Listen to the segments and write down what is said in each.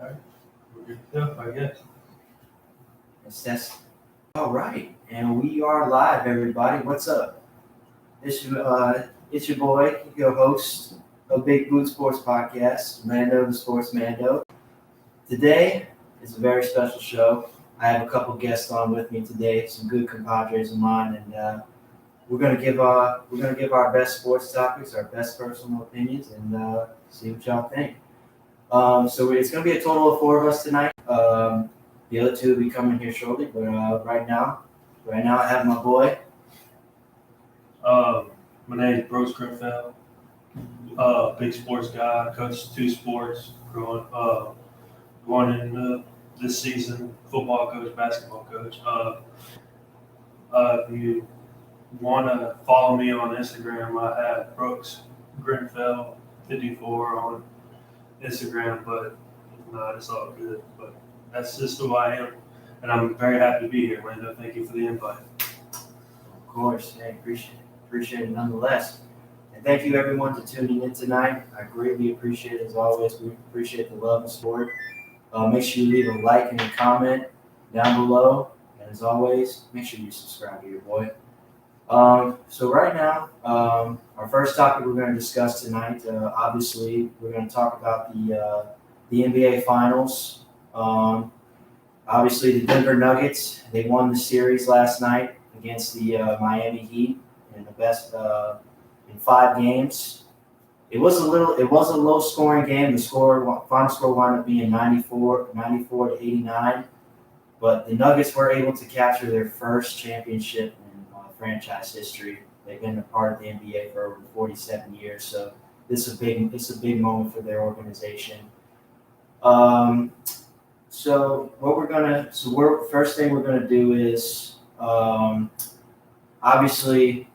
All right. We're good to go, I guess. That's all right. And we are live, everybody. What's up? It's your boy, your host of Big Boot Sports Podcast, Mando the Sports Mando. Today is a very special show. I have a couple guests on with me today, some good compadres of mine, and we're gonna give our best sports topics, our best personal opinions, and see what y'all think. So it's gonna be a total of four of us tonight. The other two will be coming here shortly, but right now I have my boy. My name is Bruce Grinfeld. Big sports guy, coached 2 sports, going into this season, football coach, basketball coach. If you want to follow me on Instagram, I have Brooks Grinfeld 54 on Instagram, but if not, it's all good. But that's just who I am, and I'm very happy to be here, Lando. Thank you for the invite. Of course, hey, appreciate it nonetheless. And thank you everyone for tuning in tonight. I greatly appreciate it as always. We appreciate the love and support. Make sure you leave a like and a comment down below. And as always, make sure you subscribe to your boy. So right now, our first topic we're going to discuss tonight, obviously, we're going to talk about the NBA Finals. Obviously, the Denver Nuggets, they won the series last night against the Miami Heat in the best in 5 games. It was a low scoring game. The final score wound up being 94 to 89. But the Nuggets were able to capture their first championship in franchise history. They've been a part of the NBA for over 47 years, so it's a big moment for their organization. First thing we're gonna do is obviously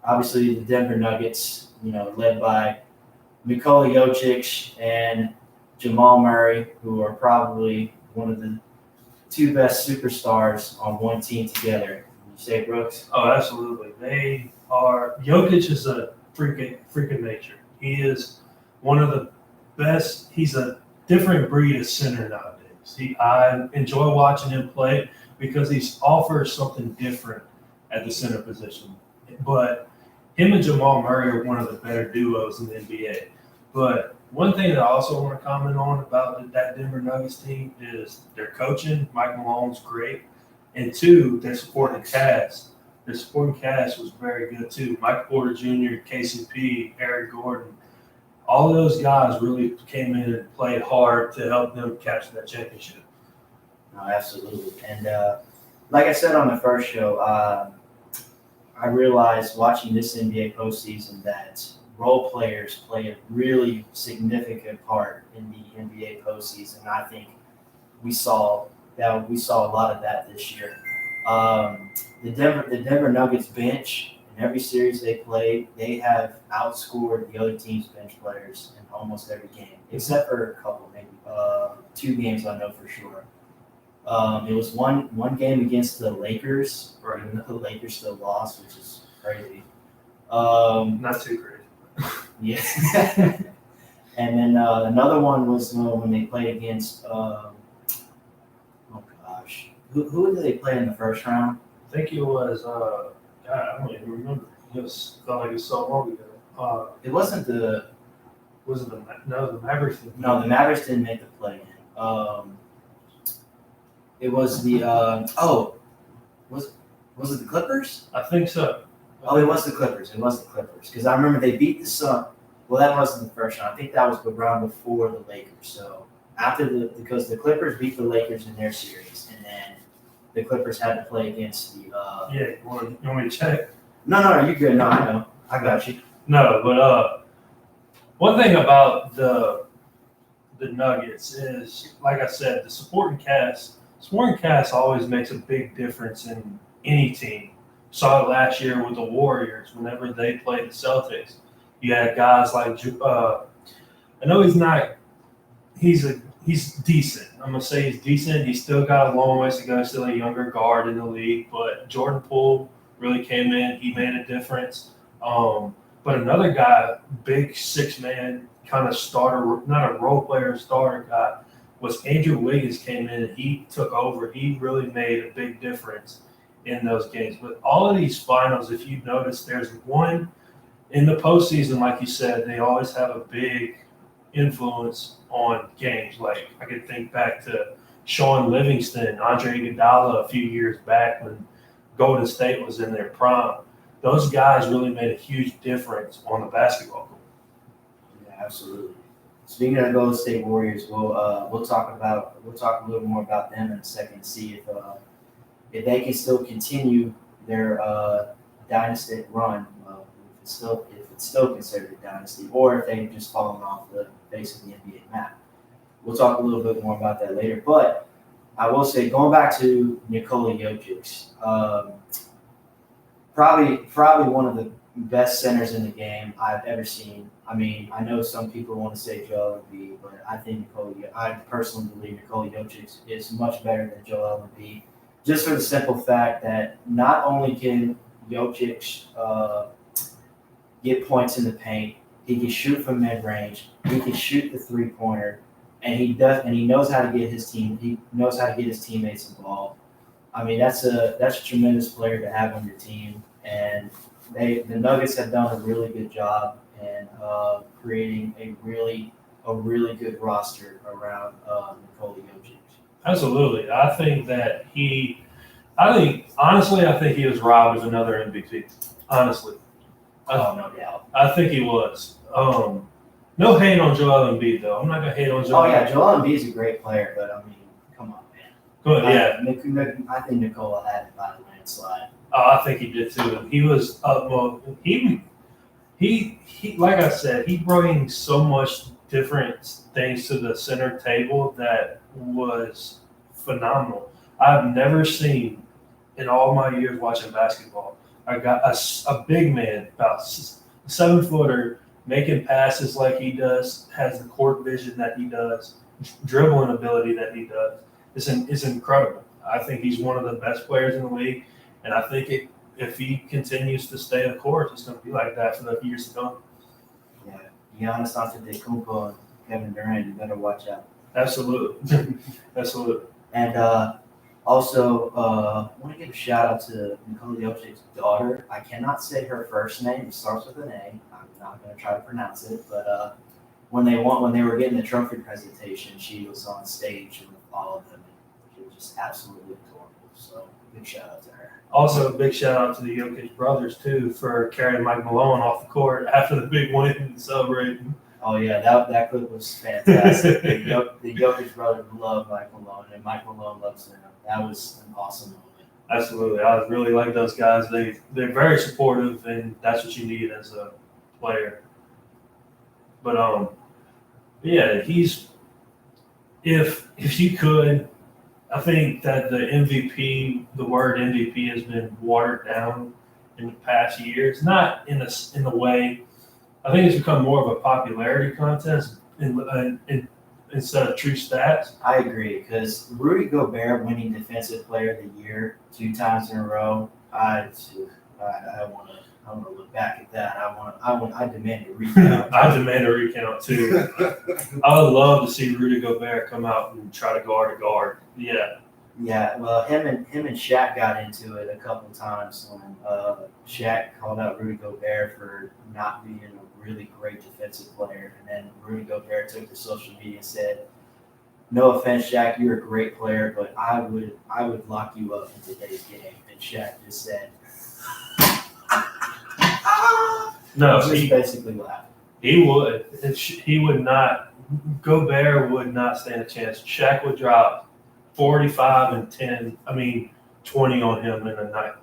the Denver Nuggets, led by Nikola Jokic and Jamal Murray, who are probably one of the 2 best superstars on one team together. You say, Brooks? Oh, absolutely. They are. Jokic is a freaking nature. He is one of the best. He's a different breed of center nowadays. I enjoy watching him play because he offers something different at the center position. But him and Jamal Murray are one of the better duos in the NBA. But one thing that I also want to comment on about that Denver Nuggets team is their coaching. Mike Malone's great. And 2, their supporting cast. Their supporting cast was very good too. Mike Porter Jr., KCP, Eric Gordon. All of those guys really came in and played hard to help them capture that championship. No, absolutely. And like I said on the first show, I realized watching this NBA postseason that role players play a really significant part in the NBA postseason. I think we saw a lot of that this year. The Denver Nuggets bench, in every series they played, they have outscored the other team's bench players in almost every game, except for a couple, maybe 2 games I know for sure. It was one game against the Lakers, or even though the Lakers still lost, which is crazy. Not too crazy. Yeah. And then another one was when they played against, who did they play in the first round? I think it was, God, I don't even remember. It felt like it was so long ago. It wasn't the. Was it the Mavericks? No, the Mavericks didn't make the play. It was the was it the Clippers? I think so. Oh, it was the Clippers. Because I remember they beat the Suns. Well, that wasn't the first round. I think that was the round before the Lakers. So because the Clippers beat the Lakers in their series, and then the Clippers had to play against the. Yeah, you want me to check? No, you're good. No, I know. I got you. No, but one thing about the Nuggets is, like I said, the supporting cast. Supporting cast always makes a big difference in any team. Saw it last year with the Warriors whenever they played the Celtics. You had guys like I know he's not. He's decent. I'm gonna say he's decent. He's still got a long ways to go. Still a younger guard in the league, but Jordan Poole really came in. He made a difference. But another guy, big 6-man kind of starter, not a role player, starter guy, was Andrew Wiggins came in and he took over. He really made a big difference in those games. But all of these finals, if you notice, there's one in the postseason, like you said, they always have a big influence on games. Like I could think back to Sean Livingston, Andre Iguodala a few years back when Golden State was in their prime. Those guys really made a huge difference on the basketball court. Yeah, absolutely. Speaking of the Golden State Warriors, we'll talk a little more about them in a second. See if they can still continue their dynastic run. If it's still considered a dynasty, or if they've just fallen off the face of the NBA map. We'll talk a little bit more about that later. But I will say, going back to Nikola Jokic, probably one of the best centers in the game I've ever seen. I mean, I know some people want to say Joel Embiid, but I personally believe Nikola Jokic is much better than Joel Embiid, just for the simple fact that not only can Jokic get points in the paint, he can shoot from mid-range, he can shoot the three-pointer, and he knows how to get his teammates involved. I mean, that's a tremendous player to have on your team, and the Nuggets have done a really good job in creating a really good roster around Nikola Jokic. Absolutely. I think honestly he was robbed of another MVP. Honestly. No doubt. I think he was. No hate on Joel Embiid, though. I'm not going to hate on Joel. Oh, yeah, Joel Embiid's a great player, but, I mean, come on, man. Good, yeah. I think Nikola had it by the landslide. I think he did, too. He was, he like I said, he brings so much different things to the center table that was phenomenal. I've never seen, in all my years watching basketball, I got a big man, about 7-footer, making passes like he does, has the court vision that he does, dribbling ability that he does. It's incredible. I think he's one of the best players in the league, and I think if he continues to stay the court, it's going to be like that for the years to come. Yeah, Giannis Antetokounmpo and Kevin Durant, you better watch out. Absolutely. Absolutely. And also, I want to give a shout out to Nikola Jokic's daughter. I cannot say her first name. It starts with an A. I'm not going to try to pronounce it. But when they were getting the trophy presentation, she was on stage with all of them. And she was just absolutely adorable. So big shout out to her. Also, a big shout out to the Jokic brothers, too, for carrying Mike Malone off the court after the big win and celebrating. Oh, yeah, that clip was fantastic. The Jokic brothers love Mike Malone, and Mike Malone loves them. That was an awesome moment. Absolutely. I really like those guys. They're very supportive, and that's what you need as a player. But yeah, if you could, I think that the word MVP has been watered down in the past years. Not in the way. I think it's become more of a popularity contest instead of true stats. I agree, because Rudy Gobert winning Defensive Player of the Year 2 times in a row, I want to look back at that. I demand a recount. I demand a recount too. I would love to see Rudy Gobert come out and try to guard a guard. Yeah. Yeah, well, him and Shaq got into it a couple times when Shaq called out Rudy Gobert for not being a really great defensive player, and then Rudy Gobert took to social media and said, "No offense, Shaq, you're a great player, but I would lock you up in today's game." And Shaq just said, No, he basically laughed. He would. He would not. Gobert would not stand a chance. Shaq would drop 45 and 10. 20 on him in a night,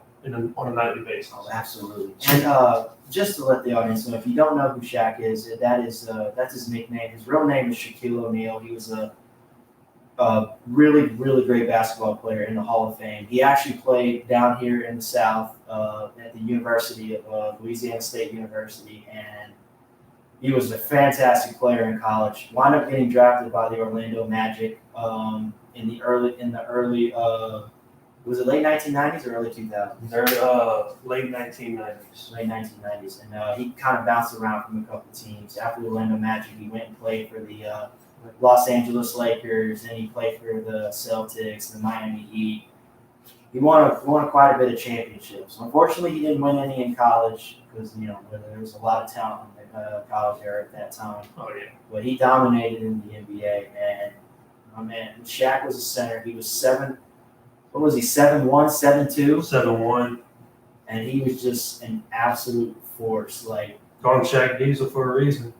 on a nightly basis. Oh, absolutely. And just to let the audience know, if you don't know who Shaq is, that's his nickname. His real name is Shaquille O'Neal. He was a really, really great basketball player in the Hall of Fame. He actually played down here in the South at the University of Louisiana State University, and he was a fantastic player in college. Wound up getting drafted by the Orlando Magic in the early was it late 1990s or early 2000s? Late 1990s. Late 1990s, and he kind of bounced around from a couple teams. After the Orlando Magic, he went and played for the Los Angeles Lakers, and he played for the Celtics, the Miami Heat. He won quite a bit of championships. Unfortunately, he didn't win any in college because there was a lot of talent in the college era at that time. Oh yeah. But he dominated in the NBA, and Shaq was a center. He was 7'1", 7'2", 7-1. and he was just an absolute force. Like, Call him Shaq Diesel for a reason.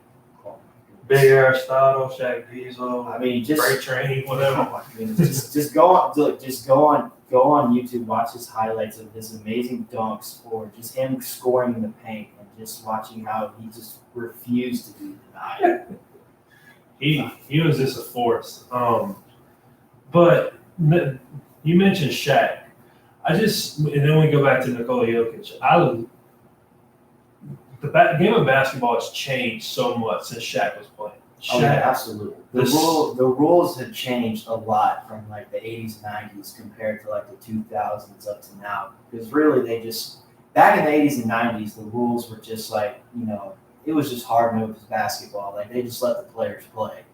Big Aristotle, Shaq Diesel. I mean, just Great Train, whatever. Oh my goodness. just go on YouTube, watch his highlights of his amazing dunks, or just him scoring in the paint, and just watching how he just refused to be denied. He was just a force. But you mentioned Shaq. And then we go back to Nikola Jokic. The game of basketball has changed so much since Shaq was playing. Oh, yeah, absolutely. The rules have changed a lot from like the 80s and 90s compared to like the 2000s up to now. Because really, back in the 80s and 90s, the rules were just like, it was just hard-nosed basketball. Like, they just let the players play.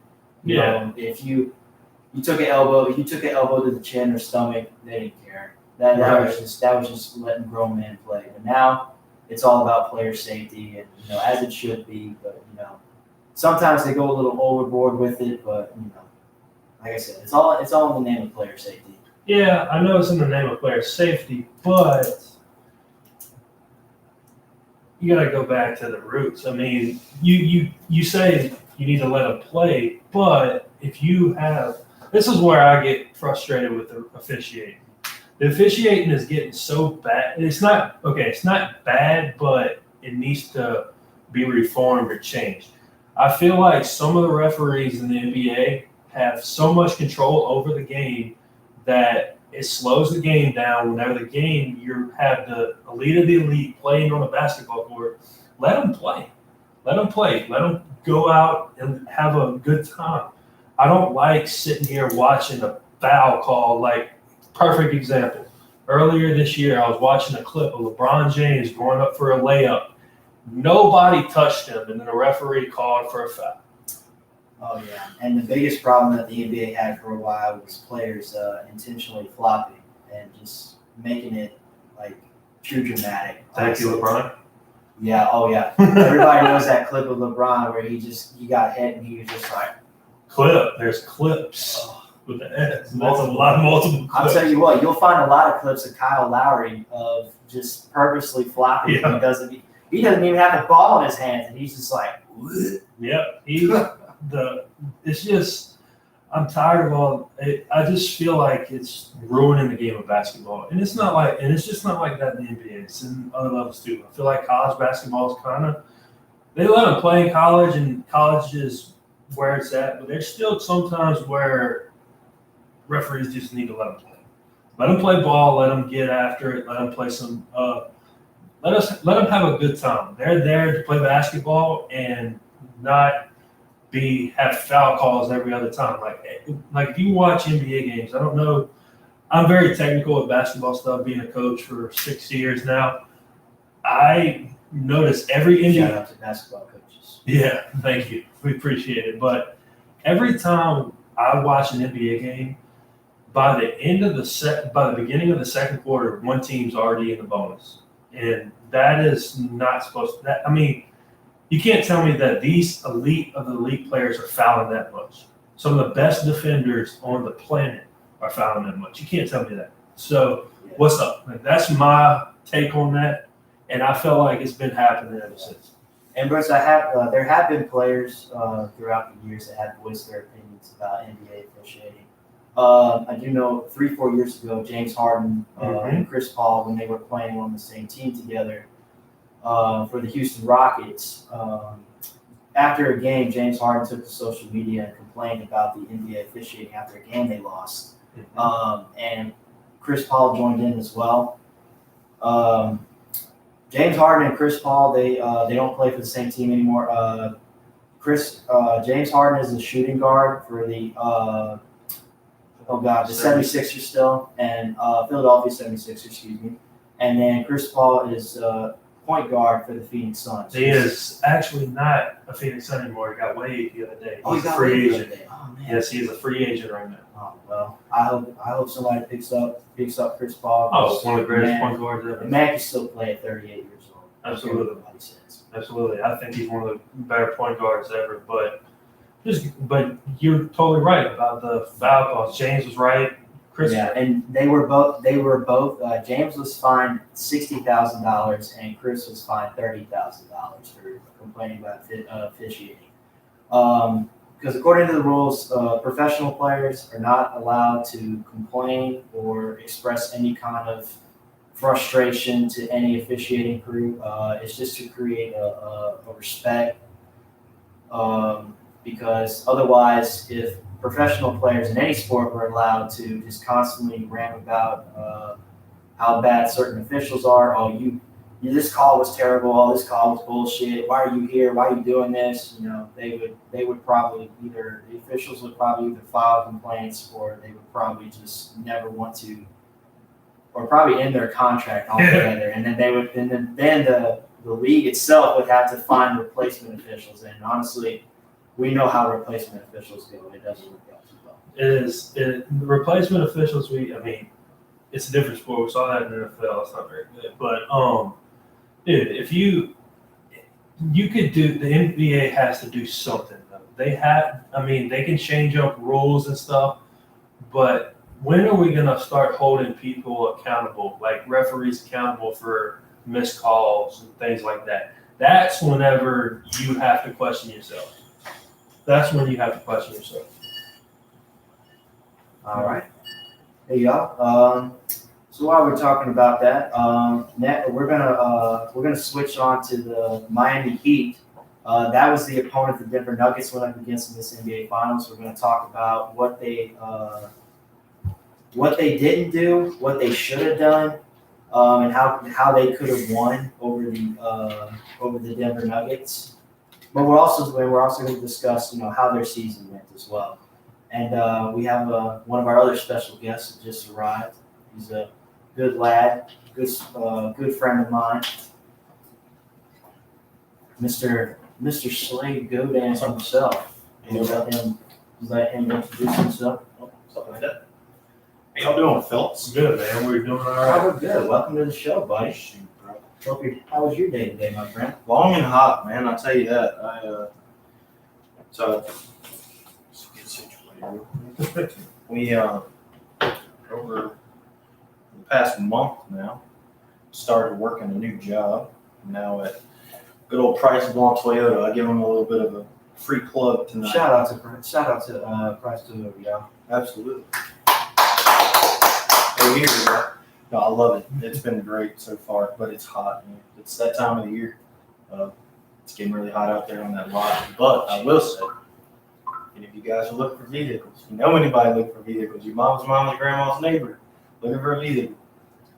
You know, if you took an elbow to the chin or stomach, they didn't care. That was just letting grown men play. But now it's all about player safety, and as it should be. But sometimes they go a little overboard with it. But like I said, it's all in the name of player safety. Yeah, I know it's in the name of player safety, but you got to go back to the roots. I mean, you say you need to let them play, but if you have, this is where I get frustrated with the officiating. The officiating is getting so bad. It's not bad, but it needs to be reformed or changed. I feel like some of the referees in the NBA have so much control over the game that it slows the game down. Whenever you have the elite of the elite playing on the basketball court, let them play. Let them play. Let them go out and have a good time. I don't like sitting here watching a foul call. Like, perfect example. Earlier this year, I was watching a clip of LeBron James going up for a layup. Nobody touched him, and then the referee called for a foul. Oh, yeah. And the biggest problem that the NBA had for a while was players intentionally flopping and just making it, like, too dramatic. Thank you, LeBron. Yeah, oh, yeah. Everybody knows that clip of LeBron where he got hit and he was just like... There's clips with the S. Multiple clips. I'll tell you what, you'll find a lot of clips of Kyle Lowry of just purposely flopping. Yeah. He doesn't even have the ball in his hands, and he's just like... Yep. It's just, I'm tired of all it. I just feel like it's ruining the game of basketball, and it's just not like that in the NBA. It's in other levels too. I feel like college basketball is they let them play in college, and college is where it's at. But there's still sometimes where referees just need to let them play. Let them play ball. Let them get after it. Let them play some. Let them have a good time. They're there to play basketball and not have foul calls every other time. Like if you watch NBA games, I don't know. I'm very technical with basketball stuff, being a coach for 6 years now. I notice every NBA. Shout out to basketball coaches. Yeah, thank you. We appreciate it. But every time I watch an NBA game, by the beginning of the second quarter, one team's already in the bonus, and that is not supposed to. I mean. You can't tell me that these elite of the elite players are fouling that much. Some of the best defenders on the planet are fouling that much. You can't tell me that. So what's up? That's my take on that, and I feel like it's been happening ever since. And Bruce, there have been players throughout the years that have voiced their opinions about NBA officiating. I do know 3-4 years ago, James Harden and Chris Paul, when they were playing on the same team together, for the Houston Rockets. After a game, James Harden took to social media and complained about the NBA officiating after a game they lost. And Chris Paul joined in as well. James Harden and Chris Paul, they don't play for the same team anymore. James Harden is a shooting guard for the 76ers still, and Philadelphia 76ers, excuse me. And then Chris Paul is point guard for the Phoenix Suns. He is actually not a Phoenix Sun anymore. He got waived the other day. Oh, He's he a got free waived the agent. other day. Oh man. Yes, he is a free agent right now. Oh well, I hope somebody picks up Chris Paul. Oh, one of the greatest Man, point guards ever. the man can still play at 38 years old. Absolutely. Everybody says. Absolutely. I think he's one of the better point guards ever. But you're totally right about the foul calls. James was right. Chris. Yeah, and they were both. James was fined $60,000 and Chris was fined $30,000 for complaining about officiating. Because according to the rules, professional players are not allowed to complain or express any kind of frustration to any officiating crew. It's just to create a respect. Because otherwise, if professional players in any sport were allowed to just constantly rant about how bad certain officials are, this call was terrible, this call was bullshit, why are you here, why are you doing this? They would probably the officials would probably either file complaints or they would probably just never want to, or probably end their contract altogether. And then the league itself would have to find replacement officials. And honestly, we know how replacement officials go. It doesn't work out too well. Replacement officials, it's a different sport. We saw that in the NFL. It's not very good. But, dude, if you could do, the NBA has to do something. They can change up rules and stuff, but when are we going to start holding people accountable, like referees accountable for missed calls and things like that? That's whenever you have to question yourself. That's when you have to question yourself. All right. Hey y'all. So while we're talking about that, we're gonna switch on to the Miami Heat. That was the opponent the Denver Nuggets went up against in this NBA Finals. We're gonna talk about what they didn't do, what they should have done, and how they could have won over the Denver Nuggets. But we're also going to discuss, how their season went as well. And we have one of our other special guests that just arrived. He's a good lad, good friend of mine, Mr. Slade Godin himself. And let him introduce himself. Something like that. How y'all doing, Phillips? Good, man. We're doing all Oh, right. we're good. Welcome to the show, buddy. How was your day today, my friend? Long and hot, man. I'll tell you that. So let's get situated. We over the past month now started working a new job. Now at good old Price Blanc Toyota. I give them a little bit of a free plug tonight. Shout out to Price Toyota, y'all. Absolutely. Hey, here we go. No, I love it. It's been great so far, but it's hot. Man. It's that time of the year. It's getting really hot out there on that lot. But I will say, and if you guys are looking for vehicles, you know anybody looking for vehicles, your mom's grandma's neighbor looking for a vehicle,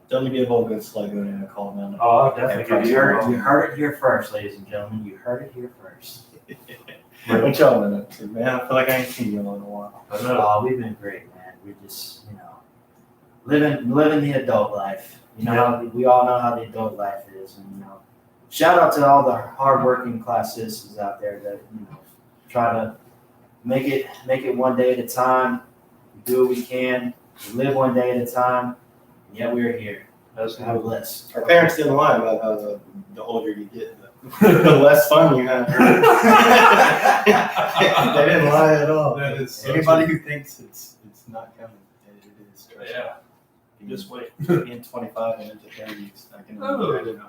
tell me to give old good Slade going in and call them. Oh, I'll definitely You heard it here first, ladies and gentlemen. You heard it here first. What y'all been up to, man? I feel like I ain't seen you in a while. I know. Oh, we've been great, man. We're just, living the adult life. We all know how the adult life is, and shout out to all the hardworking class citizens out there that try to make it one day at a time. We do what we can. We live one day at a time. And yet we're here. That's God good. bless. Our parents didn't lie about how the older you get, the less fun you have. They didn't lie at all. That is so Anybody who thinks it's not coming, it is. Yeah. Just wait. In 25 and into 30s, I can imagine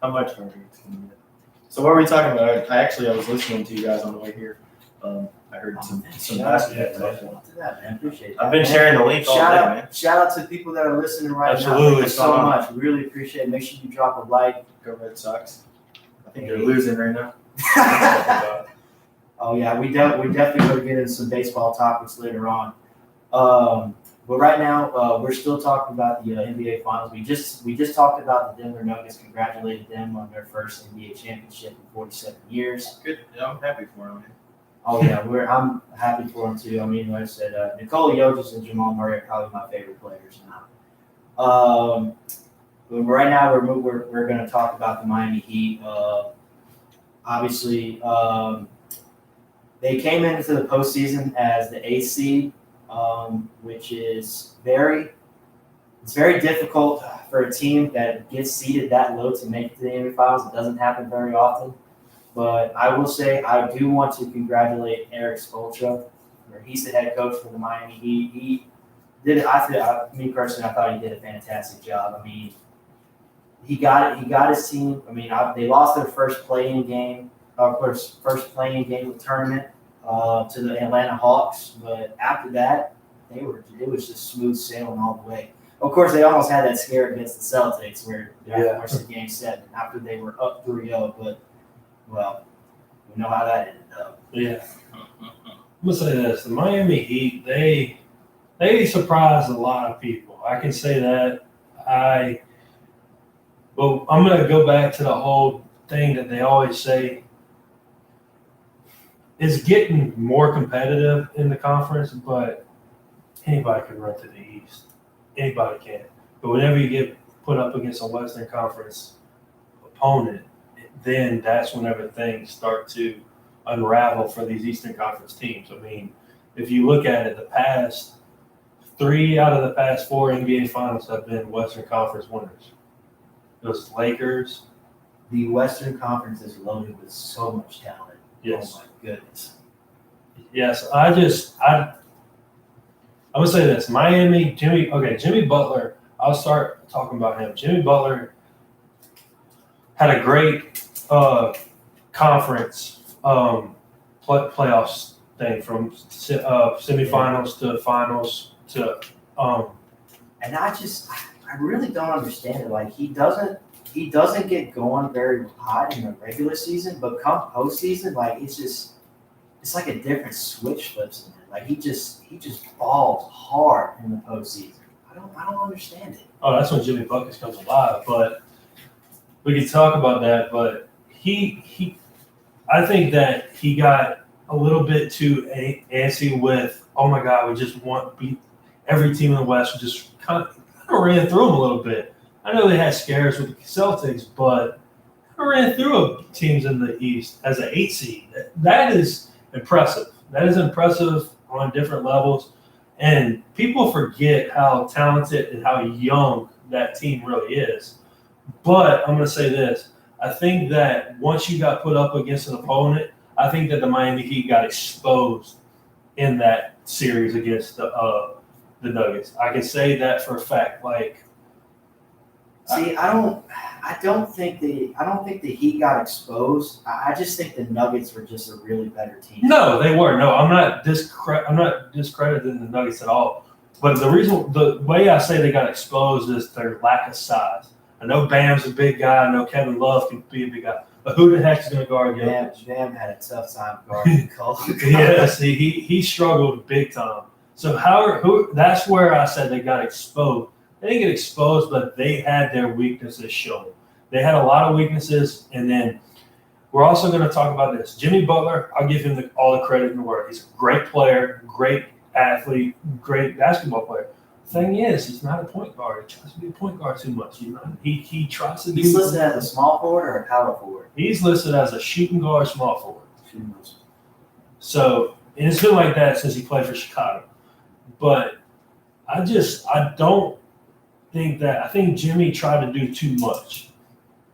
how much harder it's going to get. So what were we talking about? I was listening to you guys on the way here. I heard some basketball. Shout out to that, man. Appreciate that. I've been sharing the link all day, man. Shout out to people that are listening right now. Absolutely. Thank you so much. We really appreciate it. Make sure you drop a like. Go Red Sox. I think they're losing right now. Oh yeah, we definitely going to get into some baseball topics later on. But right now, we're still talking about the NBA Finals. We just talked about the Denver Nuggets. Congratulated them on their first NBA championship in 47 years. Good. Yeah, I'm happy for them, man. Oh yeah, I'm happy for them too. I mean, like I said, Nikola Jokic and Jamal Murray are probably my favorite players now. But right now, we're going to talk about the Miami Heat. Obviously, they came into the postseason as the 8th seed, which is very difficult for a team that gets seeded that low to make it to the NBA Finals. It doesn't happen very often. But I will say I do want to congratulate Eric Spoelstra. He's the head coach for the Miami Heat. He did it. Me personally, I thought he did a fantastic job. I mean, he got it. He got his team. I mean, they lost their first playing game, of course, first playing game of the tournament to the Atlanta Hawks. But after that, it was just smooth sailing all the way. Of course, they almost had that scare against the Celtics where they lost the game 7 after they were up 3-0. But well, we know how that ended up. Yeah. I'm gonna say this: the Miami Heat, they surprised a lot of people. I can say that. Well, I'm gonna go back to the whole thing that they always say. It's getting more competitive in the conference, but anybody can run to the East. Anybody can. But whenever you get put up against a Western Conference opponent, then that's whenever things start to unravel for these Eastern Conference teams. I mean, if you look at it, the past 3 out of the past 4 NBA Finals have been Western Conference winners. Those Lakers. The Western Conference is loaded with so much talent. Yes. Oh my goodness. Yes, I'm gonna say this: Jimmy Butler. I'll start talking about him. Jimmy Butler had a great conference playoffs thing from semifinals to finals to. And I really don't understand it. Like he doesn't get going very hot in the regular season, but come postseason, like it's like a different switch flips in it. Like he just balls hard in the postseason. I don't understand it. Oh, that's when Jimmy Buckets comes alive. But we can talk about that. But I think that he got a little bit too antsy with, oh my God, we just want to beat every team in the West. We just kind of ran through them a little bit. I know they had scares with the Celtics, but I ran through teams in the East as an 8 seed. That is impressive. That is impressive on different levels. And people forget how talented and how young that team really is. But I'm going to say this. I think that once you got put up against an opponent, I think that the Miami Heat got exposed in that series against the Nuggets. I can say that for a fact. See, I don't think the Heat got exposed. I just think the Nuggets were just a really better team. No, they were. No, I'm not discrediting the Nuggets at all. But the way I say they got exposed is their lack of size. I know Bam's a big guy. I know Kevin Love can be a big guy. But who the heck is going to guard Jokic? Bam had a tough time guarding Cole. Yes, he struggled big time. So that's where I said they got exposed. They didn't get exposed, but they had their weaknesses shown. They had a lot of weaknesses, and then we're also going to talk about this. Jimmy Butler, I'll give him all the credit in the world. He's a great player, great athlete, great basketball player. The thing is, he's not a point guard. He tries to be a point guard too much. He tries to. He's listed as a small forward or a power forward? He's listed as a shooting guard, small forward. So, and it's been like that since he played for Chicago. But I think Jimmy tried to do too much.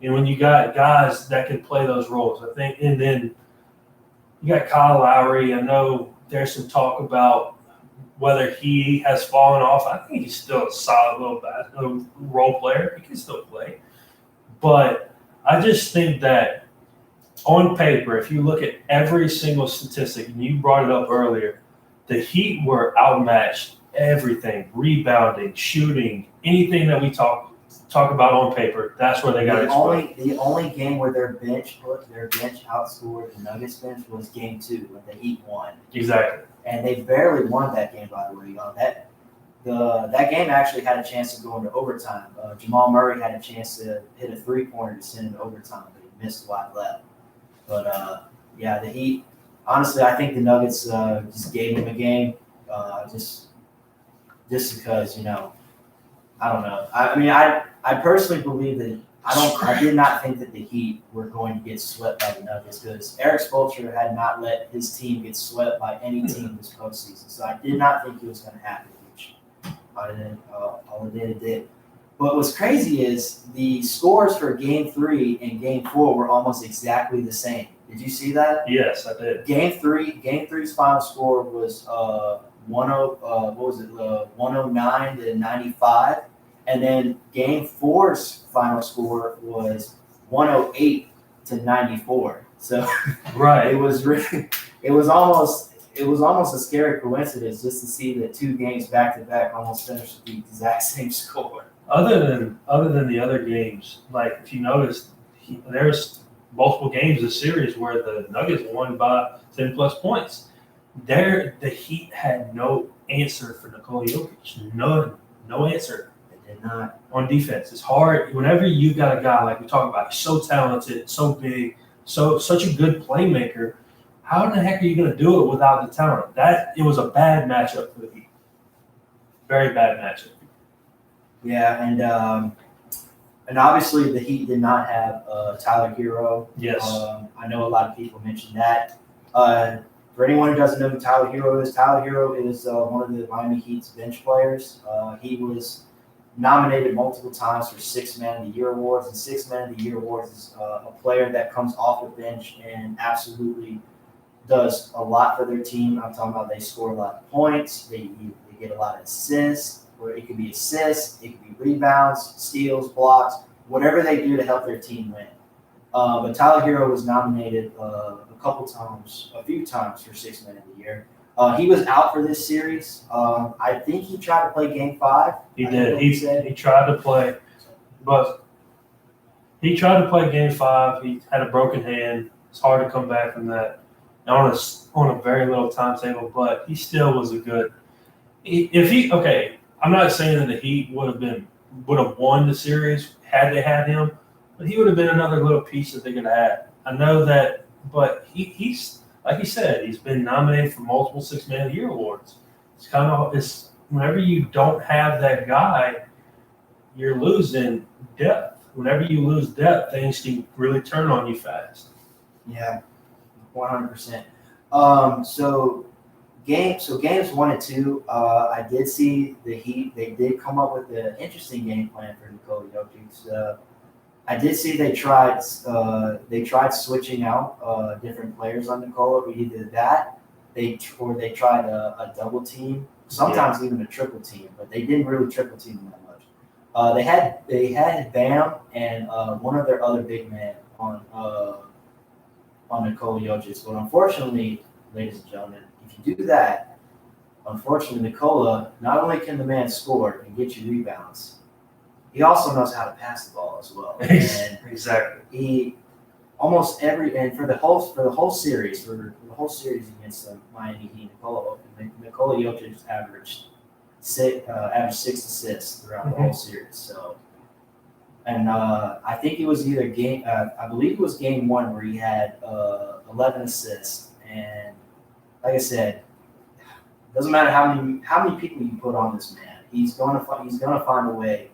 And when you got guys that can play those roles, I think, and then you got Kyle Lowry. I know there's some talk about whether he has fallen off. I think he's still a solid little role player. He can still play. But I just think that on paper, if you look at every single statistic, and you brought it up earlier, the Heat were outmatched everything, rebounding, shooting, anything that we talk about on paper, that's where they got exposed. The only game where their bench outscored the Nuggets bench was game 2 when the Heat won. Exactly. And they barely won that game, by the way. That game actually had a chance to go into overtime. Jamal Murray had a chance to hit a 3-pointer to send into overtime, but he missed a lot left. But the Heat. Honestly, I think the Nuggets just gave them a game, just because I don't know. I mean, I personally believe that I did not think that the Heat were going to get swept by the Nuggets because Eric Spoelstra had not let his team get swept by any team this postseason. So I did not think it was going to happen, which all it did. But what's crazy is the scores for Game 3 and Game 4 were almost exactly the same. Did you see that? Yes, I did. Game 3's final score was 109 to 95. And then Game 4's final score was 108 to 94. So Right. it was almost a scary coincidence just to see that 2 games back to back almost finished with the exact same score. Other than the other games, like if you noticed, there's multiple games this series where the Nuggets won by 10 plus points. The Heat had no answer for Nikola Jokic. No answer. They did not. On defense. It's hard whenever you got a guy like we talk about, he's so talented, so big, such a good playmaker. How in the heck are you going to do it without the talent? It was a bad matchup for the Heat. Very bad matchup. Yeah, and obviously the Heat did not have Tyler Hero. Yes. I know a lot of people mentioned that. For anyone who doesn't know who Tyler Hero is one of the Miami Heat's bench players. He was nominated multiple times for 6 Man of the Year awards, and 6 Man of the Year awards is a player that comes off the bench and absolutely does a lot for their team. I'm talking about they score a lot of points, they get a lot of assists, where it could be assists, it could be rebounds, steals, blocks, whatever they do to help their team win. But Tyler Hero was nominated a few times for 6 Man of the Year. He was out for this series. I think he tried to play Game 5. He did. He tried to play, but he tried to play Game 5. He had a broken hand. It's hard to come back from that on a very little timetable, but he still was a good. I'm not saying that the Heat would have won the series had they had him, but he would have been another little piece that they could have had. I know that, but he's like he said, he's been nominated for multiple 6 Man of the Year awards. It's whenever you don't have that guy, you're losing depth. Whenever you lose depth, things can really turn on you fast. Yeah, 100%. So games 1 and 2, I did see the Heat. They did come up with an interesting game plan for Nikola Jokic. I did see they tried switching out different players on Nikola. Either that, they tried a double team, sometimes even a triple team, but they didn't really triple team him that much. They had Bam and one of their other big men on Nikola Jokic, but unfortunately, ladies and gentlemen, if you do that, unfortunately, Nikola, not only can the man score and get you rebounds, he also knows how to pass the ball as well. And Exactly. he almost for the whole series against the Miami Heat, Nikola Jokic averaged 6 assists throughout the whole series. So, and I think it was I believe it was game 1 where he had 11 assists, and like I said, doesn't matter how many people you put on this man, he's gonna find a way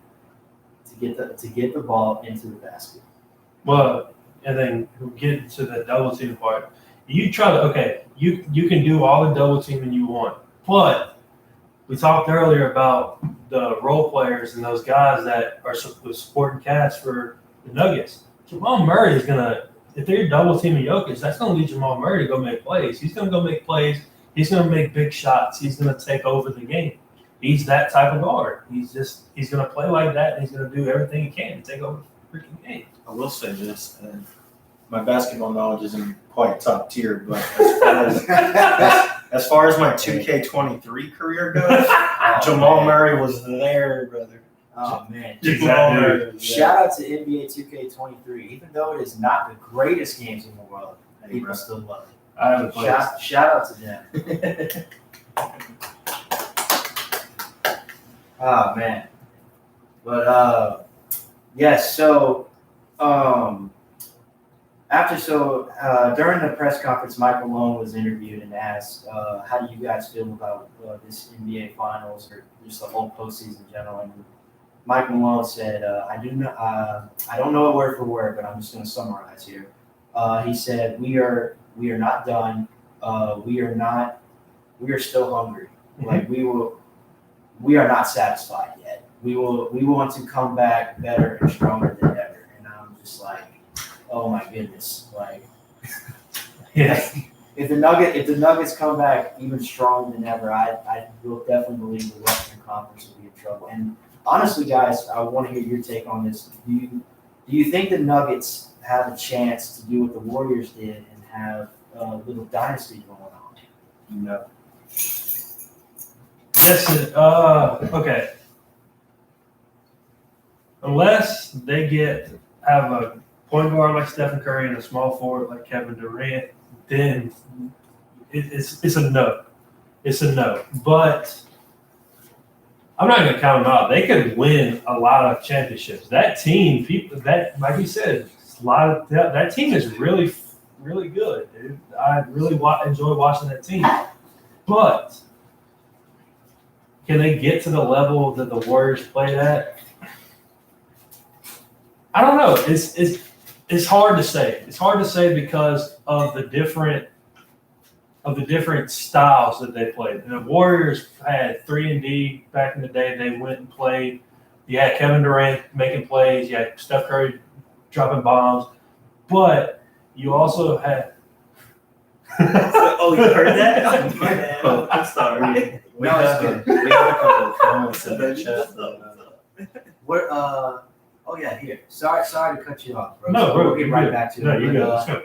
to get the ball into the basket. Well, and then get to the double team part. You try to you can do all the double teaming you want, but we talked earlier about the role players and those guys that are the supporting cast for the Nuggets. Jamal Murray is gonna, if they're double teaming Jokic, that's gonna lead Jamal Murray to go make plays. He's gonna go make plays. He's gonna make big shots. He's gonna take over the game. He's that type of guard. He's going to play like that, and he's going to do everything he can to take over the freaking game. I will say this, and my basketball knowledge isn't quite top tier, but as far as my 2K23 career goes, Jamal Murray was there, brother. Oh man! Exactly. Shout out to NBA 2K23. Even though it is not the greatest games in the world, people still love it. I haven't played. Shout out to them. Oh man, but yes. So during the press conference, Mike Malone was interviewed and asked, "How do you guys feel about this NBA Finals or just the whole postseason in general?" And Mike Malone said, I don't know it word for word, but I'm just going to summarize here. He said, we are not done. We are still hungry. Like we are not satisfied yet. We want to come back better and stronger than ever. And I'm just like, oh my goodness. Like, Yeah. if the Nuggets come back even stronger than ever, I will definitely believe the Western Conference will be in trouble. And honestly, guys, I want to hear your take on this. Do you think the Nuggets have a chance to do what the Warriors did and have a little dynasty going on? No. Listen, okay. Unless they have a point guard like Stephen Curry and a small forward like Kevin Durant, then it's a no. It's a no. But I'm not going to count them out. They could win a lot of championships. That team, like you said, that team is really, really good, dude. I really enjoy watching that team. But can they get to the level that the Warriors played at? I don't know. It's hard to say. It's hard to say because of the different styles that they played. And the Warriors had 3-and-D back in the day. They went and played. You had Kevin Durant making plays. You had Steph Curry dropping bombs. But you also had Oh, you heard that? Oh, I'm sorry. We No, have it's a couple of comments in the chat. What? Oh yeah, here. Sorry to cut you off, bro. No, So bro, we'll get you're right good. back to it. No, you But, go. Let's go.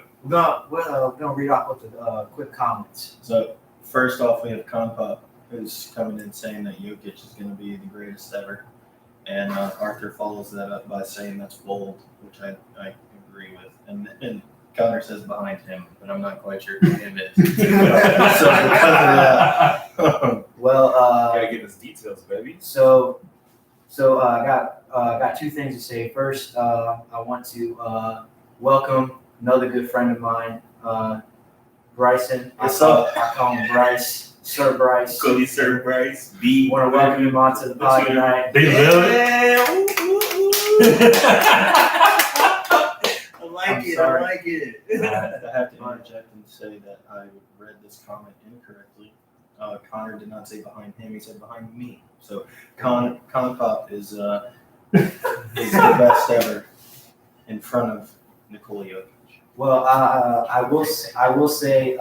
We're gonna read off with the quick comments. So first off, we have Compa, who's coming in saying that Jokic is going to be the greatest ever, and Arthur follows that up by saying that's bold, which I agree with. And Connor says behind him, but I'm not quite sure who him is. So because of that, Well, Gotta give us details, baby. So I got two things to say. First, I want to welcome another good friend of mine, Bryson. I What's up? call him Bryce, Sir Bryce. Cody Sir Bryce, B. Want to welcome him onto the pod tonight. Big Lily. sorry. like it. I have to interject and say that I read this comment incorrectly. Connor did not say behind him; he said behind me. So Con Pop is the best ever in front of Nikola Jokic. Well, I will say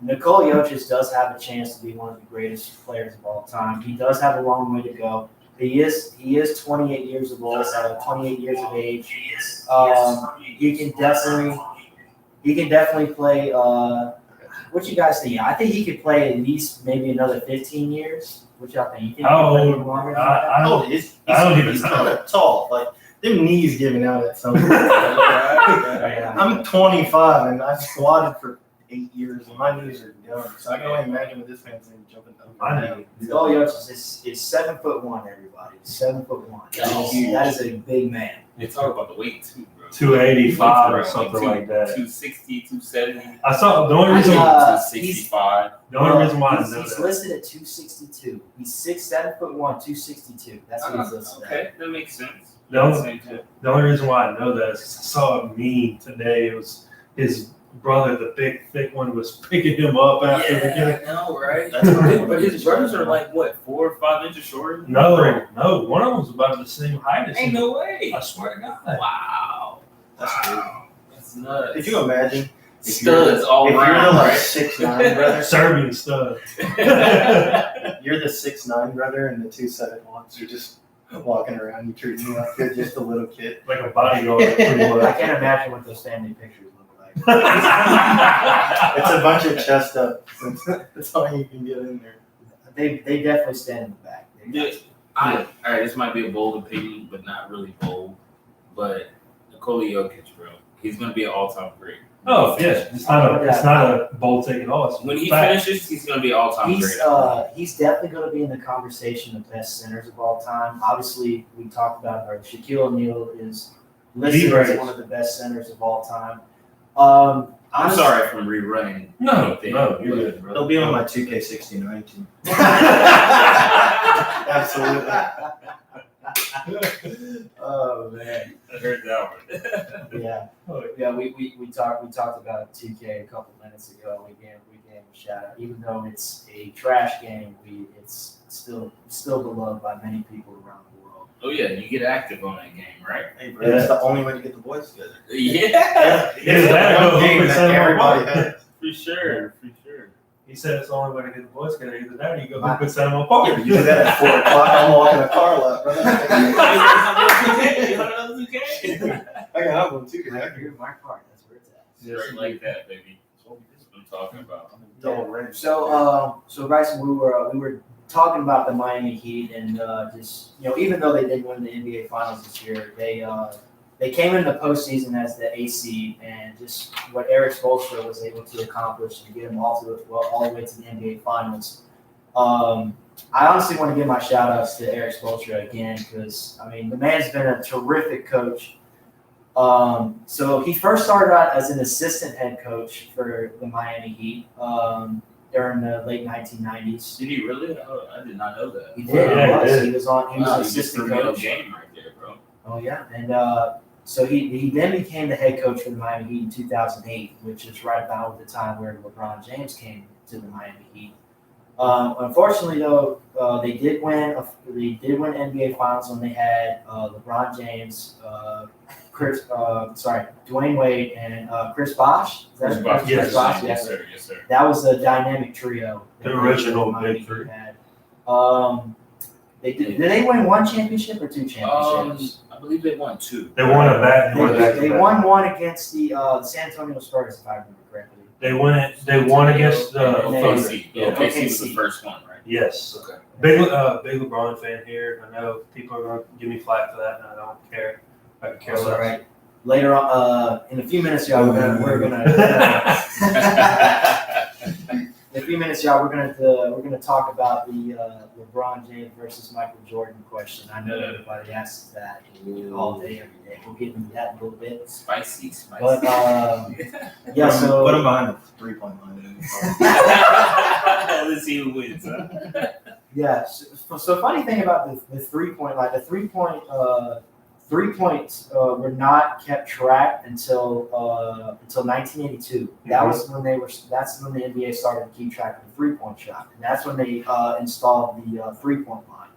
Nikola Jokic does have a chance to be one of the greatest players of all time. He does have a long way to go. He is 28 years of old, 28 years of age. He can definitely play. What you guys think? I think he could play at least maybe another 15 years. What y'all think? You think he How could play old? longer than that? Oh, he's even kind of tall. Like them knees giving out at some point. Yeah. I'm 25 and I've squatted for 8 years and my knees are done. So I can only imagine what this man's doing jumping up I and know. down. Nikola Jokic is 7'1", everybody. 7'1". That is a big man. They talk about the weight too, bro. 285 or something like that. 260, 270, I saw the only reason. 265. The only reason why I he's know that. listed at 262. He's 7'1", 262. That's what he's listed at. Okay, that makes sense. The only reason why I know that is 'cause I saw a meme today. It was his brother, the big thick one, was picking him up after the game. I know, right? That's what But his brothers are like, what, 4 or 5 inches shorter? No, one of them was about the same height as Ain't him. no way. I swear to God. Wow. That's good. That's nuts. Could you imagine Studs all if you're the around, like right? 6'9" brother? Serbian stud. You're the 6'9" brother and the 2'7" you're just walking around, you treat me like you're just a little kid. Like a bodyguard, pretty I much. can't imagine what those family pictures look like. It's a bunch of chest up. That's all you can get in there. They definitely stand in the back. Yeah. All right, this might be a bold opinion, but not really bold. But Nikola Jokic, bro, he's going to be an all-time great. Oh yeah, it's not a bold take at all. It's When he fact. finishes, he's going to be an all-time He's great. he's definitely going to be in the conversation of best centers of all time. Obviously, we talked about her. Shaquille O'Neal is listed as one of the best centers of all time. I'm Honestly- sorry for rerunning. No, anything, you're but- good, bro. They'll be on my 2K69 team. Absolutely. Oh man. I heard that one. Yeah. Yeah, we talked about 2K a couple minutes ago. We gave him a shout out. Even though it's a trash game, it's still beloved by many people around the world. Oh yeah, you get active on that game, right? Hey, bro, that's the only way to get the boys together. Yeah, Yeah, that one game open that cinema everybody park. has. for sure. He said it's the only way to get the boys together. Either that or you go Wow. hoop at Cinema Park. Yeah, but you do that at 4 o'clock. I'm walking a car left, bro. I can have one too. Right here in my park. That's where it's at. Straight like that, baby. That's what I'm talking about. Double range. So Bryson, we were talking about the Miami Heat and just even though they didn't win the NBA Finals this year, they came in the postseason as the A seed, and just what Eric Spoelstra was able to accomplish to get them all the way to the NBA Finals. I honestly want to give my shout outs to Eric Spoelstra again because the man's been a terrific coach. So he first started out as an assistant head coach for the Miami Heat during the late 1990s. Did he really? Oh, I did not know that. He did. Yeah, he did. He was an Wow, assistant you just coach. game right there, bro. Oh yeah, and so he then became the head coach for the Miami Heat in 2008, which is right about the time where LeBron James came to the Miami Heat. Unfortunately, though, they did win NBA Finals when they had LeBron James, Dwayne Wade, and Chris Bosh. Chris Bosh, Yes. Bosh, yes, sir. That was a dynamic trio. The original Miami big three. had. Did they win one championship or two championships? I believe they won 2. They won a back. They won one against the San Antonio Spurs, if I remember correctly. They won against the Thunder. OKC. Yeah, OKC was the OKC. first one, right? Yes. Okay. Big LeBron fan here. I know people are going to give me flack for that, and I don't care. I can care That's all less. right. Later on, in a few minutes, y'all, we're gonna talk about the LeBron James versus Michael Jordan question. I know everybody asks that all day, every day. We'll get into that in a little bit. Spicy. But yeah, so Put him behind the 3-point line. Let's see who wins. Huh? yeah. So funny thing about the 3-point line, the 3 points were not kept track until 1982. That was when that's when the NBA started to keep track of the 3-point shot, and that's when they installed the 3-point line.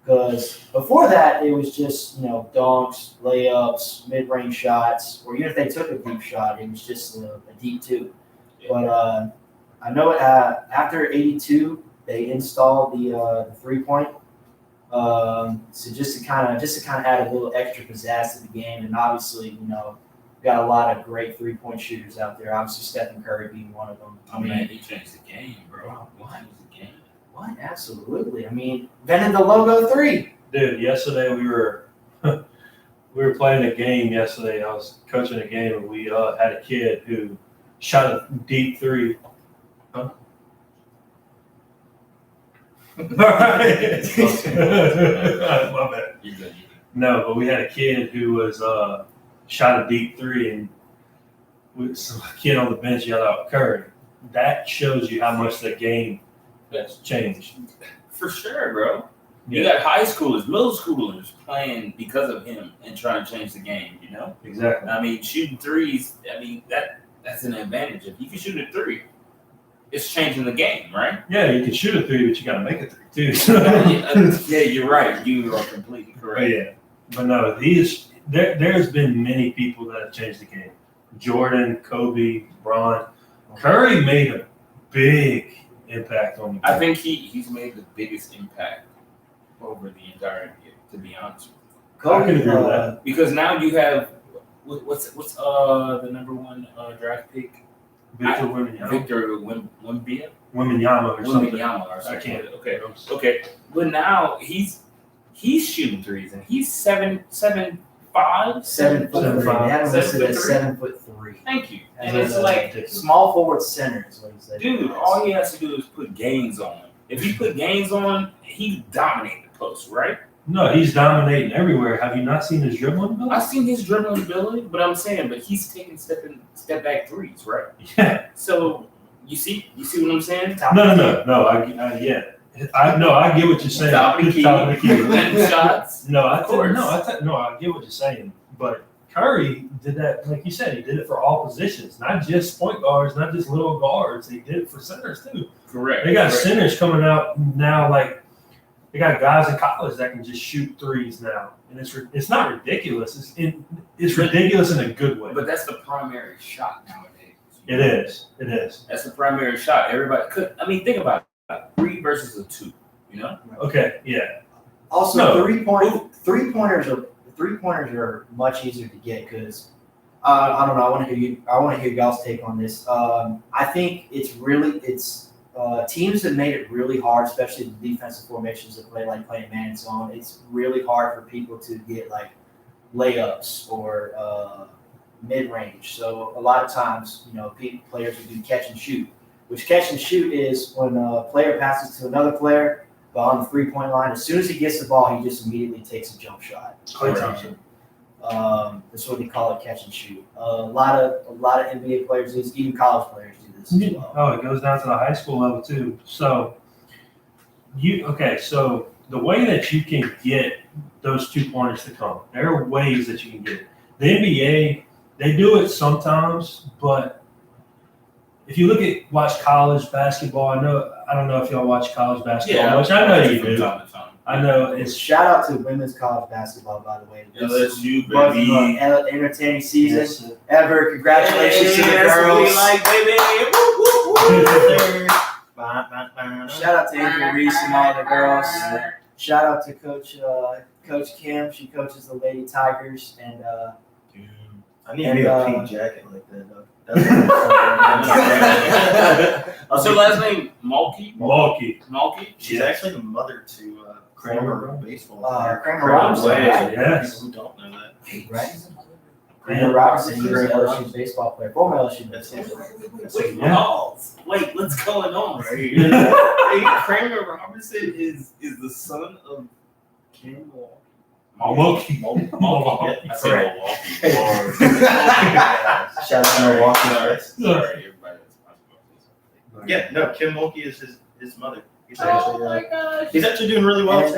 Because before that, it was just dunks, layups, mid-range shots, or even if they took a deep shot, it was just a deep 2. But I know after 82, they installed the 3-point. So just to kind of add a little extra pizzazz to the game, and obviously, we got a lot of great 3-point shooters out there. Obviously, Stephen Curry being one of them. I mean, he changed the game, bro. Why was the game? What? Absolutely. Invented the logo 3. Dude, yesterday we were playing a game yesterday. I was coaching a game, and we had a kid who shot a deep 3. Huh? All right. My bad. You're good. No, but we had a kid who was shot a deep 3, and some kid on the bench yelled out Curry. That shows you how much the game has changed. For sure, bro. You Yeah, got high schoolers, middle schoolers playing because of him and trying to change the game, exactly. Shooting threes, that's an advantage. If you can shoot a 3, it's changing the game, right? Yeah, you can shoot a 3, but you got to make a 3 too. Yeah, you're right. You are completely But correct. yeah, but no, there's been many people that have changed the game. Jordan, Kobe, Bron, Curry made a big impact on the game. I think he's made the biggest impact over the entire game, to be honest with you. I can agree with that. Because now you have what's the number 1 draft pick? Victor Wembanyama. Victor Wembanyama. Wembanyama or something. Wembanyama or I something. can't. Okay. But now he's shooting threes and he's 7'5". 7'3". 7'5". They had him listed at 7'3". 7'3". Thank you. And And it's like, small forward center is what he said. dude, all he has to do is put gains on. If he put gains on, he dominated the post, right? No, he's dominating everywhere. Have you not seen his dribbling ability? I've seen his dribbling ability, but I'm saying, he's taking step back threes, right? Yeah. So you see what I'm saying? No. Yeah. I get what you're saying. Top of the key. Top of the key. Letting shots. No, I Of course. I get what you're saying. But Curry did that, like you said, he did it for all positions, not just point guards, not just little guards. He did it for centers too. Correct. They got correct. centers coming out now, like they got guys in college that can just shoot threes now, and it's not ridiculous. It's ridiculous in a good way. But that's the primary shot nowadays. It is. It is. That's the primary shot. Everybody could. I mean, think about it. 3 versus a 2. You know. Okay. Yeah. Also, No. three pointers are much easier to get because I don't know. I want to hear y'all's take on this. I think it's teams have made it really hard, especially the defensive formations that playing man zone. It's really hard for people to get like layups or mid range. So a lot of times, players will do catch and shoot, which catch and shoot is when a player passes to another player. But on the 3-point line, as soon as he gets the ball, he just immediately takes a jump shot. Klay Thompson. That's what they call it, catch and shoot. A lot of NBA players do this, even college players do this as well. Oh, it goes down to the high school level too. So so the way that you can get those 2-pointers to come, there are ways that you can get it. The NBA, they do it sometimes, but if you watch college basketball, I don't know if y'all watch college basketball much. I know you from do. time to time. I know it's Shout out to women's college basketball, by the way. LSU, Most baby. entertaining season yes, ever. Congratulations to the That's what girls. we like, baby. Woo, woo, woo. Shout out to Andrew Reese and all the girls. Shout out to Coach Kim. She coaches the Lady Tigers, and I need to be a pink jacket like that, though. That's What's her last name? Mulkey? Mulkey. Mulkey? She's actually the mother to Kramer baseball player. Kramer Robinson. Yes. People who don't know that. Right? Kramer Robinson, he was an LSU baseball player. Former LSU baseball player. Yeah. Oh, wait, what's going on right here? Hey, Kramer Robinson is the son of Ken Wall. Mulkey. I said Milwaukee. Shout out to Milwaukee. Sorry, everybody that's possible. Yeah, no, Kim Mulkey is his mother. He's Oh actually, my gosh. he's actually doing really well. And,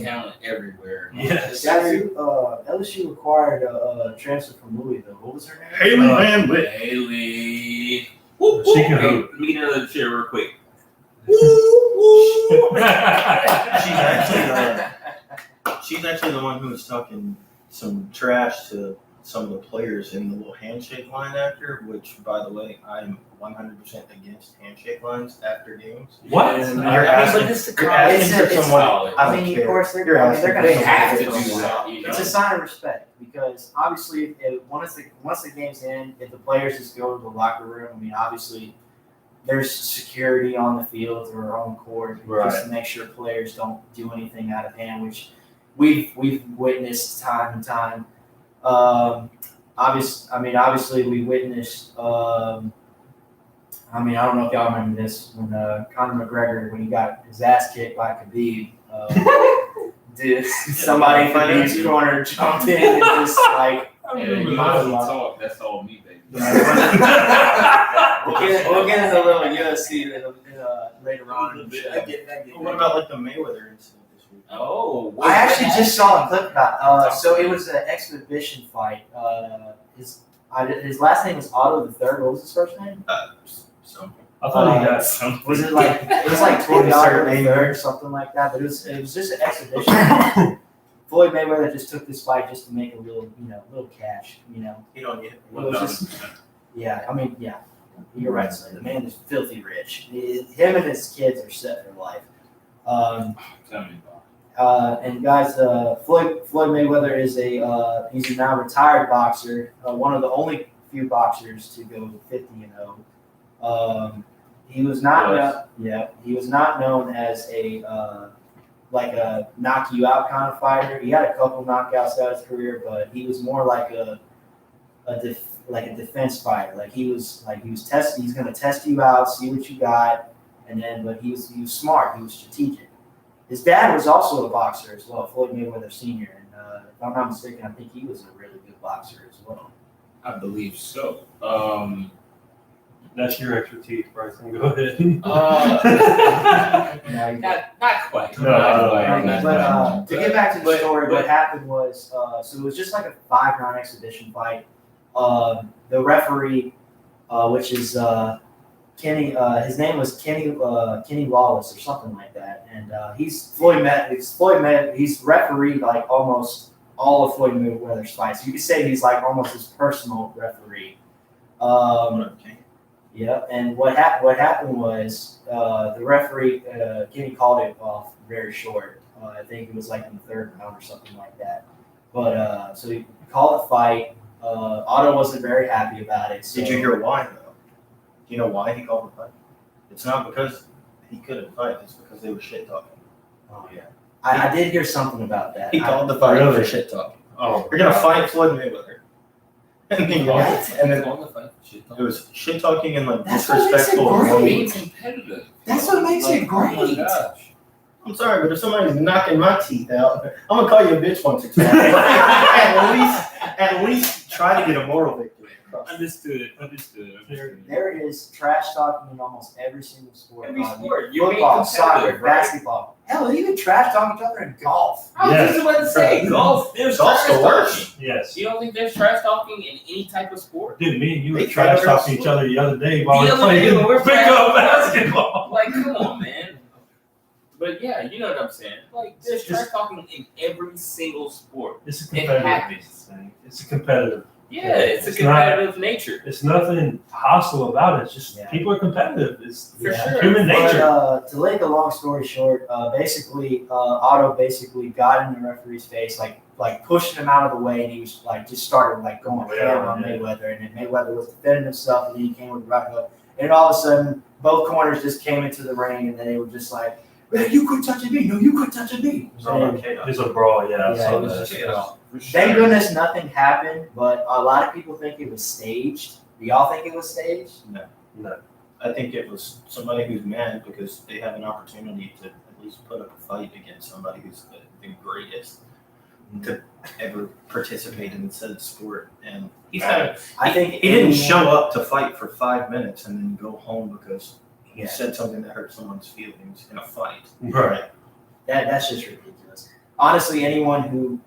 Talent everywhere. Yes. LSU acquired a transfer from Louisville. What was her name? Haley Van Witt. Haley. She can Hey, hoop. let me get another chair real quick. She's actually the one who was talking some trash to some of the players in the little handshake line after, which, by the way, I'm 100% against handshake lines after games. What? And I you're mean, asking, but this is you're college. asking for It's someone. solid. I I don't mean, care. of course, they're You're going asking to for They someone. have to do do that. that, you know? It's a sign of respect because obviously, once the game's in, if the players just go to the locker room, I mean, obviously, there's security on the field or on the court just to make sure players don't do anything out of hand, which we've witnessed time and time. Obviously, we witnessed. I don't know if y'all remember this when Conor McGregor, when he got his ass kicked by Khabib, somebody from Khabib's corner jumped in and just like. Yeah, you might as well talk. That's all me, baby. We'll get into a little UFC later on. In the show. What about like the Mayweather incident this week? Oh, I actually just saw a clip about. So it was an exhibition fight. His last name was Otto the Third. What was his first name? Something. I thought he got something. Was it like $20 the third or something like that? But it was just an exhibition. Floyd Mayweather just took this fight just to make a little cash. You don't need it. It was just, yeah. You're right, son. The man is filthy rich. Him and his kids are set for life. Tell me about And guys, Floyd Mayweather is he's a now retired boxer, one of the only few boxers to go 50-0. He was not he was not known as a knock you out kind of fighter. He had a couple knockouts throughout his career, but he was more like a defense fighter. Like he was testing. He's going to test you out, see what you got, but he was smart. He was strategic. His dad was also a boxer as well, Floyd Mayweather Sr. And if I'm not mistaken, I think he was a really good boxer as well. I believe so. That's your expertise, Bryson. Go ahead. No, you- Not quite. No, not no, quite. no, Not But quite. to get back to the But- story, but- what happened was, so it was just like a 5-round exhibition fight. The referee, which is Kenny, his name was Kenny Lawless or something like that, and he's he's refereed like almost all of Floyd Mayweather's fights. You could say he's like almost his personal referee. Okay. Yeah, and what happened was the referee Kenny called it off very short. I think it was like in the 3rd round or something like that. But so he called the fight. Otto wasn't very happy about it. So, Did you hear why though? Do you know why he called the fight? It's not because he couldn't fight. It's because they were shit talking. Oh yeah, I did hear something about that. He called the fight Really? for shit talking. Oh, You're gonna fight Floyd Mayweather, and then What? and then On the fight, shit, it was shit talking and like That's what makes it disrespectful. great. being competitive. That's what makes it Oh my great. gosh. I'm sorry, but if somebody's knocking my teeth out, I'm gonna call you a bitch once or twice. at least try to get a moral victory across. Understood. There is trash talking in almost every single sport. Every sport, you're being Football, soccer, competitive, right? basketball. Hell, even trash talking each other in golf. I was just about to say, golf. There's Golf's trash the worst. talking. yes. You don't think there's trash talking in any type of sport? Dude, me and you were They trash try to talking each other the other day while The we were other day playing when we're pickup playing- basketball. Like, come on, man. But yeah, you know what I'm saying. Like, there's trash talking in every single sport. It's a It competitive happens. thing. It's a competitive. Yeah, it's a It's not- competitive nature. It's nothing hostile about it. It's just Yeah. people are competitive. It's For sure. human nature. But, to make a long story short, basically, Otto basically got in the referee's face, like pushing him out of the way, and he was like just started like going ham on Mayweather, and then Mayweather was defending himself, and then he came with a right hook, and all of a sudden both corners just came into the ring, and then they were just like, "Man, you quit touching me! No, you quit touching me!" It's all about chaos. It's a brawl, yeah. I Yeah, saw it was that. just Yeah. brawl. For sure. Thank goodness nothing happened, but a lot of people think it was staged. Do y'all think it was staged? No. I think it was somebody who's mad because they have an opportunity to at least put up a fight against somebody who's the greatest to ever participate in said sport. And he's had I think he didn't show up to fight for 5 minutes and then go home because he Yeah. said something that hurt someone's feelings in a fight. Right. That's just ridiculous. Honestly, anyone who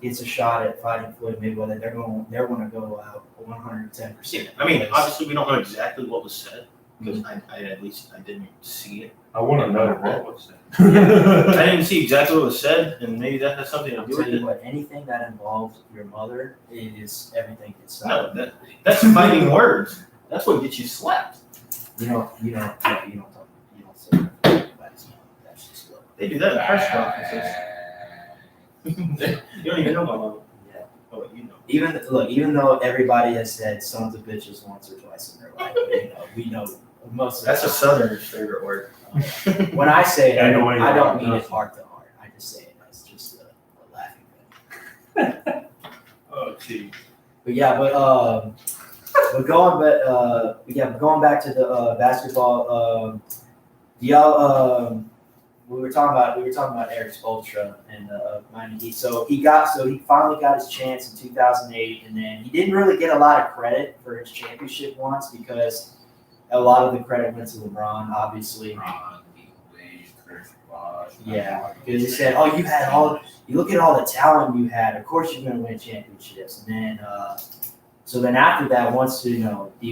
gets a shot at fighting Floyd Mayweather, they're going to go out 110%. I mean, obviously we don't know exactly what was said because I at least I didn't see it. I want to know what was I that. didn't see exactly what was said, and maybe that has something to I'll do tell with you it. what, anything that involves your mother is everything gets No, that's fighting words. That's what gets you slapped. You don't say anybody's mother. That's just what. They do that in press conferences. You don't even know my mom. Yeah. Oh, you know. Even though everybody has said sons of bitches once or twice in their life, we know most of That's the a time. Southerner's favorite word. When I say it, I know what I you're don't talking mean it about. heart to heart. I just say it as just a laughing thing. Oh, gee. But going back to the basketball. We were talking about Eric Spoelstra and Miami Heat. So he finally got his chance in 2008, and then he didn't really get a lot of credit for his championship once because a lot of the credit went to LeBron, obviously. Yeah, because he said, "Oh, you look at all the talent you had. Of course, you're going to win championships." And then, so then after that, once D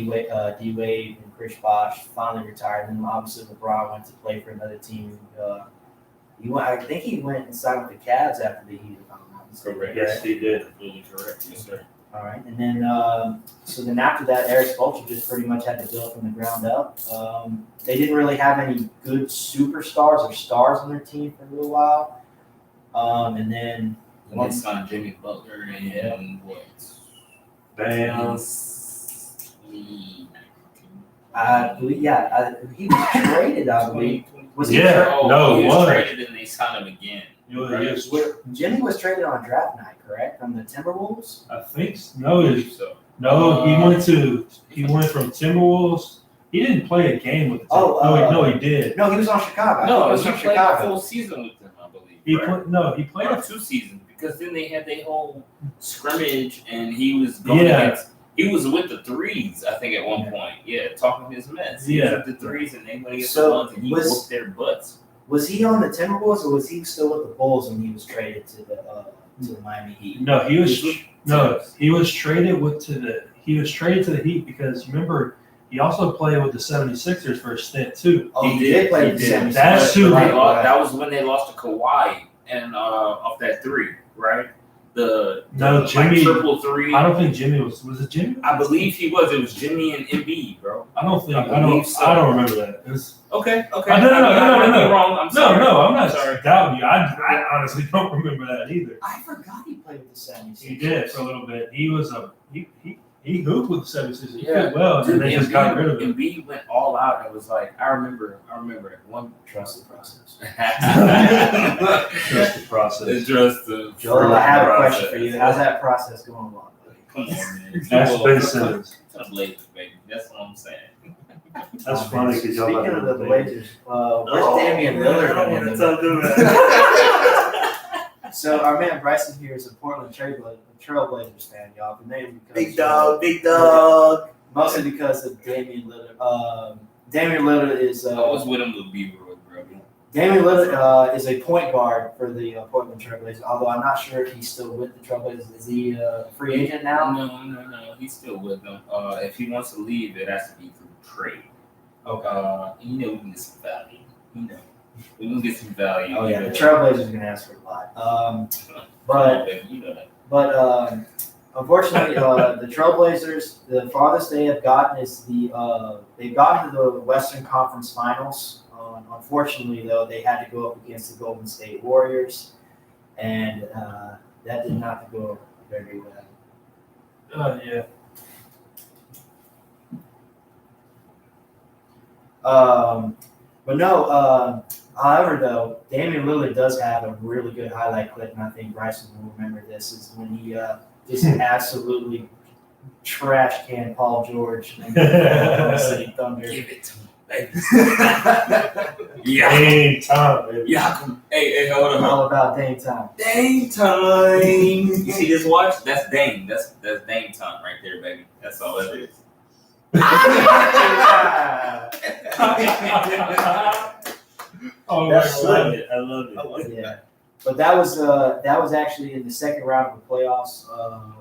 Wade and Chris Bosh finally retired, and then obviously LeBron went to play for another team. I think he went and signed with the Cavs after the Heat. If I'm not mistaken. Correct. Yes, he did. Absolutely correct. Yes, sir. All right, and then so then after that, Eric Spoelstra just pretty much had to build from the ground up. They didn't really have any good superstars or stars on their team for a little while, and then And they signed Jimmy Butler and what? Damn. I believe, he was traded. I believe was he Yeah. tra- No, he it was was. traded and they signed him again. Yes. Jimmy was traded on draft night, correct, from the Timberwolves. I think so. No, So he went from Timberwolves. He didn't play a game with the Oh, Timberwolves. No, he did. No, he was on Chicago. I think no, he was he from played a Chicago. full season with them, I believe. He correct? played Or a 2 seasons because then they had their whole scrimmage and he was going Yeah. against He was with the threes, I think, at one point. Yeah, talking his mess. He was with the threes, and they went against the ones, and he whooped their butts. Was he on the Timberwolves, or was he still with the Bulls when he was traded to the Miami Heat? No, he was traded to the Heat because remember he also played with the 76ers for a stint too. Oh, he did play with the 76ers. That's who that was when they lost to Kawhi and off that three, right? Jimmy triple three. I don't think Jimmy was it Jimmy? I believe he was. It was Jimmy and Embiid, bro. I don't remember that. Okay. No. Wrong. I'm sorry. No, I'm not doubting you. I honestly don't remember that either. I forgot he played with the 76ers. He did for a little bit. He was he hooped with the 76ers. He Yeah. did well, and then they just got rid of him. Embiid went all out. It was like I remember one. Trust the process. Trust the process. Trust the. Joel, I have a question for you. How's that process going along? Come on, man. That's Ben Simmons. Some Blazers, baby. That's what I'm saying. That's funny because y'all. Speaking of the Blazers, where's Damian Lillard? So our man Bryson here is a Portland Trailblazers fan, y'all. The name Big dog. Mostly because of Damian Lillard. Damian Lillard is. I was with him with Beaverwood, bro. Damian Lillard is a point guard for the Portland Trailblazers. Although I'm not sure if he's still with the Trailblazers. Is he a free agent now? No. He's still with them. If he wants to leave, it has to be through trade. Okay. We can get some value. We can get some value. Oh yeah, the Trailblazers are gonna ask for a lot. But unfortunately, the Trailblazers, the farthest they have gotten is they've gotten to the Western Conference Finals. Unfortunately, though, they had to go up against the Golden State Warriors, and that did not go very well. Yeah. But no, however, though, Damian Lillard does have a really good highlight clip, and I think Bryson will remember this, is when he just absolutely trash can Paul George and the City Thunder. Give it to me, baby. Dame time, baby. Hey, hold on. All about Dame time. Dame time. You see this watch? That's Dame. That's Dame time right there, baby. That's all it is. Oh, I love it. Yeah, but that was actually in the second round of the playoffs a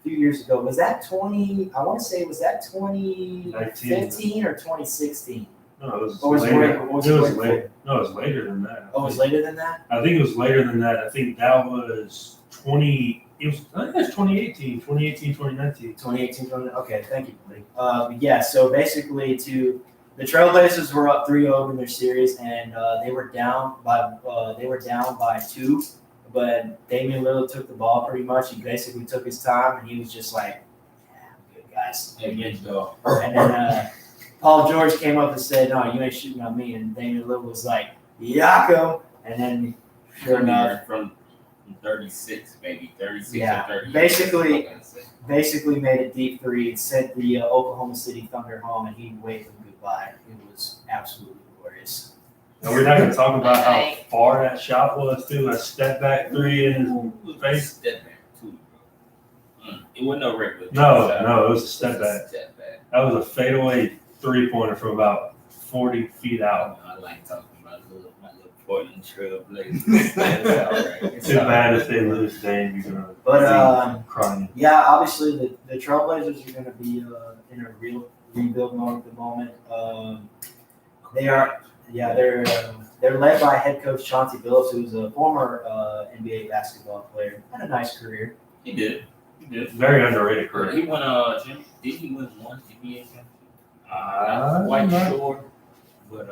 few years ago. Was that 20? I want to say was that 2015 or 2016? No, it was later. It was later. No, it was later than that. Oh, it was later than that? I think it was later than that. I think that was 20. I think it was 2018, 2019. 2018, okay, thank you, buddy. Yeah, so basically, the Trailblazers were up 3-0 in their series, and they were down by 2. But Damian Lillard took the ball pretty much. He basically took his time, and he was just like, "Yeah, I'm good, guys." And then Paul George came up and said, "No, you ain't shooting on me." And Damian Lillard was like, "Yako," and then sure enough, from 36, maybe 36 yeah, or 30. basically made a deep three and sent the Oklahoma City Thunder home, and he waved them goodbye. It was absolutely glorious. And we're not going to talk about how far that shot was, too. A step back three in his face. Step back, too, bro. It wasn't no regular. No, it was a step back. Step back. That was a fadeaway three-pointer from about 40 feet out. I like talking about my little Portland Trail Blazers. It's Too all bad right. if they lose, Dame, you're going to But be crying. yeah, obviously the Trailblazers are going to be in a real rebuild mode at the moment. They're led by head coach Chauncey Billups, who's a former NBA basketball player. Had a nice career. He did. Very underrated career. He won Jim. Did he win one NBA championship? I'm Quite not- sure, but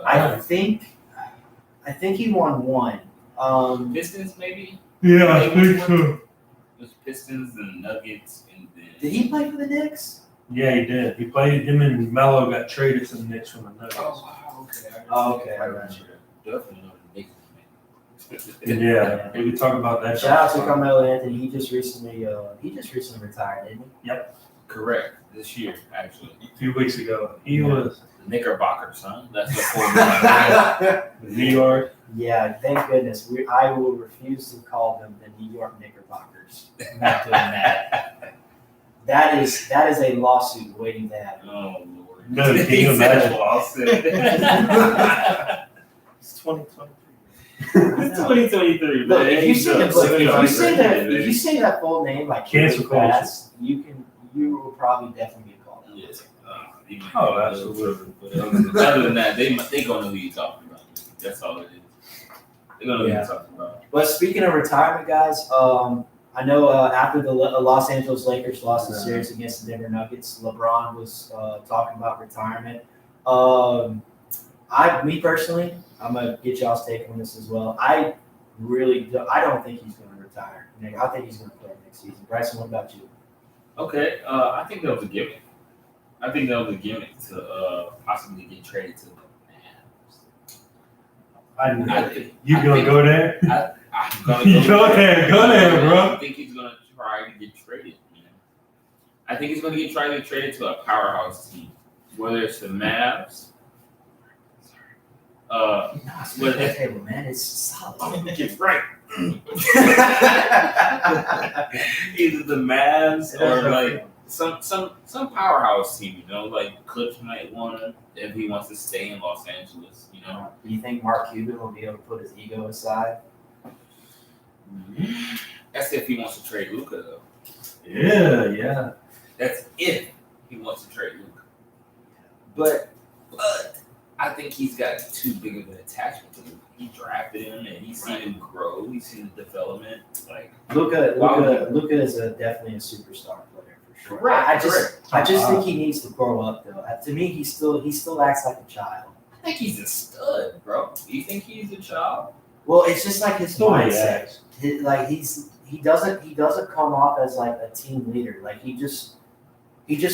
I think he won one. Pistons maybe. Yeah, I think so. It was Pistons and Nuggets and then. Did he play for the Knicks? Yeah, he did. He played. Him and Melo got traded to the Knicks from the Nuggets. Oh wow, okay. Okay. I got you. Definitely know the Knicks. Yeah, we could talk about that. Shout out to Carmelo Anthony. He just recently retired, didn't he? Correct. This year, actually. A few weeks ago. He was The Knickerbockers, huh? That's the former. New York. Yeah, thank goodness. I will refuse to call them the New York Knickerbockers. I'm not doing that. That is a lawsuit waiting to happen. Oh Lord. No, can you He said imagine? lawsuit. It's 2023. It's 2023, Look, man. if you say He's that, up. if you say that full name like Cancel really fast, you will probably definitely get called out. Yes. He might Oh, be a absolutely. little tripping, but other than that, they gonna know who you're talking about. That's all it is. They're gonna know who you're talking about. But speaking of retirement, guys, I know after the Los Angeles Lakers lost the series against the Denver Nuggets, LeBron was talking about retirement. Me personally, I'm gonna get y'all's take on this as well. I don't think he's gonna retire. I think he's gonna play next season. Bryson, what about you? Okay, I think that was a gimmick. I think that was a gimmick to possibly get traded to the Mavs. You gonna go there? I'm gonna Go there, bro. I think he's gonna try to get traded. Man. I think he's gonna get traded to a powerhouse team, whether it's the Mavs. Table, man, it's solid. Get right. Either the Mavs or like some powerhouse team, you know, like Clips might want him if he wants to stay in Los Angeles, you know. Do you think Mark Cuban will be able to put his ego aside? That's if he wants to trade Luka, though. Yeah. That's if he wants to trade Luka. But I think he's got too big of an attachment to Luka. He drafted him, and he's seen him grow. He's seen the development. Like Luka is definitely a superstar player for sure. Correct, I just think he needs to grow up though. To me, he still acts like a child. I think he's a stud, bro. Do you think he's a child? Well, it's just like his mindset. Yeah. He doesn't come off as like a team leader. Like he just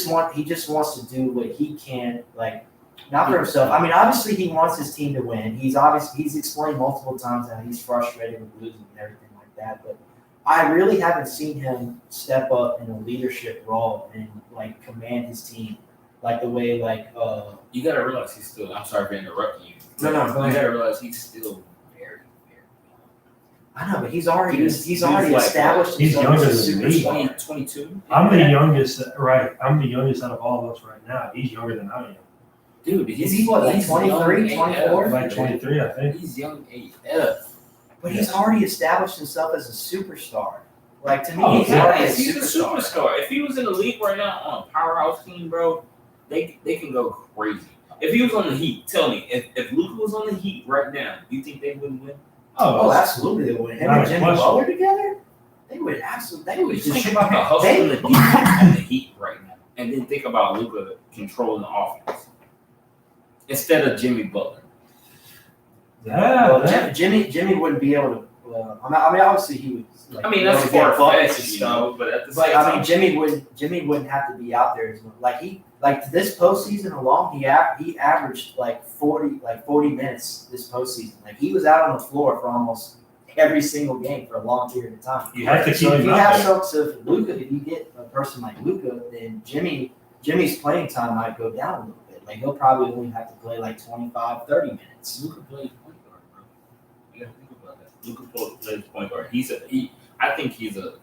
wants to do what he can, like not for himself. I mean, obviously he wants his team to win. He's explained multiple times that he's frustrated with losing and everything like that. But I really haven't seen him step up in a leadership role and like command his team like the way like You gotta realize he's still. I'm sorry for interrupting you. No, go ahead. You gotta realize he's still very, very young. I know, but he's already He's already like, established he's himself younger as a than me. superstar. 22. I'm the youngest, right? I'm the youngest out of all of us right now. He's younger than I am. Dude, Is he what, like he's 23, young 24? AF, Like man. 23, I think. He's young AF. But he's already established himself as a superstar. Like to me, Oh, he's yeah. already a He's a superstar. If he was in the league right now on a powerhouse team, bro, they can go crazy. If he was on the Heat, tell me, if Luka was on the Heat right now, you think they wouldn't win? Oh, absolutely, they would. Him Not and a Jimmy question. Butler together, they would absolutely. They would Just just think about the hustle and the defense on the Heat right now, and then think about Luka controlling the offense instead of Jimmy Butler. Well, Jimmy wouldn't be able to. I mean, obviously he would. Like, I mean, that's be able to get buckets far-fetched, and you stuff. know, but at the But same I time, mean, Jimmy wouldn't have to be out there as much. Like this postseason alone, he averaged like 40 minutes this postseason. Like he was out on the floor for almost every single game for a long period of time. You have to keep So if him you out have there. if you get a person like Luka, then Jimmy's playing time might go down a little bit. Like he'll probably only have to play like 25, 30 minutes. Luka plays point guard, bro. You gotta think about that. Luka plays point guard. I think he's a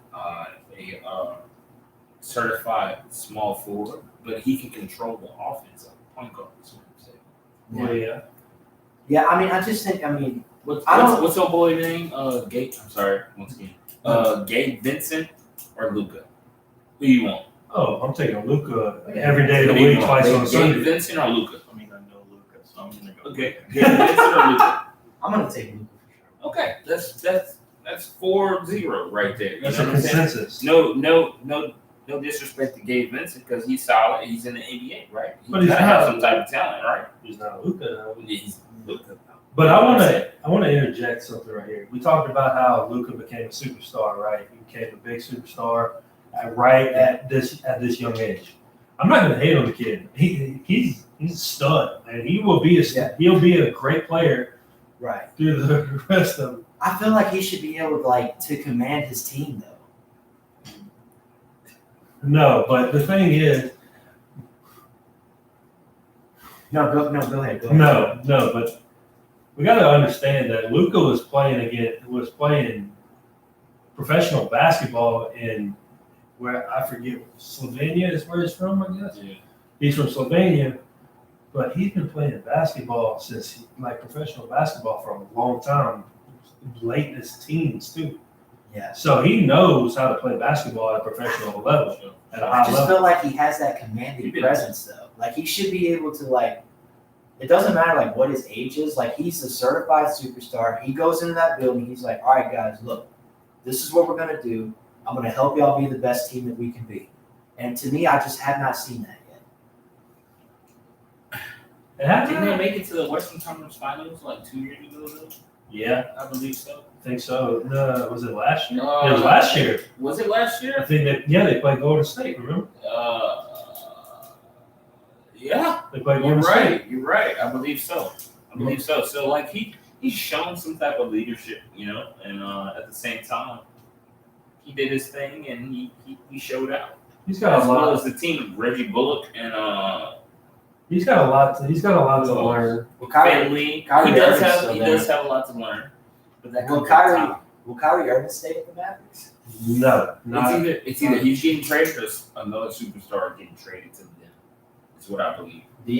certified small forward, but he can control the offense of a point guard. That's what I'm saying. Yeah. Yeah, I mean, I just think, I mean, What's your boy name? Gabe. I'm sorry. Once again, Gabe Vincent or Luka? Who you want? Oh, I'm taking Luka every day of the Who you week, want? twice on Gabe Sunday. Vincent or Luka? I mean, I know Luka, so I'm gonna go. Okay. Gabe Vincent or Luka? I'm going to take Luka for sure. Okay. That's 4-0 right there. You That's know a what I'm saying? consensus. No disrespect to Gabe Vincent because he's solid. He's in the NBA, right? But he's gotta have not- some type of talent, right? He's not Luka, though. He's Luka. But I want to interject something right here. We talked about how Luka became a superstar, right? He became a big superstar at this young age. I'm not going to hate on the kid. He's a stud, and he'll be a great player Right. through the rest of them. I feel like he should be able to command his team, though. No, but the thing is, No, go ahead. no, but we got to understand that Luka was playing professional basketball in where I forget Slovenia is where he's from, I guess. Yeah. He's from Slovenia, but he's been playing basketball professional basketball for a long time, late in his teens too. Yeah. So he knows how to play basketball at a professional level, at a I high just level. feel like he has that commanding presence, though. Like, he should be able to, like, it doesn't matter, like, what his age is. Like, he's a certified superstar. He goes into that building. He's like, all right, guys, look, this is what we're going to do. I'm going to help y'all be the best team that we can be. And to me, I just have not seen that yet. Didn't they make it to the Western Conference Finals like 2 years ago? Though? Yeah, I believe so. I think so. No, was it last year? No, It was last year. Was it last I year? think they played Golden State, remember? Yeah. They played You're Golden State. right. You're right. I believe so. So like he's shown some type of leadership, you know, and at the same time, he did his thing and he showed out. He's got As a well lot. as the team, Reggie Bullock and He's got a lot to learn. Well, Kyrie family. He Irving's still does have a lot to learn. But that Will comes at a Kyrie- time. will Kyrie Irving stay at the Mavericks? No, not It's either he's getting traded or another superstar getting traded to them. Is what I believe. Do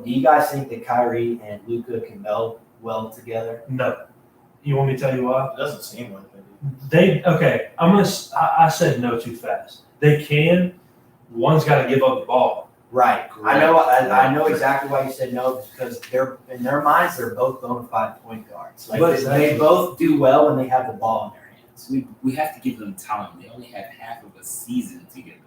you guys think that Kyrie and Luka can meld well together? no. You want me to tell you why? It doesn't seem like it. I said no too fast. They can. One's got to give up the ball. Right. Correct. I know exactly why you said no, because they're in their minds they're both bona fide point guards. Like But they both do well when they have the ball in their hands. We have to give them time. They only have half of a season together.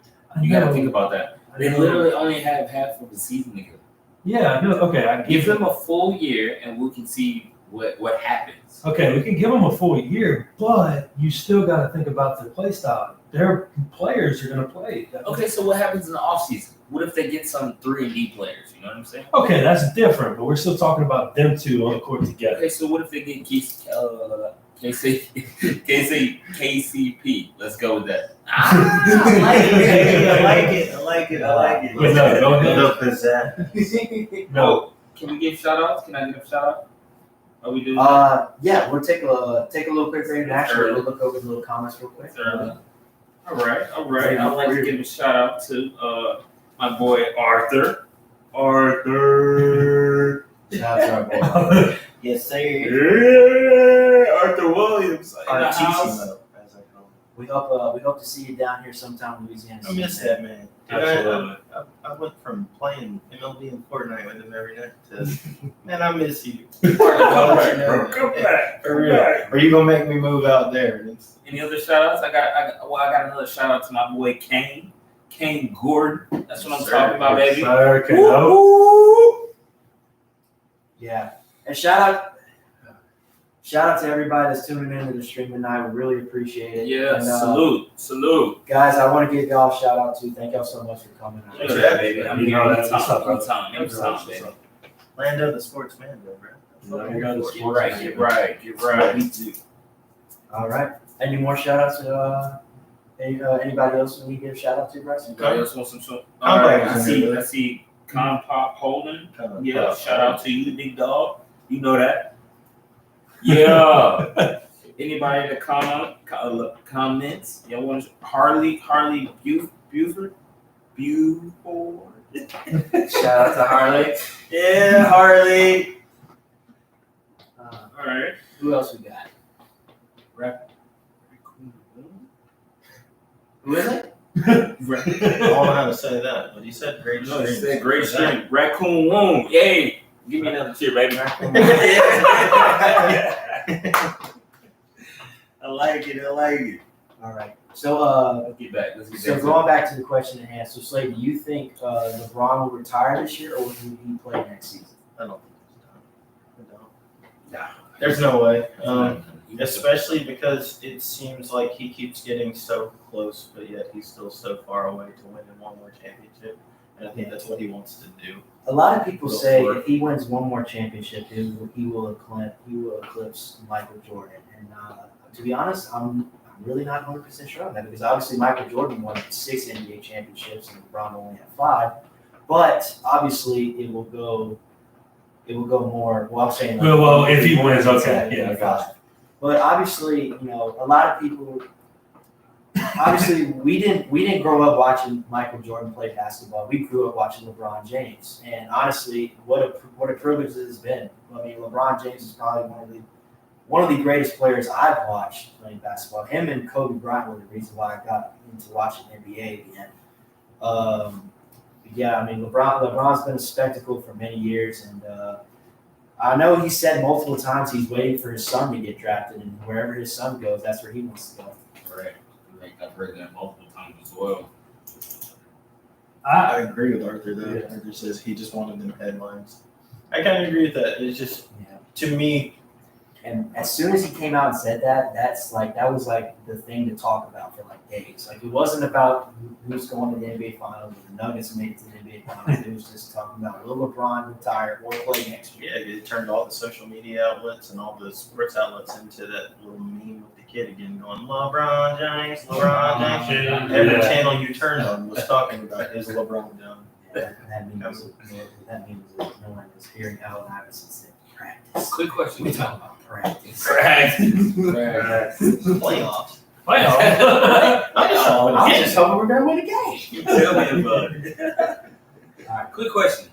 You got to think about that. They literally only have half of the season together. Yeah, no, okay. I Give them a full year, and we can see what happens. Okay, we can give them a full year, but you still got to think about their play style. Their players are going to play. Okay, so what happens in the offseason? What if they get some 3-and-D players? You know what I'm saying? Okay, that's different, but we're still talking about them two on the court together. Okay, so what if they get KCP? Let's go with that. I like it. Wait, no, go ahead. No pizzazz. No, Can we give shout outs? Can I give a shout out? Are we doing that? Yeah, we'll take a little quick break and actually we'll look over the little comments real quick. All right. I'd like to give a shout out to my boy Arthur. Shout out to our boy. Yes, sir. Yeah, Arthur Williams in the house. Artissimo, as I call We hope to see you down here sometime in Louisiana. it. I miss that man. Dude, Absolutely. I went from playing MLB and Fortnite with him every night to, man, I miss you. Come back. For real. Are you gonna make me move out there? Any other shout outs? I got another shout out to my boy Kane Gordon. That's what I'm talking about, baby. Okay, Woo, no. woo. Yeah, and shout out to everybody that's tuning in to the stream tonight. We really appreciate it. Yeah, And, salute. guys, I want to give y'all a shout out too. Thank y'all so much for coming out. Yeah, baby. I'm You here know that. What's up, anytime, brother? baby. Lando the sportsman, bro. There you go. Get right. Me too. All right. Any more shout outs to anybody else we give shout out to, Bryce? Anybody else want some shout? I'm All right, back. I see Compop Holden. Yeah, shout out to you, big dog. You know that. Yeah. Anybody that comments? Y'all want to Harley Buford? Shout out to Harley. Yeah, Harley. All right. Who else we got? Who is it? I don't know how to say that, but he said great No, he streams. said great stream. Raccoon Womb. Yay. Give me another cheer, baby. I like it. All right. So Let's get back. So going back to the question at hand, so Slade, do you think LeBron will retire this year, or will he play next season? I don't think it's done. There's no way. Especially because it seems like he keeps getting so close, but yet he's still so far away to winning one more championship. And I think that's what he wants to do. A lot of people Go say for it. if he wins one more championship, he will eclipse Michael Jordan. And to be honest, I'm really not 100% sure on that, because obviously Michael Jordan won 6 NBA championships and LeBron only had 5. But obviously it will it will go more. Well, I'm saying. Well, if he wins, it's okay, at yeah, I 5. got But obviously, a lot of people. Obviously, we didn't grow up watching Michael Jordan play basketball. We grew up watching LeBron James, and honestly, what a privilege it has been. I mean, LeBron James is probably one of the greatest players I've watched playing basketball. Him and Kobe Bryant were the reason why I got into watching NBA again. Yeah, I mean, LeBron's been a spectacle for many years, and I know he said multiple times he's waiting for his son to get drafted, and wherever his son goes, that's where he wants to go. Right. I've heard that multiple times as well. I agree with Arthur though. Arthur says he just wanted them headlines. I kind of agree with that. It's just to me. And as soon as he came out and said that, that was like the thing to talk about for like days. Like it wasn't about who's going to the NBA Finals or the Nuggets made it to the NBA Finals. It was just talking about will LeBron retire or play next year. Yeah, it turned all the social media outlets and all the sports outlets into that little meme with the kid again going, LeBron James, LeBron James. Every channel you turned on was talking about is LeBron James. Yeah, that means no one is hearing Allen Iverson say practice. Quick question. We talking about practice. Playoffs. I'm just hoping we're gonna win a game. Tell me about it. All right, Quick question.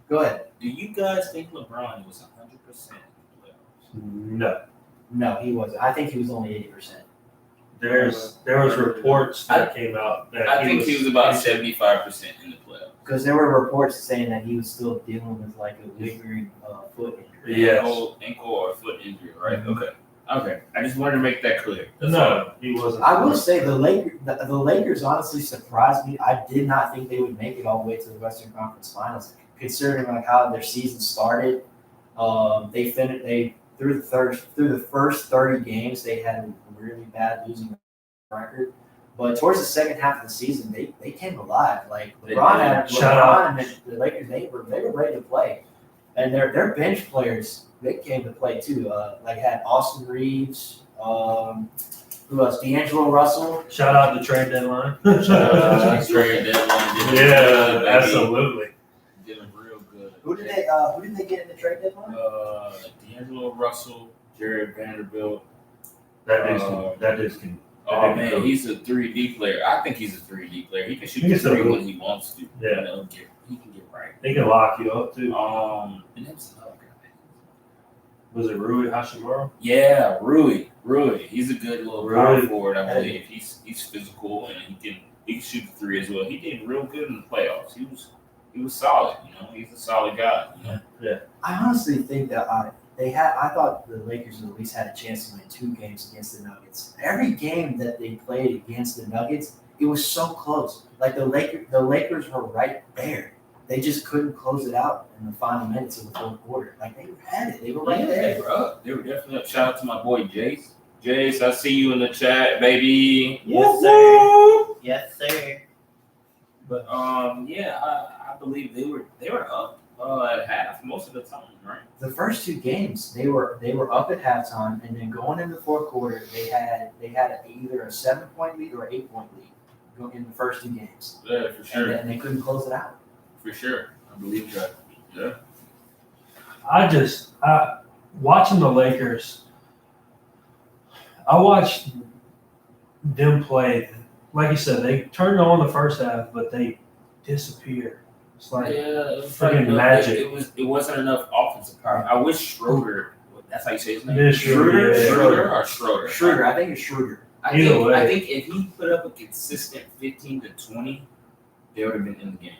go ahead. Do you guys think LeBron was 100% in the playoffs? No, No, he wasn't. I think he was only 80%. there was reports that came out that I think he was about 75% in the playoffs. Because there were reports saying that he was still dealing with like a lingering foot injury. Yes. Ankle or foot injury, right? Okay. I just wanted to make that clear. No, he wasn't. I will say the Lakers honestly surprised me. I did not think they would make it all the way to the Western Conference Finals, considering like how their season started. They finished through the first 30 games they had a really bad losing record. But towards the second half of the season, they came alive. Like LeBron and the Lakers, they were ready to play, and their bench players they came to play too. Like had Austin Reeves, who else? D'Angelo Russell. Shout out to trade deadline. Trade deadline. Yeah, absolutely. Doing real good. Who did they get in the trade deadline? D'Angelo Russell, Jared Vanderbilt. That dude can. Oh man, he's a 3D player. I think he's a 3D player. He can shoot the three when he wants to. Yeah. He can get right. He can lock you up too. And that's another guy. Was it Rui Hashimura? Yeah, Rui. He's a good little power Rui. forward, I believe. He's physical and he can shoot the three as well. He did real good in the playoffs. He was solid, He's a solid guy, Yeah. I honestly think that I thought the Lakers at least had a chance to win 2 games against the Nuggets. Every game that they played against the Nuggets, it was so close. Like the Lakers were right there. They just couldn't close it out in the final minutes of the fourth quarter. Like they had it. They were right there. They were up. They were definitely up. Shout out to my boy Jace. Jace, I see you in the chat, baby. Yes, sir. Yes, sir. But I believe they were up at half most of the time, right? The first 2 games, they were up at halftime, and then going into the fourth quarter, they had either a 7-point lead or an 8-point lead in the first 2 games. Yeah, for sure. And they couldn't close it out. For sure. I believe that. Yeah. Watching the Lakers, I watched them play. Like you said, they turned on the first half, but they disappeared. It's like it was freaking magic. It wasn't enough offensive power. I wish Schroeder. That's how you say his name. Yeah, Schroeder. Schroeder or Schroeder. Schroeder, I think it's Schroeder. I think if he put up a consistent 15 to 20, they would have been in the game.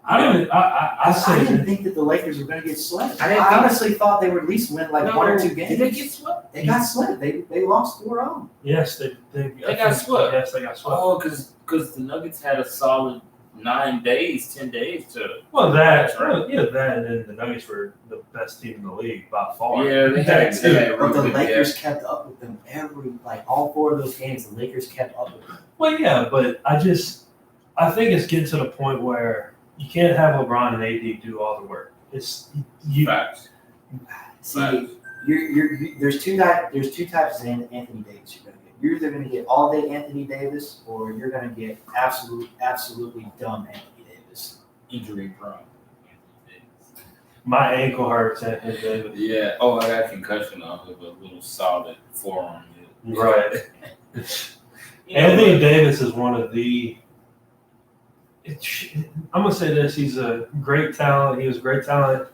I didn't think that the Lakers were going to get swept. I honestly thought they would at least win like 1 or 2 games. Did they get swept? They got swept. They lost 4-0. Yes, they got swept. Yes, they got swept. Oh, because the Nuggets had a solid 10 days to. Well, that and then the Nuggets were the best team in the league by far. Yeah, they had But the Lakers kept up with them all 4 of those games. The Lakers kept up with them. Well, yeah, but I think it's getting to the point where you can't have LeBron and AD do all the work. It's you. Facts. See, there's two types of Anthony Davis you're going to get. You're either going to get all day Anthony Davis, or you're going to get absolutely dumb Anthony Davis. Injury prone. My ankle hurts, Anthony Davis. Yeah. Oh, I got a concussion off of a little solid forearm hit. Right. You know, Anthony Davis is one of the. I'm gonna say this: he's a great talent. He was great talent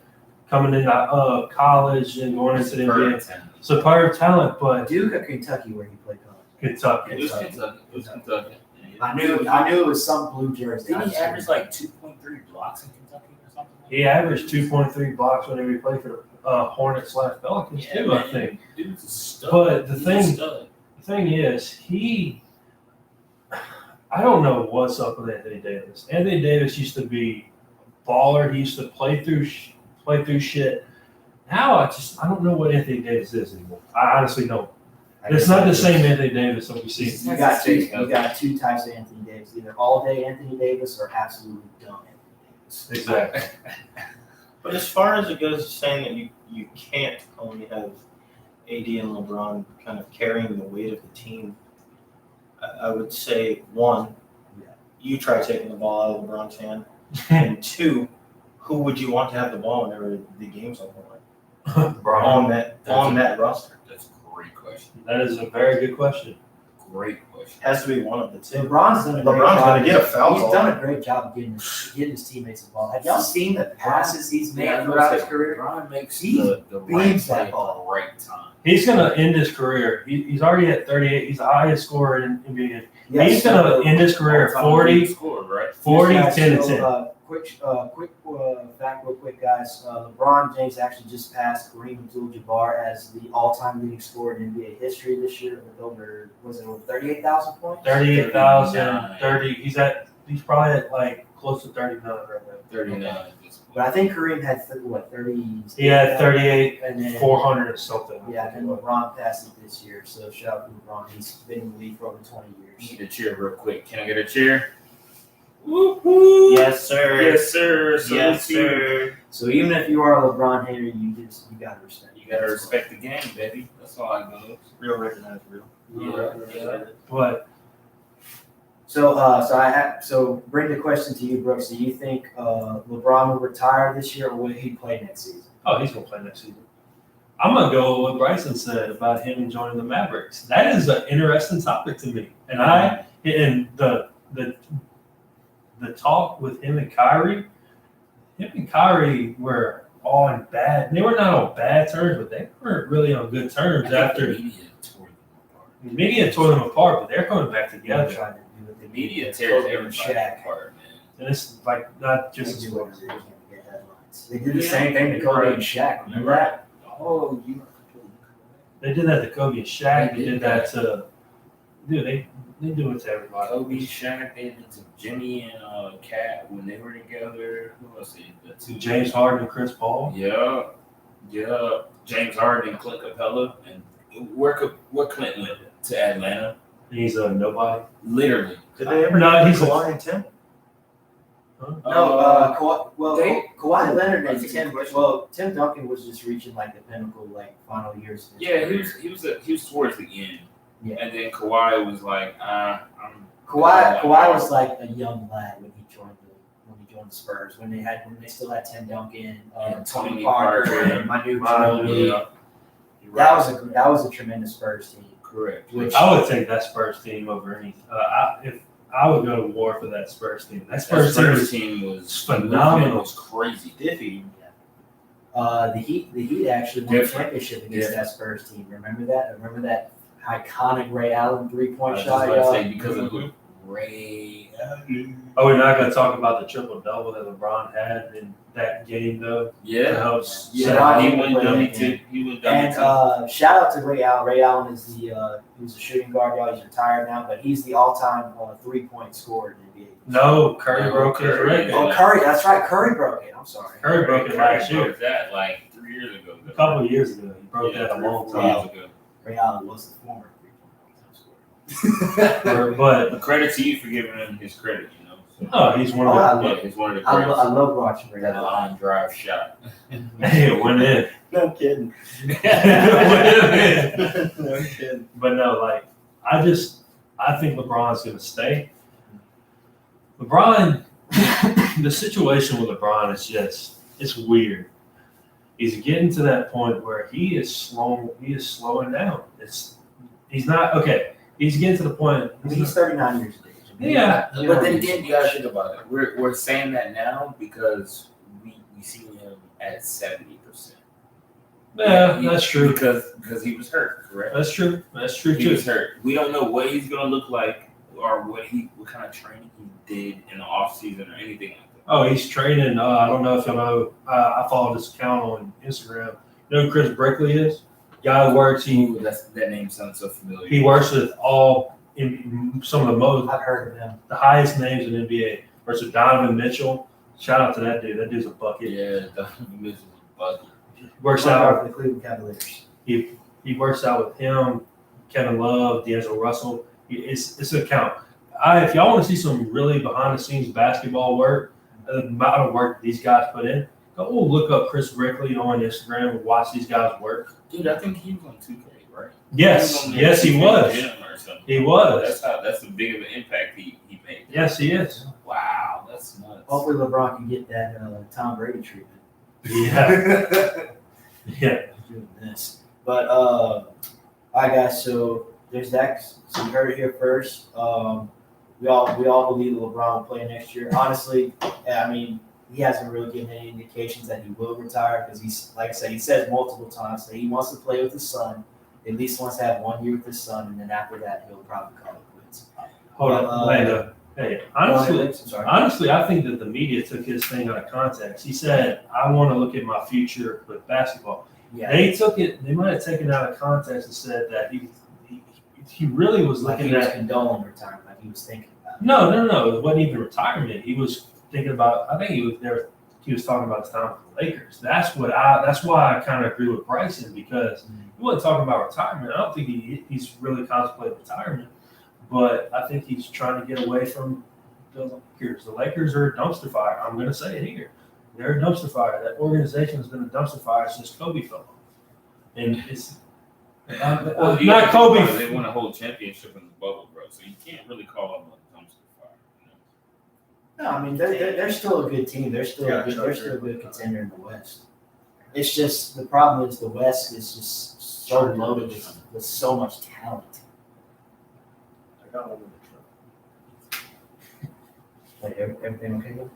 coming into college and going into the NBA. Superb talent, but Duke or Kentucky where he played college? Kentucky. It was Kentucky. It was Kentucky. I knew it was some blue jersey. Didn't he average like 2.3 blocks in Kentucky or something? He averaged 2.3 blocks whenever he played for the Hornets/Pelicans too, I think. Dude's a stud. But the He's thing, a stud. the thing is, I don't know what's up with Anthony Davis. Anthony Davis used to be a baller. He used to play through shit. Now I don't know what Anthony Davis is anymore. I honestly don't. It's not the same Anthony Davis that we see. You got two types of Anthony Davis: either all day Anthony Davis or absolutely dumb Anthony Davis. Exactly. But as far as it goes, saying that you can't only have AD and LeBron kind of carrying the weight of the team, I would say, one, you try taking the ball out of LeBron's hand, and two, who would you want to have the ball whenever the game's on the line on that roster? That's a great question. That is a very good question. Great question. Has to be one of the two. LeBron's done a great LeBron's job. gonna get a foul He's call. done a great job of getting his teammates involved. Have y'all seen the passes he's made throughout his career? LeBron makes He the right beams play that at ball. the right time. He's going to end his career. He's already at 38. He's the highest scorer in NBA. Yes, He's going to end his career at 40, Scored, right? 40, Guys, 10, and so, 10. Quick fact, real quick, guys. LeBron James actually just passed Kareem Abdul-Jabbar as the all-time leading scorer in NBA history this year with over 38,000 points? 38,000, 30. He's probably at like close to 39 right now. 39 at this point. But I think Kareem had 30. He had 38, and then 400 or something. Yeah, and LeBron passed it this year. So shout out to LeBron. He's been in the league for over 20 years. Need a cheer real quick. Can I get a cheer? Woo-hoo. Yes, sir. Yes, sir. Yes, Salute you. sir. So even if you are a LeBron hater, you gotta respect. You gotta respect the game, baby. That's all I know. Real recognize real. Yeah. But So bring the question to you, Brooks. Do you think LeBron will retire this year, or will he play next season? oh, he's gonna play next season. I'm gonna go with what Bryson said about him joining the Mavericks. That is an interesting topic to me, and the talk with him and Kyrie were on bad. They were not on bad terms, but they weren't really on good terms after the media tore them apart. the media tore them apart. But they're coming back They're together, trying to do what they The media did. tears Kobe and everybody Shaq. apart, man. and it's like not They just do what they can to get headlines. They did the same thing to Kobe and Shaq. Remember that? Oh, you are completely correct. they did that to Kobe and Shaq. They They did did that to they do it to everybody. Kobe, Shaq, they did it to Jimmy and Cat when they were together. Who else did the two? James Harden and Chris Paul. Yeah. James Harden and Clint Capella. And where Clint went to Atlanta. He's a nobody. Literally. Did they ever No, get he's a- Kawhi and Tim? No, Kawhi Leonard and that's a good Tim. question. Well, Tim Duncan was just reaching like the pinnacle, like final years. of his Yeah, career. he was towards the end. Yeah. And then Kawhi was like, Kawhi was like a young lad when he joined the Spurs when they still had Tim Duncan, And Tony Tony Parker, Parker, and Manu Manu, Ginobili. yeah. That was a tremendous Spurs team. correct. Which I would take that Spurs team over any. If I would go to war for that Spurs team. That That Spurs Spurs team team was phenomenal. It was crazy. Diffie. the Heat actually won a Different. championship against Different. that Spurs team. Remember that? Remember that iconic Ray Allen 3-point I was shot? just about to y'all? say because of who? Ray. Oh, we're not going to talk about the triple double that LeBron had in that game, though. Yeah. That was Yeah. He went Yeah. W2. He went And W2. shout out to Ray Allen. Ray Allen is he was a shooting guard, y'all. He's retired now, but he's the all-time 3-point scorer in the NBA. No, Curry No, broke his Curry. record. Oh, Curry. That's right. Curry broke it. I'm sorry. Curry broke it last year. broke that like 3 years ago. A couple of years ago. He broke that a 3 or long 4 time. years ago. Ray Allen was the former 3-point all-time scorer. But, But credit to you for giving him his credit, you know. So, oh, he's one of the. yeah, he's one of the I greats. love watching Ray That Allen. line drive shot. Hey, it went in. No kidding. It went in. No kidding. But no, like, I think LeBron's going to stay. LeBron, the situation with LeBron is it's weird. He's getting to that point where he is slowing down. He's not okay. He's getting to the point. I mean, he's 39 years of age. I mean, Yeah, But then again, you gotta think about it. We're saying that now because we see him at 70%. yeah, that's true. Because he was hurt, correct? That's true. That's true He too. was hurt. We don't know what he's gonna look like or what kind of training he did in the off season or anything like that. Oh, he's training. I don't know if you know. I followed his account on Instagram. You know who Chris Brickley is? Guy who works. Ooh, that name sounds so familiar. He works with some of the most I've heard of him. the highest names in NBA. Works with Donovan Mitchell. Shout out to that dude. That dude's a bucket. Yeah, Donovan Mitchell's a bucket. Works out. with the Cleveland Cavaliers. He works out with him, Kevin Love, D'Angelo Russell. It's an account. If y'all want to see some really behind the scenes basketball work, the amount of work these guys put in, go look up Chris Brickley on Instagram and watch these guys work. Dude, I think he was on 2K, right? Yes, He was on yes, he 2K was. gym or something. He was. That's the big of an impact he made. Yes, he is. Wow, that's nuts. Hopefully LeBron can get that Tom Brady treatment. Yeah. Yeah. Doing this. But all right, guys. So there's that. So you heard it here first. We all believe that LeBron will play next year. Honestly, I mean, he hasn't really given any indications that he will retire because he's, like I said, he says multiple times that he wants to play with his son. At least wants to have 1 year with his son, and then after that, he'll probably call it quits. Hold on. Hey, honestly, Sorry. I think that the media took his thing out of context. He said, "I want to look at my future with basketball." Yeah. They might have taken it out of context and said that he really was Like looking he was at. condoling retirement, like he was thinking about it. No. It wasn't even retirement. He was thinking about. I think he was there. He was talking about his time with the Lakers. That's why I kind of agree with Bryson because he wasn't talking about retirement. I don't think he's really contemplating retirement, but I think he's trying to get away from the Lakers. The Lakers are a dumpster fire. I'm going to say it here. They're a dumpster fire. That organization has been a dumpster fire since Kobe fell off. And it's Well, not Kobe. They won a whole championship in the bubble, bro. So you can't really call them a dumpster fire. You know? No, I mean they're still a good team. They're still Yeah, they're still a good contender in the West. It's just the problem is the West is just so loaded with so much talent. I got one in the truck. Like everything okay?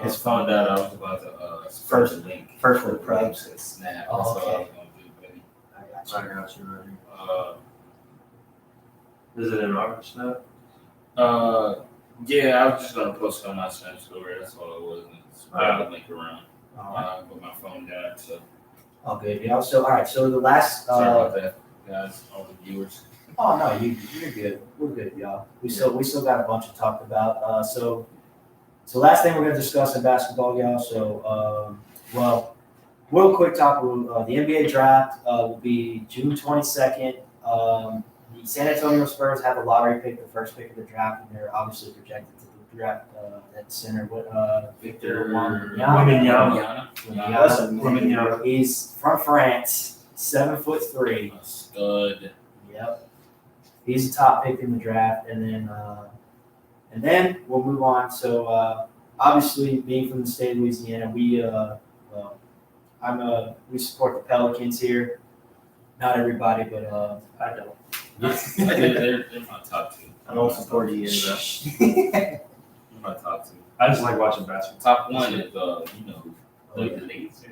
Just found out I was about to first link first for the probes probes. at Snap. Oh, That's all I okay. was gonna do, buddy. I got you right here. Is it in our snap? Yeah, I was just gonna post it on my Snap story. That's all it was. And spread the link around. All right. But my phone died, so All good, y'all. So all right. So the last. sorry about that, guys, all the viewers. Oh no, you're good. We're good, y'all. We still got a bunch to talk about. So last thing we're gonna discuss in basketball, y'all. So real quick talk. The NBA draft will be June 22nd. The San Antonio Spurs have a lottery pick, the first pick of the draft, and they're obviously projected to draft at center. Victor Wembanyama. Wembanyama. He's from France, 7'3". A stud. Yep. He's the top pick in the draft, and then we'll move on. So obviously, being from the state of Louisiana, we support the Pelicans here. Not everybody, but I don't. They're my top two. I don't support you in They're my top two. I just like watching basketball. Top one is the Blazers,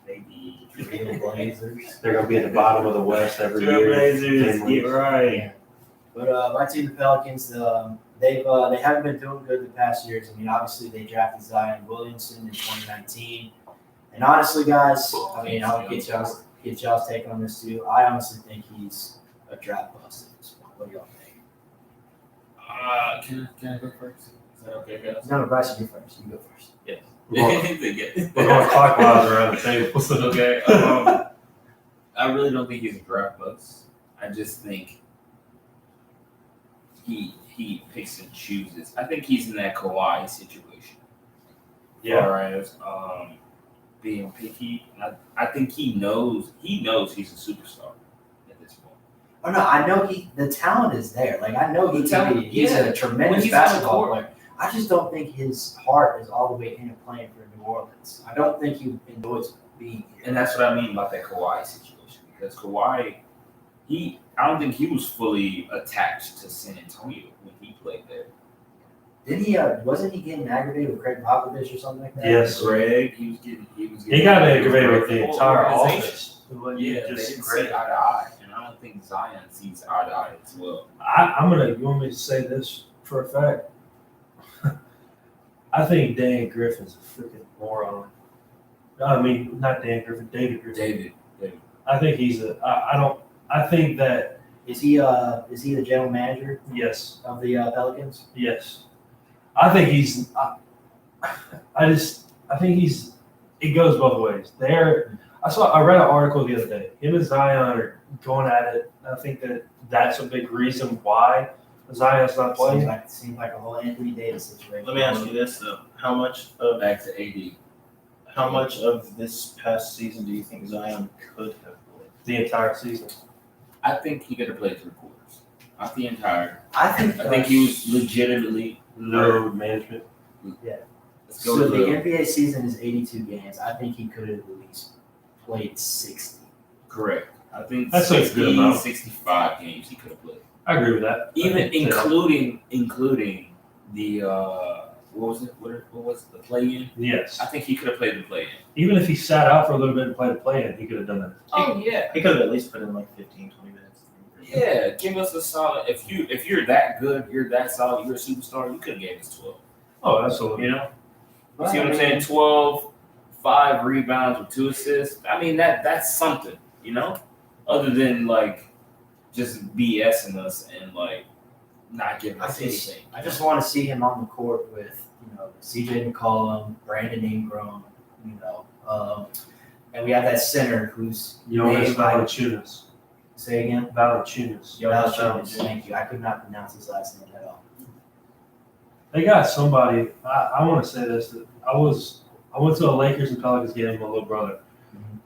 maybe. Blazers. They're going to be at the bottom of the West every year. right. But my team, the Pelicans, they haven't been doing good the past years. I mean, obviously they drafted Zion Williamson in 2019, and honestly, guys, I mean, I'll get y'all's take on this too. I honestly think he's a draft bust at this point. What do y'all think? Can I go first? Is that okay, guys? No, Bryson, you first. You go first. We're going clockwise around the table. So Okay. I really don't think he's a draft bust. I just think he picks and chooses. I think he's in that Kawhi situation. Yeah. Whereas being picky, I think he knows he's a superstar at this point. Oh no, I know the talent is there. Like I know he's a tremendous basketball player. I just don't think his heart is all the way into playing for New Orleans. I don't think he enjoys it. being here. And that's what I mean about that Kawhi situation. Because Kawhi, I don't think he was fully attached to San Antonio when he played there. Didn't he? Wasn't he getting aggravated with Craig Popovich or something like that? Yes. Greg, he was getting. He got aggravated with the whole entire organization. office. Yeah, they didn't see eye to eye, and I don't think Zion sees eye to eye as well. You want me to say this for a fact? I think Dan Griffin's a freaking moron. I mean, not Dan Griffin, David Griffin. David. I think I think that, Is he the general manager yes, of the Pelicans? yes. I think it goes both ways. I read an article the other day. Him and Zion are going at it. I think that's a big reason why Zion's not playing. Seems like a whole Anthony Davis situation. Let me ask you this though: how much of this past season do you think Zion could have played? The entire season. I think he could have played 3 quarters, not the entire. I think he was legitimately Load management. Let's go so. to The NBA season is 82 games. I think he could have at least played 60. correct. I think That's a good amount. 65 games he could have played, I agree with that. even I think so. including the what was it? What was the play-in? Yes. I think he could have played the play-in. Even if he sat out for a little bit and played a play-in, he could have done that. Oh yeah. He could have at least put in like 15, 20 minutes. Yeah, give us a solid. If you're that good, you're that solid, you're a superstar. You could have gave us 12. Oh, absolutely. You know, see what I'm saying? 12, 5 rebounds with 2 assists. I mean that's something. You know, other than like just BSing us and like not giving us anything. I just want to see him on the court with CJ McCollum, Brandon Ingram, and we have that center who's Jonas named by- Valanciunas. Say again. Valanciunas. Valanciunas. Thank you. I could not pronounce his last name at all. They got somebody. I want to say this. That I went to a Lakers and Pelicans game with my little brother.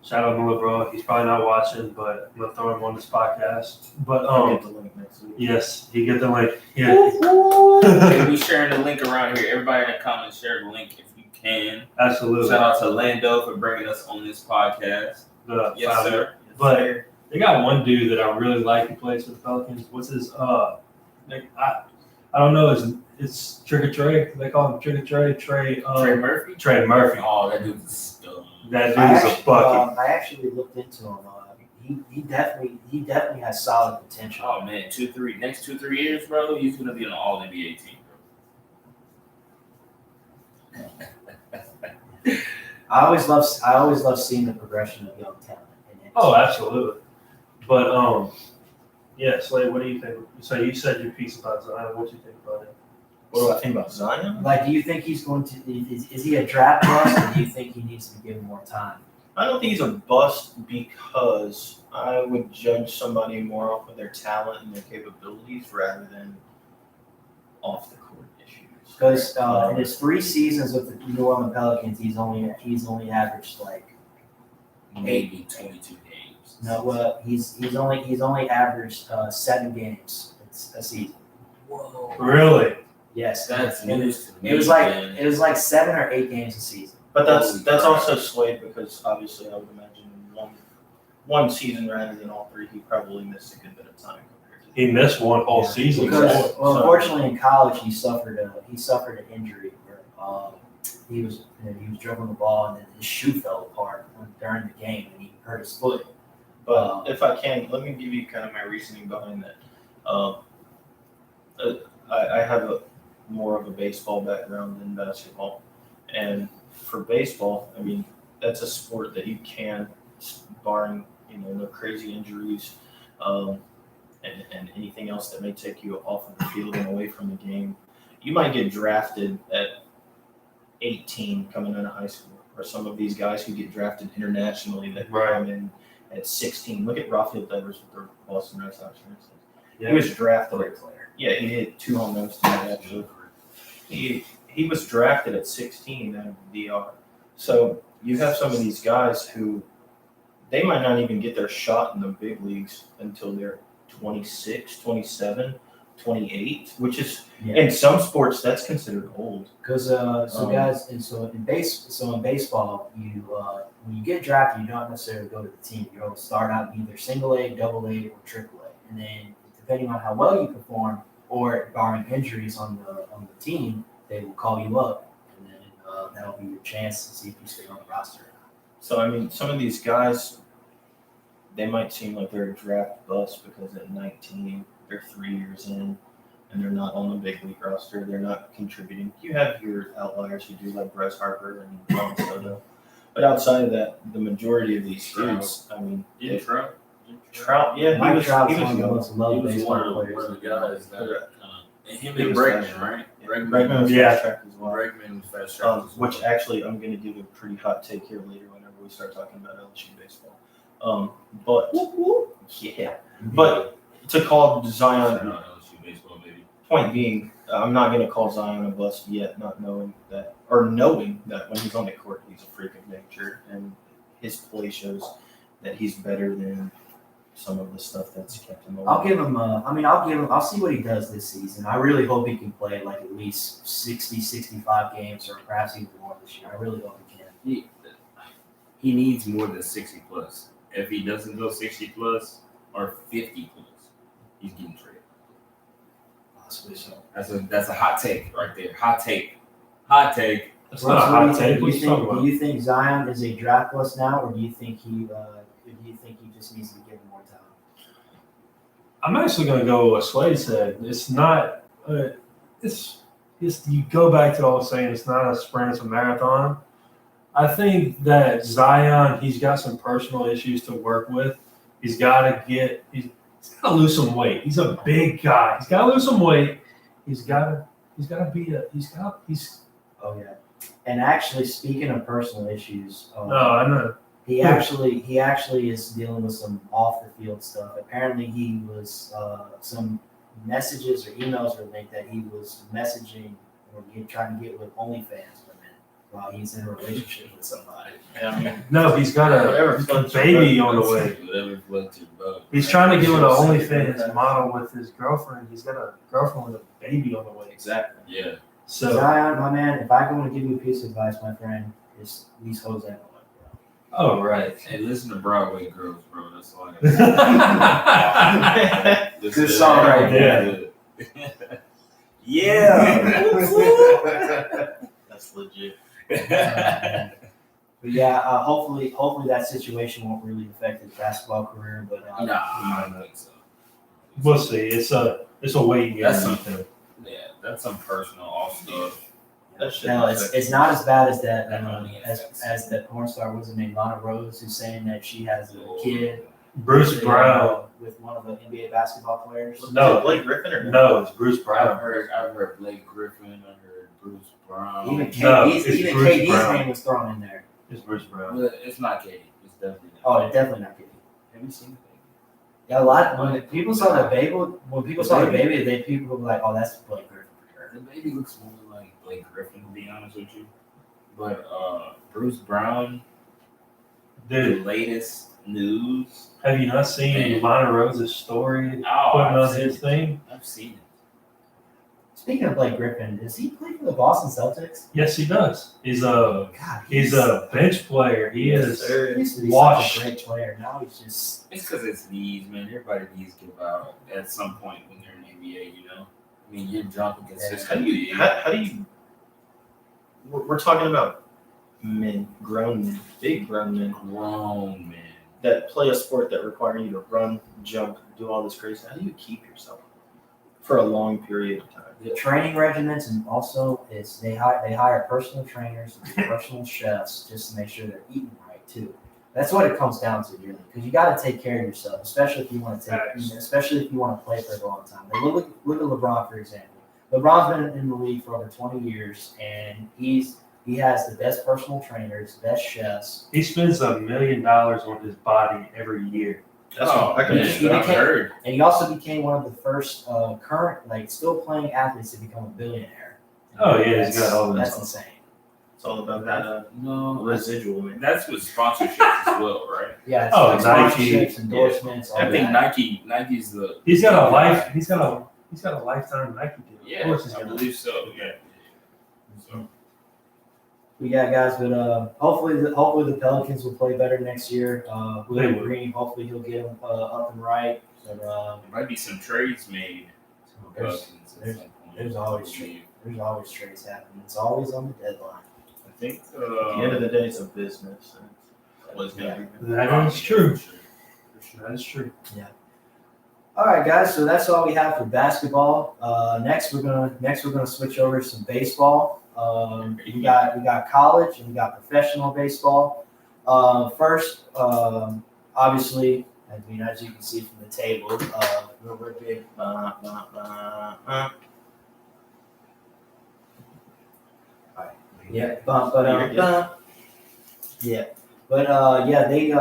Shout out to my little bro. He's probably not watching, but I'm gonna throw him on this podcast. But I'll get the link next week. yes, he get the link. Yeah. We'll be sharing the link around here. Everybody in the comments, share the link if you can. Absolutely. Shout out to Lando for bringing us on this podcast. The Yes, founder. sir. But they got one dude that I really like who plays for the Pelicans. What's his I don't know. It's Trick or Trey. They call him Trick or Trey. Trey Murphy. Trey Murphy. Oh, that dude's a stud. That dude's a bucket. I actually looked into him. He definitely has solid potential. Oh man, next 2-3 years, bro, he's gonna be on an All NBA team, bro. I always love seeing the progression of young talent. Oh, absolutely. But yeah, Slade, what do you think? So you said your piece about Zion. What do you think about it? What do I think about Zion? Like, do you think he's going to? Is he a draft bust, or do you think he needs to be given more time? I don't think he's a bust because I would judge somebody more off of their talent and their capabilities rather than off the court issues. Because in his 3 seasons with the New Orleans Pelicans, he's only averaged like Maybe 22 games. no. Well, he's only averaged 7 games a season. Whoa. Really? Yes, That's and news to me. it was like 7 or 8 games a season. But Holy that's crap. also swayed because obviously I would imagine one season rather than all 3, he probably missed a good bit of time compared to He missed one whole Yeah. season. Because So- unfortunately in college he suffered an injury where he was dribbling the ball and then his shoe fell apart during the game and he hurt his foot. But if I can, let me give you kind of my reasoning behind that. I have more of a baseball background than basketball, and for baseball, I mean that's a sport that you can, barring no crazy injuries, and anything else that may take you off of the field and away from the game, you might get drafted at 18 coming out of high school, or some of these guys who get drafted internationally that Right. come in at 16. Look at Rafael Devers with the Boston Red Sox, for instance. Yeah. He was drafted. Yeah, he hit 2 home runs to that. He was drafted at 16 out of the DR. So you have some of these guys who they might not even get their shot in the big leagues until they're 26, 27, 28, which is Yeah. in some sports that's considered old. Because guys, and so in baseball, you when you get drafted, you don't necessarily go to the team. You'll start out either single A, double A, or triple A, and then depending on how well you perform, or barring injuries on the team, they will call you up, and then that'll be your chance to see if you stay on the roster. So I mean, some of these guys, they might seem like they're a draft bust because at 19 they're 3 years in and they're not on the big league roster. They're not contributing. You have your outliers who do, like Bryce Harper and Juan Soto, but outside of that, the majority of these dudes, I mean, Trout, yeah, Mike Trout's he one of the young. most He loved was baseball one players. of the guys that and him He and was Bregman, fast. right? Bregman was Yeah. fast track as well. Bregman was fast track. as well. Which actually, I'm going to give a pretty hot take here later whenever we start talking about LSU baseball. But yeah, but to call Zion, LSU baseball, baby. point being, I'm not going to call Zion a bust yet, not knowing that, or knowing that when he's on the court, he's a freak of nature, and his play shows that he's better than some of the stuff that's kept him away. I'll give him. I'll see what he does this season. I really hope he can play like at least 60, 65 games, or perhaps even more this year. I really hope he can. He needs more than 60 plus. If he doesn't go 60 plus or 50 plus, he's getting traded. Possibly so. That's a hot take right there. Hot take. Hot take. That's not a hot take. Do What you you talking think? about? Do you think Zion is a draft bust now, or do you think he just needs to be given more time? I'm actually going to go with what Slade said. It's not. It's you go back to all saying it's not a sprint, it's a marathon. I think that Zion, he's got some personal issues to work with. He's got to lose some weight. He's a big guy. He's got to lose some weight. He's got to. Oh yeah. And actually, speaking of personal issues, No, I know. he actually is dealing with some off the field stuff. Apparently, he was some messages or emails were linked that he was messaging or trying to get with OnlyFans women while he's in a relationship with somebody. Yeah, I mean, No, he's got Whatever a floats your baby boat. on the way. Whatever floats your boat. He's trying to get with an OnlyFans model with his girlfriend. He's got a girlfriend with a baby on the way. exactly. Yeah. So, Zion, my man, if I can want to give you a piece of advice, my friend, is these hoes ain't going, bro. oh right. Hey, listen to Broadway Girls, bro. That's all I got. Good song right there. Yeah. That's legit. But yeah, hopefully that situation won't really affect his basketball career. But Nah, I don't think so. We'll see. It's a wait and That's see something. thing. Yeah, that's some personal off stuff. That shit no, affects it's not as bad as that. That only affects- As that porn star, was it named Lana Rose, who's saying that she has a kid Bruce Brown. with one of the NBA basketball players. No. Blake Griffin or No, it's Bruce I've Brown. heard Blake Griffin. I heard Bruce Brown. Even No, KD's, it's even Bruce KD's Brown. name was thrown in there. It's Bruce Brown. But it's not Katie. It's definitely not. Oh, it's definitely not KD. Have you seen the Yeah, a lot. When people saw the baby, people were like, "Oh, that's Blake Griffin for sure." The baby looks more like Blake Griffin, to be honest with you. But Bruce Brown, the Dude, latest news. have you not seen Man. Lana Rose's story Oh, putting I've on seen his it. thing? I've seen it. Speaking of Blake Griffin, does he play for the Boston Celtics? Yes, he does. He's a God, bench player. He is. He used to be washed. such a great player. Now he's just. It's because it's needs, man. Everybody needs give out at some point when they're in the NBA, you know? I mean, you're jumping How do consistently. you? How do you? We're talking about men, grown men, big grown men Grown, man. that play a sport that require you to run, jump, do all this crazy. How do you keep yourself for a long period of time? The training regimens, and also they hire personal trainers and personal chefs just to make sure they're eating right too. That's what it comes down to, really, because you got to take care of yourself, especially if you want to especially if you want to play for a long time. Like, look at LeBron, for example. LeBron's been in the league for over 20 years, and he has the best personal trainers, best chefs. He spends $1 million on his body every year. That's what I can man, understand. I've heard. And he also became one of the first current, still playing athletes to become a billionaire. Oh, yeah, he's got all that That's stuff. insane. It's all about that No, residual, man. that's with sponsorships as well, right? Yeah, it's Oh, like Nike. sponsorships, endorsements, all I think that. Nike's the. He's got a life. He's got He's got a lifetime Nike deal. Yeah, Of course he's I gonna. believe so. Yeah. So, We got guys, but hopefully the Pelicans will play better next year. They Willie will. Green, hopefully he'll get them up and right. But there might be some trades made. for there's Pelicans at there's- some point. there's always trades happening. It's always on the deadline. I think. At the end of the day, it's a business. And what's Yeah. going to be. That is true. That is true. All right, guys. So that's all we have for basketball. Next we're gonna switch over to some baseball. We got college and we got professional baseball. First, obviously, as you can see from the table, we're big. Yeah, yeah, but they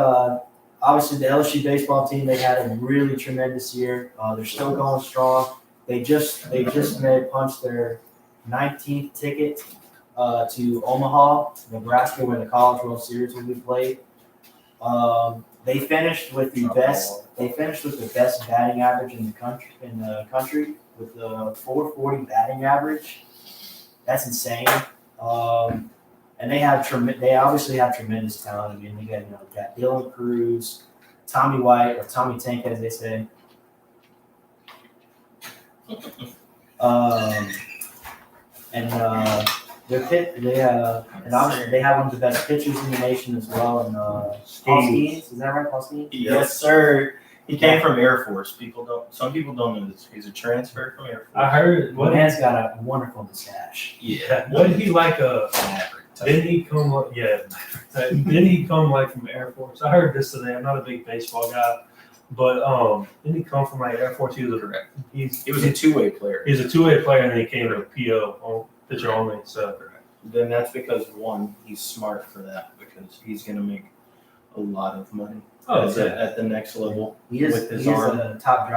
obviously the LSU baseball team, they had a really tremendous year. They're still going strong. They just punched their 19th ticket to Omaha, Nebraska, where the College World Series will be played. They finished with the best. They finished with the best batting average in the country with the 440 batting average. That's insane. And they obviously have tremendous talent. I mean, they got Dylan Cruz, Tommy White, or Tommy Tank, as they say. And and obviously they have one of the best pitchers in the nation as well. And Paul Skeens, is that right, Paul Skeens? Yes, sir. He came from Air Force. Some people don't know this. He's a transfer from Air Force. I heard. The man's got a wonderful mustache. Yeah. Wasn't he like a? Didn't he come? Didn't he come like from Air Force? I heard this today. I'm not a big baseball guy, but didn't he come from like Air Force? He was a two-way player. He's a two-way player, and then he came to a PO, pitcher only. So Then that's because one, he's smart for that because he's going to make a lot of money at the next level. He is with his he is arm. a top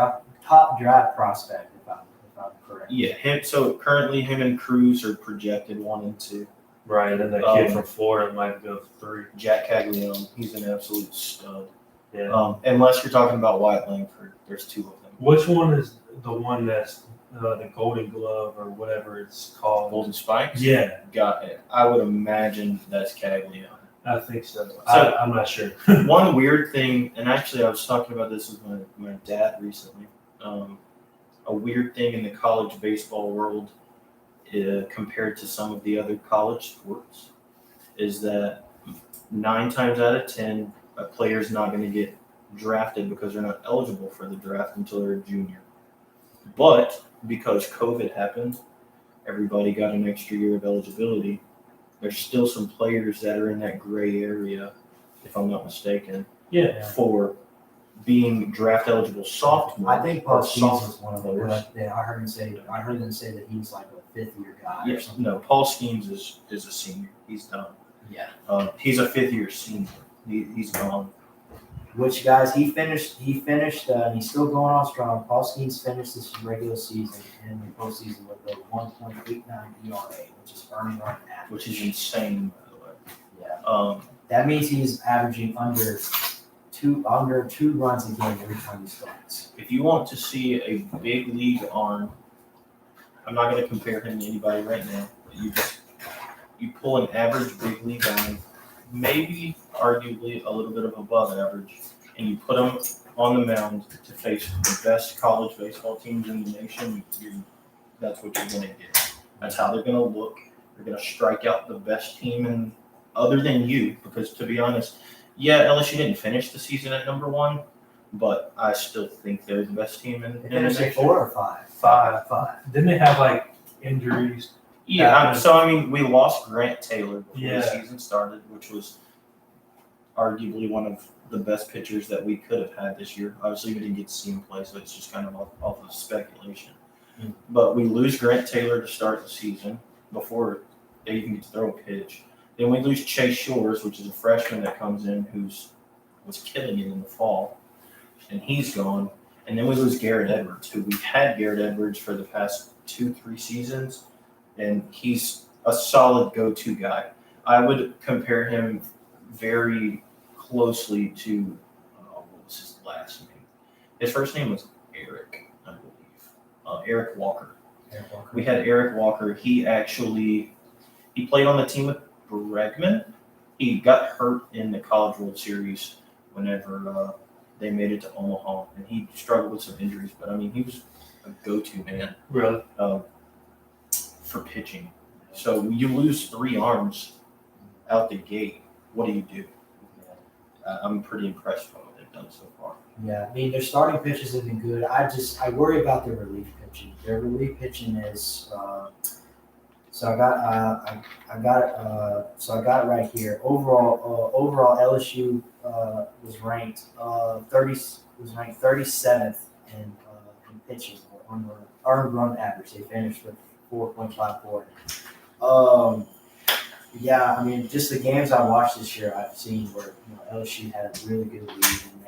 draft prospect, if I'm correct. Yeah. So currently, him and Cruz are projected 1 and 2. right, and then that kid from Florida might go 3. Jack Caglione, he's an absolute stud. Yeah. Unless you're talking about Wyatt Langford, there's 2 of them. Which one is the one that's the Golden Glove or whatever it's called? Golden Spikes. Yeah, Got it. I would imagine that's Caglione. I think so. So- I'm not sure. One weird thing, and actually I was talking about this with my dad recently. A weird thing in the college baseball world compared to some of the other college sports is that 9 times out of 10, a player's not going to get drafted because they're not eligible for the draft until they're a junior. But because COVID happened, everybody got an extra year of eligibility. There's still some players that are in that gray area, if I'm not mistaken, Yeah. for being draft eligible sophomore. I think Paul or Skeens was one of them. sophomores. I heard them say that he's like a 5th-year guy or Yes, something. no, Paul Skeens is a senior. He's done. Yeah. He's a 5th-year senior. He's gone. Which guys he finished and he's still going on strong. Paul Skeens finished this regular season and the postseason with a 1.89 ERA, which is earning run average. Which is insane, by the way. Yeah. That means he's averaging under two runs a game every time he starts. If you want to see a big league arm, I'm not going to compare him to anybody right now, but you pull an average big league arm, maybe arguably a little bit of above average, and you put him on the mound to face the best college baseball teams in the nation, that's what you're going to get. That's how they're going to look. They're going to strike out the best team other than you, because to be honest, yeah, LSU didn't finish the season at number 1, but I still think they're the best team in the Finished at nation. 4 or 5? 5. Didn't they have like injuries? Yeah, we lost Grant Taylor before Yeah. the season started, which was arguably one of the best pitchers that we could have had this year. Obviously, we didn't get to see him play, so it's just kind of off of speculation. Mm. But we lose Grant Taylor to start the season before they even get to throw a pitch. Then we lose Chase Shores, which is a freshman that comes in was killing it in the fall, and he's gone. And then we lose Garrett Edwards, who we've had Garrett Edwards for the past 2-3 seasons, and he's a solid go-to guy. I would compare him very closely to, what was his last name? His first name was Eric, I believe. Eric Walker. We had Eric Walker. He played on the team with Bregman. He got hurt in the College World Series whenever they made it to Omaha, and he struggled with some injuries. But I mean, he was a go-to man Really? for pitching. So you lose 3 arms out the gate. What do you do? I'm pretty impressed with what they've done so far. Yeah, I mean their starting pitches have been good. I worry about their relief pitching. Their relief pitching is so I got it right here. Overall LSU was ranked 37th in pitching on the earned run average. They finished with 4.54. Yeah, I mean, just the games I watched this year, I've seen where LSU had a really good lead, and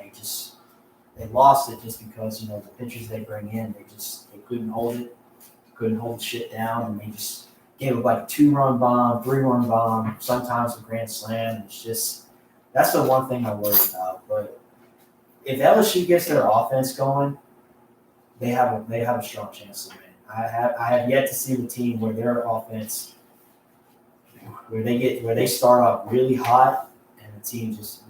they lost it just because the pitchers they bring in, they couldn't hold shit down, and they just gave up like a 2-run bomb, 3-run bomb, sometimes a grand slam. It's just that's the one thing I worry about. But if LSU gets their offense going, they have a strong chance to win. I have yet to see the team where their offense. Where they start off really hot, and the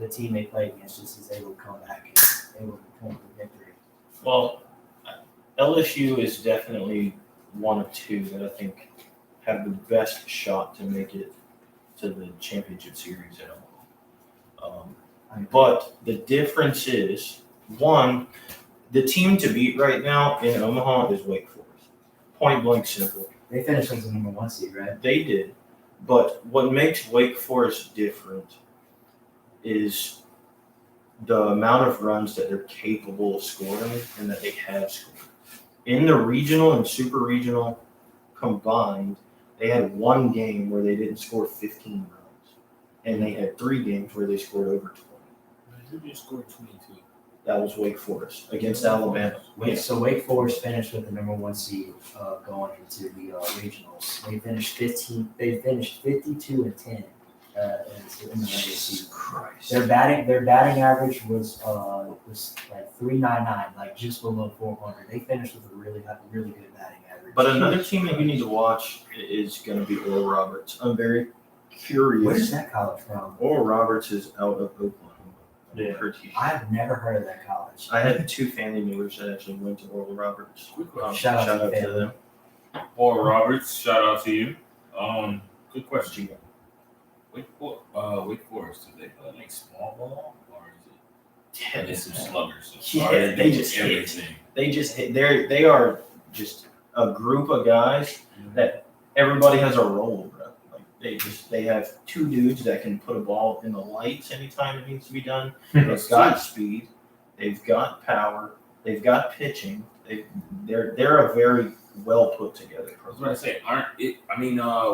team they play against just is able to come back and able to point the victory. Well, LSU is definitely one of 2 that I think have the best shot to make it to the championship series at all. But the difference is, one, the team to beat right now in Omaha is Wake Forest. Point blank simple. They finished as the number 1 seed, right? They did. But what makes Wake Forest different is the amount of runs that they're capable of scoring and that they have scored. In the regional and super regional combined, they had 1 game where they didn't score 15 runs. And they had 3 games where they scored over 20. Who just scored 22? That was Wake Forest against Alabama. So Wake Forest finished with the number 1 seed going into the regionals. They finished 52-10 in the regular season. Christ. Their batting average was like 399, like just below 400. They finished with a really good batting average. But another team that you need to watch is going to be Oral Roberts. I'm very curious. Where's that college from? Oral Roberts is out of Oklahoma. Yeah. I've never heard of that college. I had 2 family members that actually went to Oral Roberts. Shout out to them. Paul Roberts, shout out to you. Good question. Wake Forest, do they play like small ball, or is it? They some sluggers. Yeah, they just hit. everything. They just hit. They are just a group of guys that everybody has a role, bro. Like they have 2 dudes that can put a ball in the lights anytime it needs to be done. They've got speed. They've got power. They've got pitching. They're a very well put together I was going to say,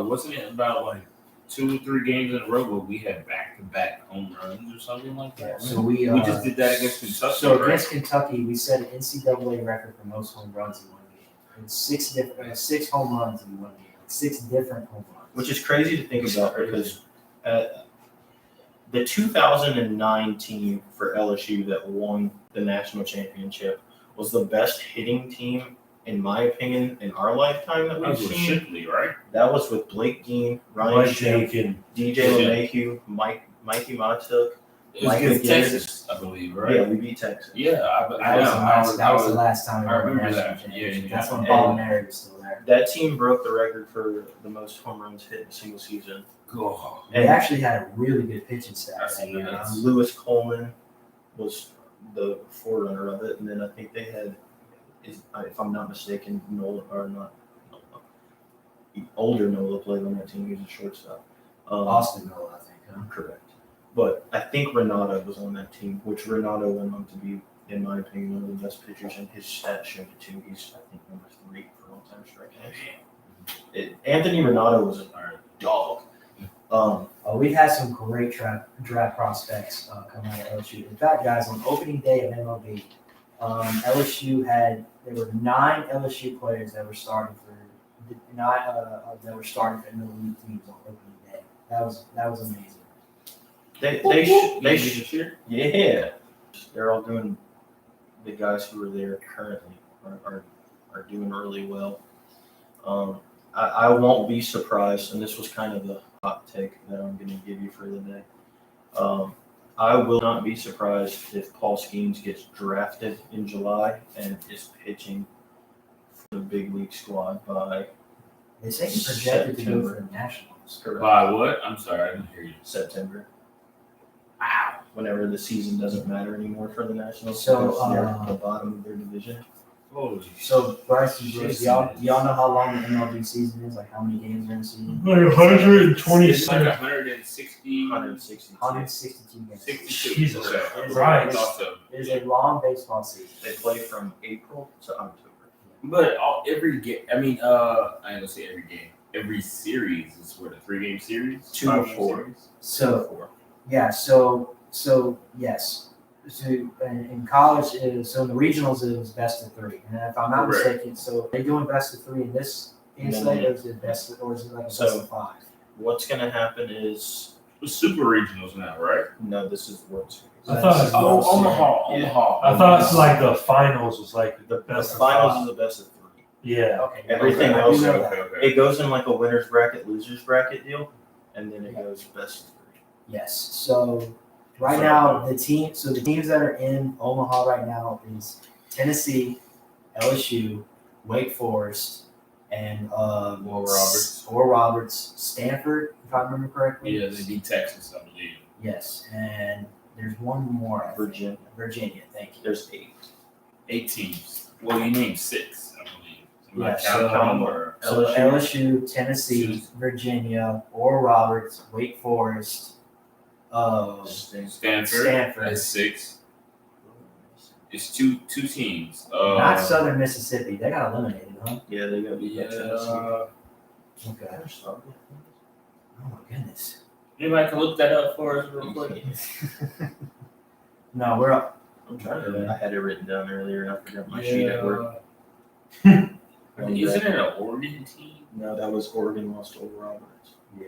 wasn't it about like 2 or 3 games in a row where we had back-to-back home runs or something like that? Yeah, so we just did that against Kentucky. So right? against Kentucky, we set an NCAA record for most home runs in 1 game. And 6 home runs in 1 game. 6 different home runs. which is crazy to think about because the 2009 team for LSU that won the national championship was the best hitting team, in my opinion, in our lifetime that we've seen. Shipley, right? That was with Blake Dean, Ryan Schick, and DJ LeMahieu, Mikey Matuk. It was Mike against McGinnis. Texas, I believe, right? Yeah, we beat Texas. Yeah, That was the last time we I won the remember national that. championship. Yeah, That's when yeah. Molinari was still there. That team broke the record for the most home runs hit in a single season. Oh, They actually had a really good pitching staff That's that year. nuts. Lewis Coleman was the forerunner of it, and then I think they had, if I'm not mistaken, older Nola played on that team. He was a shortstop. Austin Nola, I think. Huh? Correct. But I think Renato was on that team, which Renato went on to be, in my opinion, one of the best pitchers, and his stats showed it too. He's, I think, number 3 for all-time strikeouts. Anthony Renato was a dog. We've had some great draft prospects come out of LSU. In fact, guys, on opening day of MLB, there were 9 LSU players that were starting for MLB teams on opening day. That was amazing. Yeah. They're all doing, the guys who are there currently are are doing really well. I won't be surprised, and this was kind of the hot take that I'm going to give you for the day. I will not be surprised if Paul Skeens gets drafted in July and is pitching for the big league squad by They say he's projected to go for the Nationals. correct, By what? I'm sorry, I didn't hear you. September. Wow. Whenever the season doesn't matter anymore for the Nationals, So, because they're at the bottom of their division. Holy So, Bryce and Bruce, y'all know how long the MLB season is? Like how many games are in the season? Like It's 126. like 160, 162. 162 games. 62. Jesus Okay. Christ. I thought so. It is a long baseball season. They play from April to October. But every game, I mean, I ain't gonna say every game. Every series is what, a 3-game series? 2 or 4. Series? So, yeah, so yes. So in college, in the regionals, it was best of 3. And if I'm not Correct. mistaken, so are they doing best of 3 in this slate, or is it or is it like a best of 5? What's going to happen is, It's super regionals now, right? no, this is World Series. I thought- Oh, Omaha. Omaha. I thought it's like the finals was like the The best of finals five. is the best of 3. Yeah. Okay. Everything okay, I else- do know Okay, that. okay. It goes in like a winner's bracket, loser's bracket deal, and then it goes best of 3. Yes. So right now, the teams that are in Omaha right now is Tennessee, LSU, Wake Forest, and Oral Roberts, Stanford, if I remember correctly. Yeah, they beat Texas, I believe. Yes, and there's one more. I think. Virginia. Thank you. There's 8. 8 teams. Well, you named 6, I believe. Am I Yeah, counting them or? So LSU, Tennessee, Virginia, Oral Roberts, Wake Forest, Stanford. That's 6. It's two teams. not Southern Mississippi. They got eliminated, huh? Yeah, they got beat by Tennessee. Okay. Oh my goodness. Anybody can look that up for us real quick. No, we're up. I'm trying to. I had it written down earlier, and I forgot my sheet at work. Isn't it an Oregon team? No, that was Oregon lost to Oral Roberts. Yeah.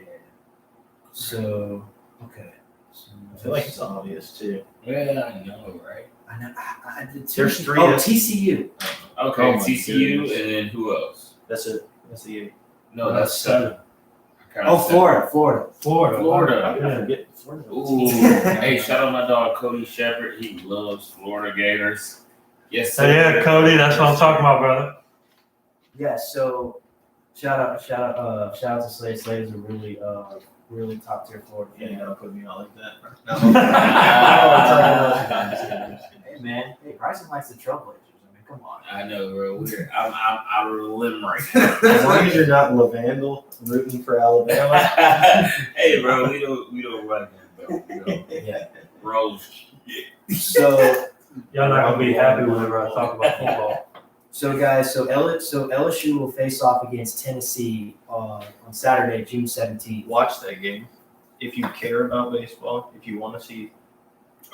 So, okay. So, I feel like it's obvious too. Yeah, I know, right? I know. There's 3. Oh, TCU. Okay, Oh my TCU, goodness. and then who else? That's it. That's the 8. No, that's 7. Oh, Florida. Florida. I Yeah. forget Florida. Ooh, hey, shout out my dog Cody Shepard. He loves Florida Gators. Yes, So yeah, Cody, that's what I'm talking about, brother. Yeah. So, shout out to Slade. Slade is a really top tier Florida Yeah, fan. you gotta put me out like that. Hey man, hey Bryson likes the Trailblazers. I mean, come on. I know, bro. I'm out of the limb right As long as you're not Lavandle rooting for Alabama. now. Hey, bro, we don't like them, though. Yeah. Rose. So Y'all not gonna be happy whenever I talk about football. So guys, so LSU will face off against Tennessee on Saturday, June 17th. Watch that game. If you care about baseball, if you want to see,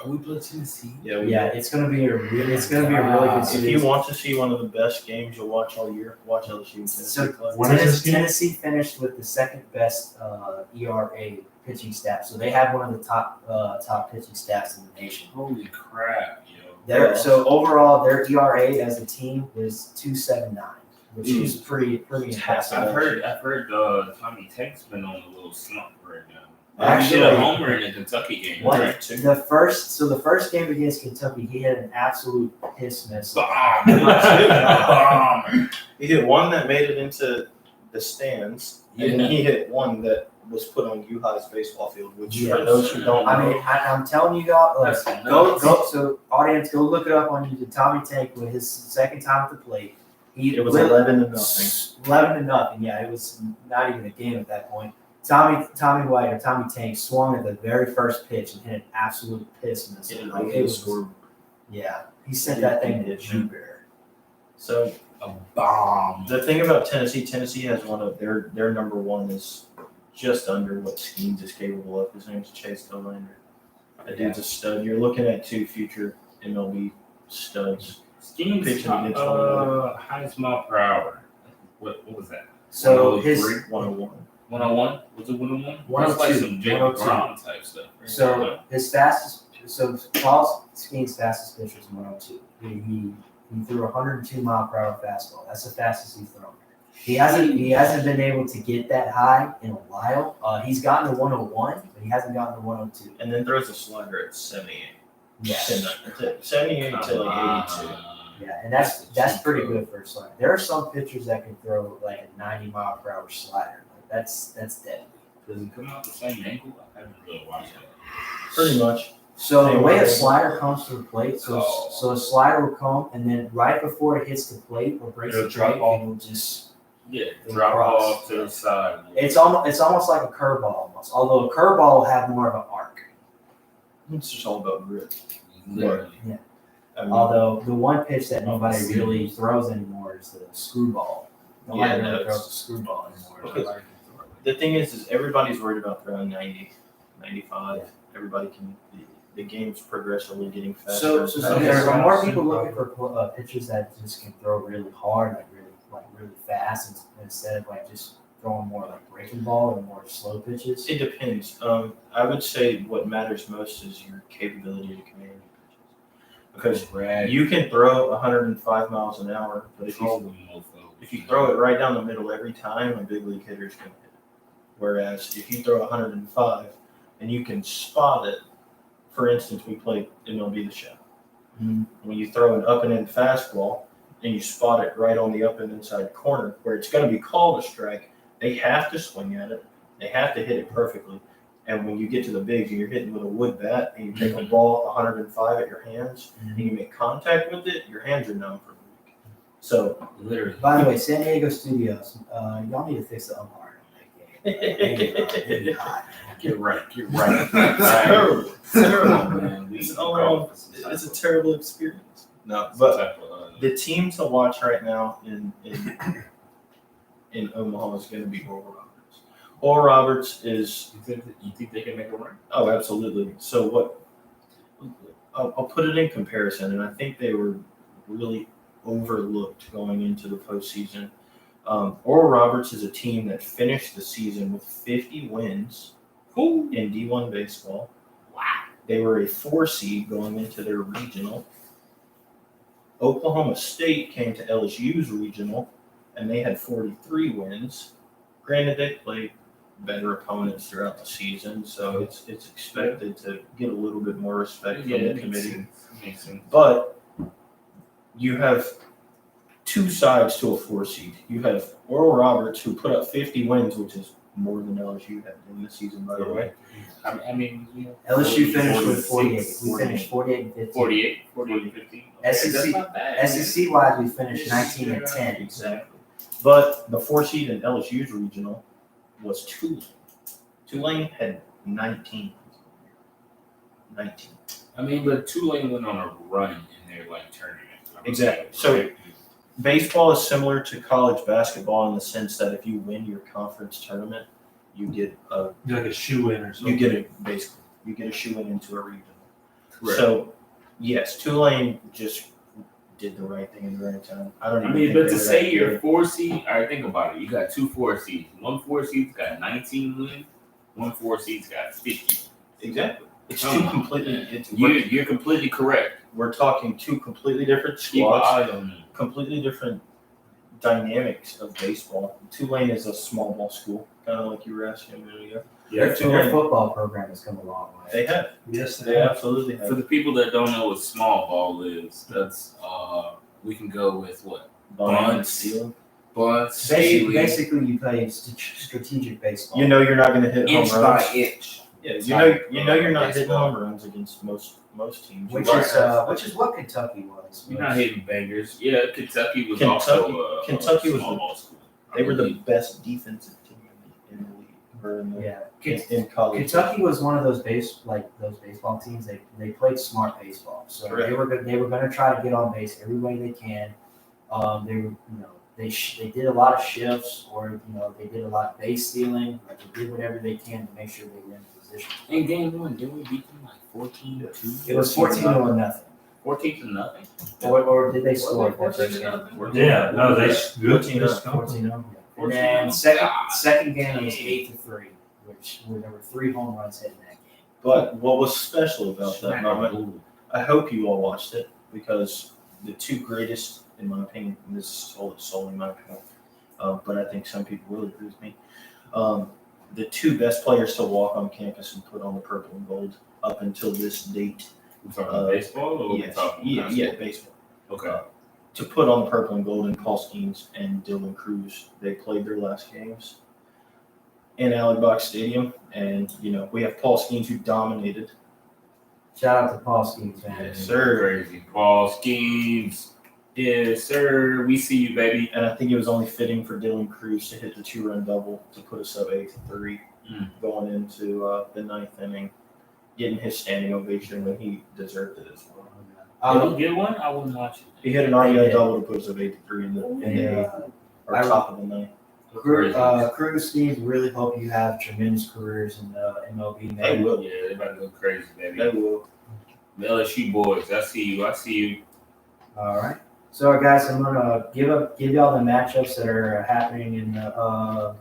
Are we playing Tennessee? yeah, It's gonna be a really good If series. you want to see one of the best games you'll watch all year, watch LSU and Tennessee So play. When is this game? Tennessee finished with the second best ERA pitching staff. So they have one of the top pitching staffs in the nation. Holy crap, yo. So overall, their ERA as a team is 2.79, which is pretty impressive. I've heard Tommy Tank's been on a little slump right now. Actually, he hit a homer in the Kentucky game. What? Right? The first game against Kentucky, he had an absolute piss miss. Bomb. He hit one that made it into the stands, and then he hit one that was put on U-High's baseball field, which for those who don't know, I mean, I'm telling you guys, like, That's go. nuts. So audience, go look it up on YouTube. Tommy Tank with his second time at the plate. it was 11-0. 11-0. Yeah, it was not even a game at that point. Tommy Tank swung at the very first pitch and hit an absolute piss miss. Like, it was, yeah, he sent that thing to Jupiter. So A bomb. the thing about Tennessee has one of their number one is just under what Skeens is capable of. His name's Chase Dollander. That dude's a stud. You're looking at 2 future MLB studs. Schemes Pitching against one another. highest mile per hour. What was that? So his 101. 101? Was it 101? 102. That's like some Jacob 102. Brown type stuff. Right? So his fastest, so Paul Skeen's fastest pitch was 102. He threw a 102 mile per hour fastball. That's the fastest he's thrown. He hasn't been able to get that high in a while. He's gotten to 101, but he hasn't gotten to 102. And then throws a slider at 78. Yeah. 78 to like 82. Yeah, and that's pretty good for a slider. There are some pitchers that can throw like a 90 mile per hour slider. Like that's deadly. Does it come out the same angle? I haven't really watched it. Pretty much. So the way a slider comes to the plate, so a slider will come, and then right before it hits the plate or breaks the It'll drop plate, off. it will just Drop cross. off to the side. it's almost like a curveball almost. Although a curveball will have more of an arc. It's just all about grip. Literally. I mean, Although the one pitch that nobody really throws anymore is the screwball. Nobody Yeah, really no, throws the screwball anymore. Because the thing is everybody's worried about throwing 90, 95. Everybody can. The game's progressively getting faster. So and faster. there are more people looking for pitchers that just can throw really hard, really fast, instead of like just throwing more like breaking ball or more slow pitches. It depends. I would say what matters most is your capability to command your pitches. Because you can throw 105 miles an hour, but if you throw it right down the middle every time, a big league hitter's going to hit it. Whereas if you throw 105 and you can spot it, for instance, we played MLB The Show. Mm-hmm. When you throw an up and in fastball and you spot it right on the up and inside corner where it's going to be called a strike, they have to swing at it. They have to hit it perfectly. And when you get to the bigs and you're hitting with a wood bat and you take a ball 105 at your hands and you make contact with it, your hands are numb for a week. So, Literally. By the way, San Diego Studios, y'all need to fix the umpire on that game. They need hot. Get right. it's terrible. It's terrible. Man, It's a terrible experience. No, but the team to watch right now in Omaha is going to be Oral Roberts. Oral Roberts is. You think they can make a run? Oh, absolutely. So what? I'll put it in comparison, and I think they were really overlooked going into the postseason. Oral Roberts is a team that finished the season with 50 wins in D1 baseball. Wow. They were a 4 seed going into their regional. Oklahoma State came to LSU's regional, and they had 43 wins. Granted, they played better opponents throughout the season, so it's expected to get a little bit more respect from the committee. Makes sense. But you have two sides to a 4 seed. You have Oral Roberts, who put up 50 wins, which is more than LSU had in the season, by the way. I mean, LSU finished with 48. 46, We finished 48 and 15. 48 and 15. That's SEC not bad. SEC wise, we finished 19 and 10. Exactly. But the 4 seed in LSU's regional was Tulane. Tulane had 19. 19. I mean, but Tulane went on a run in their tournament. Exactly. So baseball is similar to college basketball in the sense that if you win your conference tournament, you get a Like a shoe in or something. you get a shoe in into a regional. Correct. So yes, Tulane just did the right thing in the right time. I don't I even mean, think but they to were say that you're good. 4 seed, all right, think about it. You got 2 4 seeds. 1 4 seed's got 19 wins. 1 4 seed's got 50. Exactly. It's Come two on. completely You're completely correct. we're talking two completely different Keep an squads, eye on them. completely different dynamics of baseball. Tulane is a small ball school, kind of like you were asking a minute ago. Their Tulane, football program has come a long way. they have. Yes, They absolutely For have. the people that don't know what small ball is, that's we can go with what? Bunt, stealing. Bunts, Basically, you play strategic baseball. You know you're not going to hit inch home by runs. inch. Yeah, you know you're not hitting Baseball. home runs against most teams. which You is what Kentucky was. You're not hitting bangers. Yeah, Kentucky was also Kentucky was small the- ball school. They were the best defensive team in the league, or in, the, Yeah, in college. Kentucky was one of those baseball teams. They played smart baseball, so Correct. they were going to try to get on base every way they can. They were they did a lot of shifts, or they did a lot of base stealing. Like they did whatever they can to make sure they were in position. In game 1, didn't we beat them 14-2? It was 14-0. 14-0. Or did they score? Was that it first game? 14-0? Yeah, no, they good. 14-0. And 14-0. then second game was 8-3, where there were 3 home runs hit in that game. But what was special about that moment, I hope you all watched it, because the two greatest, in my opinion, and this is solely my opinion, but I think some people will agree with me. The two best players to walk on campus and put on the purple and gold up until this date. We talking baseball or we Yes, talking yeah, baseball. Okay. To put on the purple and gold, and Paul Skeens and Dylan Cruz, they played their last games in Alibok Stadium, and we have Paul Skeens who dominated. Shout out to Paul Skeens, man. Yes, sir. Crazy. Paul Skeens. Yes, sir. We see you, baby. And I think it was only fitting for Dylan Cruz to hit the 2-run double to put us up 8-3 going into the ninth inning, getting his standing ovation when he deserved it as well. Did he get one? I wouldn't watch it. He hit an RBI double to put us up 8-3 in the eighth, or top of the ninth. Cruz Skeens, really hope you have tremendous careers in the MLB, man. They will. Yeah, they about to go crazy, baby. They will. The LSU boys, I see you. All right. So, guys, I'm gonna give y'all the matchups that are happening in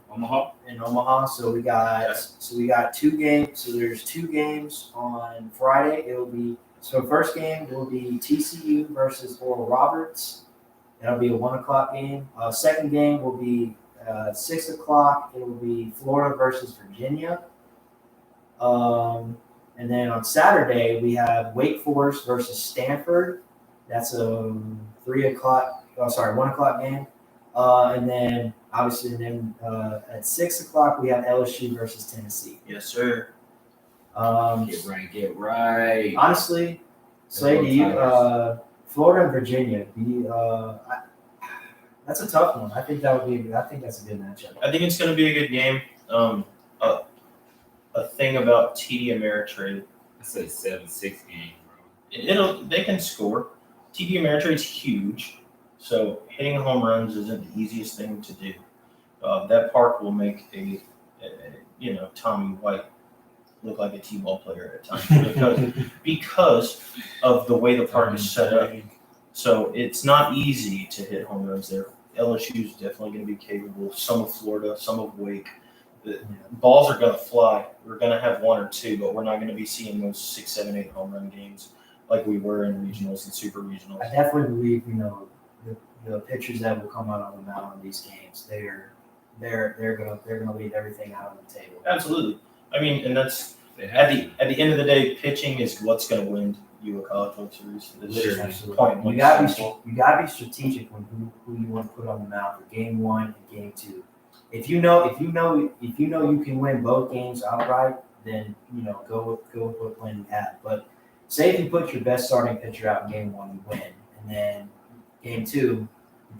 Omaha. So we got 2 games. So there's 2 games on Friday. First game will be TCU versus Oral Roberts. That'll be a 1:00 game. Second game will be 6:00. It will be Florida versus Virginia. And then on Saturday we have Wake Forest versus Stanford. That's a 1:00 game. And then obviously at 6:00 we have LSU versus Tennessee. Yes, sir. Get right. Honestly, Slade, do you Florida and Virginia? That's a tough one. I think that's a good matchup. I think it's going to be a good game. A thing about TD Ameritrade, I say 7-6 game, bro. they can score. TD Ameritrade's huge, so hitting home runs isn't the easiest thing to do. That park will make a Tommy White look like a T-ball player at times because of the way the park is set up. So it's not easy to hit home runs there. LSU is definitely going to be capable. Some of Florida, some of Wake. The balls are going to fly. We're going to have 1 or 2, but we're not going to be seeing those 6, 7, 8 home run games like we were in regionals and super regionals. I definitely believe the pitchers that will come out on the mound in these games. They're gonna leave everything out on the table. Absolutely. I mean, and that's at the end of the day, pitching is what's going to win you a College World Series. Absolutely. You gotta be strategic when who you want to put on the mound for game 1 and game 2. If you know you can win both games outright, then go with what plan you have. But say if you put your best starting pitcher out in game 1, you win, and then game 2 you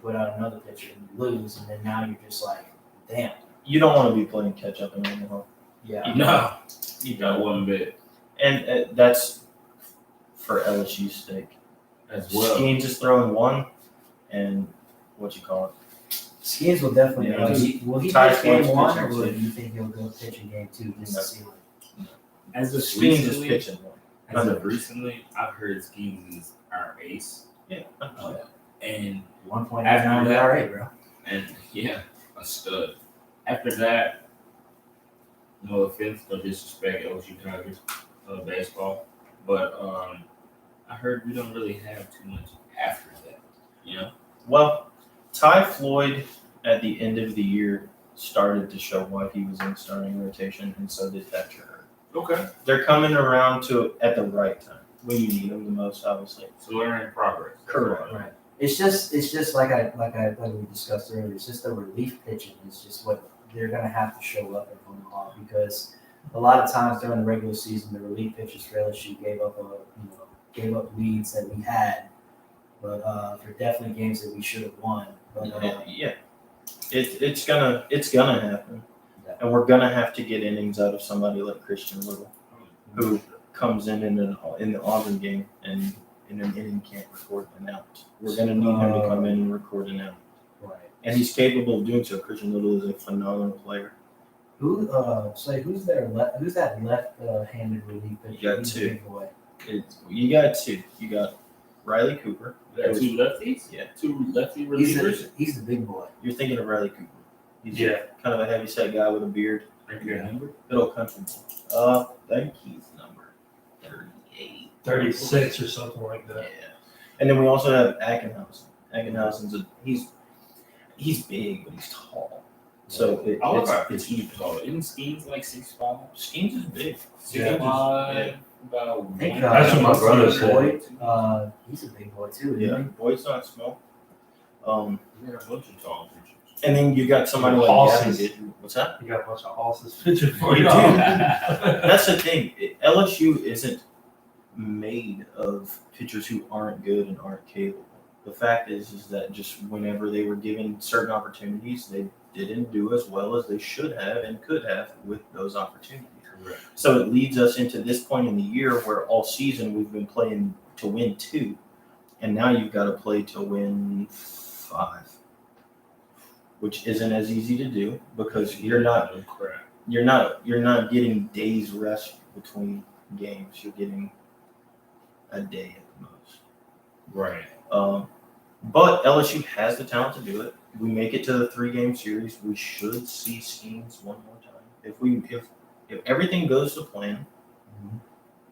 put out another pitcher and you lose, and then now you're just like, damn. You don't want to be playing catch up in Omaha. Yeah. No. You Not don't. one bit. And that's for LSU's sake. As well. Skeens is throwing 1, and what you call it? Skeens will definitely. Yeah. Will he Ty pitch game Skeens 1, or pitching will too. you think he'll go pitch in game 2 just to see what? As of Skeens is recently, pitching 1. as of recently, I've heard Skeens is our ace. Yeah. And 1.89 ERA, bro. And yeah, a stud. After that, no offense, no disrespect, LSU Tigers, baseball, but I heard we don't really have too much after that. Well, Ty Floyd at the end of the year started to show why he was in starting rotation, and so did Thatcher Hurd. Okay. They're coming around to it at the right time when you need them the most, obviously. So we're in progress. Correct. Right. It's just like we discussed earlier. It's just the relief pitching is just what they're gonna have to show up at Omaha, because a lot of times during the regular season, the relief pitchers for LSU gave up leads that we had, but for definitely games that we should have won. But It's gonna happen, and we're gonna have to get innings out of somebody like Christian Little, who comes in the Auburn game and in an inning can't record an out. We're gonna need him to come in and record an out, right. and he's capable of doing so. Christian Little is a phenomenal player. Who's that left-handed relief pitcher? You got He's a 2. big boy. You got 2. You got Riley Cooper. We got 2 lefties? Yeah. 2 lefty relievers? He's the big boy. You're thinking of Riley Cooper. He's Yeah. kind of a heavy-set guy with a beard. Your number? Good old country boy. I think he's number 38. 36 or something like that. Yeah. And then we also have Ackenhausen. Ackenhausen's he's big, but he's tall. So it's even tall. Isn't Skeens like 6'5"? Skeens is big. 6'5", about I think That's what my brother said. Boyd, he's a big boy too. Yeah, Isn't Boyd's not small. You got a bunch of tall pitchers. And then you got somebody like Horses. Gavin. What's that? You got a bunch of horses pitching for You you. do. That's the thing. LSU isn't made of pitchers who aren't good and aren't capable. The fact is that just whenever they were given certain opportunities, they didn't do as well as they should have and could have with those opportunities. Correct. So it leads us into this point in the year where all season we've been playing to win 2, and now you've got to play to win 5, which isn't as easy to do because you're not getting days rest between games. You're getting a day at the most. Right. But LSU has the talent to do it. We make it to the 3-game series. We should see Skeens one more time. If everything goes to plan,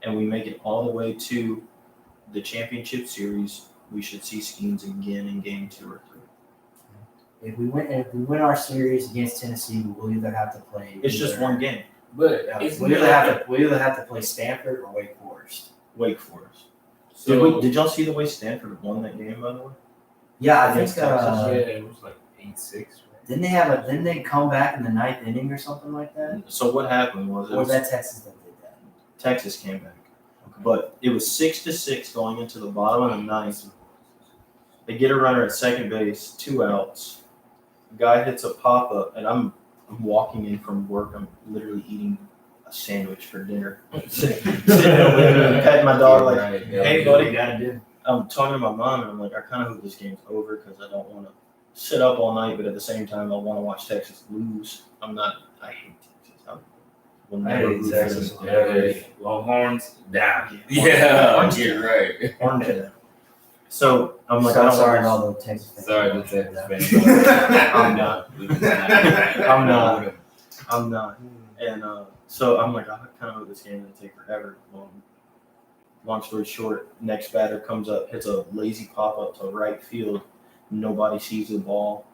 and we make it all the way to the championship series, we should see Skeens again in game 2 or 3. If we win our series against Tennessee, we'll either have to play. It's just one game. But We'll either have to play Stanford or Wake Forest. Wake Forest. So Did y'all see the way Stanford won that game, by the way? Yeah, I Against think. Texas, it was like 8-6. Right? Didn't they come back in the 9th inning or something like that? So what happened was Or was that Texas that did that? Texas came back, but it was 6-6 going into the bottom of the 9th. They get a runner at second base, 2 outs. The guy hits a pop up, and I'm walking in from work. I'm literally eating a sandwich for dinner, sitting in the living room, petting my dog like, Right, "Hey, buddy." Gotta do. I'm talking to my mom, and I'm like, I kind of hope this game's over because I don't want to sit up all night, but at the same time, I want to watch Texas lose. I hate Texas. I will I never hate root for Texas. them. Yeah, Longhorns down. Yeah. Yeah, you're right. Orange them. So I'm like, So I don't sorry to want all the Texas fans. Sorry to Texas fans. I'm not. I'm not. I'm not. And so I'm like, I kind of hope this game doesn't take forever. Long story short, next batter comes up, hits a lazy pop up to right field. Nobody sees the ball,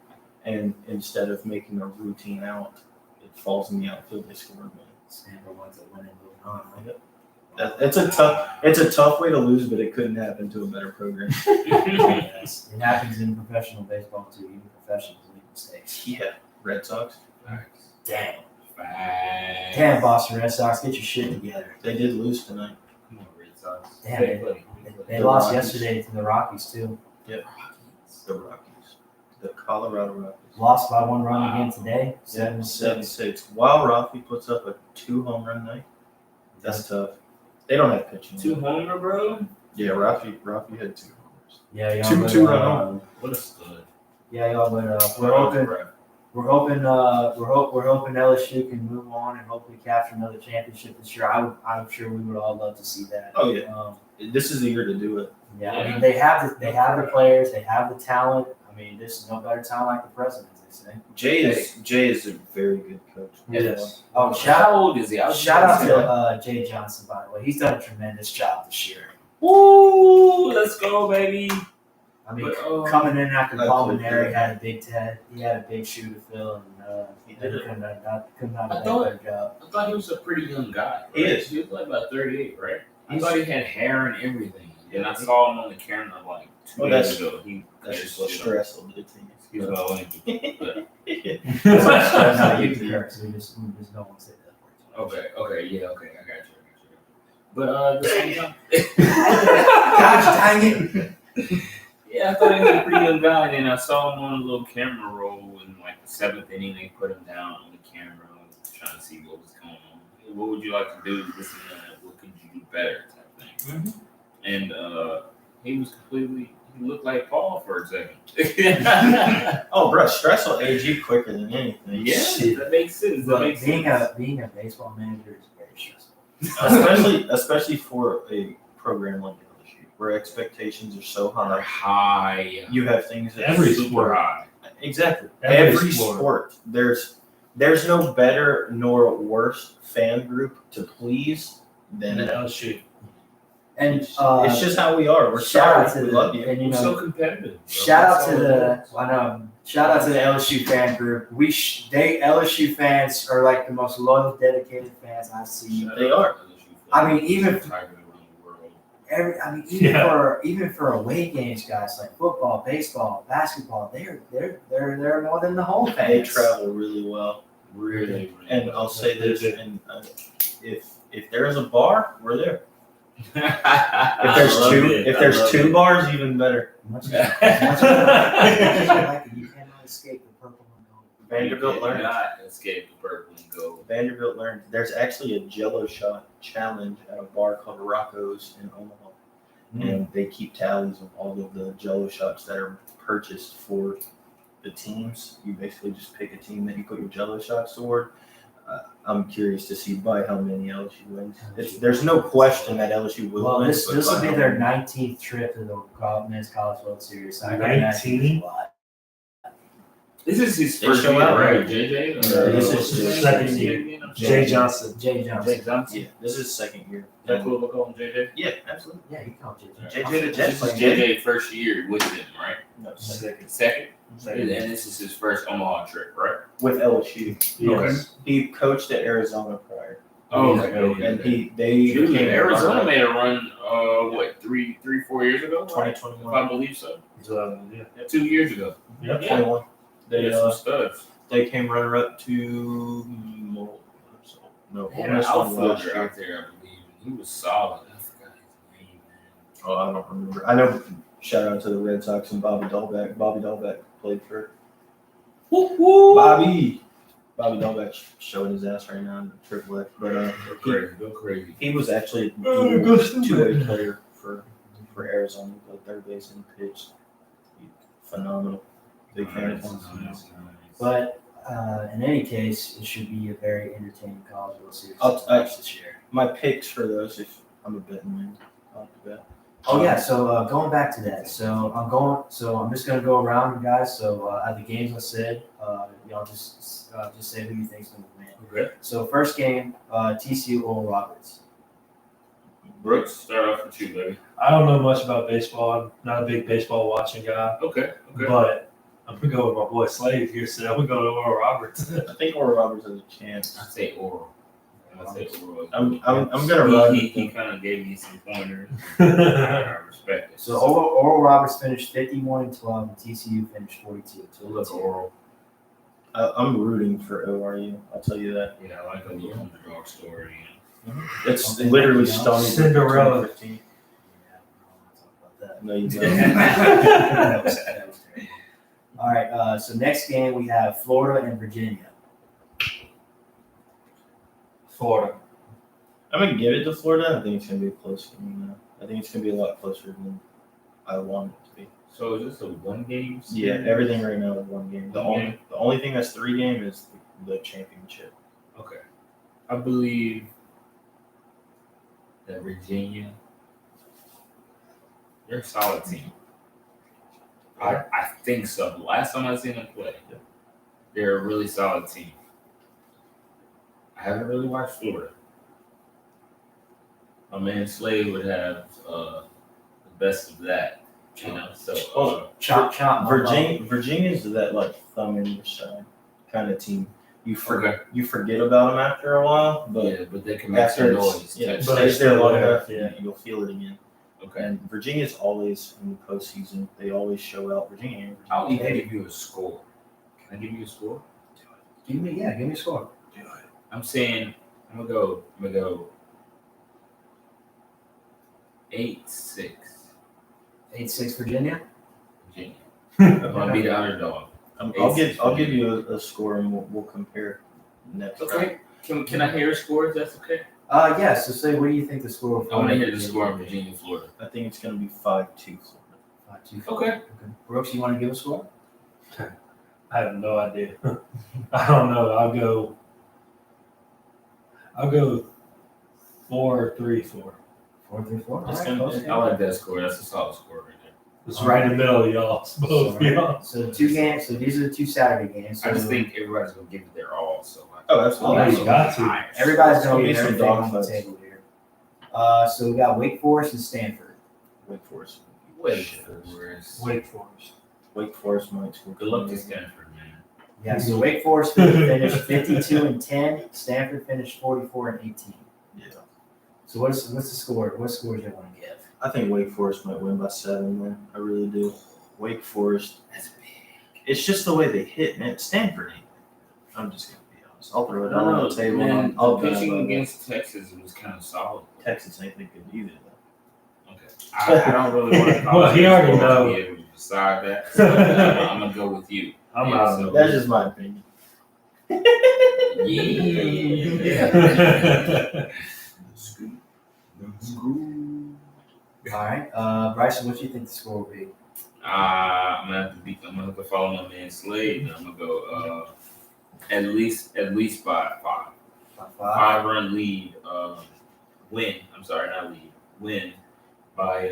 and instead of making a routine out, it falls in the outfield. They score a win. Stanford wants to win and moving on. Right? It's a tough way to lose, but it couldn't happen to a better program. Yes, it happens in professional baseball too. Even professionals make mistakes. Yeah, Red Sox. Damn. Facts. Damn, Boston Red Sox, get your shit together. They did lose tonight. Come on, Red Sox. Damn, They The lost Rockies. yesterday to the Rockies too. The Rockies, the Colorado Rockies. Lost by 1 run again today. 7-6. 7-6. While Rafi puts up a 2-home run night, that's tough. They don't have pitching. 2 homer, bro. Yeah, Rafi had 2 homers. Yeah, y'all. Two run home. What a stud. Yeah, y'all. But we're hoping LSU can move on and hopefully capture another championship this year. I'm sure we would all love to see that. Oh yeah, this is the year to do it. Yeah, I mean they have the players, they have the talent. I mean, this is no better talent like the president, as they say. Jay is a very good coach. Yes. Oh, Shout how old is he? out to Jay Johnson, by the way. He's done a tremendous job this year. Woo! Let's go, baby. I mean, But, coming in after Absolutely. Palmineri had a big he had a big shoe to fill, and He did it. could not have done I a thought- better job. I thought he was a pretty young guy. He right? is. He was like about 38, right? I He's- thought he had hair and everything. And I saw him on the camera like 2 Well, days ago. That's just what stress will do to Excuse my language. But, you. No, you can curse. We just don't want to say that word. okay, yeah, okay, I got you. But at the same time, Gosh dang it! yeah, I thought he was a pretty young guy. And then I saw him on a little camera roll in like the 7th inning. They put him down on the camera, trying to see what was going on. Hey, what would you like to do? This and that. What could you do better? Type thing. Mm-hmm. And he was completely. He looked like Paul for a second. Oh, bro, stress will age you quicker than anything. Yeah, that makes sense. That But makes being sense. a baseball manager is very stressful. especially for a program like LSU, where expectations are so Are high. high. You have things that Every super sport. high. exactly Every every sport. There's no better nor worse fan group to please than And LSU. LSU. And It's just how we are. We're shout out sorry. to We love you. and you We're know, so competitive. bro. shout out That's to all the it is. I know. Shout out to the LSU fan group. They LSU fans are like the most loyal, dedicated fans I've seen. They are. I mean, even Tiger around the world. Even for away games, guys like football, baseball, basketball, they're more than the home fans. They travel really well. Really. And I'll say this: and if there is a bar, we're there. If there's two bars, even better. Much as I like it, you cannot escape the purple and gold. Vanderbilt learned. Not escape the purple and gold. Vanderbilt learned. There's actually a Jello shot challenge at a bar called Rocco's in Omaha, and they keep tallies of all of the Jello shots that are purchased for the teams. You basically just pick a team that you put your Jello shots toward. I'm curious to see by how many LSU wins. There's no question that LSU will Well, win. this but will by be how their many? 19th trip to the Men's College World Series. I can imagine 19? it's a lot. This is his They first show year, out, right? right? JJ? This What's is his his second name? year. I'm Jay sorry. Johnson. Jay Johnson. Jay Johnson. Yeah, this is second year. Is that cool to call him JJ? Yeah, absolutely. Yeah, you call Jay JJ Johnson. the Jets. This is JJ first year with him, right? No, second. Second? Second. And this is his first Omaha trip, right? With LSU. Yes. He coached at Arizona prior. Oh, And they Dude, became Arizona runner-up made a run, 4 years ago? Right? 2021. If I believe so. Yeah. 2 years ago. Yep. 21. They They got some studs. they came runner up to no, They had Ole an Miss won last outfielder year. out there, I believe. He was solid. I forgot his name, man. Oh, I don't remember. I know. Shout out to the Red Sox and Bobby Dahlbeck. Bobby Dahlbeck played for Bobby. Bobby Dahlbeck showing his ass right now in Triple X, but Go crazy. he was actually a go stupid. two-way player for Arizona. He played third base and pitched. Phenomenal. Big fan of him. Nice. But in any case, it should be a very entertaining College World Series I'll- to watch this year. My picks for those, if I'm a betting man, I'll have to bet. Oh yeah, so going back to that, so I'm just gonna go around, guys. So at the games I said, y'all just say who you think's gonna win. Okay. So first game, TCU Oral Roberts. Brooks, start off with you, baby. I don't know much about baseball. I'm not a big baseball watching guy, Okay. but I'm gonna go with my boy Slade here. So I'm gonna go to Oral Roberts. I think Oral Roberts has a chance. I say oral. I say oral. I'm gonna run. He kind of gave me some pointers. I respect it. So Oral Roberts finished 51-12, and TCU finished 42. So look, oral. I'm rooting for ORU. I'll tell you that. Yeah, I like a little underdog story. It's Something literally like, Stony Brook Cinderella. 2015. Yeah, I don't want to talk about that. No, you That don't. was terrible. All right, so next game we have Florida and Virginia. Florida. I'm gonna give it to Florida. I think it's gonna be a close game. I think it's gonna be a lot closer than I want it to be. So is this a one game? Yeah, everything right now is one game. The only thing that's 3 game is the championship. Okay. I believe that Virginia, they're a solid team. I think so. The last time I seen them play, they're a really solid team. I haven't really watched Florida. My man Slade would have the best of that, you know. So Chop. Virginia's that like thumb in your side kind of team. You forget about them after a while, but yeah, but they can make some noise. Yeah, too. it But stays there long enough, yeah. you'll feel it again. Okay. And Virginia's always in the postseason. They always show out. Virginia. I'll even give you a score. Can I give you a score? Give me a score. I'm saying I'm gonna go 8-6. 8-6 Virginia. Virginia. I'm gonna be the underdog. I'll give you a score and we'll compare next. Okay. Can I hear a score if that's okay? Yeah. So say, what do you think the score? I want to hear the score in Virginia, Florida. I think it's going to be 5-2 Florida. Okay. Brooks, you want to give a score? I have no idea. I don't know. I'll go 4-3-4. 4-3-4. It's All gonna right, be- I like that score. That's a solid score right there. It's right in the middle of y'all. Both of y'all. So 2 games. So these are the 2 Saturday games. So I just think everybody's gonna give it their all. So Oh, Oh, absolutely. you got to. everybody's There'll going to be get some everything on the dogfights. table here. So we got Wake Forest and Stanford. Wake Forest. Wake Forest. Wake Forest. Wake Forest might score. Good luck to Stanford, man. Yeah, so Wake Forest finished 52-10. Stanford finished 44-18. Yeah. So what's the score? What scores do you want to give? I think Wake Forest might win by 7, man. I really do. Wake Forest. That's big. It's just the way they hit, man. Stanford ain't. I'm just gonna be honest. I'll throw it out on the table. Man, I'll pitching against Texas was kind of solid. Texas ain't that good either, though. Okay. I don't really want to call Well, he already know. to be able to decide that. So I'm gonna go with you. I'm Yeah, out. so- That's just my opinion. Yeah. All right. Bryson, what do you think the score will be? I'm gonna have to follow my man Slade, and I'm gonna go at least by 5. By 5. 5-run lead. Win. I'm sorry, not lead. Win by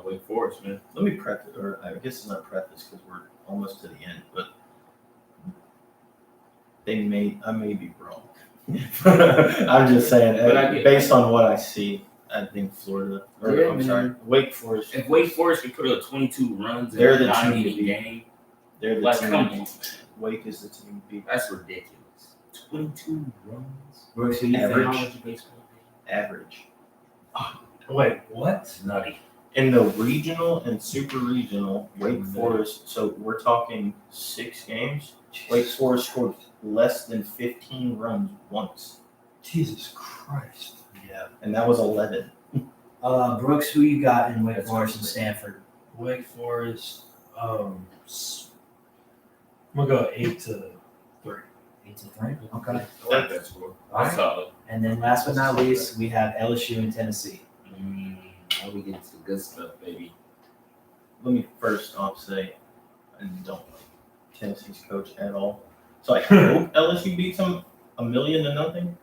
Wake Forest, man. Let me preface, or I guess it's not preface because we're almost to the end, but I may be wrong. I'm just saying, But based on what I see, I think Florida, Yeah, I'm man. sorry, Wake Forest, If Wake Forest can put up 22 runs in They're a the team to 9-inning beat. game, they're the like, team. come to on, beat. man. Wake is the team to beat. That's ridiculous. 22 runs? Brooks, who do you Average. think? College baseball Average. Wait, what? is nutty. In the regional and super regional, Wake Forest, so we're talking 6 games, Wake Forest scored less than 15 runs once. Jesus Christ. Yeah. And that was 11. Brooks, who you got in Wake That's Forest and crazy. Stanford? Wake Forest. I'm gonna go 8-3. 8-3. Okay. I like that score. All That's right. solid. And then last but not least, we have LSU and Tennessee. Now we get to the good stuff, baby. Let me first off say, I don't like Tennessee's coach at all. So I hope LSU beats them 1,000,000-0.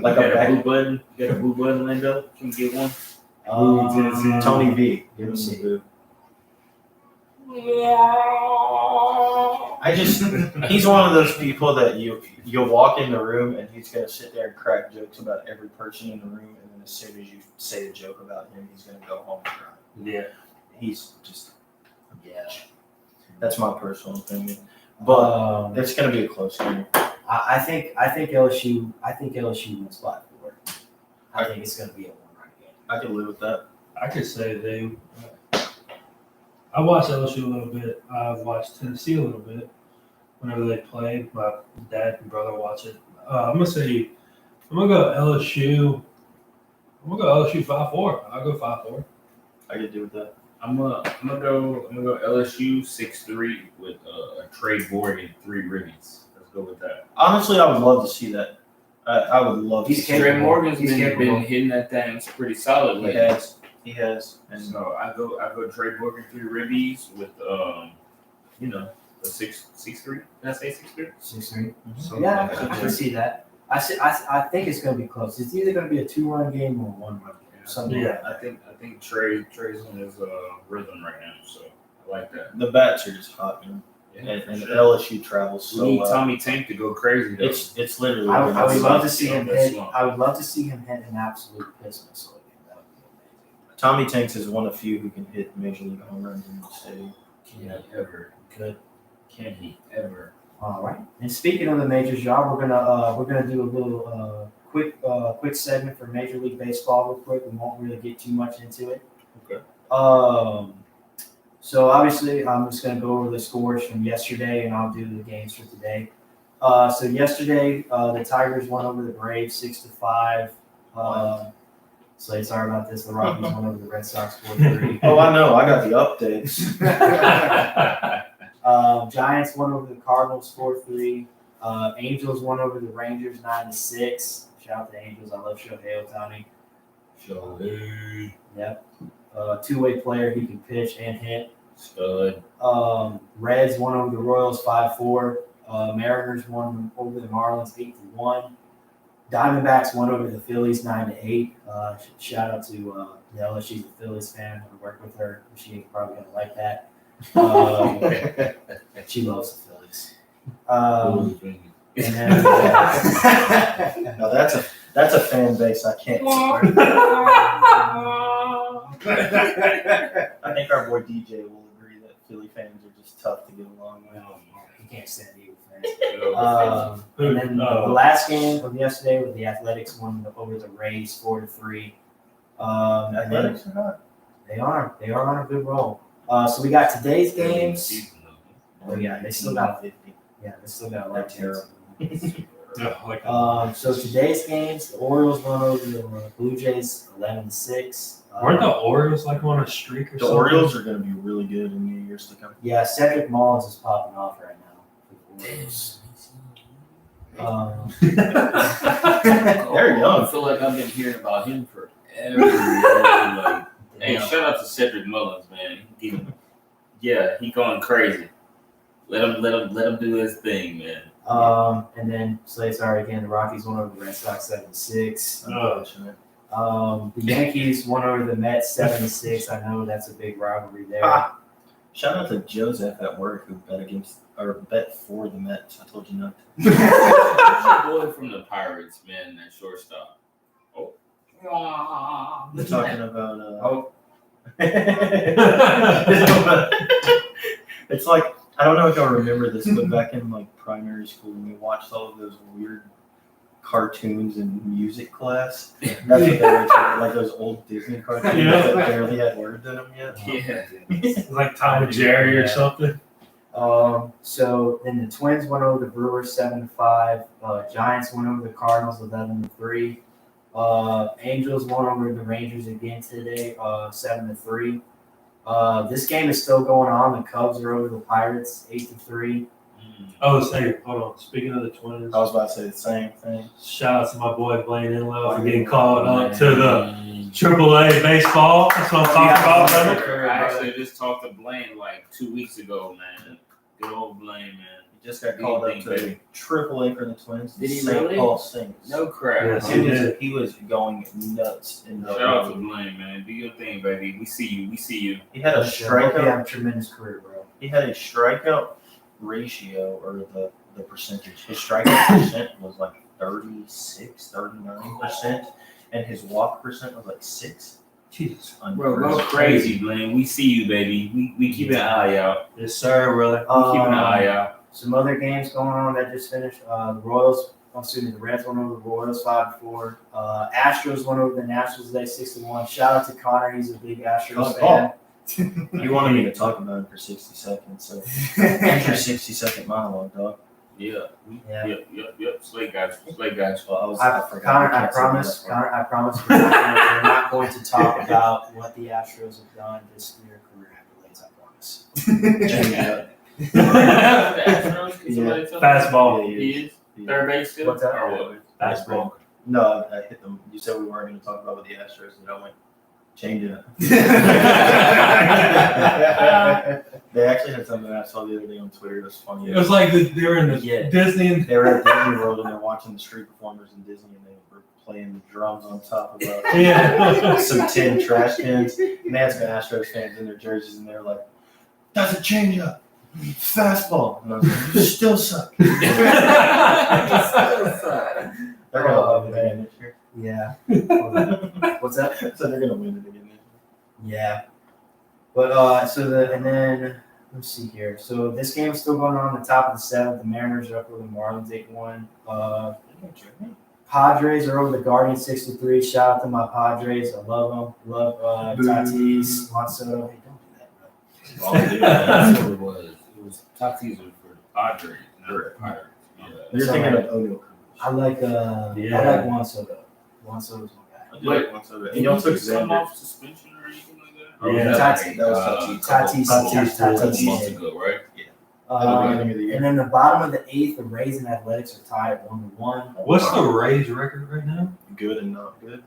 Like Got a a back. blue button. Got a blue button lined up. Can we get one? Tony V. Give him Let's the see. boo. He's one of those people that you'll walk in the room and he's gonna sit there and crack jokes about every person in the room, and then as soon as you say a joke about him, he's gonna go home and cry. Yeah. He's just a Yeah. bitch. That's my personal opinion. But But it's gonna be a close game. I think LSU. I think LSU wins by 4. I think it's going to be a 1-run game. I can live with that. I could say they. I watched LSU a little bit. I've watched Tennessee a little bit. Whenever they played, my dad and brother watch it. I'm gonna go LSU. I'm gonna go LSU 5-4. I'll go 5-4. I can do with that. I'm gonna go LSU 6-3 with a Trey Board and 3 ribbies. Let's go with that. Honestly, I would love to see that. I would love to He's see capable. Trey Morgan's He's been capable. hitting that thing pretty solid He lately. has. He has. And So I go Trey Morgan 3 ribbies with a 6-3. Did I say 6-3? 6-3. Something Yeah, like that. I can see that. I think it's going to be close. It's either going to be a 2-run game or a 1-run game. Something Yeah. like that. I think Trey's on his rhythm right now, so I like that. the bats are just hot, man. Yeah, And, for and sure. LSU travels We so need well. Tommy Tank to go crazy though. It's literally. I would love to see Yeah, him that's hit. smart. I would love to see him hit an absolute piss missile again. That would be amazing. Tommy Tanks is one of few who can hit major league home runs in the stadium. Can he ever? Good. Can he ever? All right. And speaking of the majors, y'all, we're gonna do a little quick segment for Major League Baseball real quick. We won't really get too much into it. Okay. So obviously, I'm just gonna go over the scores from yesterday, and I'll do the games for today. So yesterday, the Tigers won over the Braves 6-5. So sorry about this. The Rockies won over the Red Sox 4-3. Oh, I know. I got the updates. Giants won over the Cardinals 4-3. Angels won over the Rangers 9-6. Shout out to the Angels. I love Shohei Ohtani. Yep. Two-way player. He can pitch and hit. Stud. Reds won over the Royals 5-4. Mariners won over the Marlins 8-1. Diamondbacks won over the Phillies 9-8. Shout out to Nella. She's a Phillies fan. I work with her. She's probably gonna like that. She loves the Phillies. And then, No, that's a fan base I can't support. I think our boy DJ will agree that Philly fans are just tough to get along with. well, you can't stand Eagle fans. And then the last game of yesterday was the Athletics won over the Rays 4-3. And then Athletics or not? they are on a good roll. So we got today's games. Oh yeah, they still got 50. Yeah, they still got a They're lot of terrible. So today's games, the Orioles won over the Blue Jays 11-6. Weren't the Orioles like on a streak or The something? Orioles are going to be really good in the years to come. Yeah, Cedric Mullins is popping off right now for the Orioles. There you go. I feel like I've been hearing about him forever. Like, hey, shout out to Cedric Mullins, man. He going crazy. Let him do his thing, man. And then sorry again, the Rockies won over the Red Sox 7-6. Unfortunate. The Yankees won over the Mets 7-6. I know that's a big rivalry there. Shout out to Joseph at work who bet for the Mets. I told you not to. Who's your boy from the Pirates, man? That shortstop. Oh. We're talking about. Oh. It's like I don't know if y'all remember this, but back in like primary school, when we watched all of those weird cartoons in music class. That's what they were talking, like those old Disney cartoons that barely had words in them yet. Yeah. Like Tom and Jerry or something. So then the Twins went over the Brewers 7-5. Giants went over the Cardinals 11-3. Angels won over the Rangers again today 7-3. This game is still going on. The Cubs are over the Pirates 8-3. Oh, say, hold on. Speaking of the Twins, I was about to say the same thing. shout out to my boy Blaine Inlow for getting called up to the AAA baseball. That's what I'm talking about, brother. I actually just talked to Blaine like 2 weeks ago, man. Good old Blaine, man. He just got called up to AAA for the Twins. Did he St. really? Paul Saints. No crap. Yes. He was going nuts in the. Shout out to Blaine, man. Do your thing, baby. We see you. He had a He strikeout. had a tremendous career, bro. He had a strikeout ratio, or the percentage. His strikeout percent was like 36, 39%, and his walk percent was like 6. Jesus. Bro, go crazy, Blaine. We see you, baby. We keep an eye out. Yes, sir, brother. We keep an eye out. Some other games going on that just finished. The Reds went over the Royals 5-4. Astros went over the Nationals today 6-1. Shout out to Connor, he's a big Astros fan. He wanted me to talk about him for 60 seconds, so enter 60-second monologue, dog. Yeah. Yeah. Yep. Slay guys. Well, I Connor, forgot. I promise we're not going to talk about what the Astros have done, just your career accolades, I promise. Fastball. He is third base still? What's that? Or what? Fastball. No, I hit them. You said we weren't going to talk about with the Astros, and I went, change it up. They actually had something I saw the other day on Twitter. It was funny. It was like they were in the Yeah. Disney. They were at Disney World and they're watching the street performers in Disney, and they were playing the drums on top of some tin trash cans. And they had some Astros fans in their jerseys, and they were like, "That's a change up, fastball." And I was like, "You still suck." They're gonna love it again this year. Yeah. What's that? So they're gonna win it again. Yeah. But let's see here. So this game is still going on the top of the 7th. The Mariners are up over the Marlins 8-1. Padres are over the Guardians 6-3. Shout out to my Padres. I love them. Love Tatis, Juan Soto. Hey, don't do that, bro. That's what it was. It was Tatis for the Padres, not the Pirates. You're thinking of O'Neill Cruz. I like Juan Soto. Juan Soto's my guy. I do like one soda. And y'all took some Xander. off suspension or anything like that? Yeah, Tatis. That was Tatis. Couple months ago, right? Beginning of the year. And then the bottom of the 8th, the Rays and Athletics are tied at 1-1. What's the Rays record right now? Good and not good.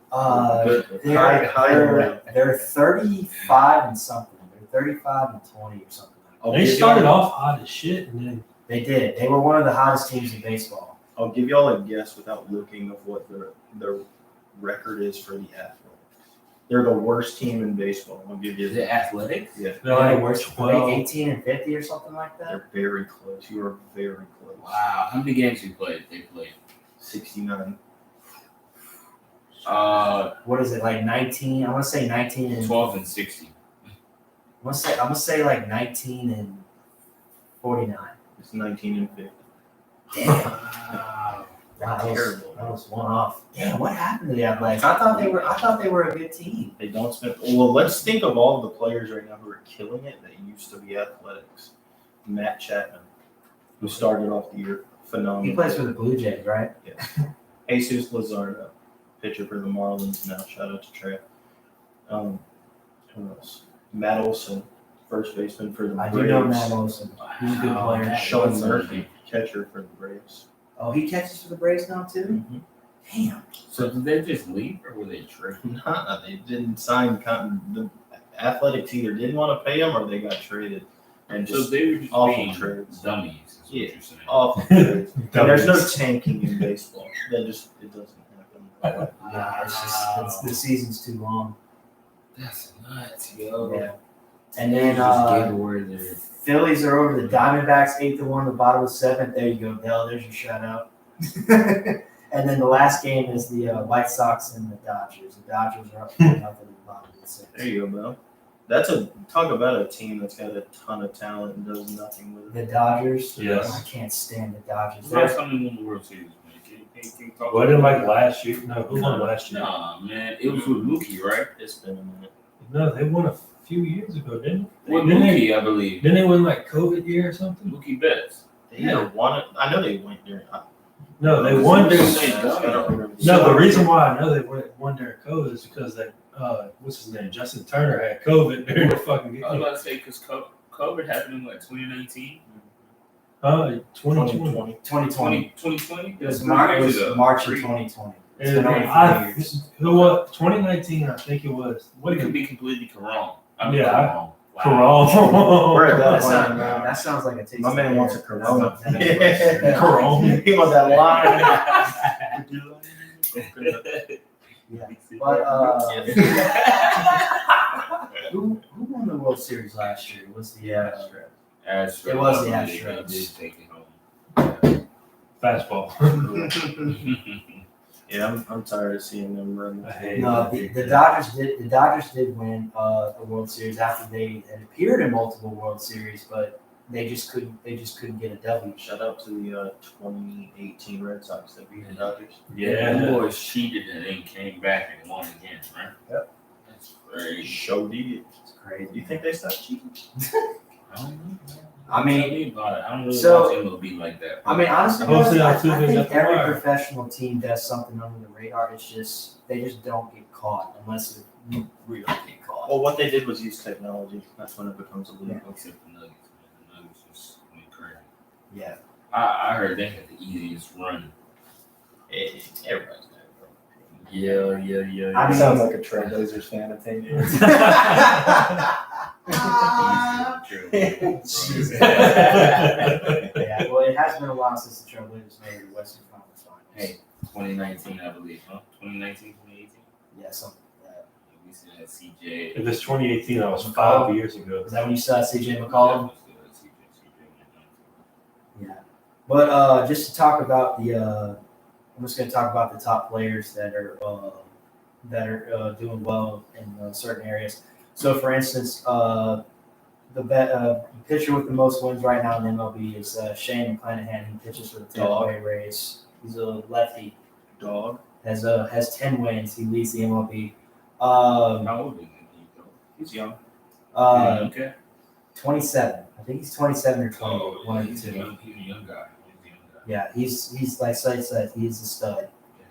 They're 35 and something. They're 35 and 20 or something. They started off hot as shit, and then They did. They were one of the hottest teams in baseball. I'll give y'all a guess without looking of what their record is for the Athletics. They're the worst team in baseball. I'll give you Is it Athletics? Yeah, they're like Were 12. 18 and 50 or something like that. they're very close. You are very close. Wow. How many games they played? 69. What is it, like 19? I want to say 19 and 12 and 60. I'm gonna say like 19 and 49. It's 19 and 50. Damn. Wow. That Terrible. was one off. Damn, what happened to the Athletics? I thought they were a good team. They don't spend. Well, let's think of all the players right now who are killing it that used to be Athletics. Matt Chapman, who started off the year phenomenal. He plays for the Blue Jays, right? Jesus Luzardo, pitcher for the Marlins now. Shout out to Trey. Who else? Matt Olson, first baseman for the Braves. I do know Matt Olson. He's a good player. Sean Murphy, catcher for the Braves. Oh, he catches for the Braves now too? Mhm. Damn. So did they just leave or were they traded? They didn't sign. The Athletics either didn't want to pay him or they got traded. And So just they were just awful being trades. dummies, is what Yeah. you're saying. awful trades. And there's no tanking in baseball. It doesn't happen. Nah, the season's too long. That's nuts, yo. Yeah. And then Just gave away their Phillies are over the Diamondbacks 8-1, the bottom of the 7th. There you go, Dell. There's your shout out. And then the last game is the White Sox and the Dodgers. The Dodgers are up 4-0 at the bottom of the 6th. There you go, Bill. That's talk about a team that's got a ton of talent and does nothing with it. The Dodgers. Yes. I can't stand the Dodgers. last time they won the World Series, man. Can you talk Wasn't it about like last year? No, who won last year? Nah, man. It was with Mookie, right? It's been a minute. No, they won a few years ago, didn't they? With Didn't Mookie, I believe. Didn't they win like COVID year or something? Mookie Betts. They either won it. I know they went during. No, they won during. I don't remember. No, the reason why I know they won during COVID is because they, what's his name, Justin Turner had COVID during the fucking game. I was about to say, because COVID happened in what, 2019? 2020. 2020. 2020? It was That's March, 3 it years was ago. March of 2020. It's been only 4 years. Who was 2019? I think it was. We could be completely wrong. I'm Yeah, wrong. Corral. We're at That that sounds, point. that sounds like a tasty My man wants a beer. Corona. Corona. He wants that line. Yeah. But who won the World Series last year? Was the Astros. It was the They Astros. did take it Fastball. home. Yeah, I'm tired of seeing them run. I hate No, the Dodgers did win the World Series after they had appeared in multiple World Series, but they just couldn't get a W. Shout out to the 2018 Red Sox that beat the Dodgers. The Yeah. boys cheated and then came back and won again, right? Yep. That's crazy. Show did it. It's crazy. You think they stopped cheating? I don't know. I mean, Tell me about it. I don't really so- watch MLB like that. I mean, honestly, Hopefully guys, I'll I tune in think at the every wire. professional team does something under the radar. It's just they just don't get caught unless you really get caught. Well, what they did was use technology. That's when it becomes illegal. Except the Nuggets, man. The Nuggets just went crazy. Yeah. I heard they had the easiest run. Everybody's got it, bro. Yeah. I mean- Sounds like a Trailblazers fan opinion. Yeah, well, it has been a while since the Trailblazers made the Western Conference Finals. Hey, 2019, I believe, huh? 2019, 2018? Yeah, something like that. We still had CJ. If it's 2018, that was 5 years ago. Is that when you saw CJ McCollum? CJ. Yeah. But just to talk about I'm just going to talk about the top players that are doing well in certain areas. So, for instance, the pitcher with the most wins right now in MLB is Shane McClanahan. He pitches for the Tampa Bay Rays. He's a lefty. Dog. Has 10 wins. He leads the MLB. How old is he? He's young. Okay. 27. I think he's 27 or 28. Oh, one of he's the a two. young guy. He's a young guy. Yeah, he's like Site said, he's a stud.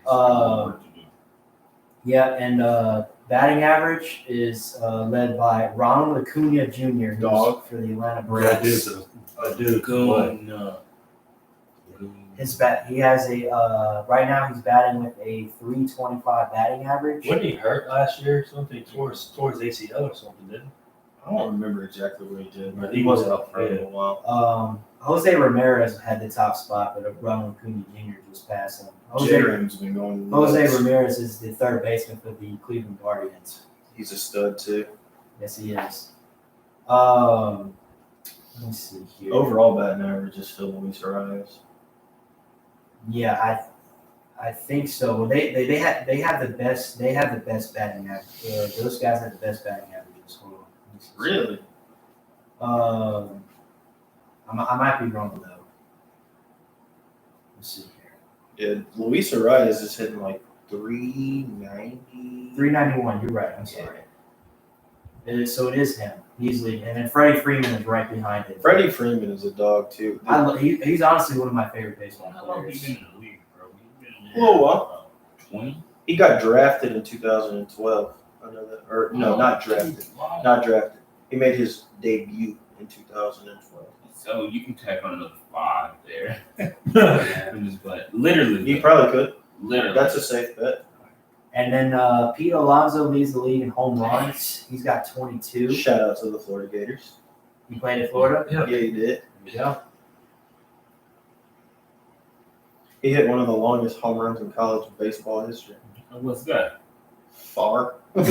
Yeah, he's Yeah, and batting average is led by Ronald Acuna Jr. who's Dog. for the Atlanta That Braves. dude's a dude. What? He has a right now he's batting with a 325 batting average. Wasn't he hurt last year or something? Towards ACL or something, didn't he? I don't remember exactly what he did, but He he was was out for a little while. Jose Ramirez had the top spot, but Ronald Acuna Jr. just passed him. J-Ram's been going. Jose nuts. Ramirez is the third baseman for the Cleveland Guardians. He's a stud too. Yes, he is. Let me see here. Overall batting average is still Luis Arias. Yeah, I think so. Well, they have the best batting average. Those guys have the best batting averages. Hold on. Really? I might be wrong though. Let's see here. Yeah, Luis Arias is hitting like 390. 391. You're right. I'm sorry. So it is him easily, and then Freddie Freeman is right behind him. Freddie Freeman is a dog too. He's honestly one of my favorite baseball How long players. you been in the league, bro? You've been in Whoa, what? 20? He got drafted in 2012. I know that. Or no, not drafted. Wow. Not drafted. He made his debut in 2012. So you can tack on another 5 there. I'm just playing. Literally. He probably could. Literally. That's a safe bet. And then Pete Alonso leads the league in home runs. He's got 22. Shout out to the Florida Gators. He played at Florida. Yeah. Yeah, he did. Yeah. He hit one of the longest home runs in college baseball history. What's that? Far. That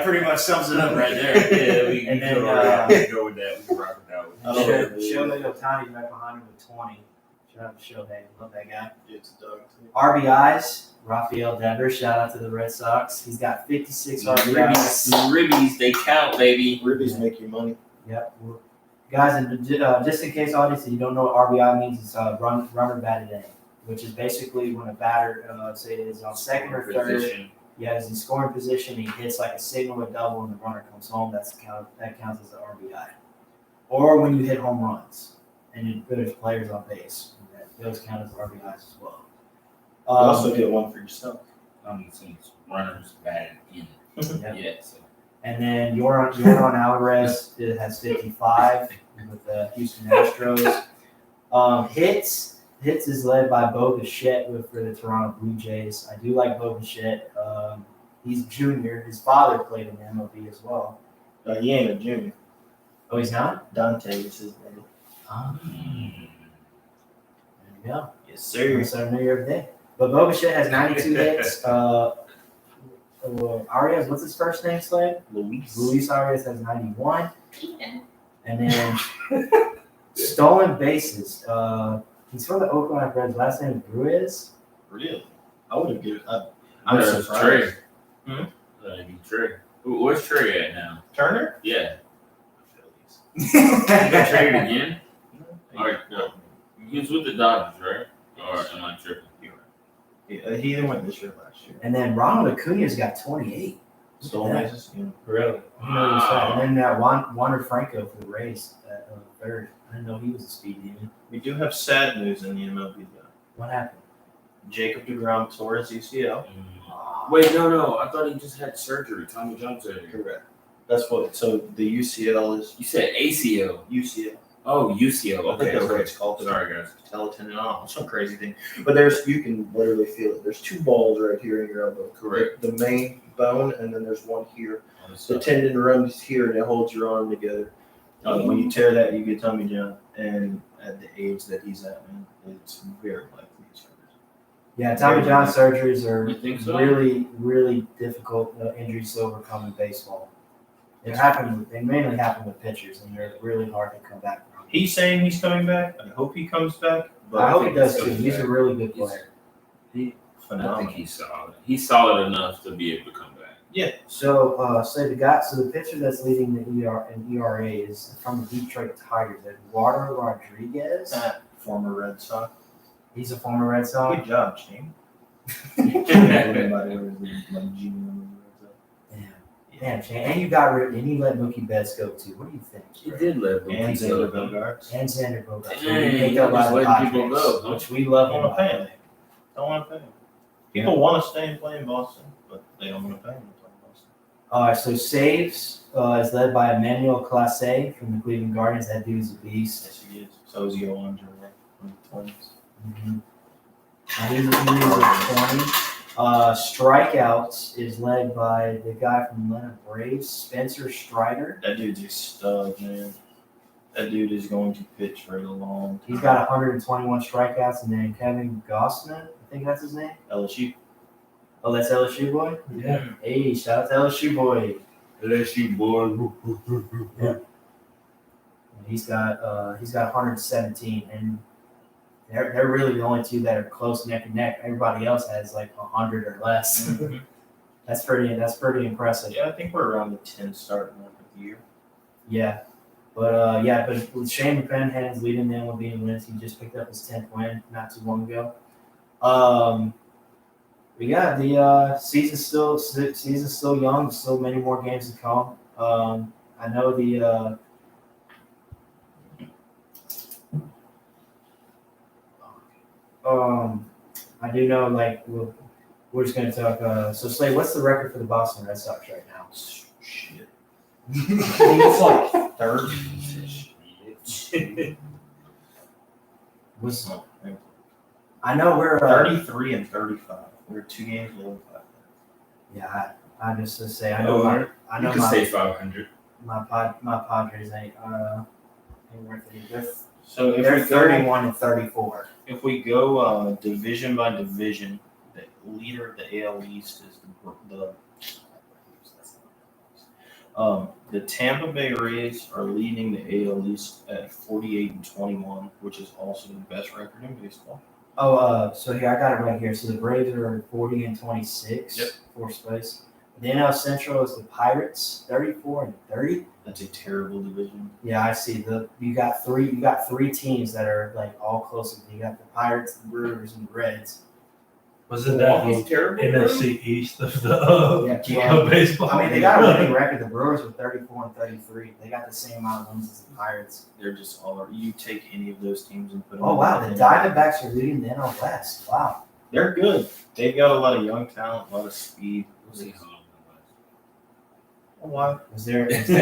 pretty much sums it up right there. Yeah, we And can then, go with that. We can rock with that one. Shohei Ohtani right behind him with 20. Shout out to Shohei. Love that guy. It's a dog too. RBIs, Rafael Devers. Shout out to the Red Sox. He's got 56 RBIs. Ribbies, they count, baby. Ribbies make you money. Yep. Guys, and just in case, audience, you don't know what RBI means, it's runner batted in, which is basically when a batter, say, is on second or third. Position. Yeah, he's in scoring position. He hits like a single or double, and the runner comes home. That counts as an RBI. Or when you hit home runs, and there's players on base, those count as RBIs as well. You also get one for yourself. Since runners batted in. Yeah. So. And then Yordan Alvarez has 55 with the Houston Astros. Hits is led by Bo Bichette for the Toronto Blue Jays. I do like Bo Bichette. He's junior. His father played in the MLB as well. He ain't a junior. Oh, he's not? Dante is his name. There you go. Yes, sir. So I know you every day. But Bo Bichette has 92 hits. Arias, what's his first name, Slade? Luis Arias has 91. And then stolen bases. He's from the Oakland Athletics. Last name is Ruiz. Really? I would have given. I'm I'm surprised. Trey. Trey. Where's Trey at now? Turner? Yeah. Phillies. He got traded again? All right, no. He was with the Dodgers, right? Or am I tripping? He either went this year or last year. And then Ronald Acuna's got 28. Stolen bases? Yeah. Really? I know he's fat. And then Wander Franco for the Rays at third. I didn't know he was a speed demon. We do have sad news in the MLB though. What happened? Jacob DeGrom tore his UCL. Wait, no. I thought he just had surgery. Tommy John surgery. Correct. That's what. So the UCL is You said ACL. UCL. Oh, UCL. I think Okay, that's what okay. it's called. Sorry, guys. Tendon, some crazy thing. But you can literally feel it. There's 2 balls right here in your elbow. Correct. The main bone, and then there's one here. The tendon runs here, and it holds your arm together. When you tear that, you get Tommy John. And at the age that he's at, man, it's very likely he's hurt. Yeah, Tommy John surgeries are You think so? really, really difficult injuries to overcome in baseball. They mainly happen with pitchers, and they're really hard to come back from. He's saying he's coming back. I hope he comes back. But I hope he think does he's too. coming He's a back. really good player. I think Phenomenal. he's solid. He's solid enough to be able to come back. So the pitcher that's leading the ERA is from the Detroit Tigers, Eduardo Rodriguez. Former Red Sox. He's a former Red Sox. Good job, Shane. Everybody was like GM. Damn, Shane. And you let Mookie Betts go too. What do you think? He did let And Xander Xander Bogaerts. And Xander Bogaerts. Dang, He picked he up by just the letting people Padres, go, huh? which we love. Don't want to pay him. Don't want to pay him. People want to stay and play in Boston, but they don't want to pay him to play in Boston. All right, so saves is led by Emmanuel Clase from the Cleveland Guardians. That dude's a beast. Yes, he is. So is Yohan Jordan from the Twins. Mm-hmm. He's a 20. Strikeouts is led by the guy from Atlanta Braves, Spencer Strider. That dude's a stud, man. That dude is going to pitch for a long time. He's got 121 strikeouts, and then Kevin Gossman, I think that's his name. LSU. Oh, that's LSU boy? Yeah. Hey, shout out to LSU boy. LSU boy. He's got 117, and They're really the only two that are close neck and neck. Everybody else has like 100 or less. Mhm. That's pretty impressive. Yeah, I think we're around the 10 starting of the year. Yeah. But with Shane McClanahan's leading the MLB in wins, he just picked up his 10th win not too long ago. But yeah, the season's still young. There's still many more games to come. I know the I do know like we're just gonna talk. So Slade, what's the record for the Boston Red Sox right now? Shit. I think it's like 30. Was I know we're 33 and 35. We're 2 games below 5. Yeah, I just to say I know You can say 500. my Padres ain't worth it. So if They're we go 31 and 34. If we go division by division, the leader of the AL East is the Tampa Bay Rays are leading the AL East at 48 and 21, which is also the best record in baseball. So here I got it right here. So the Braves are 40 and 26, Yep. fourth place. The NL Central is the Pirates, 34 and 30. That's a terrible division. Yeah, I see. You got three teams that are like all close. You got the Pirates, the Brewers, and the Reds. Wasn't that Milwaukee's the terrible. NFC East of the Yeah. baseball? I mean, they got a winning record. The Brewers were 34 and 33. They got the same amount of wins as the Pirates. They're just all. You take any of those teams and put them. Oh wow, in the Diamondbacks are leading the NL West. Wow. They're good. They've got a lot of young talent, a lot of speed. Why? Is there a team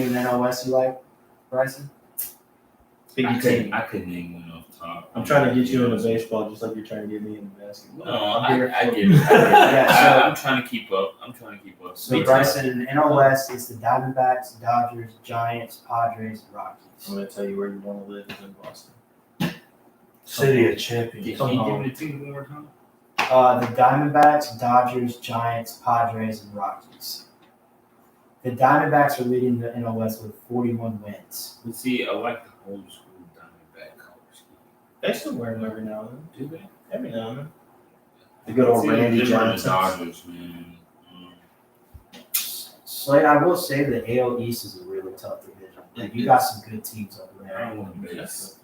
in the NL West you like, Bryson? Piggy team. I couldn't name one off top. I'm trying to get you into baseball, just like you're trying to get me into basketball. No, I'm here I for- get it. Yeah, I'm trying to keep up. So Bryson, in the NL West, it's the Diamondbacks, Dodgers, Giants, Padres, and Rockies. I'm going to tell you where you want to live is in Boston. City of Can Champions. you give me the team one more time? The Diamondbacks, Dodgers, Giants, Padres, and Rockies. The Diamondbacks are leading the NL West with 41 wins. Let's see. I like the old school Diamondback color scheme. They still wear them every now and then. Do they? Every now and then. The good old See, Randy them are the Johnson. Dodgers, man. Slade, I will say the AL East is a really tough division. Like, you got some good teams over I there. don't want to base.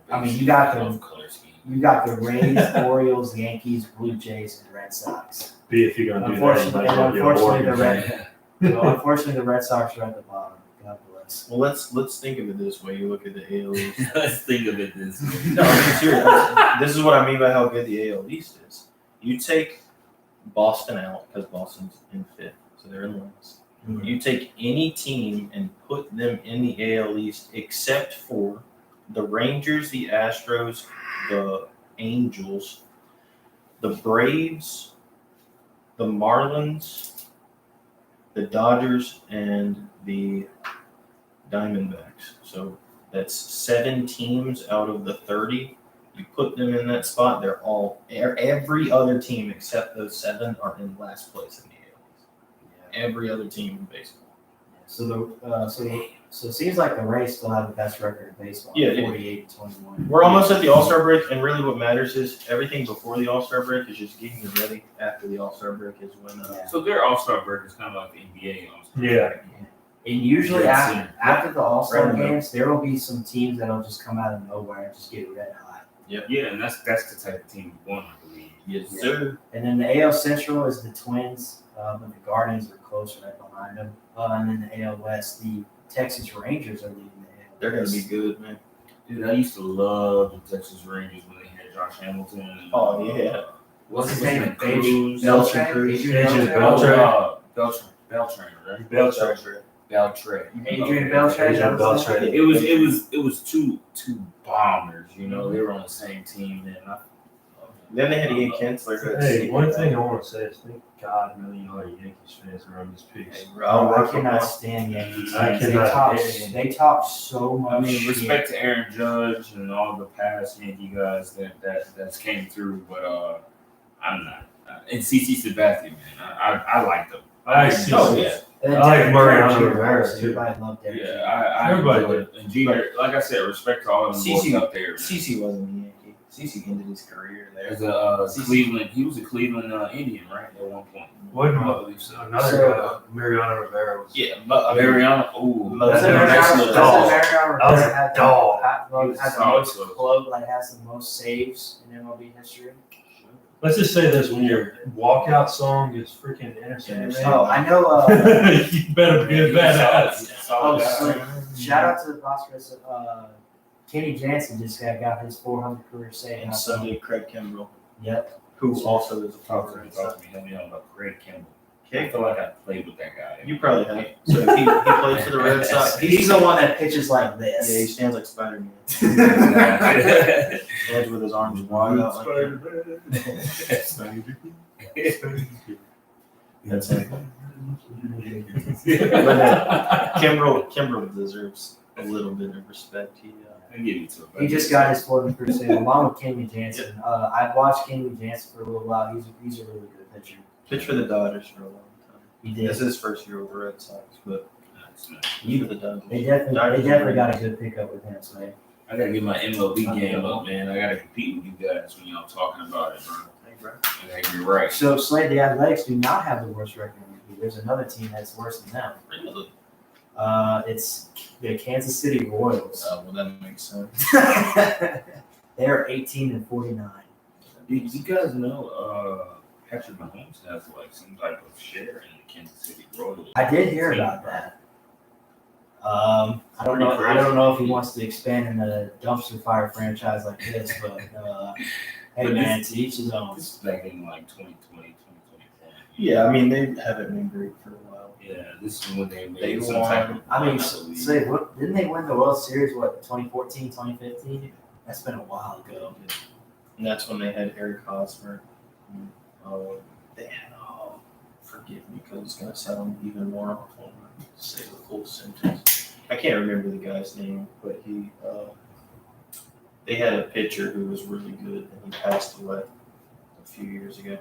I mean, you got the them. color scheme. You got the Rays, Orioles, Yankees, Blue Jays, and Red Sox. Be if you're gonna do that, you might as well be a Unfortunately, Warriors. the Red- So unfortunately, the Red Sox are at the bottom. God bless. Well, let's think of it this way. You look at the AL East. Let's think of it this way. No, I'm serious. This is what I mean by how good the AL East is. You take Boston out because Boston's in 5th, so they're in last. You take any team and put them in the AL East except for the Rangers, the Astros, the Angels, the Braves, the Marlins, the Dodgers, and the Diamondbacks. So that's 7 teams out of the 30. You put them in that spot, they're all every other team except those 7 are in last place in the AL East. Every other team in baseball. So it seems like the Rays still have the best record in baseball. Yeah, 48 and 21. We're almost at the All-Star break, and really what matters is everything before the All-Star break is just getting you ready. After the All-Star break is when So their All-Star break is kind of like the NBA All-Star. Yeah. And usually Red after the All-Star Red games, there will be some teams that'll just come out of nowhere and just get red hot. Yeah, and that's the type of team we want, I believe. yes, sir. And then the AL Central is the Twins, but the Guardians are close right behind them. And then the AL West, the Texas Rangers are leading the AL They're gonna West. be good, man. Dude, I used to love the Texas Rangers when they had Josh Hamilton. And, Oh, yeah. What's his name? Cruz. Beltran? Adrian Beltran? Beltran. Beltran, right? Beltran. Beltran. Adrian Beltran? Adrian Beltran. It was two bombers, you know. They were on the same team then. Then they had to get Kinsler. Hey, one thing I want to say is thank God $1,000,000 Yankees fans are on this piece. I cannot stand Yankees. I They cannot talk, stand they talk so much I mean, shit. respect to Aaron Judge and all the past Yankee guys that's came through, but I'm not. And CC Sabathia, man, I like them. I see. Oh, yeah. And then I like Derek Mariano Jeter, Rivera, too. Everybody loved Derek Jeter. Yeah, I Everybody enjoyed it. And Jeter, like I said, respect to all of them boys CC up there. Man. CC wasn't a Yankee. CC ended his career there. As a Cleveland, he was a Cleveland Indian, right? At one point. What I believe so. another Mariano Rivera was. Yeah, but Mariano, ooh, That's Doesn't a Mariano nice Rivera little dog. have the dog. has the most club, like has the most saves in MLB history? Let's just say this: when your walkout song is freaking Intercept, Oh, I know. you better be a badass. Oh, shout out to the Oscars. Kenny Jansen just got his 400 career save. And so did Craig Kimbrell, Yep. who also is a Talk forward. to me, help me out about Craig Campbell. I Okay, feel like I played with that guy. you probably have. So he plays for the Red Sox. He's the one that pitches like Yeah, he this. stands like Spider-Man. Yeah. Stands with his arms wide out like that. That's it. Kimbrell deserves a little bit of respect. I give you to him. He just got his 400 career save along with Kenny Jansen. I've watched Kenny Jansen for a little while. He's a really good pitcher. pitched for the Dodgers for a long time. He This did. is his first year with the Red Sox, but You- for the Dodgers. They definitely got a good pickup with him. So I gotta get my MLB game up, man. I gotta compete with you guys when y'all talking about it, bro. Hey, bro. I gotta get right. So Slade, the Athletics do not have the worst record in the league. There's another team that's worse than them. Really? It's the Kansas City Royals. Oh, well, that makes sense. They're 18-49. Did you guys know Patrick Mahomes has like some type of share in the Kansas City Royals? I did hear about that. I don't know if he wants to expand in a dumpster fire franchise like this, but hey But man, to each his own. This is back in like 2020, 2021. Yeah, I mean, they haven't been great for a while. Yeah, this is when they They made some won. type of. I mean, believe. say what? Didn't they win the World Series? What 2014, 2015? That's been a while ago. And that's when they had Eric Hosmer. They had, forgive me because it's going to sound even more awful when I say the full sentence. I can't remember the guy's name, but they had a pitcher who was really good, and he passed away a few years ago.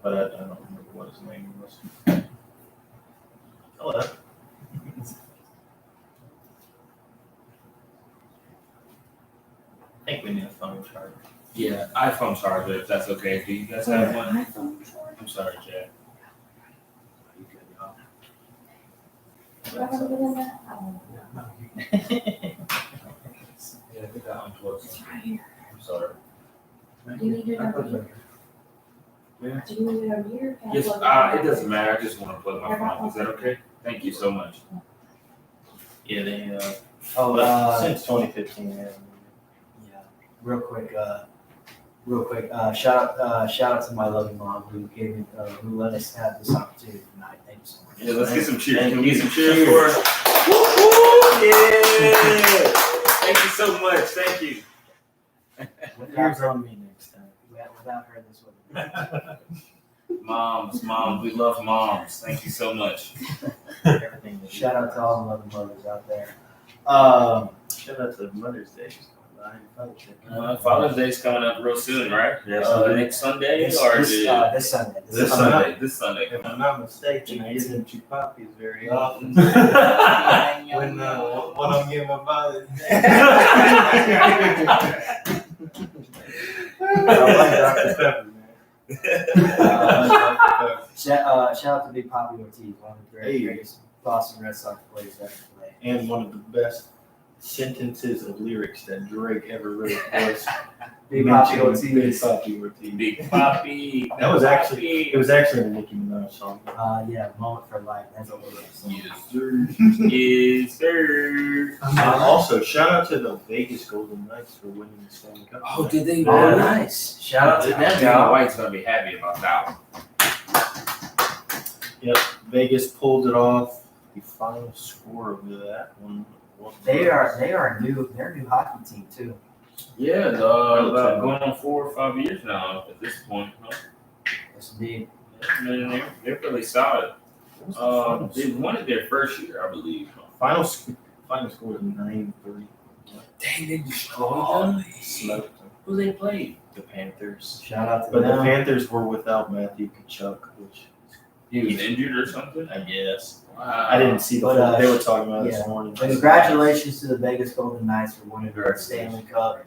But I don't remember what his name was. Hello. I think we need a phone charger. Yeah, iPhone charger, if that's okay. Do you guys have one? I'm sorry, Jack. You good, y'all? Yeah, we got unplugged. It's right here. I'm sorry. Do you need it over here? Yeah. Do you need it over here? Can I Yes, plug it doesn't matter. I just want to plug my phone. Is that okay? Thank you so much. Yeah, they Oh, but since 2015, yeah. yeah. Real quick. Shout out to my loving mom who gave me, who let us have this opportunity tonight. Thank you so much. Yeah, let's get some cheers. Thank Can we get you. some cheers for us? Woo-hoo! Yeah! Thank you so much. Thank you. Here's on me next time. Without her, this would Moms, we love moms. Thank you so much. Everything. Shout out to all the loving mothers out there. Shout out to Mother's Day. Father's Day's coming up real soon, right? Yes, Next Sunday or This Sunday. this Sunday? This Sunday. If I'm not mistaken, I give them two puppies very often. When when I'm giving my Father's Day. Shout out to Big Papi Ortiz, one of the Hey. greatest Boston Red Sox players ever played. And one of the best sentences of lyrics that Drake ever wrote was Big Papi Big Ortiz. Papi Ortiz. Big Papi. That was actually, it was actually a Nicki Minaj song. Yeah, Moment for Life. That's what it is. Yes, sir. Yes, sir. Also, shout out to the Vegas Golden Knights for winning the Stanley Cup. Oh, did they? Oh, nice. Shout out to them, Dana y'all. White's gonna be happy about that one. Vegas pulled it off. The final score of that one. They're a new hockey team too. Yeah, about going on 4 or 5 years now at this point. Huh? It's big. Yeah, they're really solid. They won it their first year, I believe. Final score was 9-3. Dang, they destroyed them. Smoked them. Who they played? The Panthers. Shout out to But the them. Panthers were without Matthew Tkachuk, which is He was injured or something. I guess. Wow. I didn't see the But, full. They were talking about it yeah. this morning. But congratulations to the Vegas Golden Knights for winning the Stanley Cup.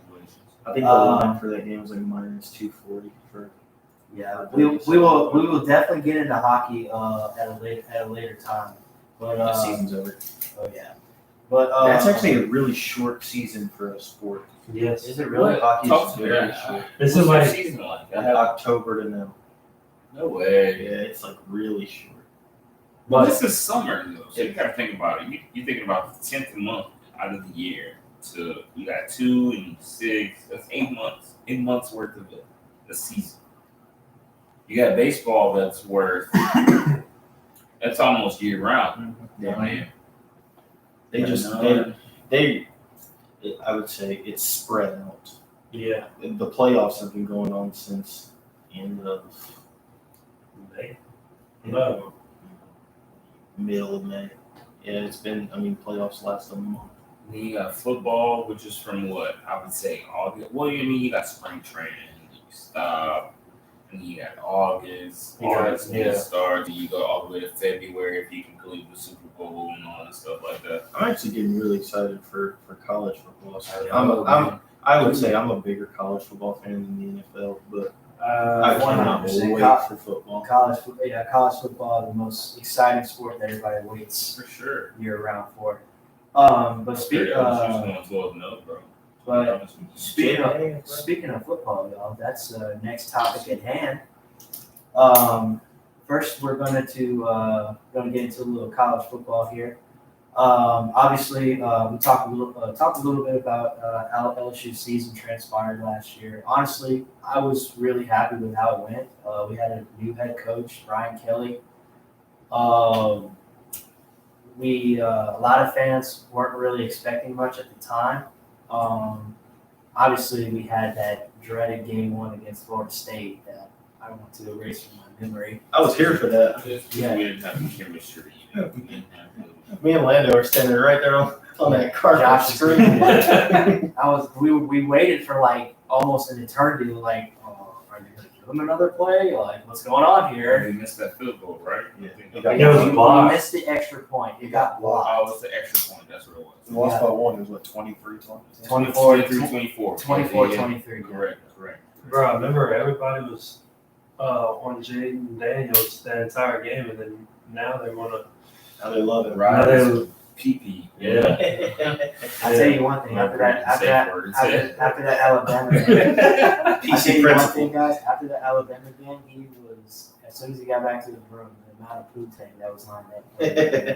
I think the line for that game was like minus 240 for. Yeah, we will definitely get into hockey at a later time. But The season's over. oh yeah, but That's actually a really short season for a sport. Yes. is it really? Hockey Talk is to me. very short. This What's is your like season like? Like October to now. No way. Yeah, it's like really short. Well, But this is summer though, so you gotta think about it. You're thinking about the 10th month out of the year. So you got 2 and 6. That's 8 months. 8 months worth of the season. You got baseball that's worth. That's almost year round. Yeah, Man. They Yeah, just no. I would say it's spread out. yeah. The playoffs have been going on since end of May. No. Middle of May. Yeah, it's been. I mean, playoffs last a month. Then you got football, which is from what I would say August. Well, I mean, you got spring training, you stop, and you got August. You got- August yeah. starts, and you go all the way to February if you conclude the Super Bowl and all that stuff like that. I'm actually getting really excited for college football. So Oh, I would say I'm a bigger college football fan than the NFL, but I cannot 100% wait for football. college football is the most exciting sport that everybody waits For sure. year round for. But LSU's going 12-0, bro. but speaking of football, y'all, that's the next topic at hand. First, we're going to get into a little college football here. Obviously, we talked a little bit about how LSU's season transpired last year. Honestly, I was really happy with how it went. We had a new head coach, Brian Kelly. A lot of fans weren't really expecting much at the time. Obviously, we had that dreaded game 1 against Florida State that I want to erase from my memory. I was here for that. Yeah. We didn't have the chemistry. We didn't have the- Me and Lando are standing right there on that carpet Josh is screen. we waited for like almost an eternity, like, oh, are they gonna give him another play? Like, what's going on here? We missed that field goal, right? Yeah. It was blocked. We missed the extra point. It got Oh, blocked. it's the extra point. That's what it was. We lost by 1. It was what 23-20. 23-24. 24-23. Correct. Bro, I remember everybody was on Jaden Daniels that entire game, and then now they want to. How they love it, Now they, PP. yeah. I tell you one thing. After that Alabama game, I tell PC you one principal. thing, guys. After that Alabama game, he was as soon as he got back to the room, the amount of food tank that was lined up.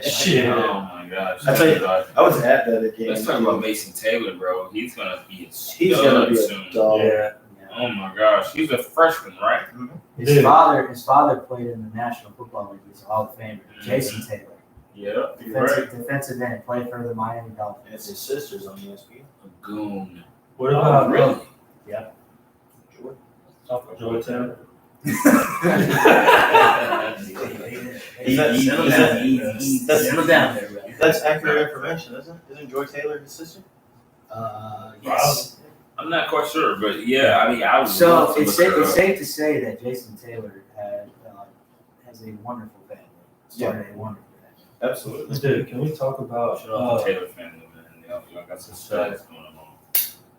Shit. Oh my gosh. I tell you, I was at that game. Let's talk about Mason Taylor, bro. He's gonna be a He's gonna be soon. a dog. Yeah. Oh my gosh, he's a freshman, right? His Dude. father played in the National Football League. He's a Hall of Famer. Jason Taylor, Yeah, you're right. defensive end, played for the Miami Dolphins. And it's his sister's on ESPN. A goon. What about Oh, really? Joy Taylor? Settle down there, bro. That's accurate information, isn't it? Isn't Joy Taylor his sister? Yes. I'm not quite sure, but yeah, I mean, I was. So it's safe to say that Jason Taylor has a wonderful family. Started a wonderful family. Absolutely. Dude, can we talk about? Shout out to Taylor family, man. Y'all got some stuff going on.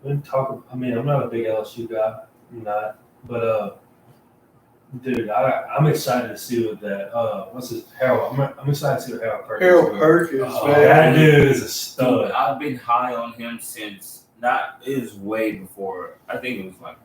We talk. I mean, I'm not a big LSU guy. I'm not. But dude, I'm excited to see what that. What's his Harold? I'm excited to see what Harold Perkins. is doing. Perkins, Oh, That dude is a Dude, stud. I've been high on him since it was way before. I think it was like.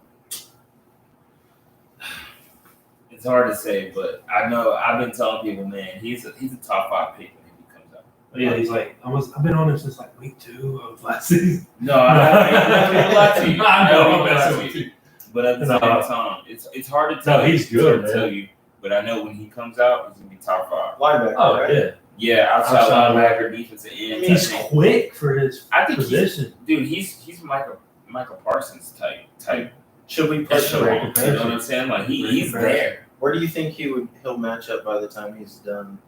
It's hard to say, but I know I've been telling people, man, he's a top 5 pick when he comes out. But yeah, he's like, I've been on him since like week 2 of last season. No, I'm not gonna lie to you. I know, I'm I'm not messing gonna with you. But at the No. same time, it's hard to tell. No, he's It's good, hard to man. tell you, but I know when he comes out, he's gonna be top 5. Linebacker, Oh right? yeah, Yeah, outside Outside linebacker, defensive end. he's I think- quick for his I think position. he's Michael Parsons type. Should we put That's him? right. You know what I'm saying? Like he's there. Where do you think he'll match up by the time he's done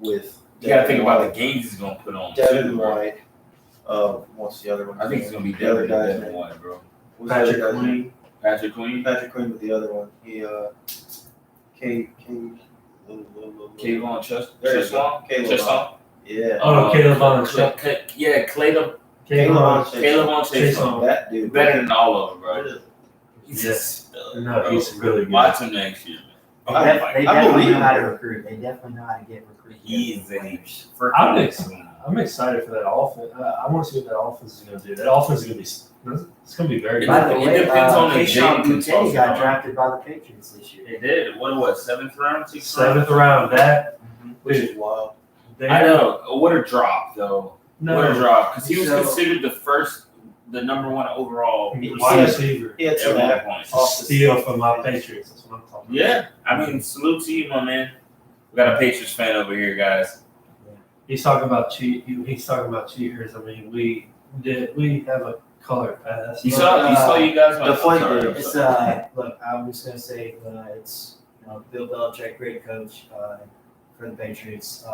with? You gotta think about the games he's gonna put on. Devin too, bro. White. What's the other one? I think it's gonna be the other guy's Devin name. White, bro. What's the other Patrick guy's name? Queen. Patrick Queen. Patrick Queen with the other one. He K Kayvon Chesson. There you go. Caleb. Yeah. Oh, Caleb Von Yeah, Caleb Caleb on Chesson. That dude. Better than all of them, bro. Really? He's Yeah. a stud, No, bro. he's really good. Watch him next year, man. They, I- def- they I definitely believe know how to it. recruit. They definitely know how to get recruited. He is a I'm, freaking. I'm excited for that offense. I want to see what that offense is going to do. That offense is going to be. It's going to be very It good. By the It way, depends on if Keyshawn Jaden can Boutte toss it got on. drafted by the Patriots this year. They did. What, 7th round? 6th round? 7th round. That Which is wild. they I know. What a drop, though. What a no drop. Because he was So- considered the number 1 overall wide receiver. He had at some that point. Steal from my Patriots. That's what I'm talking about. Yeah. I mean, salute to you, my man. We got a Patriots fan over here, guys. He's talking about He's talking about cheaters. I mean, we have a color pass. You saw you guys. the flight did. It's look, I'm just gonna say it's Bill Belichick, great coach for the Patriots.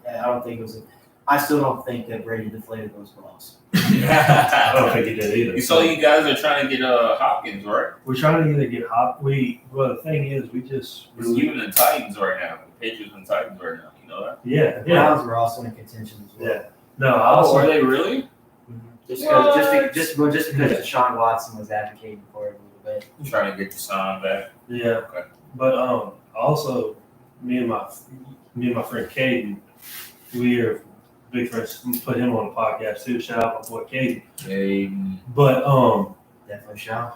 And I don't think it was. I still don't think that Brady deflated those balls. I don't think he did either. You saw you guys are trying to get Hopkins, right? We're trying to either get hot. Well, the thing is, we just It's you and the Titans right now. The Patriots and Titans right now. You know that? yeah. The Browns were also in contention as well. Yeah. No, I also are they really? Just because Deshaun Watson was advocating for it a little bit. Trying to get Deshaun back. Yeah, Okay. but also me and my friend Caden, we are big friends. We put him on the podcast too. Shout out my boy Caden. But Definitely Sean.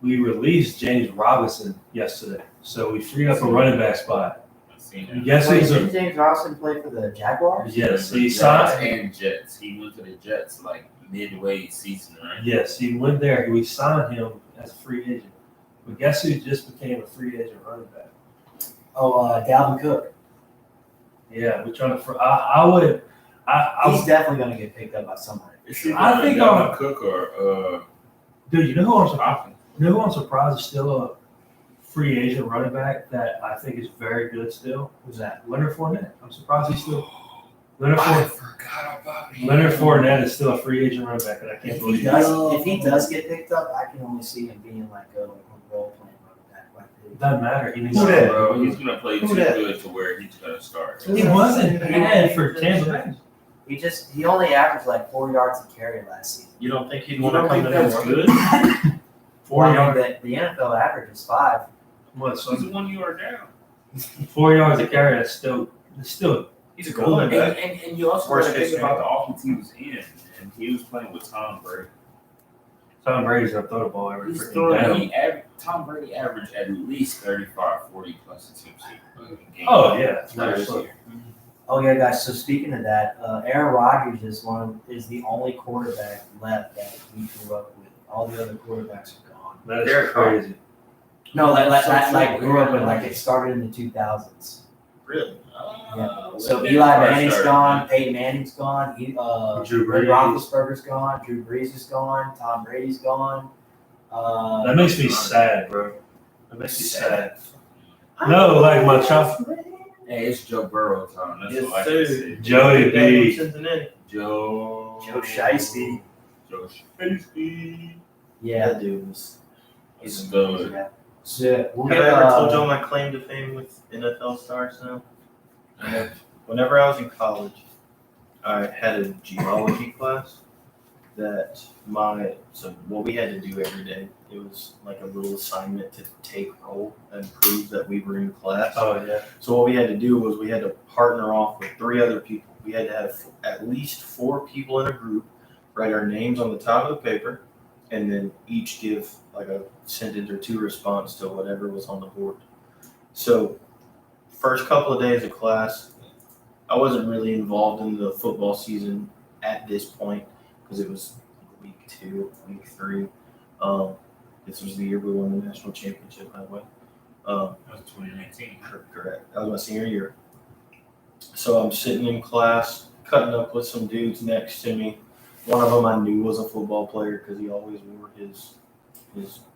we released James Robinson yesterday, so we freed up a running back spot. I've seen You him. guess Wait, who's didn't James Robinson play for the Jaguars? yes, he Giants signed. and Jets. He went to the Jets like midway season, right? Yes, he went there. We signed him as a free agent. But guess who just became a free agent running back? Oh, Dalvin Cook. Yeah, we're trying to. I would. He's definitely going to get picked up by somebody. I think Dalvin Cook or Dude, you know who I'm surprised? Hopkins. You know who I'm surprised is still a free agent running back that I think is very good still? Who's that? Leonard Fournette. I'm surprised he's still. Leonard I Fournette, forgot about him. Leonard Fournette is still a free agent running back, and I can't If believe he it. does get picked up, I can only see him being like a role playing running back. It doesn't matter. He needs Who to that? Bro, he's gonna play too Who that? good to where he's gonna start. He wasn't bad for Tampa Bay. He only averaged like 4 yards a carry last season. You don't think he'd You want to don't come think in and that's work? good? 4 Well, I yards. mean, the NFL average is 5. What? He's So 1 yard down. 4 yards a carry. That's still. It's still. He's a Good. good And, back. and you also Worst got to think case about the offense he was in, and he was playing with Tom Brady. Tom Brady's gonna throw the ball every He's freaking throwing. down. Tom Brady averaged at least 35, 40 plus attempts a game. Oh yeah. Last No, year. Oh yeah, guys. So speaking of that, Aaron Rodgers is the only quarterback left that we grew up with. All the other quarterbacks are gone. that is Derek crazy. No, That's like grew up with, like it started in the 2000s. Really? Yeah. So Eli Manning's gone, Peyton Manning's gone, Drew Ben Brees. Roethlisberger's gone, Drew Brees is gone, Tom Brady's gone. That makes me sad, bro. That makes me sad. No, like my child. Hey, it's Joe Burrow time. That's Yes, all I sir. can say. Joey B. Cincinnati. Joe Shiesty. Joe Shiesty. Yeah. That dude was. He's a stud. Yeah. So we'll Have get, I ever told y'all my claim to fame with NFL stars now? Whenever I was in college, I had a geology class so what we had to do every day, it was like a little assignment to take roll and prove that we were in class. Oh yeah. So what we had to do was we had to partner off with 3 other people. We had to have at least 4 people in a group, write our names on the top of the paper, and then each give like a sentence or 2 response to whatever was on the board. So first couple of days of class, I wasn't really involved in the football season at this point because it was week 2, week 3. This was the year we won the national championship, by the way. That was 2019. Correct. That was my senior year. So I'm sitting in class, cutting up with some dudes next to me. One of them I knew was a football player because he always wore his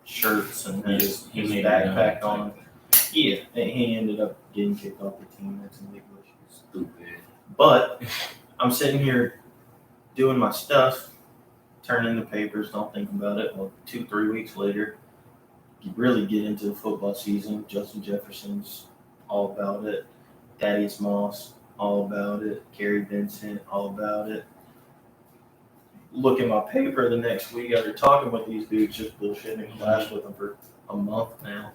shirts and had his backpack on. Yeah, and he ended up getting kicked off the team. That's some legal issues. Stupid. But I'm sitting here doing my stuff, turning the papers, don't think about it. Well, 2-3 weeks later, you really get into the football season, Justin Jefferson's all about it. Thaddeus Moss, all about it. Gary Vincent, all about it. Look at my paper the next week after talking with these dudes, just bullshitting in class with them for a month now.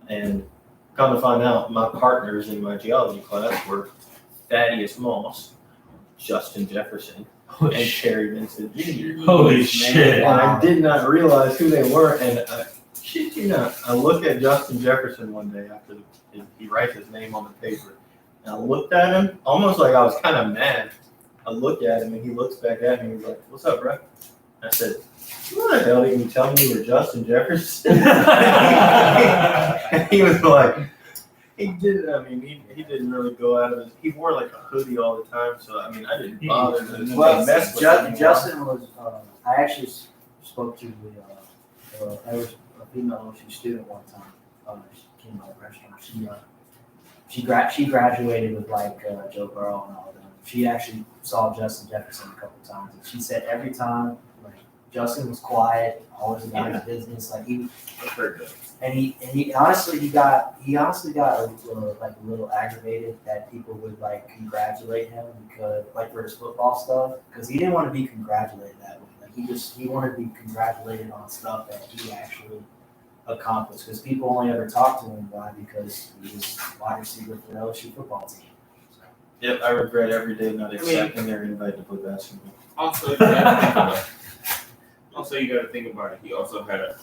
And come to find out, my partners in my geology class were Thaddeus Moss, Justin Jefferson, and Gary Vincent Jr. Holy shit. And I did not realize who they were. And shit you not, I looked at Justin Jefferson one day after he writes his name on the paper. And I looked at him almost like I was kind of mad. I looked at him and he looks back at me and he's like, "What's up, bro?" I said, "What the hell did you tell me you were Justin Jefferson?" And he was like, he didn't really go out of his, he wore like a hoodie all the time. So, I mean, I didn't bother to Well, mess with him. Justin was. I actually spoke to there was a female OSU student one time. She came to my restaurant. She graduated with like Joe Burrow and all of them. She actually saw Justin Jefferson a couple times, and she said every time like Justin was quiet, always about his business. Like he honestly got a little aggravated that people would like congratulate him because like for his football stuff, because he didn't want to be congratulated that way. Like he wanted to be congratulated on stuff that he actually accomplished. Because people only ever talk to him because he was wide receiver for the LSU football team. Yep, I regret every day not accepting their invite to play basketball. Also, you gotta think about it. He also had a.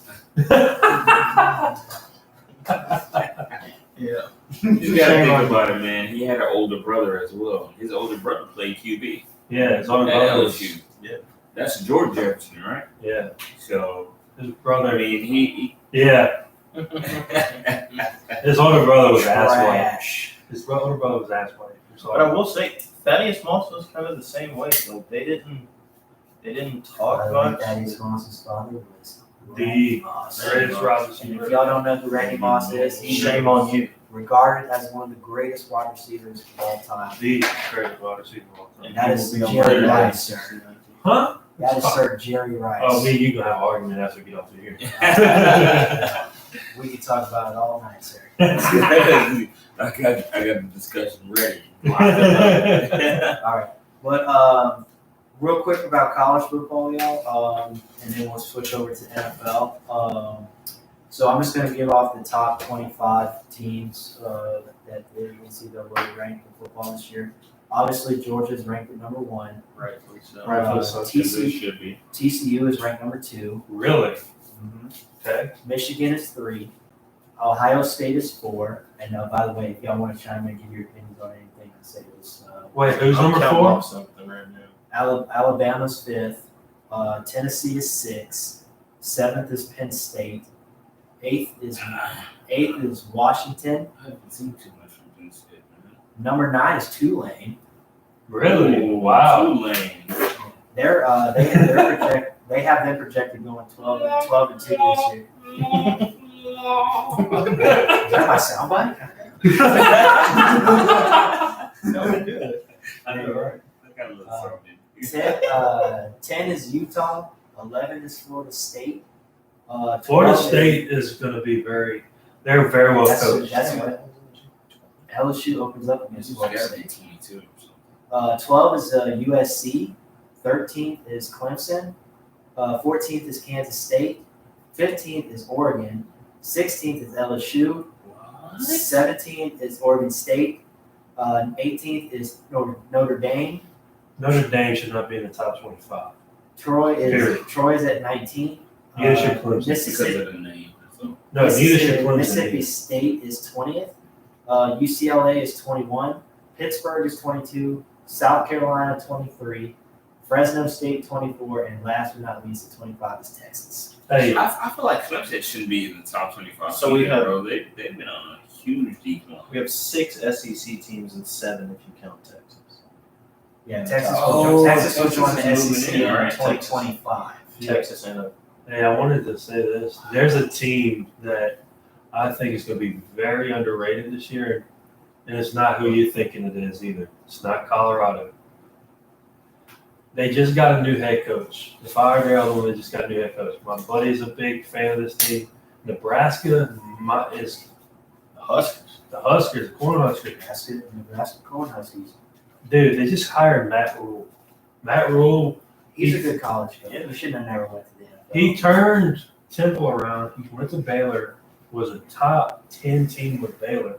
Yeah. You gotta think about it, man. He had an older brother as well. His older brother played QB Yeah, his older at brother was, LSU. Yeah, that's George Jefferson, right? yeah. So His I brother, mean, yeah. His older brother was ass white. Trash. His older brother was ass white. But I will say, Thaddeus Moss was kind of the same way. Like they didn't talk much. Thaddeus Moss's father was The Randy Moss. greatest wide And if receiver. y'all don't know who Randy Moss is, he's Shame on you. regarded as one of the greatest wide receivers of all time. The greatest wide receiver of all time. And that is He will be Jerry on my Rice, list. sir. Huh? That is Sir Jerry Rice. Oh, me and you gonna have an argument after we get off of here. We can talk about it all night, sir. I got the discussion ready. All right. But real quick about college football, y'all, and then we'll switch over to NFL. So I'm just going to give off the top 25 teams that the NCAA ranked in football this year. Obviously, Georgia's ranked at number 1. Rightfully so. Rightfully so. It should be. TCU is ranked number 2. Really? Okay. Michigan is 3. Ohio State is 4. And by the way, if y'all want to chime in and give your opinions on anything, I say this. Wait, who's I'm number counting 4? off something right now. Alabama's 5th. Tennessee is 6th. 7th is Penn State. 8th is Washington. I haven't seen too much from Penn State, man. Number 9 is Tulane. Really? Ooh, Wow. Tulane. They have them projected going 12 and 2 this year. Is that my soundbite? No, we're good. I know, right? I got a little something. 10 is Utah. 11 is Florida State. Florida 12 State is going to be they're very well coached. That's what LSU opens up against Florida It's gotta be State. 22 or something. 12 is USC. 13th is Clemson. 14th is Kansas State. 15th is Oregon. 16th is LSU. What? 17th is Oregon State. 18th is Notre Dame. Notre Dame should not be in the top 25. Troy Period. is at 19. Neither should Clemson. Because Mississippi, of the name. So. No, neither should Mississippi Clemson. State is 20th. UCLA is 21. Pittsburgh is 22. South Carolina 23. Fresno State 24. And last but not least, at 25 is Texas. Hey, I feel like Clemson shouldn't be in the top 25. So we have- bro. They've been on a huge decline. We have 6 SEC teams and 7 if you count Texas. Yeah, Texas Oh, will join the Texas is SEC moving in in, right? 2025. Texas and hey, I wanted to say this. There's a team that I think is going to be very underrated this year, and it's not who you're thinking it is either. It's not Colorado. They just got a new head coach. If I were there, they just got a new head coach. My buddy's a big fan of this team. Nebraska is Huskers. the Huskers, the Cornhuskers. Nebraska Cornhuskers. Dude, they just hired Matt Rule. Matt Rule, He's a good college coach. He should have never went to the NFL. he turned Temple around. He went to Baylor, was a top 10 team with Baylor.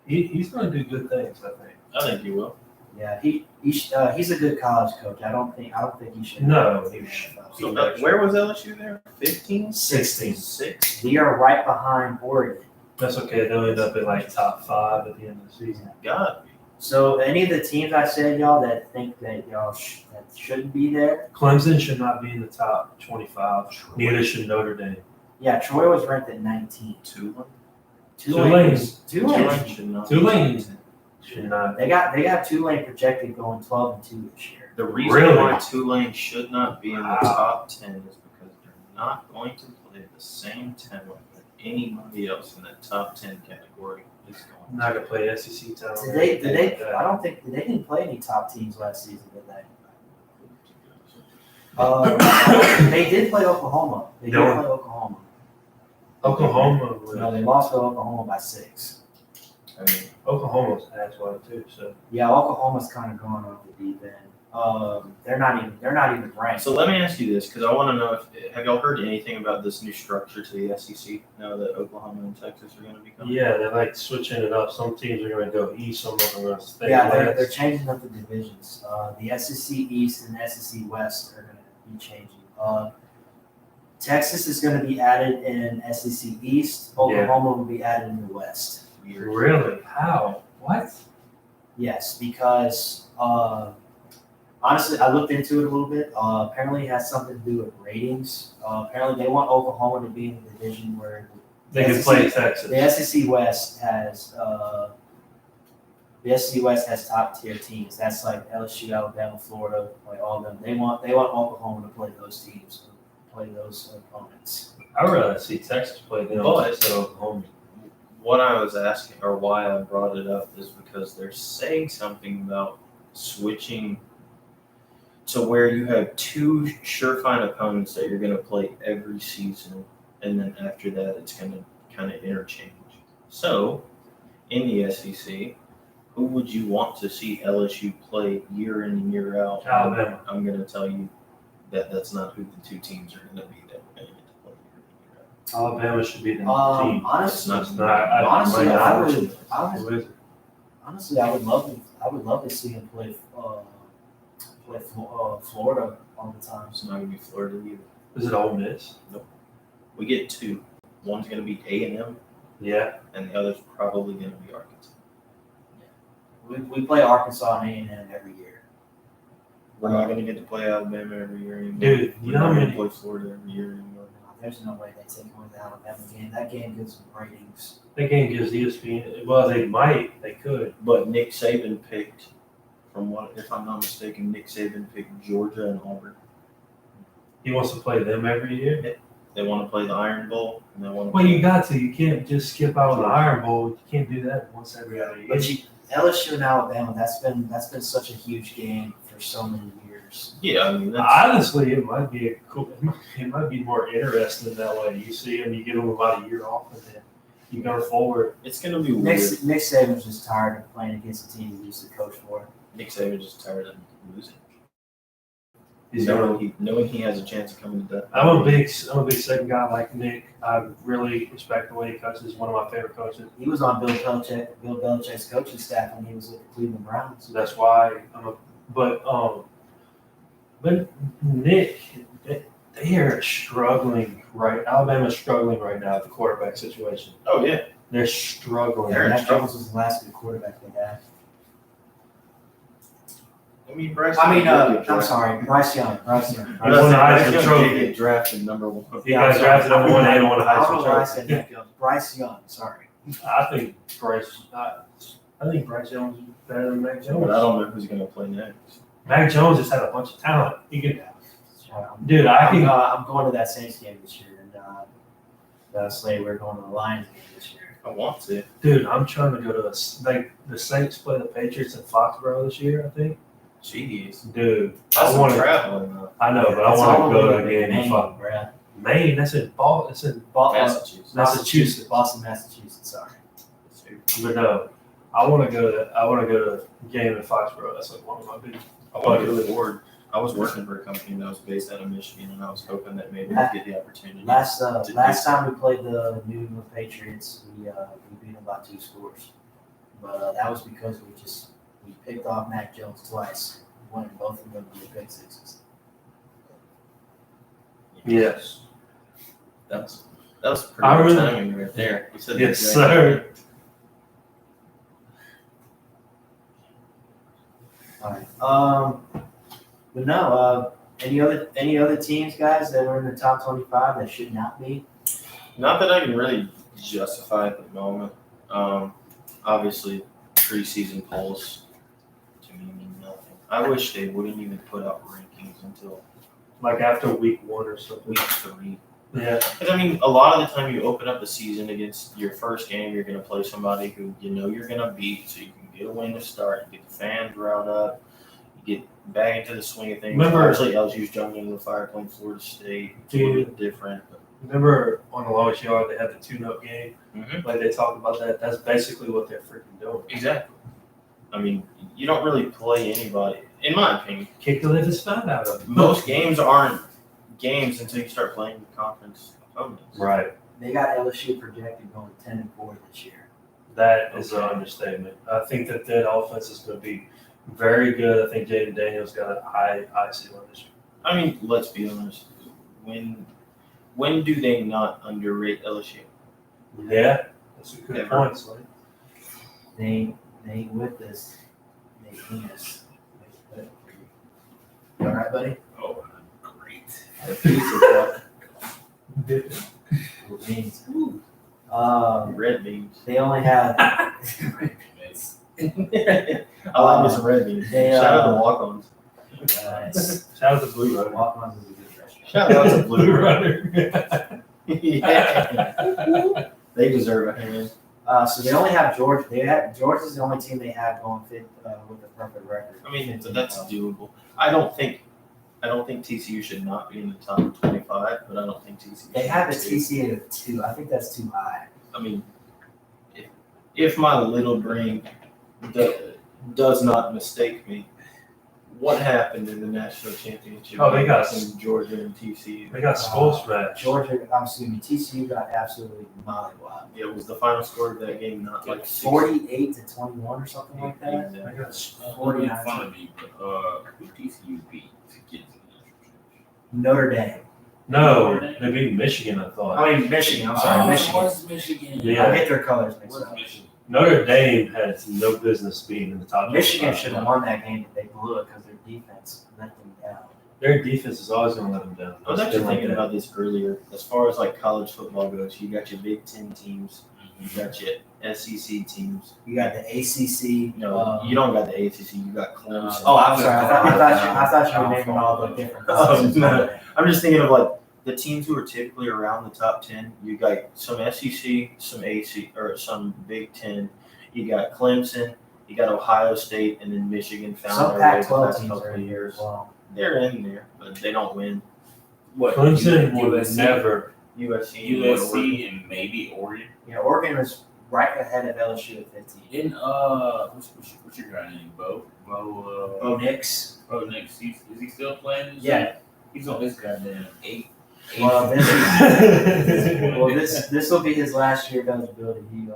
He's going to do good things, I think. I think he will. Yeah, he's a good college coach. I don't think he should. No, go to he the should. NFL. So, where was LSU there? 15? 16. 6? We are right behind Oregon. That's okay. They'll end up in like top 5 at the end of the season. God. So any of the teams I said, y'all, that think that that shouldn't be there, Clemson should not be in the top 25. Neither should Notre Dame. yeah, Troy was ranked at 19. Tulane? Tulane Tulane should not. Tulane should not. They got Tulane projected going 12-2 this year. The reason Really? why Tulane should not be in the Wow. top 10 is because they're not going to play the same talent that anybody else in that top 10 category is going I'm not gonna play SEC talent. Did they? I don't think they didn't play any top teams last season, did they? They did play Oklahoma. They did No. play Oklahoma. Oklahoma was No, they lost to Oklahoma by 6. I mean, Oklahoma's ass one too. So Yeah, Oklahoma's kind of going off the deep end. They're not even ranked. so let me ask you this, because I want to know if have y'all heard anything about this new structure to the SEC now that Oklahoma and Texas are going to be coming? yeah, they're like switching it up. Some teams are gonna go east, some of them are gonna stay Yeah, west. they're changing up the divisions. The SEC East and SEC West are going to be changing. Texas is going to be added in SEC East. Oklahoma will be added in the West. Weird. Really? How? What? Yes, because honestly, I looked into it a little bit. Apparently, it has something to do with ratings. Apparently, they want Oklahoma to be in the division where They can play Texas. the SEC West has top tier teams. That's like LSU, Alabama, Florida, like all of them. They want Oklahoma to play those teams, play those opponents. I'd rather see Texas play them But- instead of Oklahoma. What I was asking, or why I brought it up, is because they're saying something about switching to where you have 2 surefire opponents that you're going to play every season, and then after that, it's going to kind of interchange. So, in the SEC, who would you want to see LSU play year in and year out? Alabama. I'm going to tell you that that's not who the 2 teams are going to be that we're going to get to play year in and year out. Alabama should be the team. Honestly, It's It's not. Honestly, might I not. would- Who is it? I would love to see him play Florida all the time. It's not going to be Florida either. Is it Ole Miss? We get 2. One's going to be A&M, Yeah. and the other's probably going to be Arkansas. We play Arkansas and A&M every year. We're not going to get to play Alabama every year anymore. Dude, We're you know not how going many? to play Florida every year anymore. There's no way they take away the Alabama game. That game gives them ratings. That game gives ESPN. Well, they might. They could. But Nick Saban picked, if I'm not mistaken, Nick Saban picked Georgia and Auburn. He wants to play them every year. They want to play the Iron Bowl, and they want to Well, play you got to. You can't just skip out on the Iron Bowl. You can't do that once every other year. But LSU and Alabama, that's been such a huge game for so many years. Yeah, I mean, that's, Honestly, it might be it might be more interesting that way. You see them, you give them about a year off, and then you go forward. it's going to be Nick weird. Saban's just tired of playing against a team he used to coach for. Nick Saban's just tired of losing. He's going. Knowing he has a chance of coming to that. I'm a big second guy like Nick. I really respect the way he coaches. He's one of my favorite coaches. He was on Bill Belichick's coaching staff when he was with the Cleveland Browns. So that's why but Nick, they are struggling right. Alabama's struggling right now at the quarterback situation. Oh, yeah. They're struggling. They're in Mac trouble. Jones was the last good quarterback they had. I mean, Bryce. I'm sorry, Bryce Young. He won the Heisman Trophy. Get drafted number 1. He got drafted number 1 and won a I don't know why I Heisman said Trophy. Mac Jones. Bryce Young, sorry. I think Bryce Young is better than Mac But I Jones. don't know who's going to play next. Mac Jones just had a bunch of talent. He could, I'm going to that Saints game this year, and Slade, we're going to the Lions game this year. I want to. dude. I'm trying to go to the Saints play the Patriots in Foxborough this year. I think, Jeez. dude. That's I want some to. traveling, though. I know, but I It's want all to go over to a the game in name, Foxborough. bruh. Maine. That's in Boston. It's in Massachusetts. Massachusetts. Boston, Massachusetts. Sorry. But no, I want to go to a game in Foxborough. That's like one of my big. I want to go to Ward. I was working for a company that was based out of Michigan, and I was hoping that maybe we'd get the opportunity. Last time we played the New England Patriots, we beat them by 2 scores. But that was because we picked off Mac Jones twice, winning both of them with pick sixes. Yes. That was pretty I good really- timing right there. You said Yes, that sir. All right. But no. Any other teams, guys, that are in the top 25 that should not be? Not that I can really justify at the moment. Obviously, preseason polls to me mean nothing. I wish they wouldn't even put out rankings until Like after week 1 or something. week 3. Yeah. Because, I mean, a lot of the time you open up the season against your first game, you're going to play somebody who you know you're going to beat, so you can get a win to start, you get the fans riled up, you get back into the swing of things. Remember- Obviously, LSU's jumping with Fire playing Florida State. It's a little bit different. But, Remember on the longest yard they had the tune-up game? Mhm. Like they talked about that. That's basically what they're freaking doing. Exactly. I mean, you don't really play anybody, in my opinion. Kick the living spine out of them. Most games aren't games until you start playing the conference opponents. Right. They got LSU projected going 10-4 this year. That is an understatement. I think that offense is going to be very good. I think Jaden Daniels got a high ceiling this year. I mean, let's be honest. When do they not underrate LSU? Yeah, that's a good Never. point, Slade. They ain't with us. They ain't us. You all right, buddy? Oh, great. With beans. Red beans. They only have. It's I like me some red beans. They, Shout out to walk-ons. Shout out to Blue Runner. Walk-ons is a good restaurant. Shout out to Blue Runner. Runner. Yeah. They deserve a hand. So they only have Georgia. Georgia's the only team they have going fit with a perfect record. I mean, that's doable. I don't think TCU should not be in the top 25, but I don't think TCU. They should have a be. TCA of 2. I think that's too high. I mean, if my little brain does not mistake me, what happened in the national championship? Oh, they got- between Georgia and TCU. They got skull smash. TCU got absolutely mollywopped. Yeah, was the final score of that game not like 48-21 or something like that. They got Don't make fun of me, but who TCU beat to get to the national championship? Notre Dame. No, they beat Michigan, I thought. I mean Michigan. I'm sorry, Michigan. What's Michigan? Yeah. I get their colors mixed What's up. Michigan? Notre Dame has no business being in the top 25. Michigan should have won that game, but they blew it because their defense let them down. Their defense is always going to let them down. I was actually It's been like thinking that. about this earlier. As far as like college football goes, you got your Big Ten teams, you got your SEC teams. You got the ACC. No, you don't got the ACC. You got Clemson. Oh, I'm sorry. I thought you were naming all the different Oh, conferences. no. I'm just thinking of like the teams who are typically around the top 10. You got some SEC, some AC, or some Big Ten. You got Clemson. You got Ohio State, and then Michigan found Some their way the Pac-12 past teams couple are of in here years. as well. They're in there, but they don't win. What? Clemson would USC, never. USC, and maybe Oregon. Yeah, Oregon is right ahead of LSU at 15. In what's your guy name? Bo Nix. Bo Nix. Is he still playing? This Yeah. year? He's on this goddamn eight. Well, this will be his last year of eligibility. He,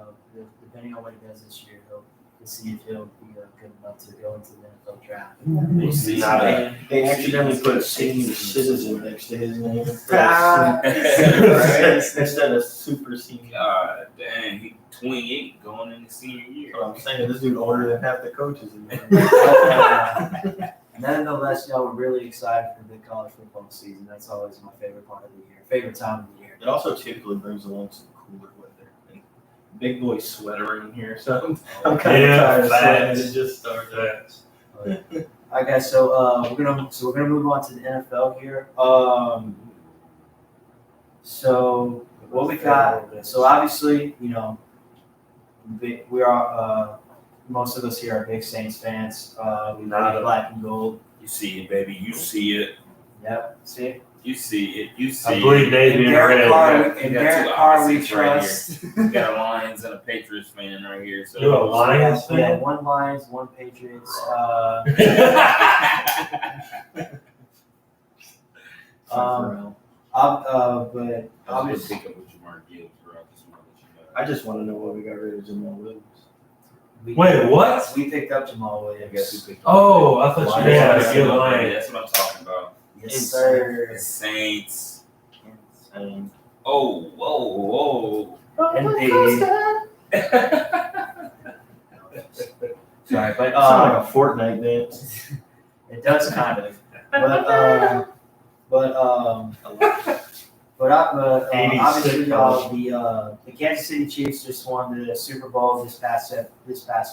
depending on what he does this year, he'll see if he'll be good enough to go into the NFL draft. We'll see. Nah, man. They accidentally put senior citizen next to his name. Right. Instead of super senior. God dang, he 28 going in the senior year. I'm saying this dude older than half the coaches in there. Nonetheless, y'all, we're really excited for the college football season. That's always my favorite part of the year, favorite time of the year. It also typically brings along some cooler weather. And big boy sweater in here, so I'm kind of tired of sweating. It just started. All right, guys. So we're gonna move on to the NFL here. So what we got? So obviously, we are most of us here are big Saints fans. We love black and gold. You see it, baby. You see it. Yep. See, You see it. You I see. believe Navy and Derek red. Carr, You and got Derek two Carr we opposites right here. trust. You got a Lions and a Patriots fan right here. So You're a Lions Yeah, fan? one Lions, one Patriots. For real. But I was gonna obviously, pick up with Jamar Gibbs, bro. Just wanna let you know. I just want to know why we got rid of Jamal Williams. Wait, what? We picked up Jamal I guess Williams. who picked up? Oh, I thought you had That's a good what- line. That's what I'm talking about. Yes, sir. The Saints. And Oh, whoa, Indeed. whoa. Sorry, but it's not like a Fortnite dance. it does kind of. But obviously, 86. y'all, the Kansas City Chiefs just won the Super Bowl this past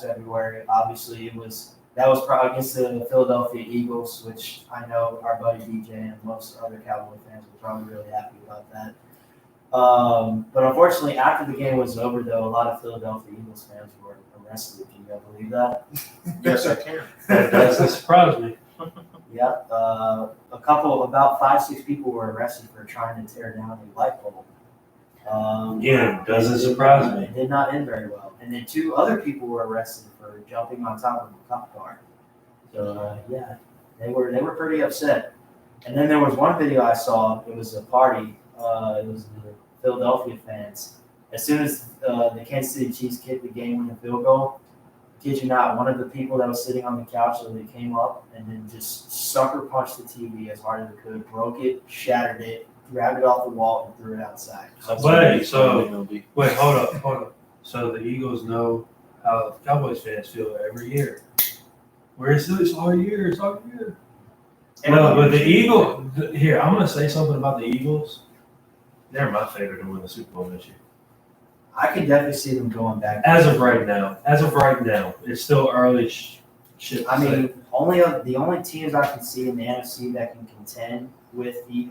February. Obviously, that was probably against the Philadelphia Eagles, which I know our buddy DJ and most other Cowboy fans were probably really happy about that. But unfortunately, after the game was over, though, a lot of Philadelphia Eagles fans were arrested. Can you guys believe that? Yes, I can. That doesn't surprise me. Yeah, about 5-6 people were arrested for trying to tear down a light bulb. Again, doesn't surprise me. It did not end very well. And then 2 other people were arrested for jumping on top of a cop car. So yeah, they were pretty upset. And then there was one video I saw. It was a party. It was the Philadelphia fans. As soon as the Kansas City Chiefs kicked the game-winning field goal, kid you not, one of the people that was sitting on the couch, so they came up and then just sucker punched the TV as hard as they could, broke it, shattered it, grabbed it off the wall, and threw it outside. Wait, hold up. So the Eagles know how Cowboys fans feel every year. Whereas it's all year, it's all year. No, but the Eagles, here, I'm going to say something about the Eagles. They're my favorite to win the Super Bowl this year. I can definitely see them going back. As of right now, it's still early shit. I mean, the only teams I can see in the NFC that can contend with the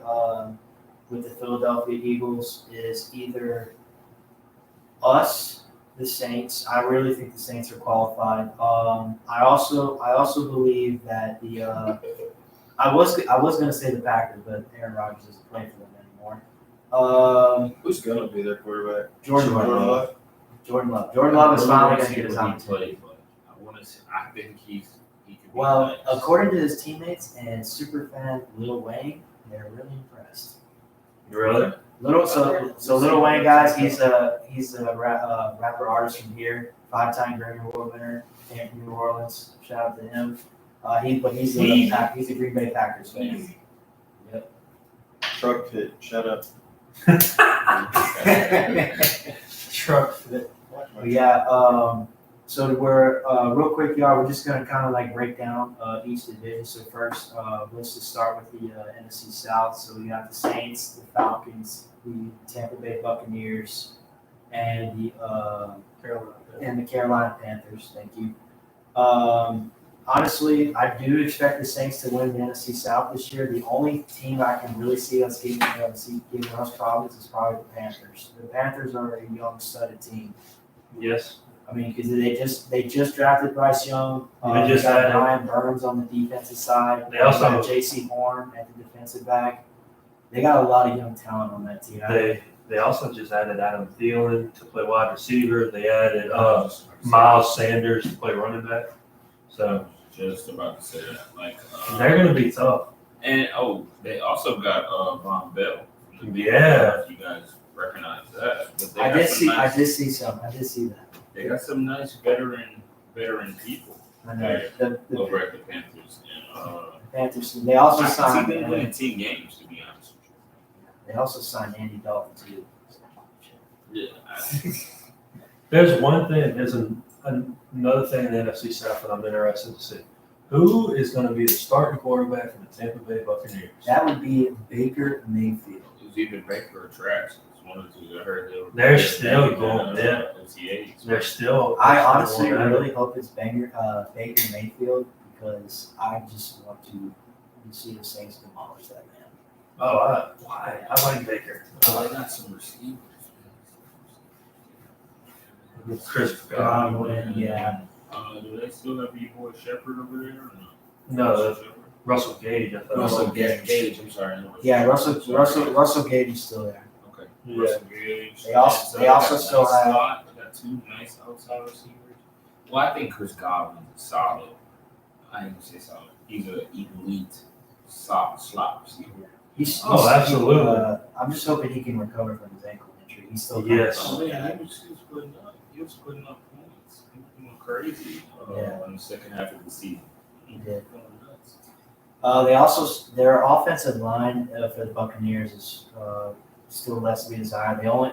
Philadelphia Eagles is either us, the Saints. I really think the Saints are qualified. I also believe that I was gonna say the Packers, but Aaron Rodgers isn't playing for them anymore. Who's gonna be their quarterback? Jordan Love. Jordan Love is finally gonna get his opportunity. I think he could be Well, nice. according to his teammates and superfan Lil Wayne, they're really impressed. Really? Lil Wayne, guys, he's a rapper artist from here, 5-time Grammy Award winner, came from New Orleans. Shout out to him. He's a Green Bay Packers fan. Easy. Yep. Truck pit. Shut up. Truck. But yeah, so we're real quick, y'all. We're just gonna kind of like break down each division. So first, let's just start with the NFC South. So we got the Saints, the Falcons, the Tampa Bay Buccaneers, and the Carolina Panthers. Thank you. Honestly, I do expect the Saints to win the NFC South this year. The only team I can really see us giving us problems is probably the Panthers. The Panthers are a young, studded team. Yes. I mean, because they just drafted Bryce Young. They just got had Brian Burns on the defensive side. They also got J.C. Horn at the defensive back. They got a lot of young talent on that team. They also just added Adam Thielen to play wide receiver. They added Miles Sanders to play running back. So Just about to say that. they're going to be tough. And they also got Von Bell. Yeah. If you guys recognize that. But they I got did some see. nice- I did see some. I did see that. They got some nice veteran people I know. The over at the Panthers. And, Panthers. They also I can see signed. them winning 10 games, to be honest with They also signed Andy Dalton too. you. Yeah. There's one thing. There's another thing in the NFC South that I'm interested to see. Who is going to be the starting quarterback for the Tampa Bay Buccaneers? That would be Baker Mayfield. It was either Baker or Trash. It's one of the two. I heard they were. They're still going down. OTAs. They're still. I honestly going at it. really hope it's Baker Mayfield because I just want to see the Saints demolish that man. Oh, why? I like Baker. Oh, they got some receivers. Chris. Yeah. Do they still have your boy Shepard over there? Or No, Shepard? Russell Gage, I thought. Gage. I'm sorry. Yeah, Russell Gage is still there. Okay. Yeah. Russell Gage. They also still have. Slot. They got two nice outside receivers. Well, I think Chris Godwin is solid. I ain't gonna say solid. He's an elite slot receiver. Oh, absolutely. I'm just hoping he can recover from his ankle injury. He's still Yes. Oh yeah, he was putting up points. He was going crazy in the second half of the season. He did. Going nuts. Their offensive line for the Buccaneers is still less to be desired. They only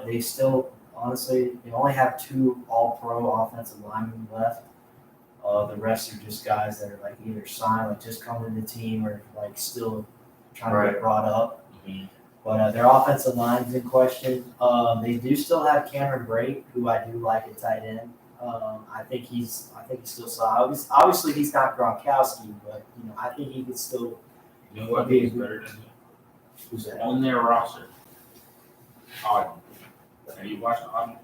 have 2 All-Pro offensive linemen left. The rest are just guys that are like either signed, like just coming to the team, or like still trying to get brought up. Mm-hmm. But their offensive line is in question. They do still have Cameron Brate, who I do like at tight end. I think he's still solid. Obviously, he's not Gronkowski, but I think he could still. You know what? He's better than him. Who's that? On their roster. Auden. Have you watched Auden?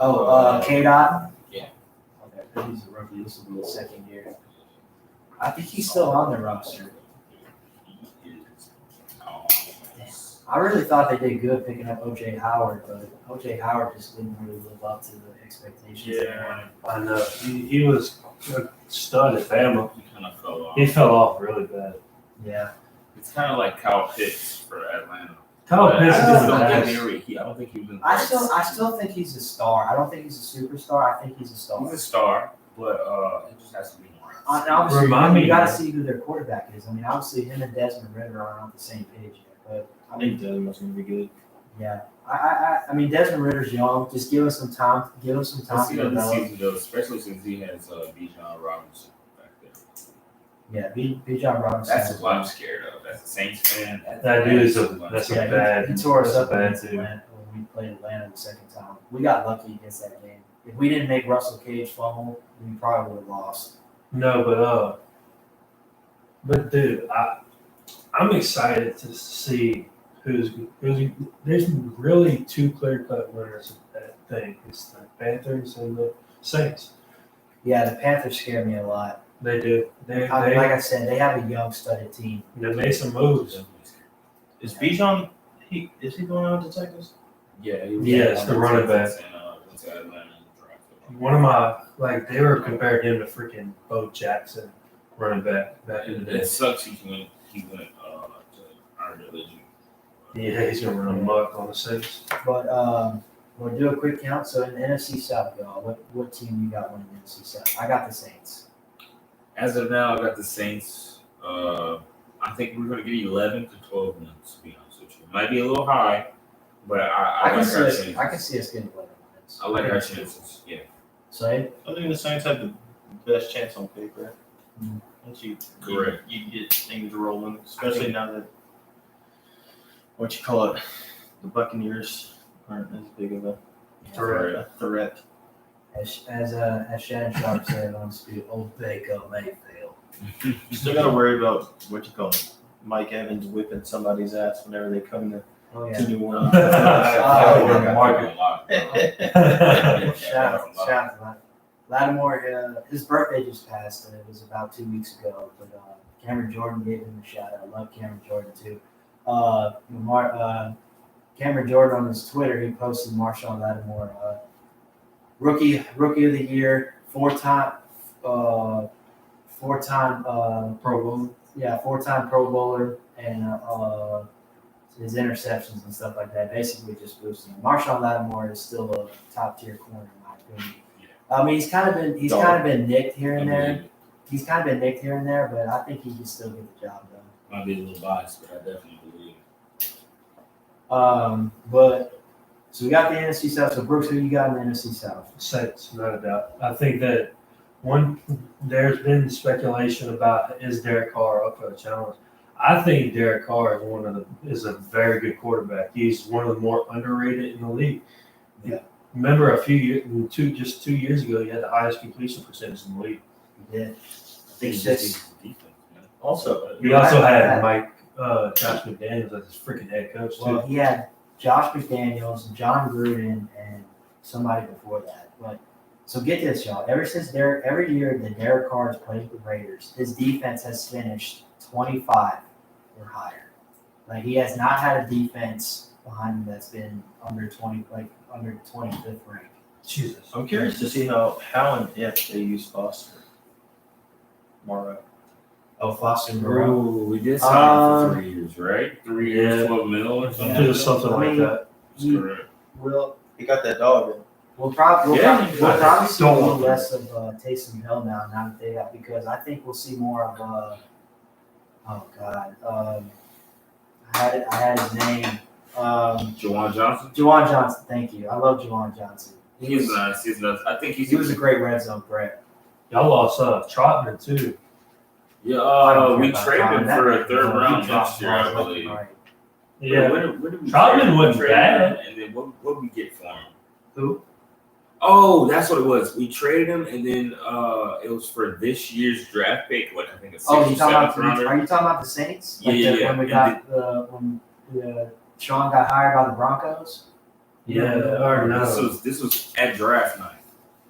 Oh, K-Dot? Yeah. Okay, he's a rookie. This will be his second year. I think he's still on the roster. I really thought they did good picking up O.J. Howard, but O.J. Howard just didn't really live up to the expectations. Yeah, I know. He was a stud at Bama. He kind of fell off. He fell off really bad. Yeah. It's kind of like Kyle Pitts for Atlanta. Kyle But Pitts I is just doing don't bad. think I don't think he was. I still think he's a star. I don't think he's a superstar. I think he's a star. He's a star, but it just has to be more. Obviously, Remind me, you got to man. see who their quarterback is. I mean, obviously, him and Desmond Ritter aren't on the same page yet. But I think Desmond's going to be good. yeah, I mean, Desmond Ritter's young. Just give him some time. Give him some time Let's to see how this develop. season goes, especially since he has Bijan Robinson back there. Yeah, Bijan Robinson. That's what I'm scared of. As a Saints fan, That dude is that's a Yeah, bad. he tore us that's a up bad against dude. Atlanta when we played Atlanta the second time. We got lucky against that game. If we didn't make Russell Cage fumble, we probably would have lost. No, but dude, I'm excited to see who's. There's really 2 clear-cut winners of that thing. It's the Panthers and the Saints. Yeah, the Panthers scare me a lot. They do. They Like I said, they have a young, studded team. made some moves. Is Bijan, is he going out to Texas? Yeah, Yes, the running back. Went to Atlanta in the draft. One of my they were comparing him to freaking Bo Jackson, running back in the day. It sucks he went to our religion. Yeah, he's gonna run amok on the Saints. But we'll do a quick count. So in the NFC South, y'all, what team you got winning the NFC South? I got the Saints. As of now, I got the Saints. I think we're going to get 11 to 12 wins, to be honest with you. Might be a little high, but I like our chances. I can see us getting 11 wins. I like our chances, yeah. So I think the Saints have the best chance on paper. Mhm. Once you Correct. you get things rolling, especially now that the Buccaneers aren't as big of a threat. as Shannon Sharp said on Speed, old Baker Mayfield. Still got to worry about Mike Evans whipping somebody's ass whenever they come Oh to yeah. New Orleans. Shout out Lattimore. His birthday just passed, and it was about 2 weeks ago. But Cameron Jordan gave him a shout out. I love Cameron Jordan too. Cameron Jordan on his Twitter, he posted Marshawn Lattimore, rookie of the year, four-time Pro Bowl. Yeah, 4-time Pro Bowler, and his interceptions and stuff like that basically just boosted him. Marshawn Lattimore is still a top tier corner in my opinion. I mean, he's kind of been nicked here and there. He's kind of been nicked here and there, but I think he can still get the job done. Might be a little biased, but I definitely believe. But so we got the NFC South. So Brooks, who you got in the NFC South? Saints, not a doubt. I think that there's been speculation about is Derek Carr up for the challenge. I think Derek Carr is a very good quarterback. He's one of the more underrated in the league. Yeah. Remember just 2 years ago, he had the highest completion percentage in the league. He did. I think It's it's just just- his defense, man. Also, He also had Josh McDaniels as his freaking head coach too. Well, he had Josh McDaniels, John Gruden, and somebody before that. But so get this, y'all. Every year that Derek Carr has played with the Raiders, his defense has finished 25 or higher. Like he has not had a defense behind him that's been under 25th rank. Jesus. I'm curious to see how and if they use Foster. Morrow. Oh, Foster Moreau. Ooh, we did sign him for 3 years, right? 3 years, Yeah. 12 mil or something. Yeah. Do something like that. He Correct. will. He got that dog in. We'll probably Yeah. see a Don't little want less of Taysom Hill now that they have, because I think we'll see more of oh god, I had his name, Jawan Johnson. Juwan Johnson. Thank you. I love Juwan Johnson. He's nice. He's nuts. I think He was a great red zone threat. Y'all lost Trotman too. Yeah, I don't we care about traded him Trotman. for a That- third he round dropped next year, I balls left and believe. right. Yeah. Where did we Trotman trade him? wasn't We traded him, bad. And then what we get for him? Who? Oh, that's what it was. We traded him, and then it was for this year's draft pick, like I think a 6th Oh, or you talking 7th about? rounder. Are you talking about the Saints? Yeah, yeah, yeah. When we got when Sean got hired by the Broncos. Yeah. Or no. This was at draft night.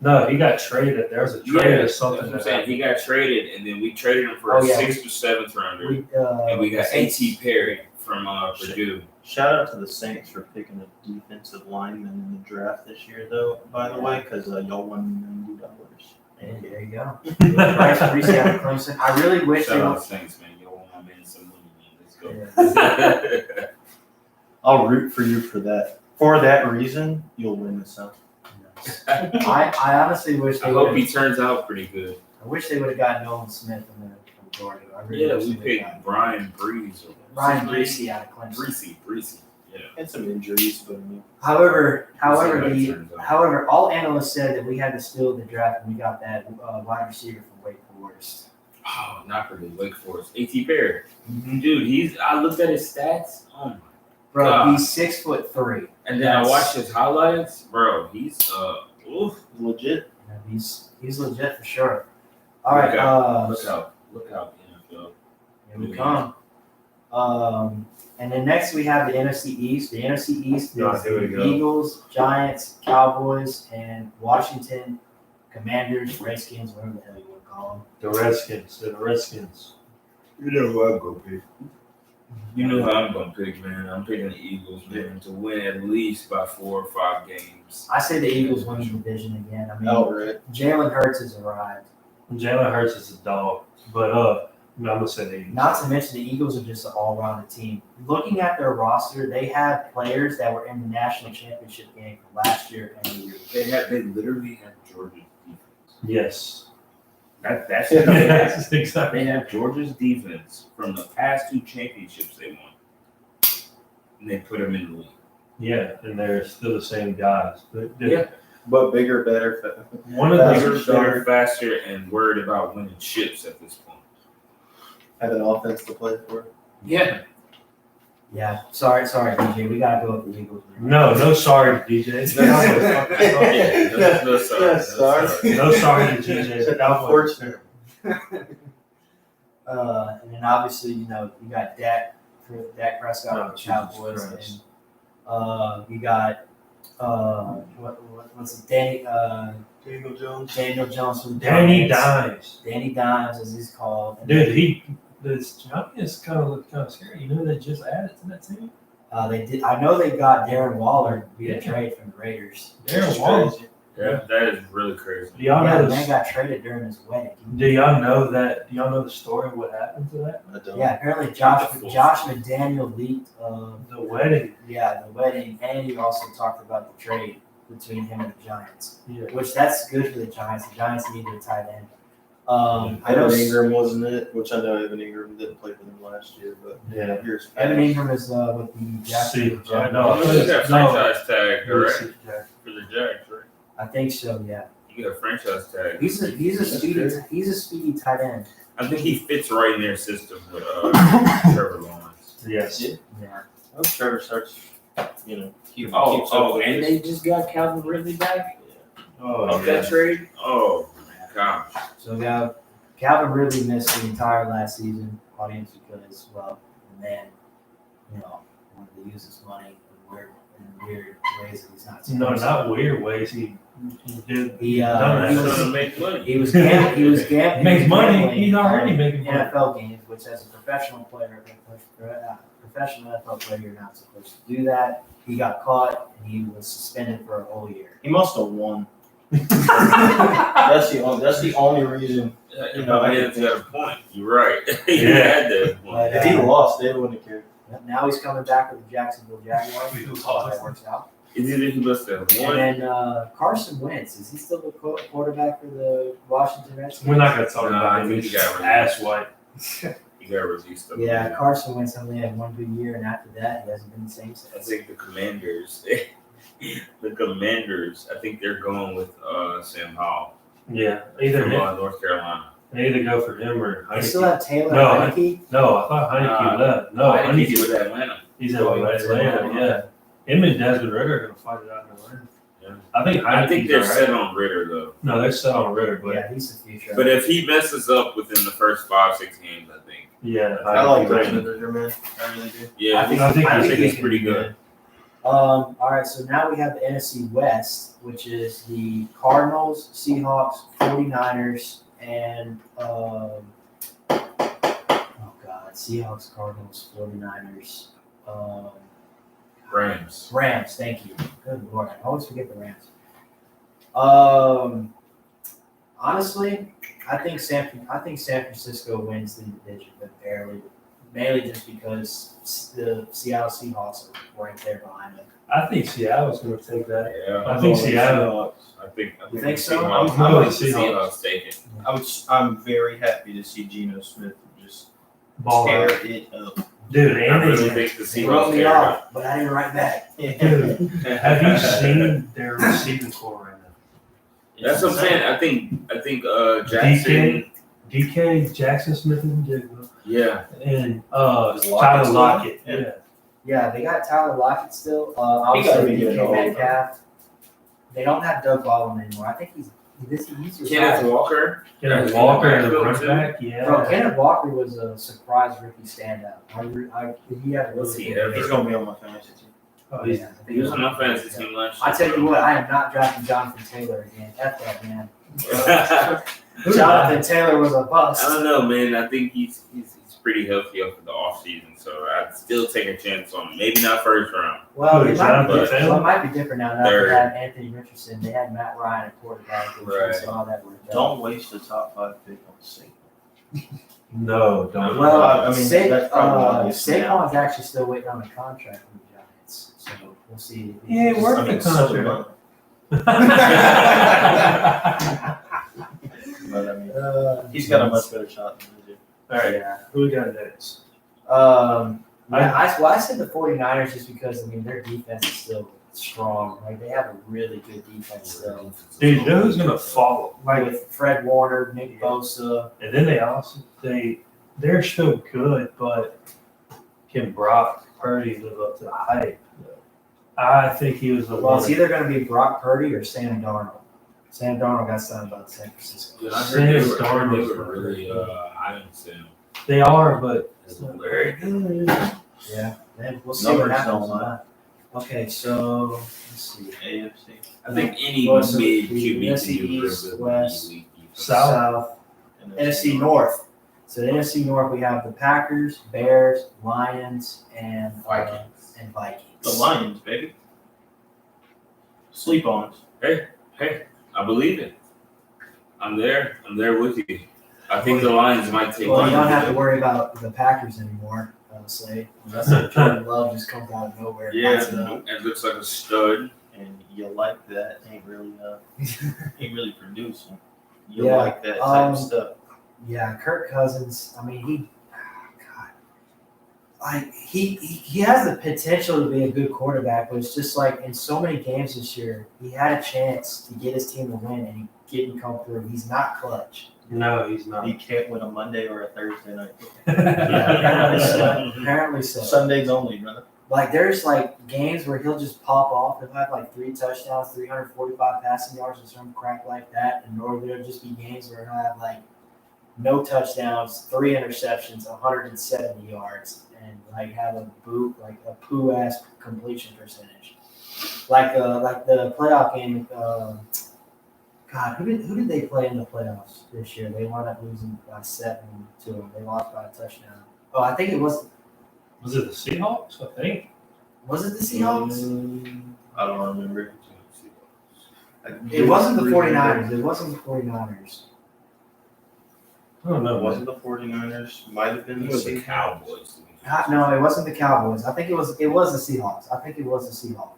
No, he got traded. There was a trade or something. That's what I'm saying. He got traded, and then we traded him for Oh, a yeah. 6th or 7th rounder, and we got Saints. A.T. Perry from Purdue. Shout out to the Saints for picking a defensive lineman in the draft this year, though. By the way, because y'all won $90. And there you go. Bryce Reese out of Clemson. I really wish Shout they out would. to Saints, man. Yo, I'm in some money, man. Let's go. I'll root for you for that. For that reason, you'll win this time. I honestly wish I they hope would. he turns out pretty good. I wish they would have gotten Nolan Smith from Georgia. I really Yeah, wish we they would've picked gotten Brian Breeze. Ryan Breesy out of Clemson. Breezy. Yeah. And some injuries, but I mean, However, We'll see how it turns out. however, all analysts said that we had to steal the draft and we got that wide receiver from Wake Forest. Oh, not really. Wake Forest. A.T. Perry. Dude, I looked at his stats. Oh my. Bro, God. he's 6'3". And then I watched his highlights. Bro, he's oof. legit. Yeah, he's legit for sure. All right, Look out, NFL. here we come. And then next we have the NFC East. The NFC East Oh, is here we the go. Eagles, Giants, Cowboys, and Washington Commanders, Redskins, whatever the hell you want to call them. The Redskins. The Redskins. You know who I'm going to pick. You know how I'm gonna pick, man. I'm picking the Eagles, man, to win at least by 4 or 5 games. I say the Eagles win the division again. I mean, Outright. Jalen Hurts has arrived. Jalen Hurts is a dog, but I'm gonna say the Eagles. Not to mention the Eagles are just an all-rounded team. Looking at their roster, they have players that were in the national championship game from last year and the year. They literally have Georgia's defense. Yes. That's Yes, exactly. They have Georgia's defense from the past 2 championships they won, and they put them in the league. Yeah, and they're still the same guys. Yeah. But bigger, better. One of Faster, the Bigger, better, faster, and worried about winning chips at this point. Have an offense to play for. Yeah. Yeah, sorry, DJ. We gotta go with the Eagles. man. no sorry, DJ. No sorry. No sorry to DJ. Unfortunate. And then obviously, you got Dak Prescott Oh, with the Cowboys, Jesus and you got what's it, Daniel Jones. Daniel Jones from the Danny Giants. Dimes. Danny Dimes, as he's called. And Dude, this Giants kind of scary. You know they just added to that team? they did. I know they got Darren Waller via Yeah. trade from the Raiders. Darren Waller. Yeah, that is really crazy. Do y'all Yeah, know the man this? got traded during his wedding. Do y'all know that? Do y'all know the story of what happened to that? I don't. Yeah, apparently Josh McDaniel leaked The wedding. the wedding, and he also talked about the trade between him and the Giants, Yeah. which that's good for the Giants. The Giants needed a tight end. I know Evan Ingram wasn't it, which I know Evan Ingram didn't play for them last year, but Yeah. here's Evan Ingram is with the See, Jacksonville I Jaguars. know. You got a No. franchise tag, Really right? sick, Jack. For the Jags, right? I think so. Yeah, You got a franchise tag. he's a speedy tight end. I think he fits right in their system with Trevor Lawrence. Yes. Yeah. Yeah, I hope Trevor starts, keeps Oh, up with and it. they just got Calvin Ridley back Oh, off yeah. that trade. Oh my gosh. so yeah, Calvin really missed the entire last season, audience, because the man, wanted to use his money and where in weird ways that he's not. No, supposed to. not weird ways. He did. He done he that. was make money. he was gambling. Makes money. gambling He's already on making money. NFL games, which as a professional player, professional NFL player, you're not supposed to do that. He got caught and he was suspended for a whole year. He must have won. That's the only reason. You know, Ed's got a point. You're right. He Yeah. had that point. But, If he lost, they wouldn't have cared. now he's coming back with the Jacksonville Jaguars. We'll see how that works out. Is it he must have And won? then Carson Wentz, is he still the quarterback for the Washington Redskins? We're not gonna talk Nah, about I him. think He's he got ass white. He got released. Yeah, Carson Wentz only had one good year, and after that, he hasn't been the same I since. think the Commanders. The Commanders. I think they're going with Sam Howell Yeah, either from him, North Carolina. they either go for him or They still Heineke. have Taylor No, Heineke. No, I thought Heineke left. No, I think he's Heineke. with Atlanta. He's at Oh, he's in Atlanta. Atlanta. Yeah, him and Desmond Ritter are gonna fight it out in Atlanta. Yeah. I think I think Heineke's they're all right. set on Ritter though. No, they're set on Ritter, but Yeah, he's the future. But if he messes up within the first 5-6 games, I think. yeah, I like Heineke's Desmond Ritter, man. I really do. Yeah, I think he's can pretty be good. All right, so now we have the NFC West, which is the Cardinals, Seahawks, 49ers, and Seahawks, Cardinals, 49ers, Rams. Rams. Thank you. Good Lord, I always forget the Rams. Honestly, I think San Francisco wins the division, but barely. Mainly just because the Seattle Seahawks are right there behind them. I think Seattle's gonna take that. Yeah, I think Seattle. I think You think the so? Seahawks- I'm going the with Seahawks. Seahawks take it. I'm very happy to see Geno Smith just Ball tear out. it up. Dude, I really and think the They wrote Seahawks me tear it off, but I didn't write back. dude, have you seen their receiving core right now? That's what I'm saying. I think Jackson. DK, Jackson Smith and Jigba, Yeah. and Is Lockett Tyler still? Lockett. Yeah. Yeah. Yeah, they got Tyler Lockett still. He gotta Obviously, be getting DK old, Metcalf. They don't have Doug Baldwin anymore. I think he's Kenneth retired. Walker. Kenneth Walker and the Backfield, running too. back. Yeah. Bro, Kenneth Walker was a surprise rookie standout. He had a Was really he good ever? He's gonna be on my fantasy team. Oh, he's, Yeah, I think He was on my fantasy team last I year. tell you what, I am not drafting Jonathan Taylor again. F that man. Who's Jonathan Taylor was a I bust. don't know, man. I think he's pretty healthy after the offseason, so I'd still take a chance on him. Maybe not first round. Well, Who, it might, be Jonathan different. Taylor? Well, it might be different now. Now Third. they had Anthony Richardson. They had Matt Ryan at quarterback. And Right. so how that worked out. Don't waste the top 5 pick on Saquon. no, don't. Well, I mean, that's probably obvious now. Saquon's actually still waiting on a contract from the Giants, so we'll see. He ain't worth I mean, the so contract. But I mean, he's got a much better shot than we do. All right, Yeah. who we got next? I said the 49ers just because, I mean, their defense is still strong. Like, they have a really good defense still. Dude, you know who's gonna follow? Like, with Fred Warner, Nick Bosa. And then they're still good, but can Brock Purdy live up to the hype? I think he was the Well, one. it's either going to be Brock Purdy or Sam Darnold. Sam Darnold got signed by San Francisco. Dude, I Sam heard they Darnold's were really high on Sam. They are, but As it's a not player. very good. Yeah, man, we'll see Numbers what happens. don't lie. on that. Okay, so let's see. AFC. I think any Well, so mid the QB NFC can do East, really West, good. South. NFC North. So the NFC North, we have the Packers, Bears, Lions, and Vikings. Vikings. The Lions, baby. Sleep on us. Hey, I believe it. I'm there. I'm there with you. I think the Lions might take Well, you don't one. have to worry about the Packers anymore, honestly. Unless Jordan Love just comes out of nowhere. and Yeah, lights it up. It looks like a stud. And you like that. Ain't really producing. You Yeah, like that type of stuff. Yeah, Kirk Cousins. I mean, he has the potential to be a good quarterback, but it's just like in so many games this year, he had a chance to get his team to win, and he didn't come through. He's not clutch. No, he's not. You can't win a Monday or a Thursday night. Apparently so. Apparently so. Sundays only, brother. Like there's like games where he'll just pop off. He'll have like 3 touchdowns, 345 passing yards, or some crap like that. And or there'll just be games where he'll have like no touchdowns, 3 interceptions, 170 yards, and like have a poo ass completion percentage. Like the playoff game. God, who did they play in the playoffs this year? They wound up losing by 7 to them. They lost by a touchdown. Oh, I think it was. Was it the Seahawks? I think. Was it the Seahawks? I don't remember. It wasn't the 49ers. It wasn't the 49ers. I don't know. It wasn't the 49ers. Might have been It the was the Seahawks. Cowboys. No, it wasn't the Cowboys. I think it was the Seahawks. I think it was the Seahawks.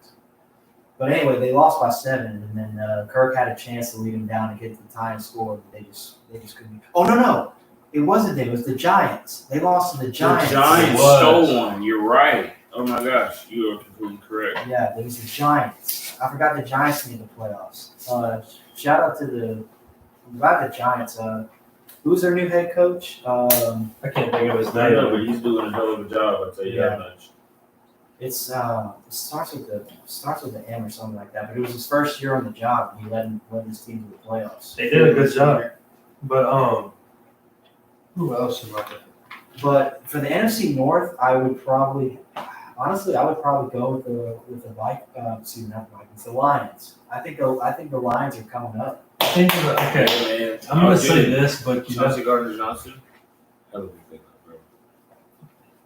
But anyway, they lost by 7, and then Kirk had a chance to lead them down and get to the tying score, but they just couldn't. Oh no, it wasn't them. It was the Giants. They lost to the Giants. The Giants It was. stole one. You're right. Oh my gosh, you are completely correct. Yeah, it was the Giants. I forgot the Giants made the playoffs. Shout out to the Giants. Who's their new head coach? I can't think of his I know, name. but he's doing a hell of a job. I'll tell you that much. It starts with the M or something like that. But it was his first year on the job, and he led his team to the playoffs. They did a good job. But who else am I thinking? But for the NFC North, I would probably go with the the Lions. I think the Lions are coming up. Okay, Man, I'm gonna say this, but you know, Chauncey Gardner-Johnson. Hell of a pick, bro.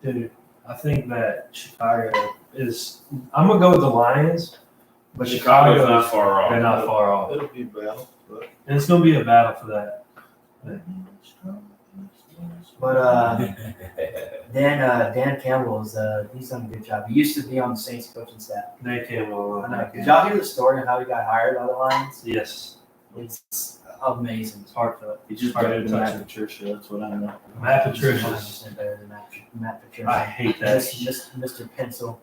dude, I think that Chicago is. I'm gonna go with the Lions, but Chicago's Chicago not far off. They're not far off, It'll be a battle, but and it's gonna be a battle for that. But Dan Campbell he's done a good job. He used to be on the Saints coaching staff. They came I know. Did y'all hear the story of how he got hired by the Lions? Yes, It's amazing. it's heartfelt. he just Hard to better than touch Matt Patricia. That's what I know. Matt He's Patricia's. 100% better than Matt Patricia. I hate that. Just Mr. Pencil.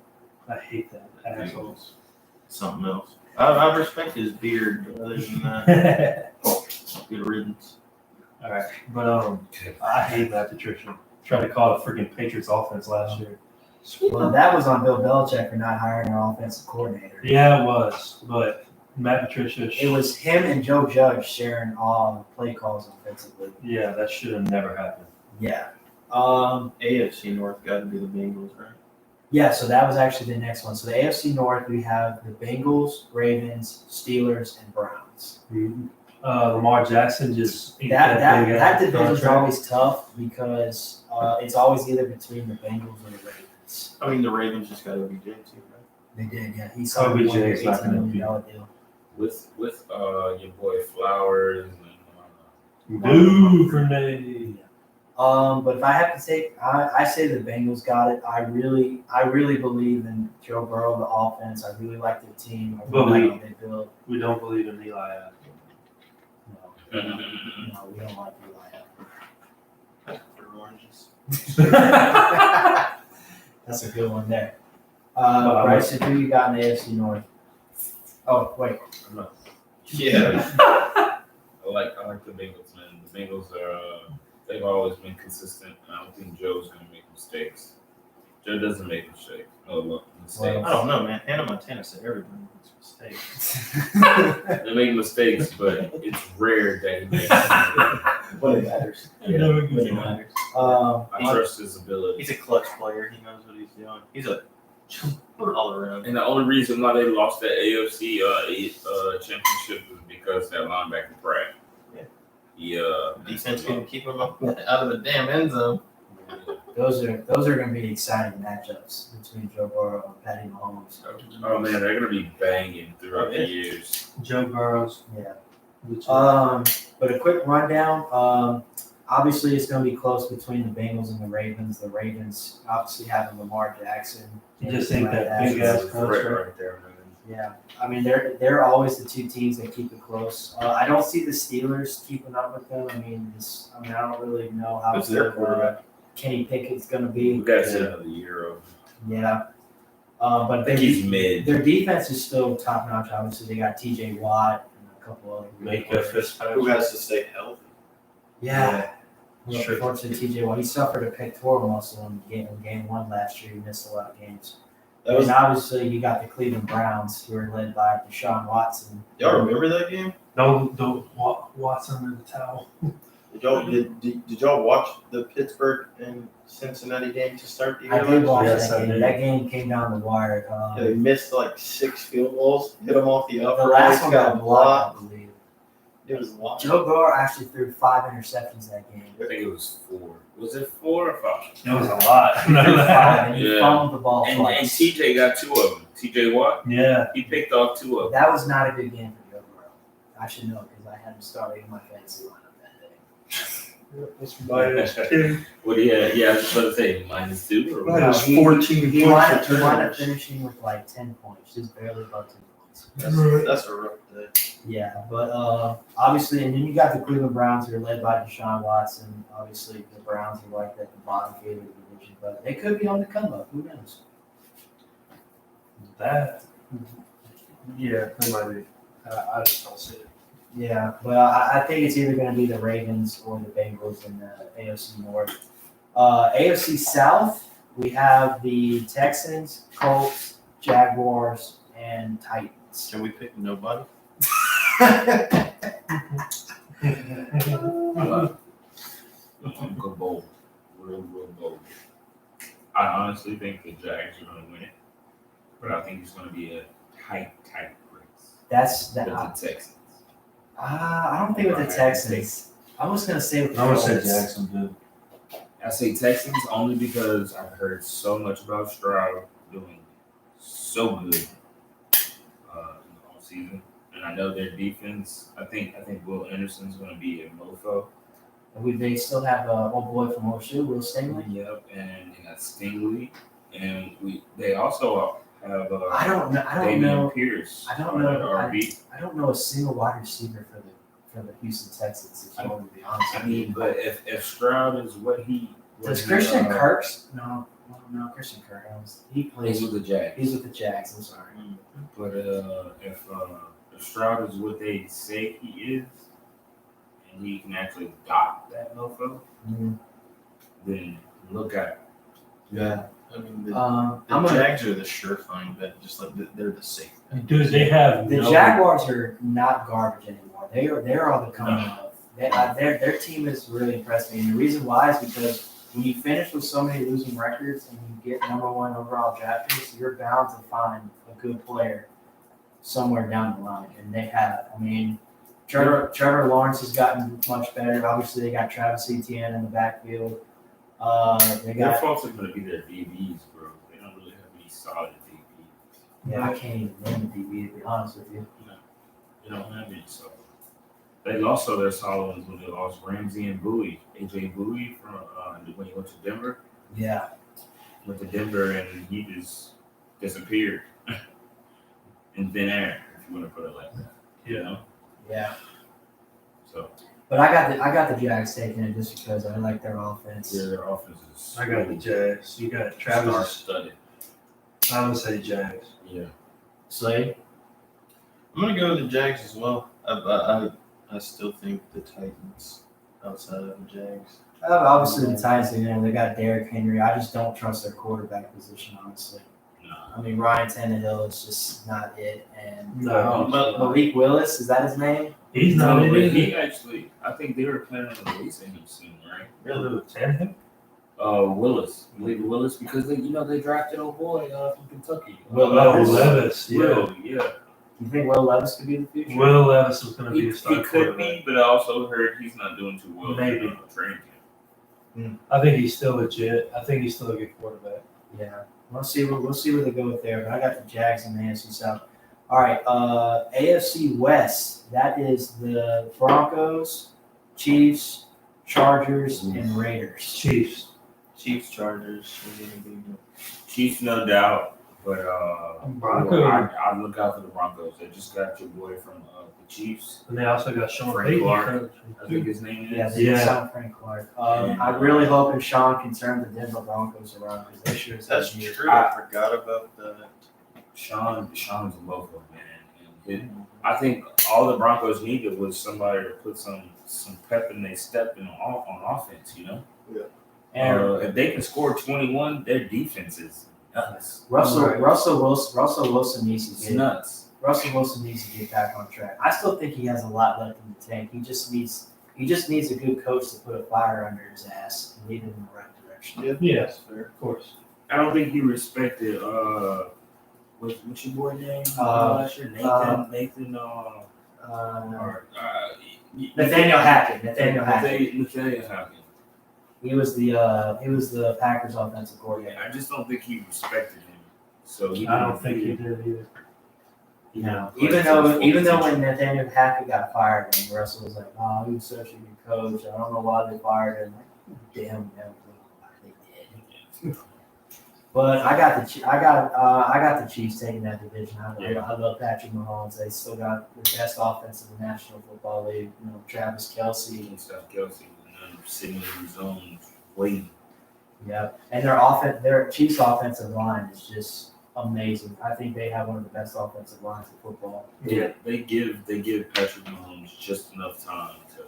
I hate that asshole. Something else. I respect his beard, but other than that, good riddance. All right, but I hate Matt Patricia. Tried to call it a freaking Patriots offense last year. Well, that was on Bill Belichick for not hiring an offensive coordinator. Yeah, it was, but Matt Patricia. It was him and Joe Judge sharing all play calls offensively. Yeah, that should have never happened. Yeah. AFC North got to be the Bengals, right? Yeah, so that was actually the next one. So the AFC North, we have the Bengals, Ravens, Steelers, and Browns. Lamar Jackson just ate That big that ass division's contract. always tough because it's always either between the Bengals or the Ravens. I mean, the Ravens just got OBJ too, right? They did, yeah. He signed a OBJ $1 is not $18 gonna million deal. with your boy Flowers and Duvernay. But if I have to take, I say the Bengals got it. I really believe in Joe Burrow, the offense. I really like their team. I really like what they build. We don't believe in Eli Apple. No, we don't like Eli. For oranges. That's a good one there. Well, Bryson, who you got in the AFC North? Oh, wait. Yeah. I like the Bengals, man. The Bengals are they've always been consistent. I don't think Joe's gonna make mistakes. Joe doesn't make mistakes. Mistakes. I don't know, man. Hannah Montana said everybody makes mistakes. They make mistakes, but it's rare that he makes mistakes. What it matters. Yeah. What it matters. I trust his ability. He's a clutch player. He knows what he's doing. He's a all around. And the only reason why they lost that AFC championship was because that linebacker Pratt. Defense couldn't keep him out of the damn end zone. Those are going to be exciting matchups between Joe Burrow and Patty Mahomes. Oh man, they're gonna be banging throughout the years. Joe Burrows. Yeah. But a quick rundown. Obviously, it's going to be close between the Bengals and the Ravens. The Ravens obviously having Lamar Jackson. You just think that big ass contract. Right there, man. Yeah, I mean they're always the two teams that keep it close. I don't see the Steelers keeping up with them. I don't really know how Who's their quarterback? Kenny Pickett's going to We be. got to see another year of. Yeah, but I think he's mid. their defense is still top notch. Obviously, they got T.J. Watt and a couple other. Make a fist Who has to stay healthy? Yeah. That's true. Unfortunately, T.J. Watt, he suffered a pectoral muscle in game one last year. He missed a lot of games. That was, And obviously, you got the Cleveland Browns, who are led by Deshaun Watson. y'all remember that game? Don't Watson in the towel. Did y'all watch the Pittsburgh and Cincinnati game to start the year? I did watch Yes, I that game. did. That game came down the wire. Yeah, they missed like 6 field goals, hit them off the The upper. last one got got blocked, I believe. It was wild. Joe Burrow actually threw 5 interceptions that game. I think it was 4. Was it 4 or 5? It was a lot. He threw 5 and he Yeah. fumbled the ball And twice. TJ got 2 of them. TJ Watt, Yeah. he picked off 2 of them. That was not a good game for Joe Burrow. I should know because I had him starting in my fantasy lineup that day. That's -2. What do you have? Yeah, I was about to say -2 or Right. It was he- 14 He points wound for he wound up turnovers. finishing with like 10 points, just barely above 10 points. That's a rough day. Yeah, but obviously, and then you got the Cleveland Browns who are led by Deshaun Watson. Obviously, the Browns are like at the bottom feeder of the division, but they could be on the come up. Who knows? That. Yeah, that might be. I just don't see it. Yeah, but I think it's either going to be the Ravens or the Bengals in the AFC North. AFC South, we have the Texans, Colts, Jaguars, and Titans. Can we pick nobody? Go bold. Real bold. I honestly think the Jags are going to win it. But I think it's going to be a tight race. That's With that. the Texans. I don't think with the Texans. I was going to say with the I would say Colts. Jacksonville. I say Texans only because I've heard so much about Stroud doing so good in the whole season. And I know their defense. I think Will Anderson's going to be a mofo. They still have old boy from OSU, Will Stingley. Yep, and they got Stingley, and they also have I don't Damian know. Pierce. I don't on know. that RB. I don't know a single wide receiver for the Houston Texans. If you want me to be honest. I with you. mean, but if Stroud is what Does Christian Kirk's no Christian Kirk? He plays he's with the Jags. He's with the Jags. I'm sorry. But if Stroud is what they say he is, and he can actually dot that mofo, then look at it. Yeah. I mean, the I'm gonna, Jags are the surefire bet. Just like they're the safe bet. Dude, they have the no. Jaguars are not garbage anymore. They're on the come up. Their team has really impressed me, and the reason why is because when you finish with so many losing records and you get number 1 overall draft picks, you're bound to find a good player somewhere down the line, and they have. I mean, Trevor Lawrence has gotten much better. Obviously, they got Travis Etienne in the backfield. They Their got. faults are going to be their DBs, bro. They don't really have any solid DBs. Yeah, I can't even name the DB to be honest with you. They don't have any solid. They lost all their solid ones when they lost Ramsey and Bowie. AJ Bowie from when he went to Denver. Yeah. Went to Denver and he just disappeared in thin air, if you want to put it like that. You know? Yeah. So But I got the Jags taking it just because I like their offense. yeah, their offense is I got the Jags. You got Travis. studded. I would say Jags. Yeah. Slade? I'm gonna go with the Jags as well. I still think the Titans outside of the Jags. Obviously the Titans, they got Derrick Henry. I just don't trust their quarterback position, honestly. Nah. I mean, Ryan Tannehill is just not it. And No. Malik Willis, is that his name? He's No, not in but it. he actually, I think they were planning on releasing him soon, right? Really with Tannehill? Willis, Malik Willis, because they drafted old boy from Kentucky. Will Levis. Yeah. Will, yeah. You think Will Levis could be the future? Will Levis is going to He, be a star he could quarterback. be, but I also heard he's not doing too well Maybe. in training camp. I think he's still legit. I think he's still a good quarterback. Yeah. We'll see where they go with there. But I got the Jags in the AFC South. All right. AFC West. That is the Broncos, Chiefs, Chargers, and Raiders. Chiefs. Chiefs, Chargers. Chiefs, no doubt, but Broncos. I look out for the Broncos. They just got your boy from the Chiefs. And they also got Sean Frank Payton. Clark. I think his name is. Yeah, they Yeah. signed Frank Clark. I'm really hoping Sean can turn the Denver Broncos around because they sure as That's hell need it. true. I forgot about that. Sean's a local man, and I think all the Broncos needed was somebody to put some pep in their step on offense. You know, And if they can score 21, their defense is nuts. Russell Wilson needs It's to get nuts. Russell Wilson needs to get back on track. I still think he has a lot left in the tank. He just needs He just needs a good coach to put a fire under his ass and lead him in the right direction. Yeah, That's fair. of course. I don't think he respected what's your boy name? Last year? Nathan or Nathaniel Hackett. Nathaniel Hackett. Nathaniel Hackett. He was the Packers offensive coordinator. I just don't think he respected him. So I don't think he did either. You know, even though when Nathaniel Hackett got fired, and Russell was like, "Oh, he was such a good coach. I don't know why they fired him." Like, damn, why they did. But I got the Chiefs taking that division. I love Patrick Mahomes. They still got the best offense in the National Football League. You know, Travis Kelce. and stuff, Kelsey, and I'm sitting in his zone waiting. Yeah, and their Chiefs offensive line is just amazing. I think they have one of the best offensive lines in football. Yeah, they give Patrick Mahomes just enough time to,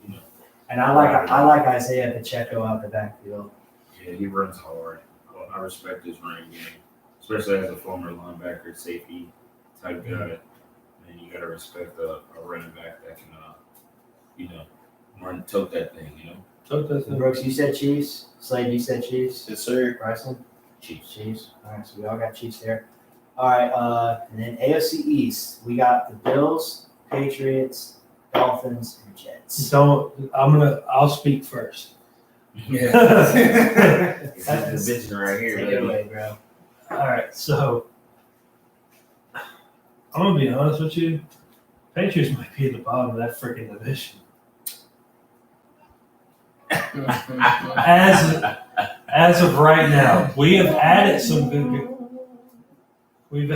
you know. And I like Isaiah Pacheco out the backfield. Yeah, he runs hard. Well, I respect his running game, especially as a former linebacker, safety type guy. And you gotta respect a running back that can, run tote that thing. Brooks, you said Chiefs. Slade, you said Chiefs. Yes, sir. Bryson? Chiefs. All right, so we all got Chiefs there. All right, and then AFC East, we got the Bills, Patriots, Dolphins, and Jets. I'll speak first. Yeah. It's that division right here, Take it baby. away, bro. All right, so I'm gonna be honest with you. Patriots might be at the bottom of that freaking division. As of right now, we have added some good. We've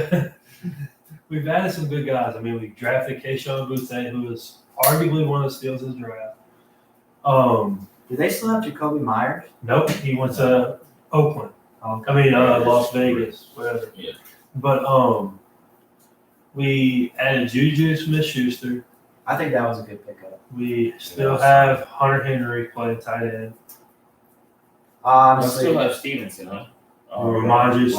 added some good guys. I mean, we drafted Keyshawn Boutte, who is arguably one of the steals of the draft. Do they still have Jacoby Myers? Nope, he went to Oakland. Okay. I mean, Las Vegas, whatever. Yeah. But we added Juju Smith-Schuster. I think that was a good pickup. We still have Hunter Henry playing tight end. I Honestly, still have Stevenson, huh? Ramondre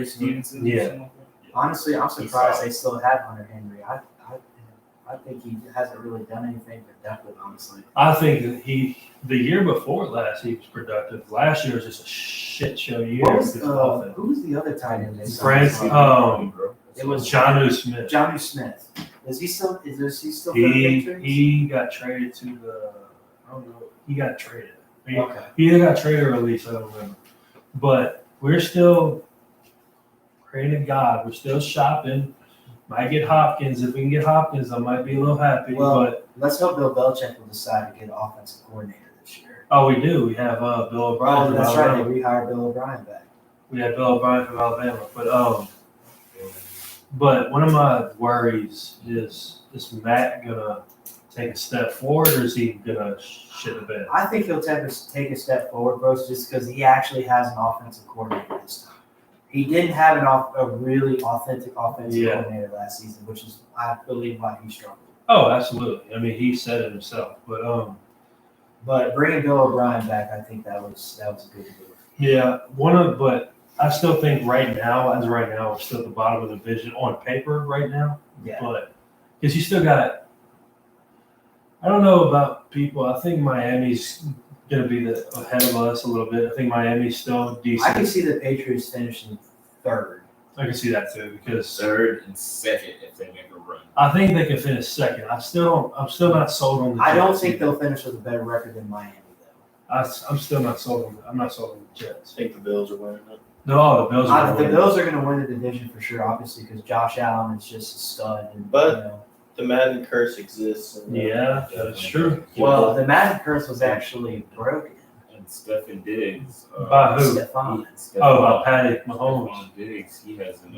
Stevenson. Yeah. honestly, I'm surprised they still have Hunter Henry. I think he hasn't really done anything productive, honestly. I think that the year before last, he was productive. Last year was just a shit show year. What was, because of offense. who was the other tight end? they signed? France, It was Jonnu Smith. Johnny Smith. Is he still for the He Patriots? he got traded to the. I don't know. He got traded. Okay. He either got traded or released. I don't remember. But we're still praying to God. We're still shopping. Might get Hopkins. If we can get Hopkins, I might be a little happy. Well, but let's hope Bill Belichick will decide to get an offensive coordinator this year. we do. We have Bill O'Brien. Oh, from that's right. Alabama. They rehired Bill O'Brien back. We have Bill O'Brien from Alabama. But one of my worries is Matt gonna take a step forward, or is he gonna shit the bed? I think he'll take a step forward, bro, just because he actually has an offensive coordinator this time. He didn't have a really authentic offensive coordinator last season, which is, I believe, why he struggled. Oh, absolutely. I mean, he said it himself. But bringing Bill O'Brien back, I think that was a good move. Yeah, but I still think as right now, we're still at the bottom of the division on paper right now. Yeah. But because you still got, I don't know about people. I think Miami's going to be ahead of us a little bit. I think Miami's still decent. I can see the Patriots finishing third. I can see that too because Third and second if they make a run. I think they can finish second. I'm still not sold on the Jets. I don't think they'll finish with a better record than Miami, though. I'm still not sold on. I'm not sold on the Jets. I think the Bills are winning it. No, the Bills are. The Bills are going to win the division for sure, obviously, because Josh Allen is just a stud. And, But- The Madden curse exists. And, Yeah, that's true. well, the Madden curse was actually broken. And Stephen Diggs. By who? Stephon. About Patty Mahomes. Stephon Diggs, he hasn't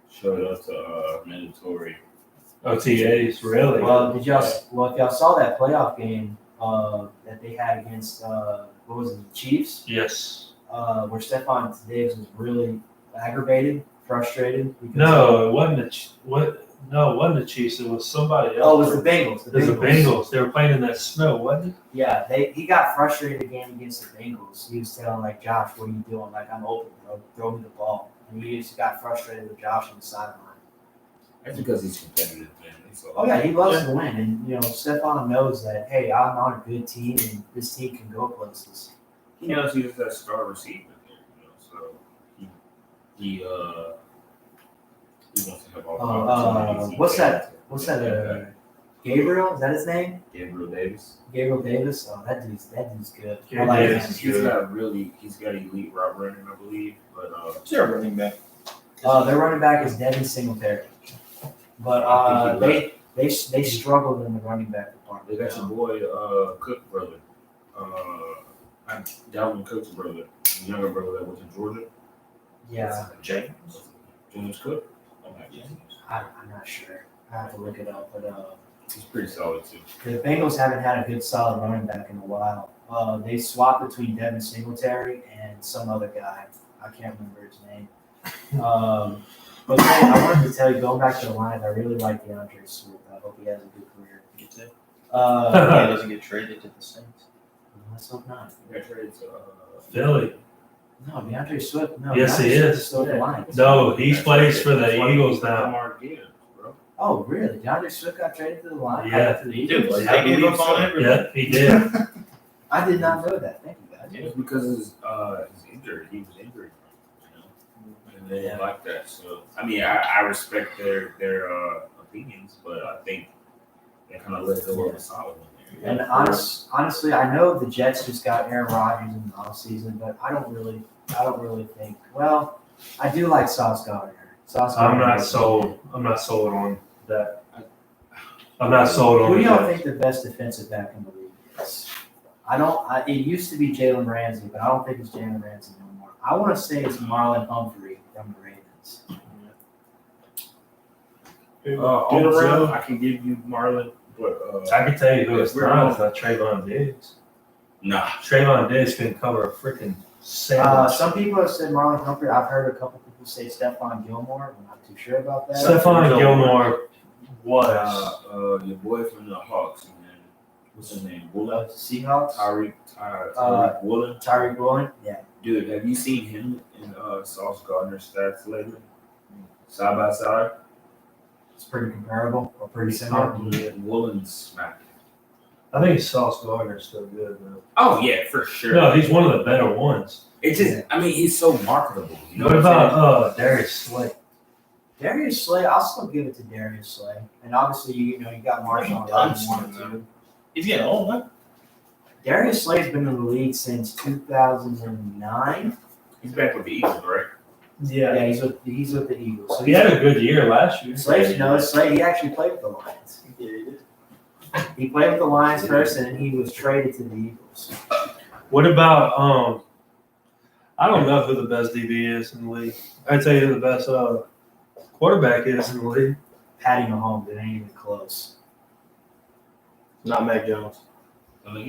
showed up to mandatory. OTAs, really? Well, if y'all saw that playoff game that they had against what was it, the Chiefs, Yes. where Stephon Diggs was really aggravated, frustrated. Because No, it wasn't it wasn't the Chiefs. It was somebody else. Oh, it was the Bengals. It was the Bengals. They were playing in that snow, wasn't it? Yeah, he got frustrated again against the Bengals. He was telling Josh, "What are you doing? I'm open, bro. Throw me the ball." And he just got frustrated with Josh on the sideline. That's because he's competitive, man. So, Oh yeah, he loves to win, and Stephon knows that. Hey, I'm on a good team, and this team can go places. he knows he's that star receiver there, so he wants to have all the opportunities. He What's can that? to What's make that? back. Gabriel? Is that his name? Gabriel Davis. Gabriel Davis. Oh, that dude's good. Yeah, I like Davis him. is He's got elite route running, I believe, but Who's their running back? Their running back is Devin Singletary, but I think they struggled in the running back they department. got your boy Cook brother, Dalvin Cook's brother, the younger brother that went to Georgia. Yeah, James. James Cook. I'm not sure. I have to look it up, but He's pretty solid too. the Bengals haven't had a good solid running back in a while. They swapped between Devin Singletary and some other guy. I can't remember his name. But man, I wanted to tell you, going back to the Lions, I really like DeAndre Swift. I hope he has a good career. You too. He Uh, doesn't get traded to the Saints. let's hope not. He got traded to Philly. No, DeAndre Swift. No, Yes, DeAndre he Swift is. still with the Lions. No, he plays for the Eagles now. Lamar Gibbs, bro. Oh, really? DeAndre Swift got traded to the Lions? Yeah. To the Dude, Eagles? they gave up on everything. Yeah, he did. I did not know that. Thank you, guys. It's because he's injured. He was injured, and they didn't like that. So I mean, I respect their opinions, but I think they kind of let go of a solid one there. And honestly, I know the Jets just got Aaron Rodgers in the offseason, but I don't really think. Well, I do like Sauce Gardner. I'm not sold. I'm not sold on that. I'm not sold on Who do y'all that. think the best defensive back in the league is? It used to be Jalen Ramsey, but I don't think it's Jalen Ramsey no more. I want to say it's Marlon Humphrey from the Ravens. All around, I can give you Marlon, but I can tell you who it's We're not. on- It's not Trayvon Diggs. nah. Trayvon Diggs can cover a freaking sandwich. Some people have said Marlon Humphrey. I've heard a couple people say Stephon Gilmore. I'm not too sure about that. Stephon Gilmore was. Your boy from the Hawks, man. What's his name? Woolen. Seahawks. Tyreek Woolen. Tyreek Woolen. Yeah. Dude, have you seen him in Sauce Gardner's stats lately? Side by side? It's pretty comparable or pretty similar. Woolen's smacked. I think Sauce Gardner's still good, man. Oh yeah, for sure. No, he's one of the better ones. It's just, I mean, he's so marketable. You know What I'm saying? about Darius Slay? Darius Slay, I'll still give it to Darius Slay. And obviously, you got Marshawn Lynch 1 and 2. He's getting old, man. Darius Slay's been in the league since 2009. He's back with the Eagles, right? Yeah, he's with the Eagles. So He had a good year last year. Slay, he actually played with the Lions. He played with the Lions first, and then he was traded to the Eagles. What about I don't know who the best DB is in the league. I tell you who the best quarterback is in the league. Patty Mahomes, it ain't even close. Not Mac Jones.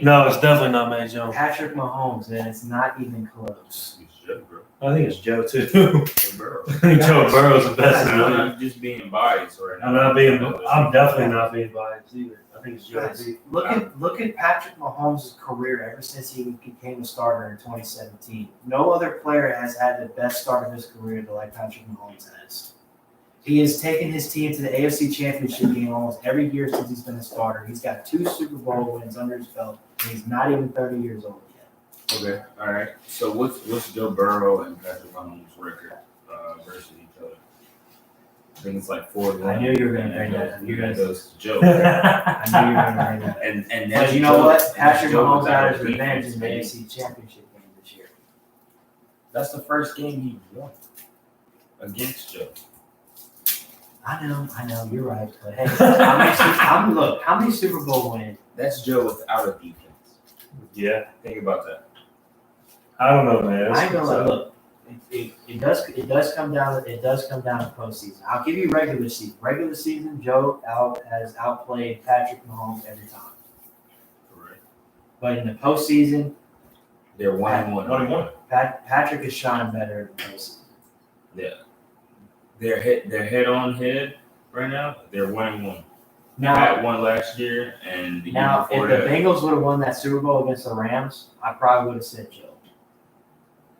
No, it's definitely not Mac Jones. Patrick Mahomes, and it's not even close. He's Joe, bro. I think it's Joe too. Joe Burrow. I think Joe Burrow's the best in the league. I'm just being biased right now. I'm definitely not being biased either. I think it's Joe. Guys, look at Patrick Mahomes' career ever since he became a starter in 2017. No other player has had the best start of his career like Patrick Mahomes has. He has taken his team to the AFC Championship game almost every year since he's been a starter. He's got 2 Super Bowl wins under his belt, and he's not even 30 years old yet. Okay, all right. So what's Joe Burrow and Patrick Mahomes' record versus each other? I think it's like 4-1. I knew you were going to bring that up. You guys goes to Joe. I knew you were going to bring that up. and But you know what? Patrick Mahomes got his revenge in the AFC Championship game this year. That's the first game he won against Joe. I know, you're right. But hey, how many Super Bowl wins? That's Joe without a defense. Yeah, Think about that. I don't know, man. I ain't gonna lie. Look, it does come down to postseason. I'll give you regular season. Regular season, Joe has outplayed Patrick Mahomes every time. Correct. But in the postseason, They're 1-1. Patrick is shining better in the postseason. Yeah. They're head on head right now. They're 1-1. Now, Pat won last year, and the year Now, if before the that. Bengals would have won that Super Bowl against the Rams, I probably would have said Joe.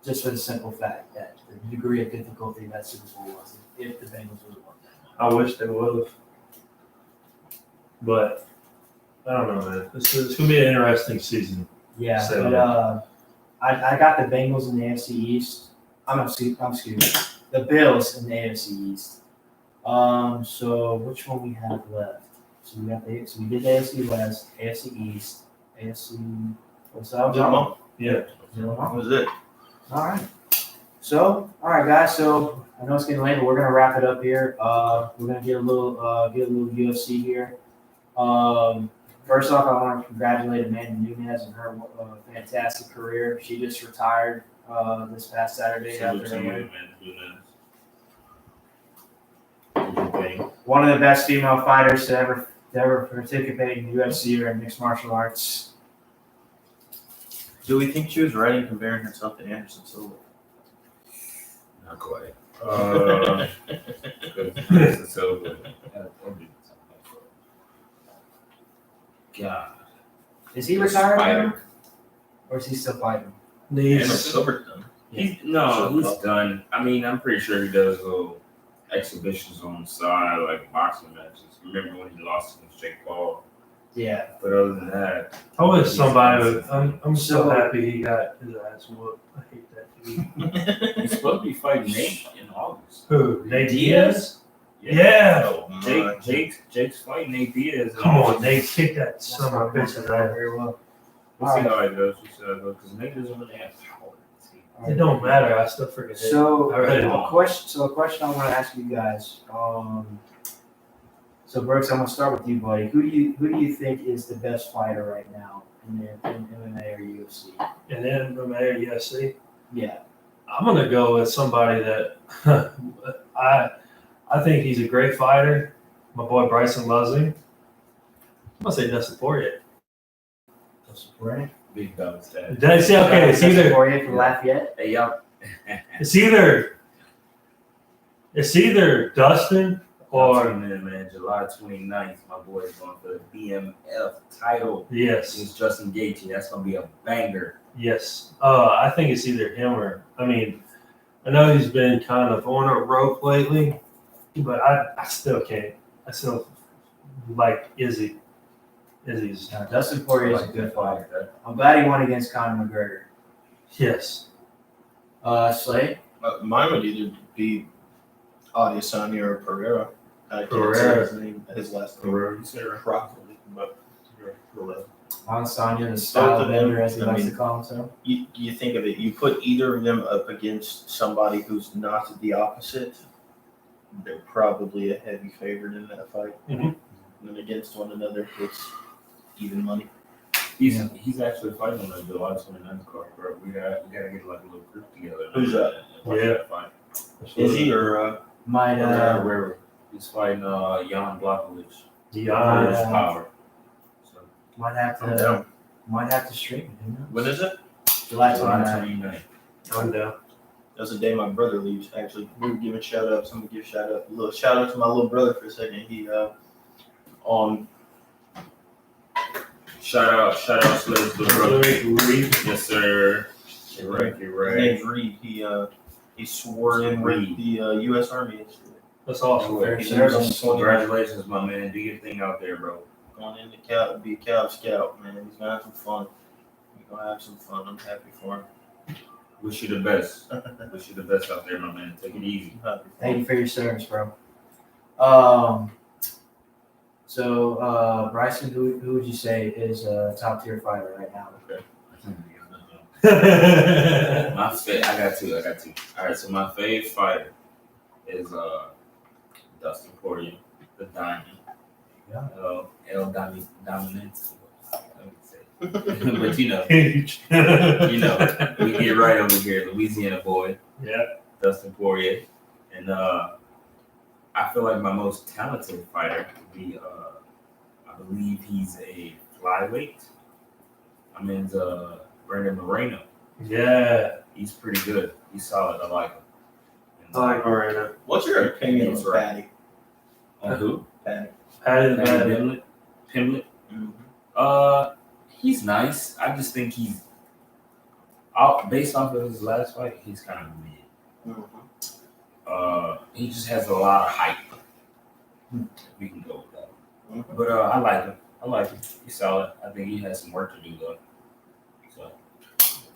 Just for the simple fact that the degree of difficulty that Super Bowl was, if the Bengals would have won that one. I wish they would have. But I don't know, man. It's gonna be an interesting season. Yeah, So- but I got the Bengals in the AFC East. I'm excuse me, the Bills in the AFC East. So which one we have left? So we did the AFC West, AFC East, AFC. What's that? Good month. Yeah. That was it. All right. So, all right, guys. So I know it's getting late, but we're gonna wrap it up here. We're gonna get a little UFC here. First off, I want to congratulate Amanda Nunes on her fantastic career. She just retired this past Saturday Salute after to her you, win. man. Good thing. One of the best female fighters to ever participate in UFC or in mixed martial arts. Do we think she was right in comparing herself to Anderson Silva? Not quite. It's so good. God. Is he retired now, Spider. or is he still fighting? Anderson Needs Silva's done. He's done. I mean, I'm pretty sure he does little exhibitions on the side, like boxing matches. Remember when he lost against Jake Paul? Yeah. But other than that, I wish somebody. I'm so So- happy he got his ass whooped. I hate that dude. he's supposed to be fighting Nate in August. Who? Nate Diaz? Yeah. Yeah. Oh, my. Jake's fighting Nate Diaz. Come on, Nate, kick that That's son of a not bitch working out out there. very well. We'll see how it goes. Because Nate doesn't really have power. It don't matter. I still freaking hate it. So I really a don't. question I want to ask you guys. So Brooks, I'm gonna start with you, buddy. Who do you think is the best fighter right now in MMA or UFC? And then MMA or UFC, Yeah. I'm gonna go with somebody that I think he's a great fighter. My boy Bryson loves him. I'm gonna say Dustin Poirier. Right. Big double stat. Did I say okay? Poirier from Lafayette. Hey, y'all. It's either Dustin or man, July 29th, my boy is going for the BMF title yes, against Justin Gaethje. That's gonna be a banger. yes. I think it's either him or I mean, I know he's been kind of on a rope lately, but I still can't. I still like Izzy. Izzy's Dustin Poirier is a good fighter. I'm glad he won against Conor McGregor. yes. Slade. Mine would either be Adesanya or Pereira. I can't Pereira. say his name, his last name. Pereira. You said it properly, but Pereira. Adesanya, the style of them, bender, as he I likes mean- to call himself. You think of it, you put either of them up against somebody who's not the opposite, they're probably a heavy favorite in that fight. Mhm. And then against one another, it's even money. He's actually fighting on the July 29th card, bro. We gotta get like a little group together. Who's that? Watch Yeah. that fight. Is he or Might Where he's fighting Jan Blachowicz. Dion. His power. So, might have I'm to down. stream it. Who knows? When is it? July July 29th. 29th. I'm down. That's the day my brother leaves. Actually, we were giving shout outs. I'm gonna give a little shout out to my little brother for a second. He on Shout out, Slaves to the brother. Reed. Yes, sir. You're right. his name's Reed. He swore in with Reed. the U.S. Army yesterday. That's awesome. Fair He's service. on 29. Congratulations, my man. Do your thing out there, bro. Going in to be a Cub Scout, man. He's gonna have some fun. He's gonna have some fun. I'm happy for him. Wish you the best. Wish you the best out there, my man. Take it easy. I'm happy for Thank him. you for your service, bro. So Bryson, who would you say is a top tier fighter right now? I got two. All right, so my fave fighter is Dustin Poirier, the Diamond. Yeah. El Dominant. But you know, Huge. we get right over here, Louisiana boy, Yeah. Dustin Poirier, and I feel like my most talented fighter would be, I believe he's a flyweight. I mean, Brandon Moreno. Yeah. He's pretty good. He's solid. I like him. And, I like Moreno. What's your opinion That's on right. Patty? on who? Patty. Patty the Patty Bad. Pimlet. Mm-hmm. He's nice. I just think he's based off of his last fight, he's kind of mid. Mm-hmm. He just has a lot of hype. We can go with that. But I like him. He's solid. I think he has some work to do though. So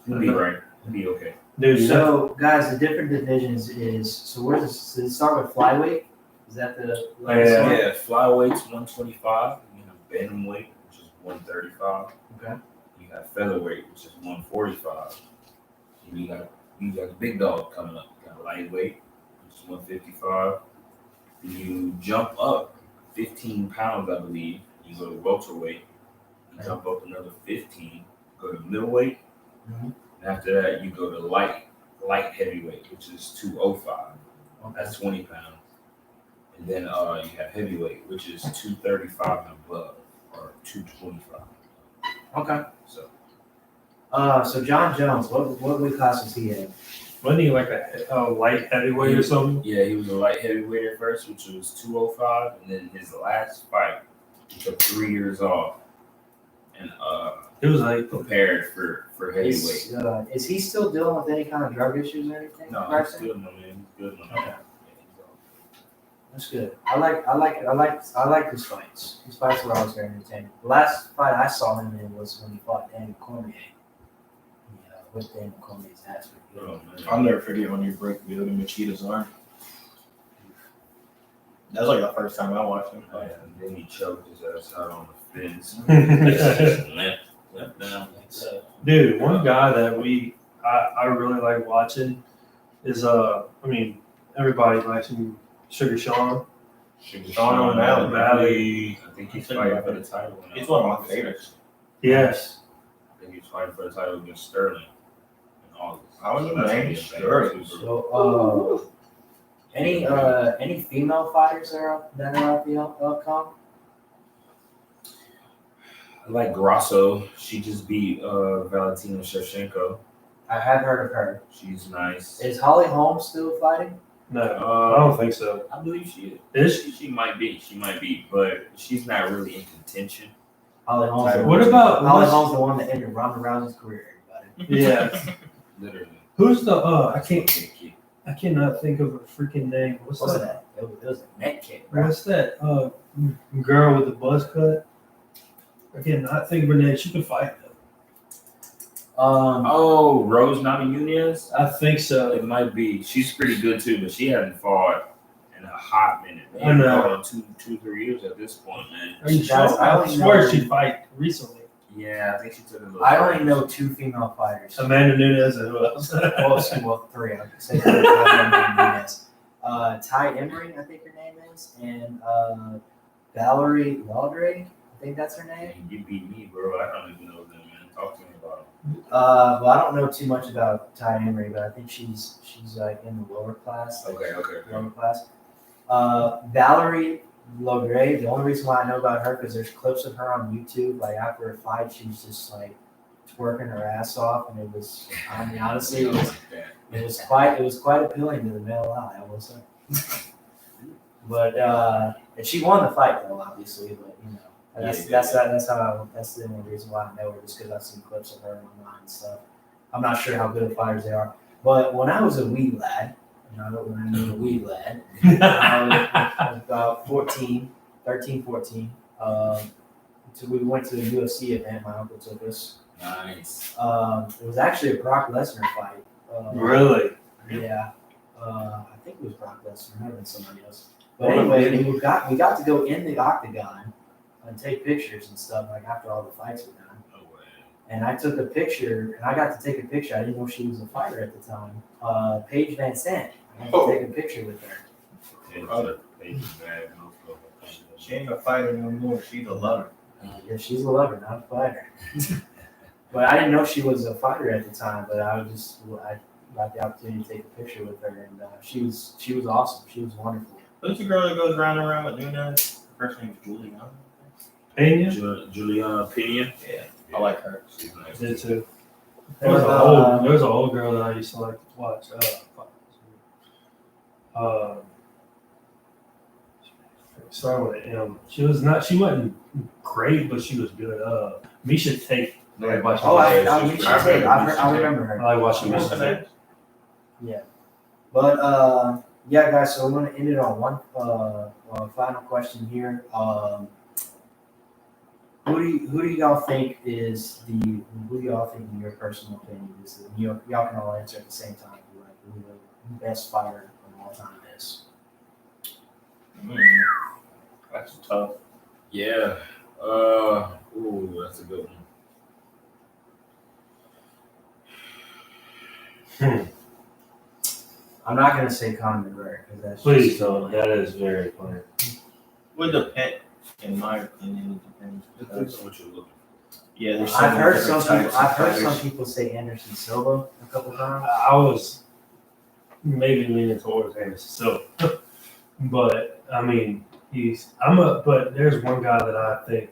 he'll be right. He'll be okay. Dude, So, guys, the different divisions is where's this? Does it start with flyweight? Is that the Yeah, flyweight's 125. You have bantamweight, which is 135. Okay. You have featherweight, which is 145. And you got the big dog coming up. You got lightweight, which is 155. You jump up 15 pounds, I believe. You go to welterweight. You jump up another 15. Go to middleweight. Mhm. And after that, you go to light heavyweight, which is 205. That's 20 pounds. And then you have heavyweight, which is 235 and above, or 225. Okay. So So John Jones, what weight class was he in? wasn't he like a light heavyweight or something? yeah, he was a light heavyweight at first, which was 205, and then his last fight, he took 3 years off and It was like prepared for heavyweight. Is he still dealing with any kind of drug issues or anything? No, he's good, my man. He's good, my man. Okay. Yeah, he's all- That's good. I like his fights. His fights were always very entertaining. The last fight I saw him in was when he fought Daniel Cormier. Yeah, with Daniel Cormier's ass. Oh, man. I'll never forget when you break Vito Machida's arm. That was like the first time I watched him Oh, fight. yeah, and then he choked his ass out on the fence. Dude, Just left down like that. one guy that I really like watching is I mean, everybody likes him, Sugar Sean. Sean O'Malley. I think he's fighting for the title. now. He's one of my favorites. Yes. I think he's fighting for the title against Sterling in August. I was So the that's name gonna be a Sterling. bad super. So, any female fighters that are out the outcome? I like Grasso. She just beat Valentina Shevchenko. I have heard of her. She's nice. Is Holly Holm still fighting? No, I don't think so. I believe she Is is. She might be, but she's not really in contention. Holly Holm's the What one- about Holly Holm's the one that ended Ronda Rousey's career, everybody. Yeah. Literally. Who's the Kick. I cannot think of a freaking name. What's What's that? that? It was a neck kick, right? What's that? Girl with the buzz cut. I cannot think of her name. She can fight though. Oh, Rose Namajunas? I think so. It might be. She's pretty good too, but she hasn't fought in a hot minute. Maybe I know. fought in 2-3 years at this point, man. Are you sure? Guys, I I only swear know- she fight recently. Yeah, I think she took a little. I only know 2 female fighters. Amanda Nunes and who else? Well, 3. I could say 3. Yes. Ty Emery, I think her name is, and Valerie Laudray. I think that's her name. Man, you beat me, bro. I don't even know them, man. Talk to me about them. Well, I don't know too much about Ty Emery, but I think she's like in the lower class. Okay. Lower class. Valerie Laudray. The only reason why I know about her because there's clips of her on YouTube. Like after a fight, she was just like twerking her ass off, and it was. I mean, honestly, it was quite appealing to the male eye. I will say. But and she won the fight though, obviously. But you know. That's the only reason why I know her, just because I've seen clips of her online and stuff. I'm not sure how good of fighters they are, but when I was a wee lad, when I was a wee lad, I was about 13, 14. So we went to a UFC event. My uncle took us. Nice. It was actually a Brock Lesnar fight. Really? Yeah, I think it was Brock Lesnar. Might have been somebody else. But anyway, we got to go in the octagon and take pictures and stuff like after all the fights were done. No way. And I took a picture, and I got to take a picture. I didn't know she was a fighter at the time. Paige Van Sant. I got to take a picture with her. She ain't a fighter no more. She's a lover. Yeah, she's a lover, not a fighter. But I didn't know she was a fighter at the time. But I got the opportunity to take a picture with her, and she was awesome. She was wonderful. Who's the girl that goes round and round with Nunes? Her first name is Juliana. Pena? Juliana Pena. Yeah, I like her. She's nice. Did too. There was an old girl that I used to like to watch. Started with an M. She wasn't great, but she was good. Misha Tate. I like watching I remember her. I like watching What's Misha her Tate. name? But Yeah, guys. So we're gonna end it on one final question here. Who do y'all think is the who do y'all think in your personal opinion is the y'all can all answer at the same time. Like who the best fighter of all time is? That's tough. Yeah. That's a good one. I'm not gonna say Conor McGregor because that's Please just don't. That is very plain. Would depend, in my opinion, it depends. Depends on what you're looking Yeah, there's so I've many heard different some people. types of I've heard some fighters. people say Anderson Silva a couple times. I was maybe leaning towards Anderson Silva, but I mean, but there's one guy that I think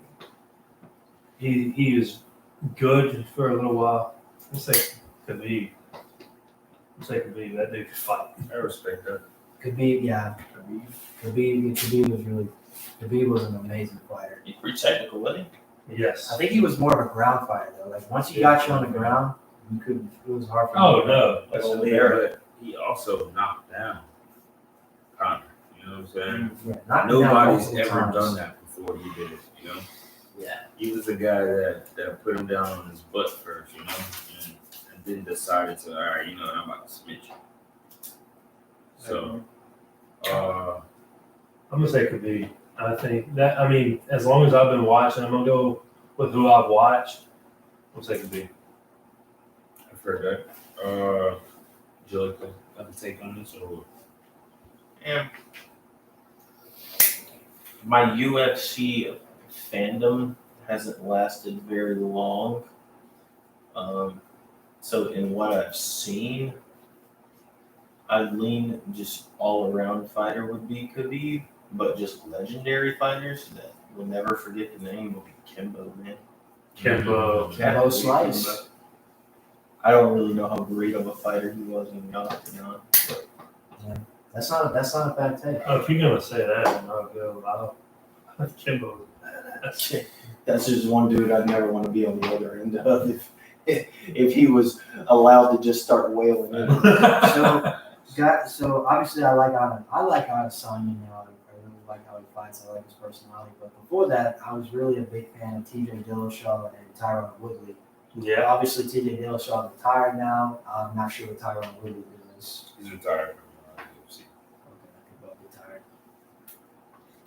he is good for a little while. Let's say Khabib. That dude could fight. for. I respect that. Khabib, yeah. Khabib was an amazing fighter. He's pretty technical, wasn't Yes. I think he was more of a ground fighter though. Like once he got you on the ground, you couldn't. It was hard for you. Oh no. That's Well, but he also knocked down Conor. You know what I'm saying? Yeah, knocked him down Nobody's multiple ever times. done that before he did it, you know? Yeah. He was the guy that put him down on his butt first, you know, and then decided to, all right, you know what, I'm about to submit you. So, I'm gonna say Khabib. I think that. I mean, as long as I've been watching, I'm gonna go with who I've watched. I'm gonna say Khabib. I've heard that. Angelica, have a take on this or? Yeah. My UFC fandom hasn't lasted very long. So in what I've seen, I lean just all around fighter would be Khabib, but just legendary fighters that we'll never forget the name will be Kimbo, man. Kimbo Slice. I don't really know how great of a fighter he was in the octagon. That's not a bad take. Oh, if you're gonna say that, then I'll go. Kimbo. Badass. That's just one dude I'd never want to be on the other end of if he was allowed to just start wailing in. So obviously I like Adesanya now. I really like how he fights. I like his personality. But before that, I was really a big fan of TJ Dillashaw and Tyron Woodley. Yeah. Obviously TJ Dillashaw retired now. I'm not sure what Tyron Woodley is. He's retired from UFC. Okay, I could both retired.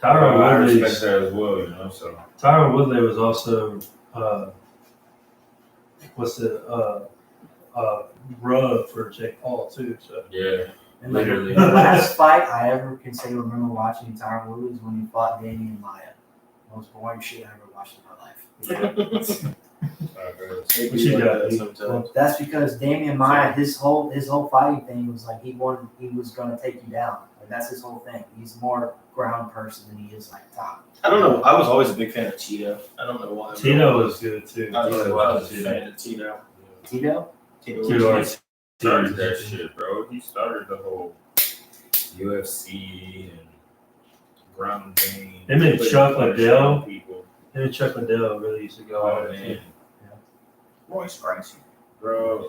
Tyron I respect Woodley's. that as well, you know, so. Tyron Woodley was also rub for Jake Paul too. So Yeah. And like Literally. the last fight I ever can say remember watching Tyron Woodley is when he fought Damian Maya. Most boring shit I ever watched in my life. What you got, Lee? Well, that's because Damian Maya, his whole fighting thing was like he was gonna take you down. Like that's his whole thing. He's more ground person than he is like top. I don't know. I was always a big fan of Tito. I don't know why. Tito was good too. I was Tito a was good. fan of Tito. Tito? Tito He started that shit, bro. He started the whole UFC and ground game. Him and Chuck Liddell. People. Him and Chuck Liddell really used to go Oh, at it. man. Royce Gracie. Bro,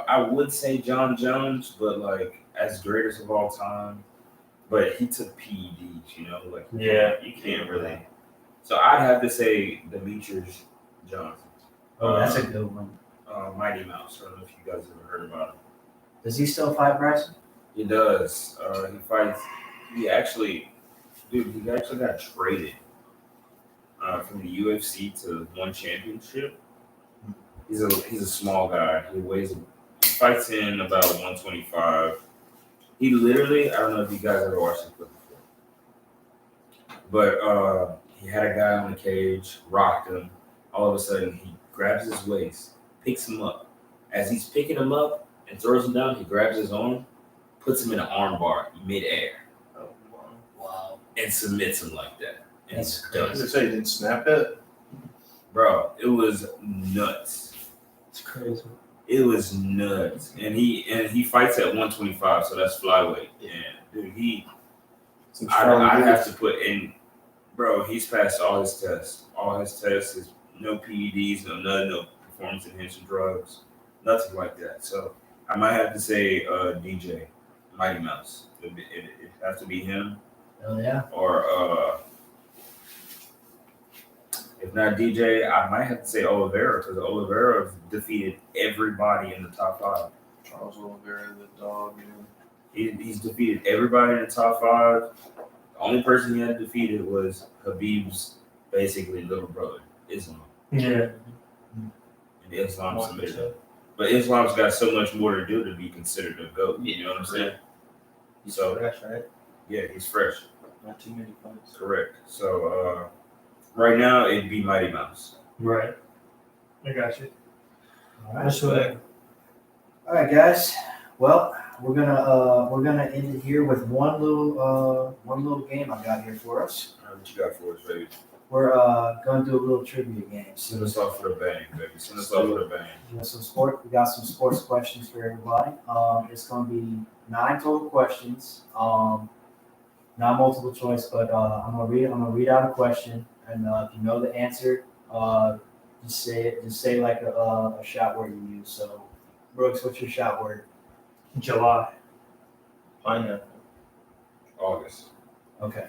I would say John Jones, but like as greatest of all time. But he took PEDs, you know, like you can't really. So I'd have to say Demetrius Johnson. Oh, that's a good one. Mighty Mouse. I don't know if you guys ever heard about him. Does he still fight Bryson? He does. He fights. He actually got traded from the UFC to one championship. He's a small guy. He fights in about 125. He literally, I don't know if you guys ever watched this clip before, but he had a guy on the cage, rocked him. All of a sudden, he grabs his waist, picks him up. As he's picking him up and throws him down, he grabs his arm, puts him in an arm bar midair, Wow. and submits him like that. And That's it's done. I was gonna say, he didn't snap it. Bro, it was nuts. It's crazy. It was nuts. And he fights at 125, so that's flyweight. Yeah, dude, Some I strong have dudes. to put in, bro, he's passed all his tests. All his tests is no PEDs, no performance enhancing drugs, nothing like that. So I might have to say DJ. Mighty Mouse. It has to be him, Oh yeah. or if not DJ, I might have to say Oliveira because Oliveira defeated everybody in the top 5. Charles Oliveira, the dog. He's defeated everybody in the top 5. The only person he had defeated was Habib's basically little brother, Islam. Yeah. And Islam submitted him. But Islam's got so much more to do to be considered a GOAT. You know what I'm saying? He's So fresh, right? yeah, he's fresh. Not too many fights. Correct. So right now it'd be Mighty Mouse. Right. I got you. All right. That's what. All right, guys. Well, we're gonna end it here with one little game I got here for us. What you got for us, baby? We're gonna do a little trivia game. Send us off with a bang, baby. Send us off with a bang. We got some sports questions for everybody. It's gonna be 9 total questions. Not multiple choice, but I'm gonna read out a question, and if you know the answer, just say it. Just say like a shot word you use. So, Brooks, what's your shot word? July. Pineapple. August. Okay.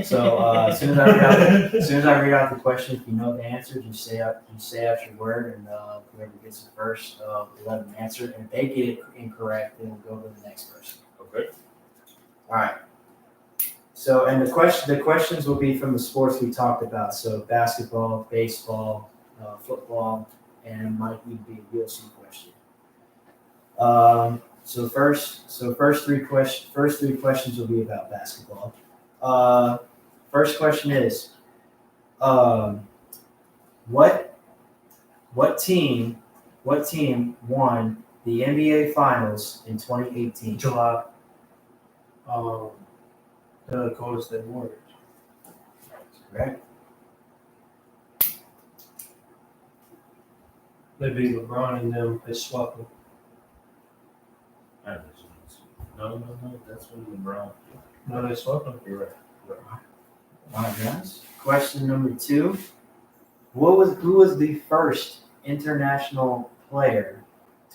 So as soon as I read out the question, if you know the answer, just say out your word, and whoever gets it first, we'll let them answer. And if they get it incorrect, then we'll go to the next person. Okay. All right. So, and the questions will be from the sports we talked about. So, basketball, baseball, football, and it might even be a UFC question. So first three questions will be about basketball. First question is, what team won the NBA Finals in 2018? July. The Golden State Warriors. Correct. They beat LeBron and them. They swept them. No, that's when LeBron. No, they swept them. You're right. All right, guys. Question number 2. Who was the first international player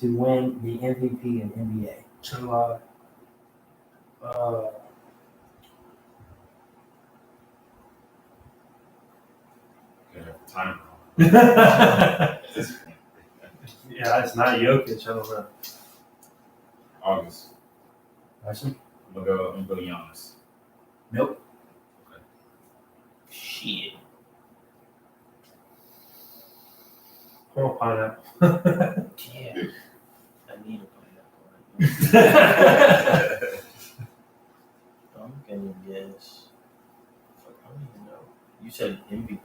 to win the MVP in NBA? July. Time. Yeah, it's not Jokic. I don't know. August. Question? I'm gonna go Giannis. Nope. Shit. Come on, pineapple. Yeah. I need a pineapple. I'm gonna guess. I don't even know. You said MVP?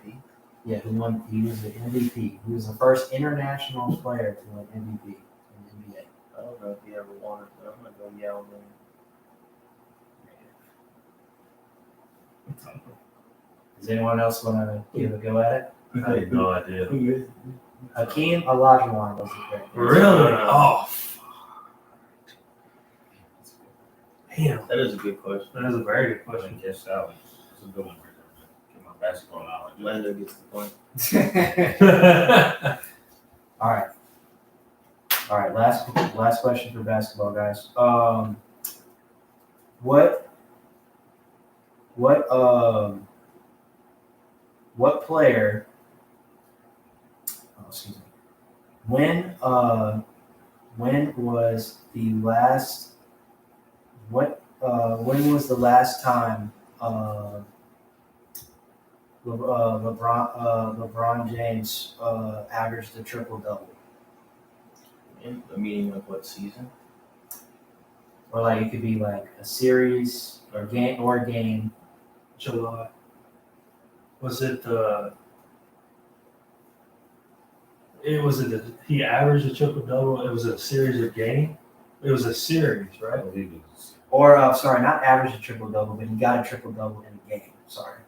Yeah, he was the MVP. He was the first international player to win MVP in the NBA. I don't know if he ever won it, but I'm gonna go Yao Ming. Does anyone else want to give a go at it? I have no idea. Hakeem Olajuwon was the correct answer. Really? Oh, damn. That is a good question. That is a very good I question. guess that was a good one right there. Get my basketball knowledge. Lando gets the point. All right. Last question for basketball, guys. What player? Oh, excuse me. When was the last? When was the last time LeBron James averaged a triple-double? In the meaning of what season? Or like it could be like a series or a game. July. Was it he averaged a triple double? It was a series of game. It was a series, I right? believe it was. Or sorry, not averaged a triple-double, but he got a triple-double in a game. Sorry.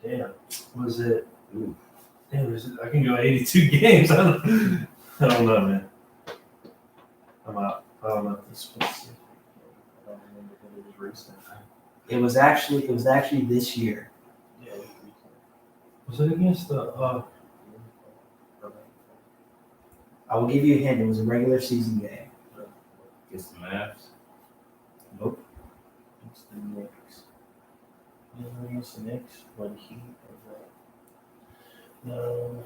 Damn. Was it? Ooh. Damn. I can go 82 games. I don't know, man. I'm out. I don't know. This was, I don't remember, but it was recent. It was actually this year. Yeah, it was recent. was it against the? I will give you a hint. It was a regular season game. It's the Mavs. Nope. It's the Knicks. It's the Knicks. Or the Heat. No.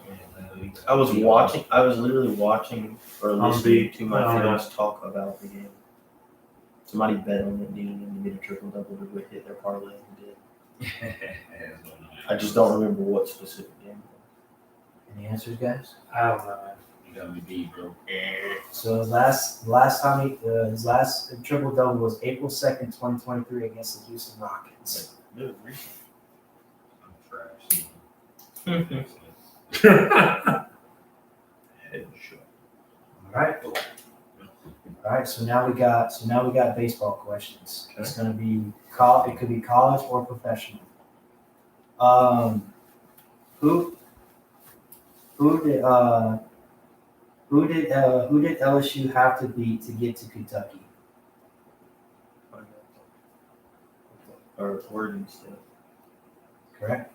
I was literally watching or listening to my friends talk about the game. Somebody bet on it needing them to get a triple double to hit their parlay and did. I just don't remember what specific game. Any answers, guys? I don't know. You got me beat, bro. So his last time his last triple double was April 2nd, 2023 against the Houston Rockets. Dude, recent. I'm trash. Headshot. All right. So now we got baseball questions. Okay. It's gonna be it could be college or professional. Who did LSU have to beat to get to Kentucky? Or Oregon State. Correct.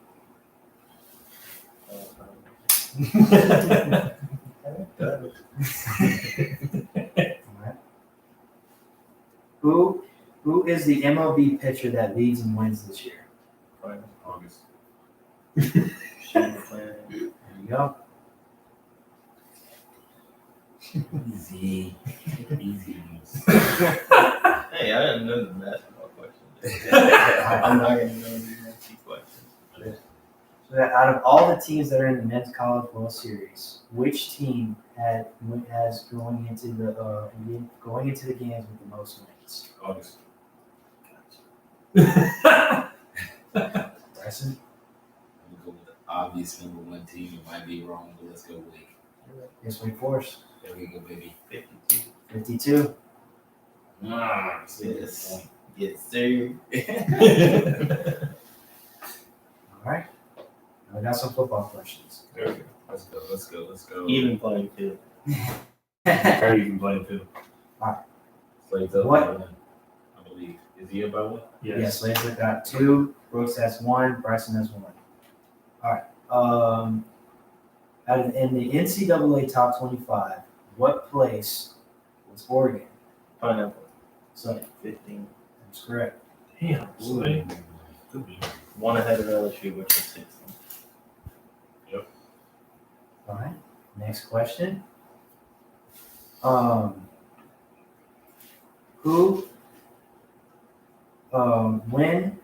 Alright. Who is the MLB pitcher that leads and wins this year? August. There you go. Easy. Easy. Hey, I didn't know the basketball question. I'm not gonna know the nasty questions. So out of all the teams that are in the Men's College World Series, which team has going into the games with the most wins? August. Bryson? I'm gonna go with the obvious number one team. It might be wrong, but let's go Wake. Yes, Wake Forest. There we go, baby. 52. 52. Ah, see Yes. this point. Yes, sir. All right. Now we got some football questions. There we go. Let's go. Even playing field. Very even playing field. Slaves up What? by one, I believe. Is he up by one? Yes, Laser got 2. Brooks has 1. Bryson has 1. All right. In the NCAA top 25, what place was Oregon? Pineapple. So 15. that's correct. Damn. Sweet. One ahead of LSU, which is 16. All right. Next question. When?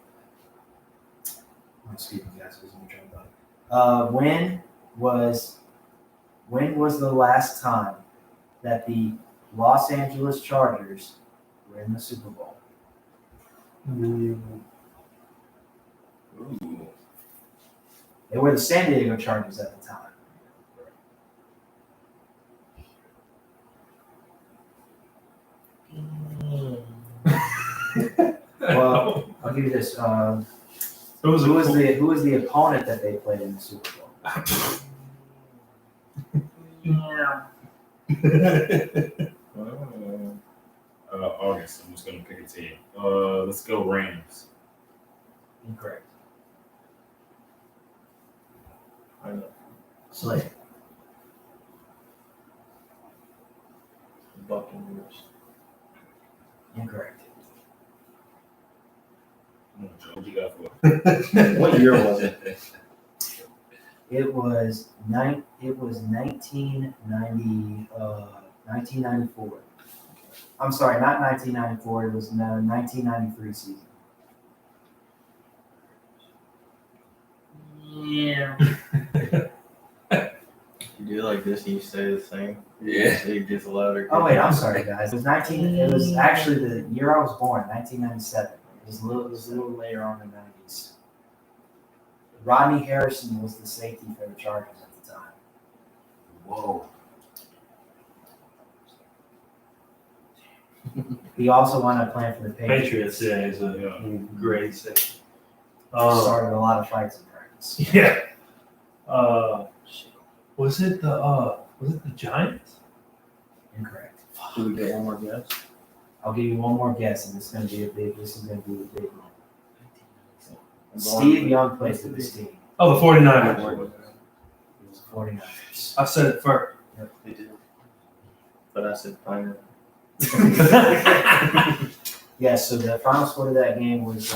Excuse me, guys. I was in trouble. When was the last time that the Los Angeles Chargers were in the Super Bowl? Ooh. They were the San Diego Chargers at the time. Well, I'll give you this. Who was the opponent that they played in the Super Bowl? August. I'm just gonna pick a team. Let's go Rams. Incorrect. I know. Slade. Buccaneers. Incorrect. What you got for? What year was it? It was 1990. 1994. I'm sorry, not 1994. It was 1993 season. Yeah. You do like this and you say the same. Yeah. So it gets louder. Oh wait, I'm sorry, guys. It was actually the year I was born, 1997. It was a little later on in the 90s. Rodney Harrison was the safety for the Chargers at the time. Whoa. He also wound up playing for the Patriots, yeah, is a great safety. Started a lot of fights in practice. Yeah. Was it the Giants? Incorrect. Do we get one more guess? I'll give you one more guess, and this is gonna be a big one. Steve Young plays for this team. Oh, the 49ers. It was the 49ers. I said it first. They did. But I said pineapple. Yes, so the final score of that game was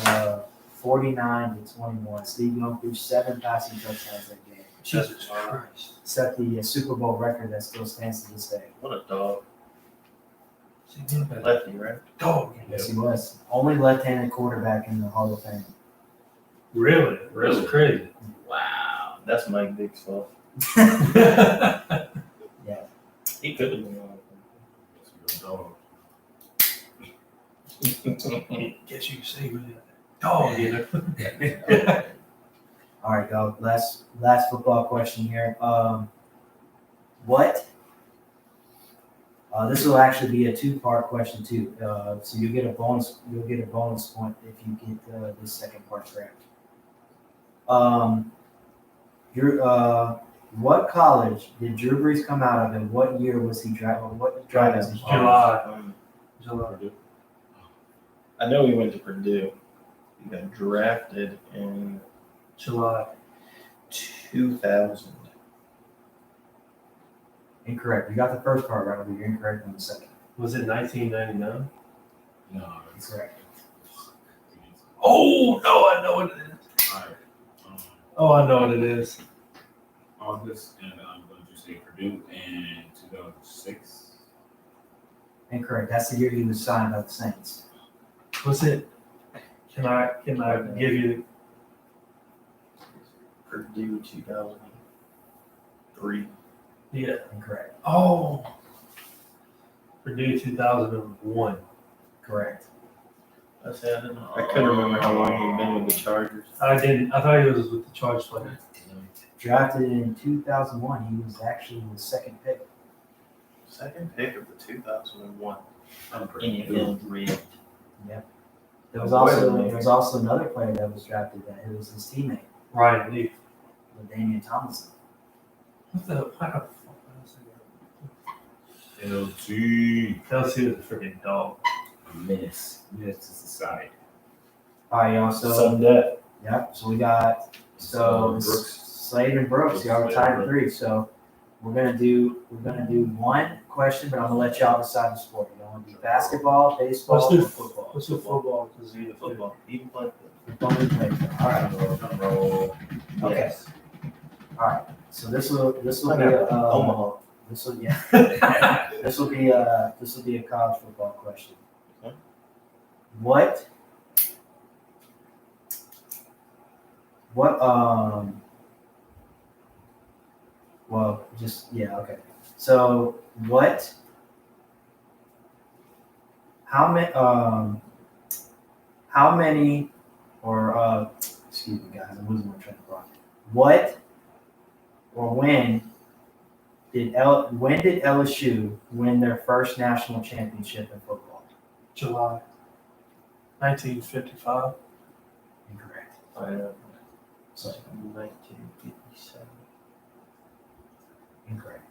49-21. Steve Young threw 7 passing touchdowns that game. Jesus Christ. Set the Super Bowl record that still stands to this day. What a dog. See, look at that Lefty, right? dog. Yes, he was. Only left-handed quarterback in the Hall of Fame. Really? Really? That's crazy. Wow. That's Mike Vick's fault. Yeah. He could have been on. That's a good dog. Guess you can say really dog, you know. All right, go. Last football question here. What? This will actually be a 2-part question too. So you'll get a bonus. You'll get a bonus point if you get this second part correct. What college did Drew Brees come out of, and what year was he drafted? What draft was he? July. July. I know he went to Purdue. He got drafted in July. 2000. Incorrect. You got the first part right, but you're incorrect on the second. Was it 1999? No, it's Correct. Oh no, I know what it is. all right. Oh, I know what it is. August, and I'm going to say Purdue in 2006. Incorrect. That's the year he was signed by the Saints. Was it? Can I give you? Purdue 2003. Yeah. Incorrect. Oh. Purdue 2001. Correct. I couldn't remember how long he'd been with the Chargers. I didn't. I thought he was with the Chargers player. Drafted in 2001. He was actually the second pick. Second pick of the 2001 I'm pretty good. NFL draft. There was also another player that was drafted that it was his teammate, Ryan Leaf. Damian Tomlinson. What the? How LT. Kelsey was a freaking dog. Menace to society. All right, y'all. So Sudden death. yep. So we got Brooks. Slade and Brooks. Y'all are tied at 3. So we're gonna do one question, but I'm gonna let y'all decide the sport. You want to do basketball, baseball, Let's do or football? What's the football? Because you Football. Even play Football and baseball. All right. Roll. Okay. Yes. All right. So this will be Omaha. this will be a college football question. Okay. What well, just yeah, okay. So how many or excuse me guys, I'm losing my train of thought. What or when did LSU win their first national championship in football? July 1955. Incorrect. So 1957. Incorrect.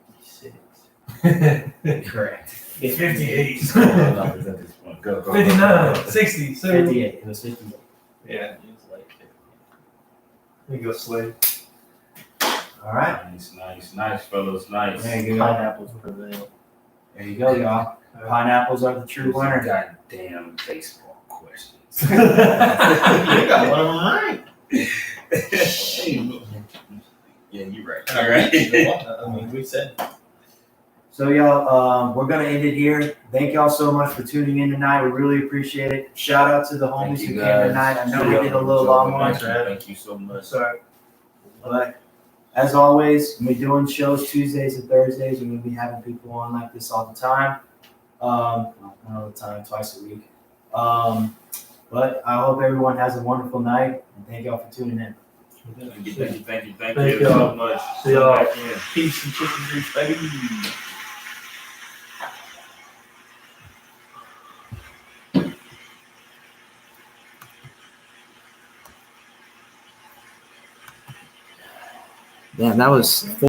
56. Incorrect. 58. Go. 59. 60. 70. 58. It was 58. Yeah, it was like 50. There you go, Slade. All right. Nice, fellas, nice. There you go. Pineapples prevail. There you go, y'all. Pineapples are the true winner. Goddamn baseball questions. You got one of them right. Yeah, you're right. All right. I mean, we said. So y'all, we're gonna end it here. Thank y'all so much for tuning in tonight. We really appreciate it. Shout out to the homies who came tonight. I know we did a little long one, Thank you so much. Sorry. but as always, we're doing shows Tuesdays and Thursdays. We're gonna be having people on like this all the time. Not all the time, twice a week. But I hope everyone has a wonderful night, and thank y'all for tuning in. Thank you Thank so y'all. much. See y'all. Back in. Peace and chicken grease, baby. Damn, that was